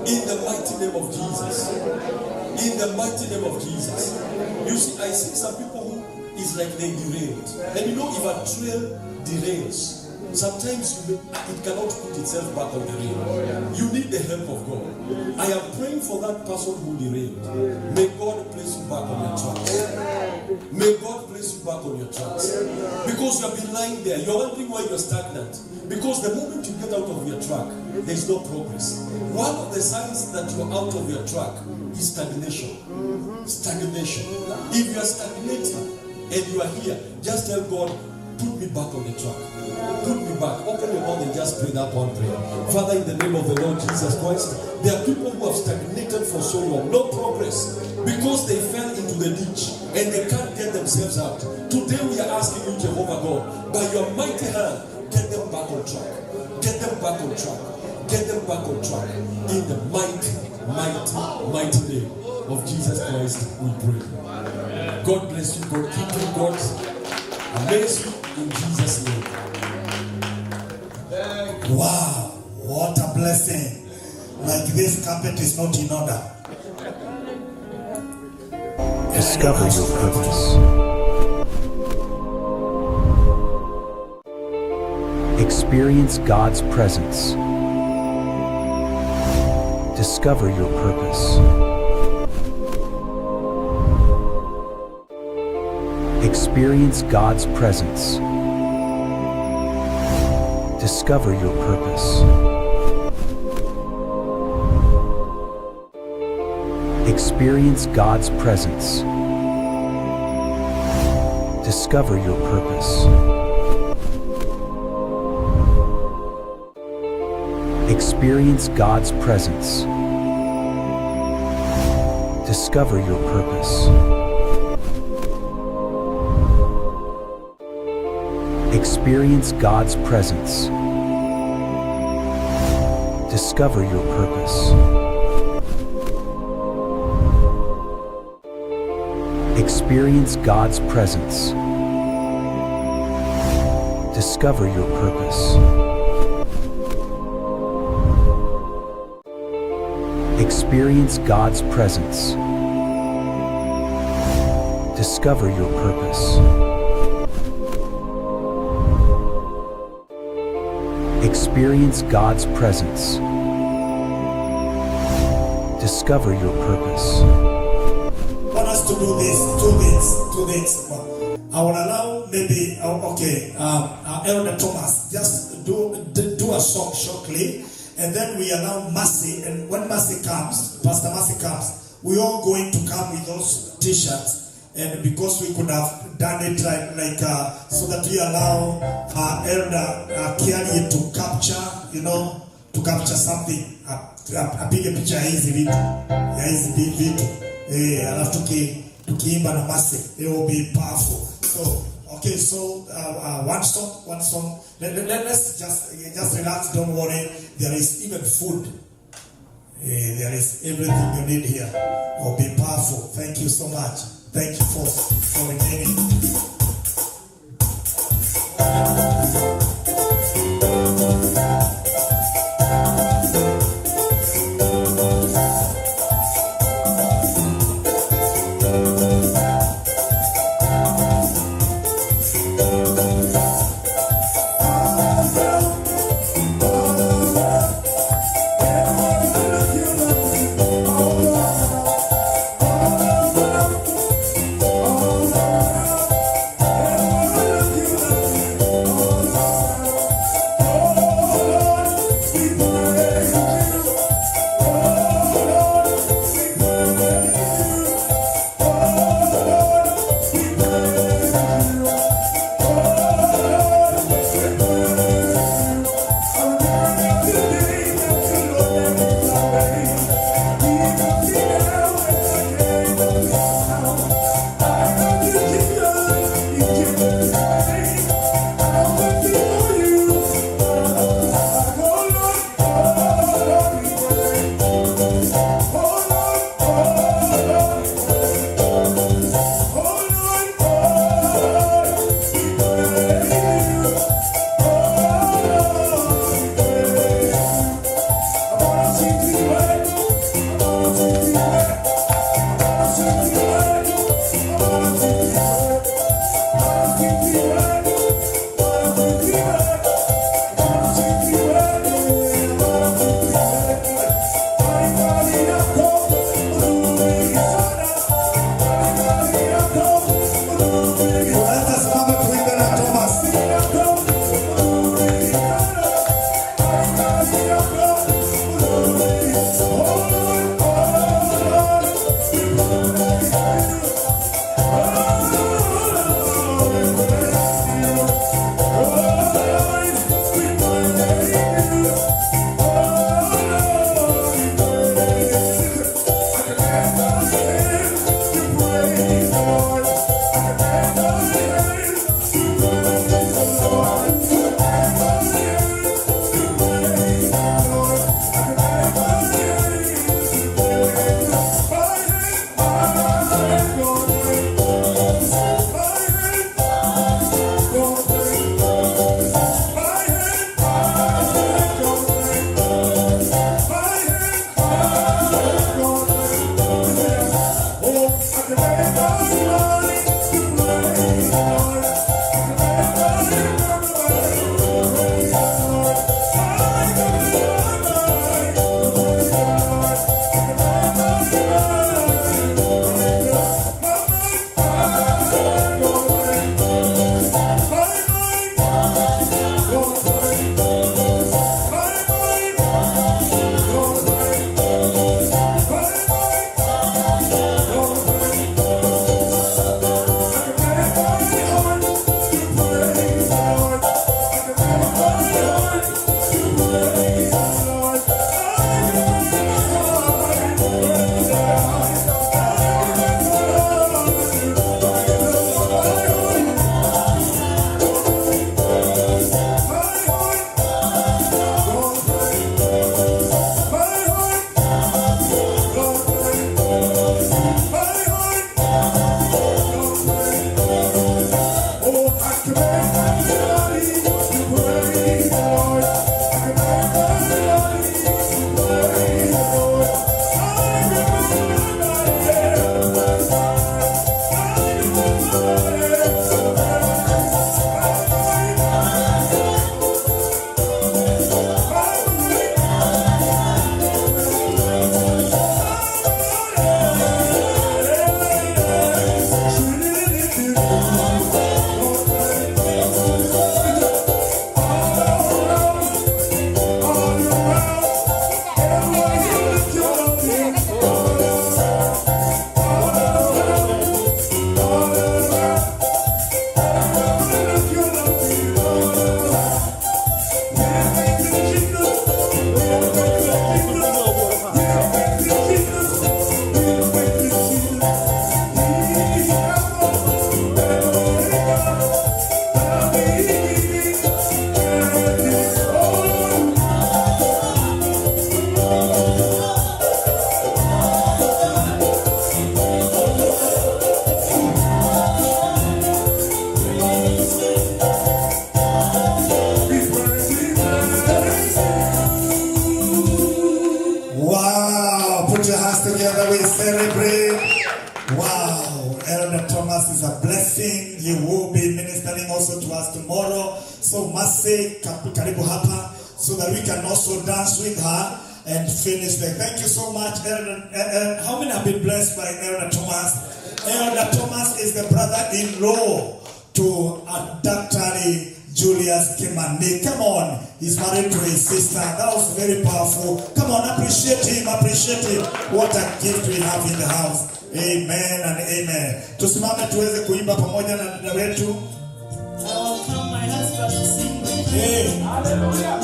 In the mighty name of Jesus. In the mighty name of Jesus. You see, I see some people who is like they derailed. And you know, if a trail derails, sometimes it cannot put itself back on the rail. You need the help of God. I am praying for that person who derailed. May God place you back on your tracks. May God place you back on your tracks. Because you have been lying there. You're wondering why you're stagnant. Because the moment you get out of your track, there's no progress. One of the signs that you're out of your track is stagnation. Stagnation. If you are stagnating and you are here, just tell God, put me back on the track. Put me back. Open your mouth and just pray that one prayer. Father, in the name of the Lord Jesus Christ, there are people who have stagnated for so long, no progress, because they fell into the ditch and they can't get themselves out. Today we are asking you, Jehovah God, by your mighty hand, get them back on track. Get them back on track. Get them back on track. In the mighty, mighty, mighty name of Jesus Christ, we pray. God bless you. God keep you. God amaze you in Jesus' name. Wow, what a blessing. Like this carpet is not in order. Discover your purpose. Experience God's presence. Discover your purpose. Experience God's presence. Discover your purpose. Experience God's presence. Discover your purpose. Experience God's presence. Discover your purpose. Experience God's presence. Discover your purpose. Experience God's presence. Discover your purpose. Experience God's presence. Discover your purpose. Experience God's presence. Discover your purpose. I want us to do this, two things. I will allow maybe, Elder Thomas, just do a song shortly, and then we allow Mercy, and when Mercy comes, Pastor Mercy comes, we all going to come with those t-shirts. And because we could have done it like so that we allow Elder Kiari to capture something, apige picha hizi vitu, alafu tukiimba na Mercy, it will be powerful. So okay, so one song. Let's just relax. Don't worry. There is even food. There is everything you need here. It will be powerful. Thank you so much. Thank you for remaining. together we celebrate. Wow, Elder Thomas is a blessing. He will be ministering also to us tomorrow. So Mase karibu hapa so that we can also dance with her and finish there. Thank you so much, Elder. How many have been blessed by Elder Thomas? Elder Thomas is the brother-in-law to Dr. Julius Kimani. Come on, he's married to his sister. That was very powerful. Come on, appreciate him, appreciate him. What a gift we have in the house. Amen and amen. Tusimame tuweze kuimba pamoja na dada wetu. Hey. Hallelujah.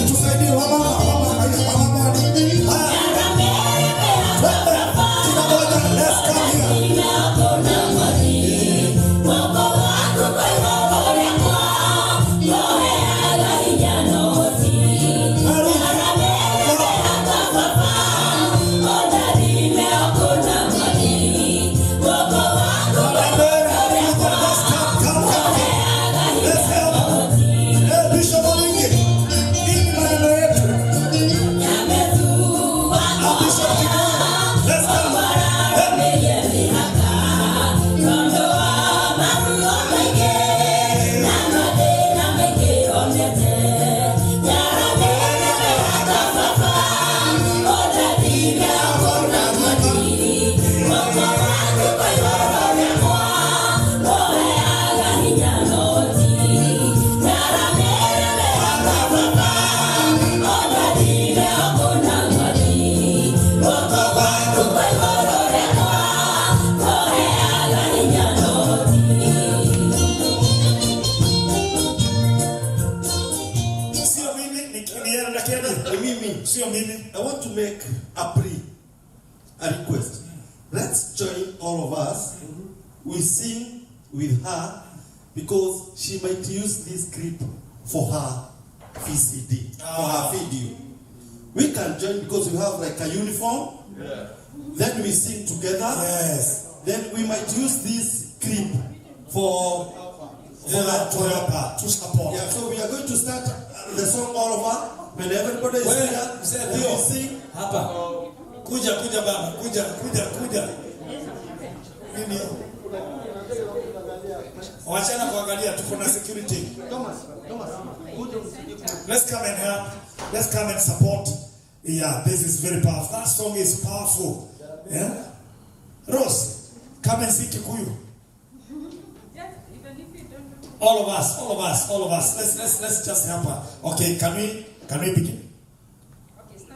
Tusaidie wamama. Let's come here. I want to make a request. Let's join all of us. We sing with her because she might use this clip for her VCD, for her video. We can join because we have like a uniform. Yeah. Then we sing together. Yes. Then we might use this clip for to support. Yeah. So we are going to start the song all over. When everybody is here, we sing. Hapa. Kuja baba. Kuja. Nini? Wachana kuangalia tuko na security. Thomas. Let's come and help. Let's come and support. Yeah, this is very powerful. That song is powerful. Yeah? Rose, come and sing Kikuyu. All of us. Let's just help her. Okay, can we begin?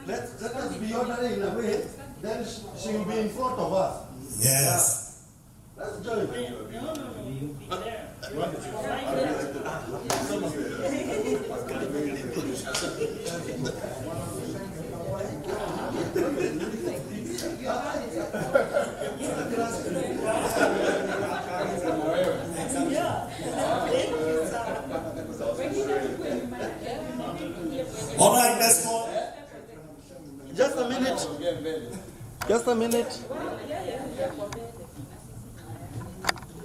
Let us be orderly in a way. Then she will be in front of us. Yes. Let's join. All right, let's go. Just a minute.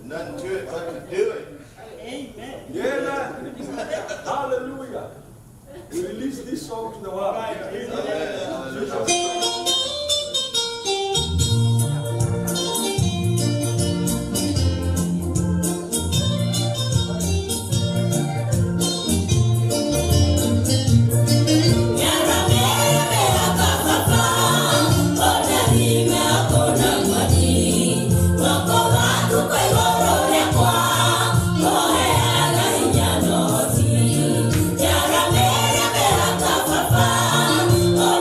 None to it but to do it. Amen. Yeah. Hallelujah. We release this song to the world. Oh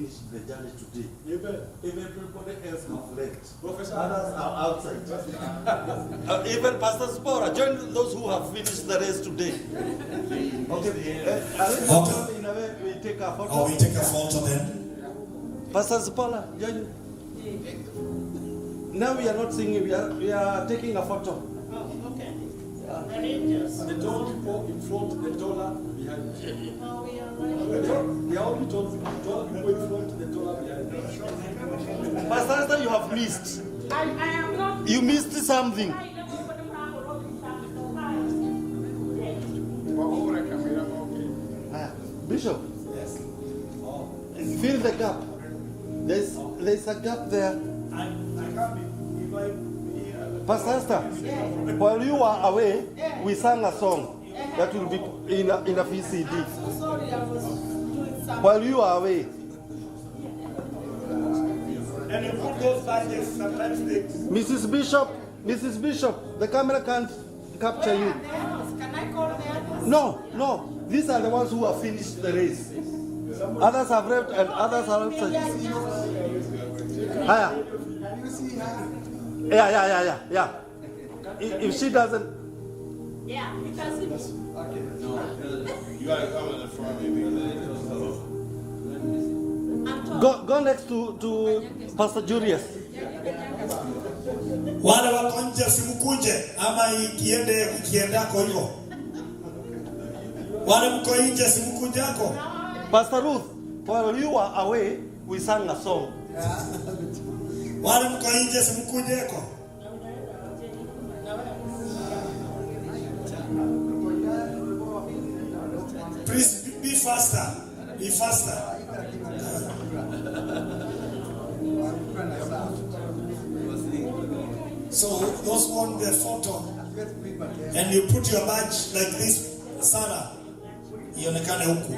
finished the journey today. Amen. If everybody else have left, Professor. others are outside. Even Pastor Spora, join those who have finished the race today. Okay. Okay. In a way, we take a photo. Oh, we take a photo then. Pastor Spora, join. Now we are not singing, we are taking a photo. Oh, okay. The tall people in front, the taller behind. The only taller people in front, the taller behind. Pastor Esther, you have missed. I am not. You missed something. Bishop. Yes. Fill the gap. There's a gap there. I can't be. If I. Pastor Esther, while you were away, we sang a song that will be in a VCD. I'm so sorry, I was doing something. While you are away, And you put those badges, sometimes they. Mrs. Bishop, the camera can't capture you. Can I call the others? No. These are the ones who have finished the race. Others have left and others are outside. Higher. Yeah. If she doesn't. Yeah, because You gotta come in the front, maybe. Go next to Pastor Julius. Wale wako nje simkuje ama ikiendako hivyo. Wale mko nje simkujako. Pastor Ruth, while you were away, we sang a song. Wale mko nje simkujeko. Please be faster. Be faster. So those want the photo and you put your badge like this, Sarah, ionekane huku.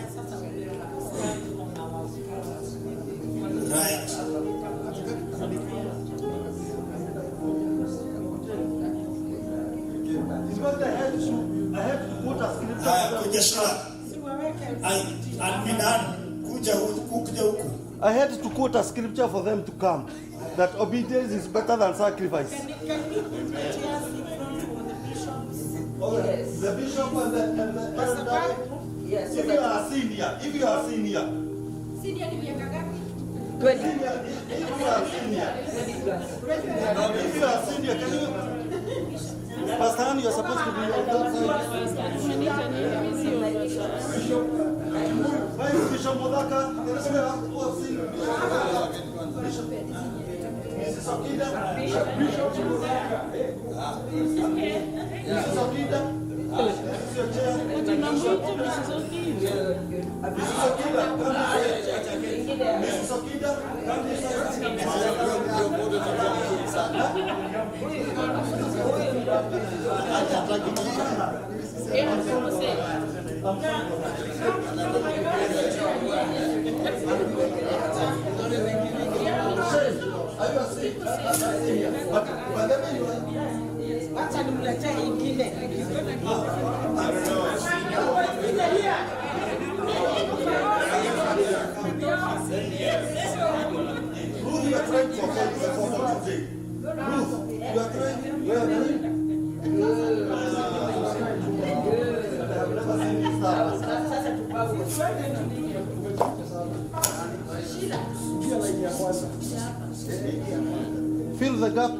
Right. Because I had to put a scripture. Kuja Shila. Kuja huku. I had to quote a scripture for them to come. That obedience is better than sacrifice. can we put chairs in front for the bishops? Yes. The bishop and the elder. Yes. If you are senior. Senior ni miaka gapi? If you are senior, can you? Pastor Han, you are supposed to be on that side. Where is Bishop Modaka? There is where who have seen Bishop. Mrs. Okida. Bishop Modaka. Mrs. Okida. This is your chair. Mrs. Okida, come this side. Mrs. Okida, come this Wacha nimletee ingine. Ruth, you are trying to avoid the photo today. Ruth, you are trying. Where are you? I have never seen you Fill the gap.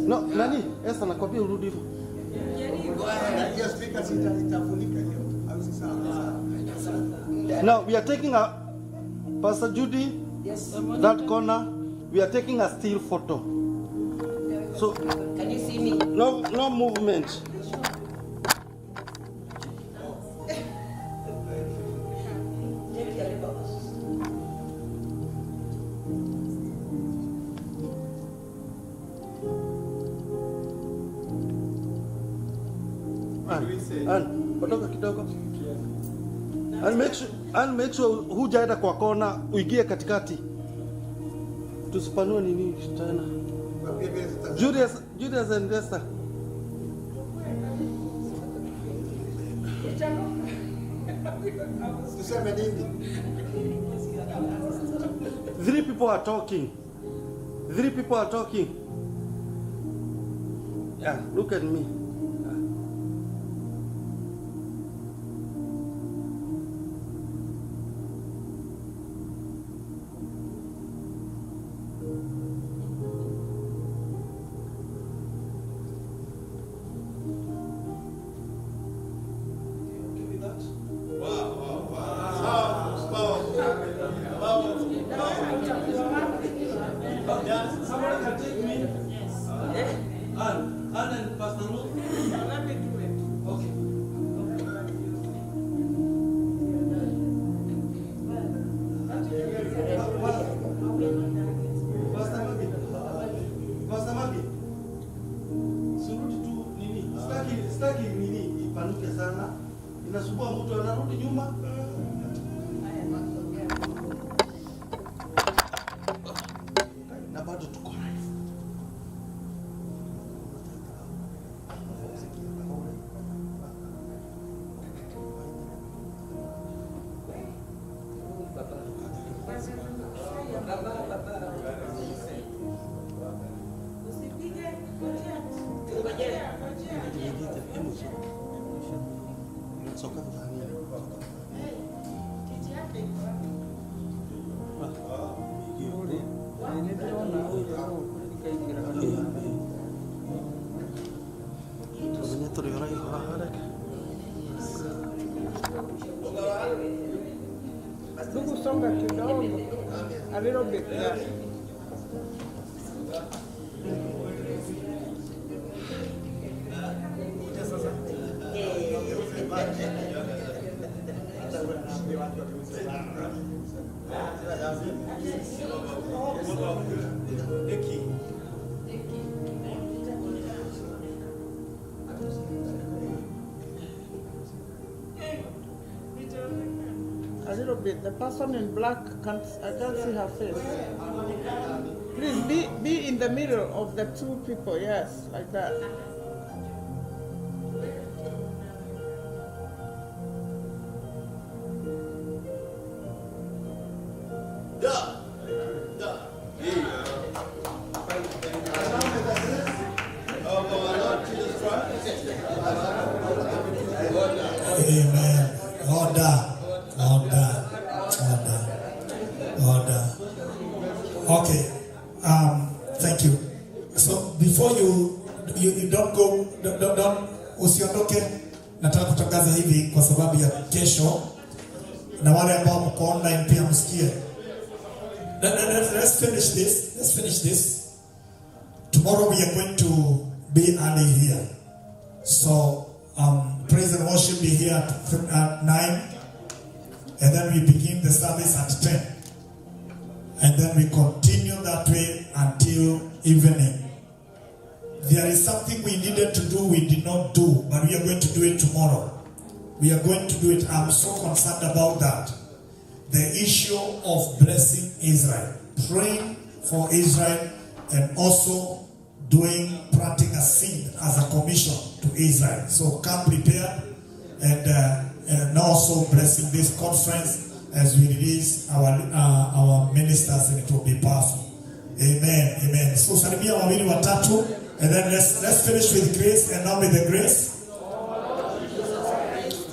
No, nani? Esther nakwambia urudi hivyo. Now we are taking a Pastor Judy, that corner, we are taking a still photo. So Can you see me? no movement. And potoka kidogo. And make sure hujaenda kwa kona, uingie katikati. Tusipanue nini tena. Julius and Esther. Tuseme nini? 3 people are talking. 3 people are talking. Yeah, look at me. Somebody can take me. Anne and Pastor Ruth. Let me do it. Okay. Pastor Magi. Surudi tu nini? Staki nini ipanuke sana. Inasumbua mtu anarudi nyuma. Na bado tuko live. Ndugu, songa kidogo. A little bit. Yeah. A little bit. The person in black I can't see her face. Please be in the middle of the 2 people. Yes, like that. Amen. Order. Okay. Thank you. So before you don't go, don't usiondoke. Nataka kutangaza hivi kwa sababu ya kesho na wale ambao mko online pia msikie. Let's finish this. Tomorrow we are going to be early here. So praise and worship be here at 9, and then we begin the service at 10, and then we continue that way until evening. There is something we needed to do, we did not do, but we are going to do it tomorrow. We are going to do it. I'm so concerned about that. The issue of blessing Israel, praying for Israel, and also planting a seed as a commission to Israel. So come prepared and also blessing this conference as we release our ministers, and it will be powerful. Amen. So salimia wawili watatu, and then let's finish with grace. And now with the grace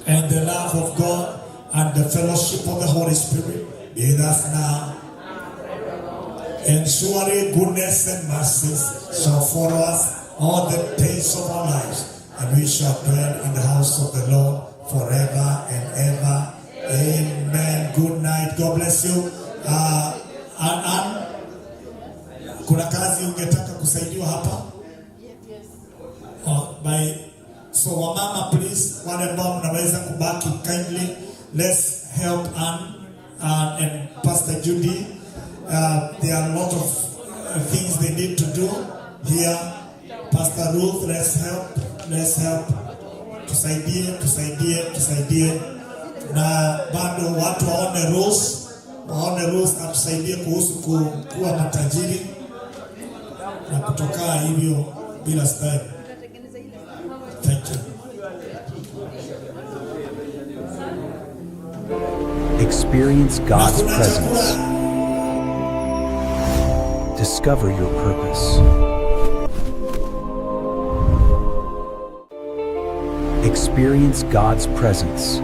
and the love of God and the fellowship of the Holy Spirit be with us now. And surely goodness and mercies shall follow us all the days of our lives, and we shall dwell in the house of the Lord forever and ever. Amen. Good night. God bless you. Kuna kazi ungetaka kusaidiwa hapa? So wamama, please, wale ambao mnaweza kubaki, kindly let's help Anne and Pastor Judy. There are a lot of things they need to do here. Pastor Ruth, let's help. Tusaidie. Na bado watu waone rules na tusaidie kuhusu kuwa matajiri na kutoka hivyo bila style. Thank you. Experience God's Hakuna presence. chakula. Discover your purpose. Experience God's presence.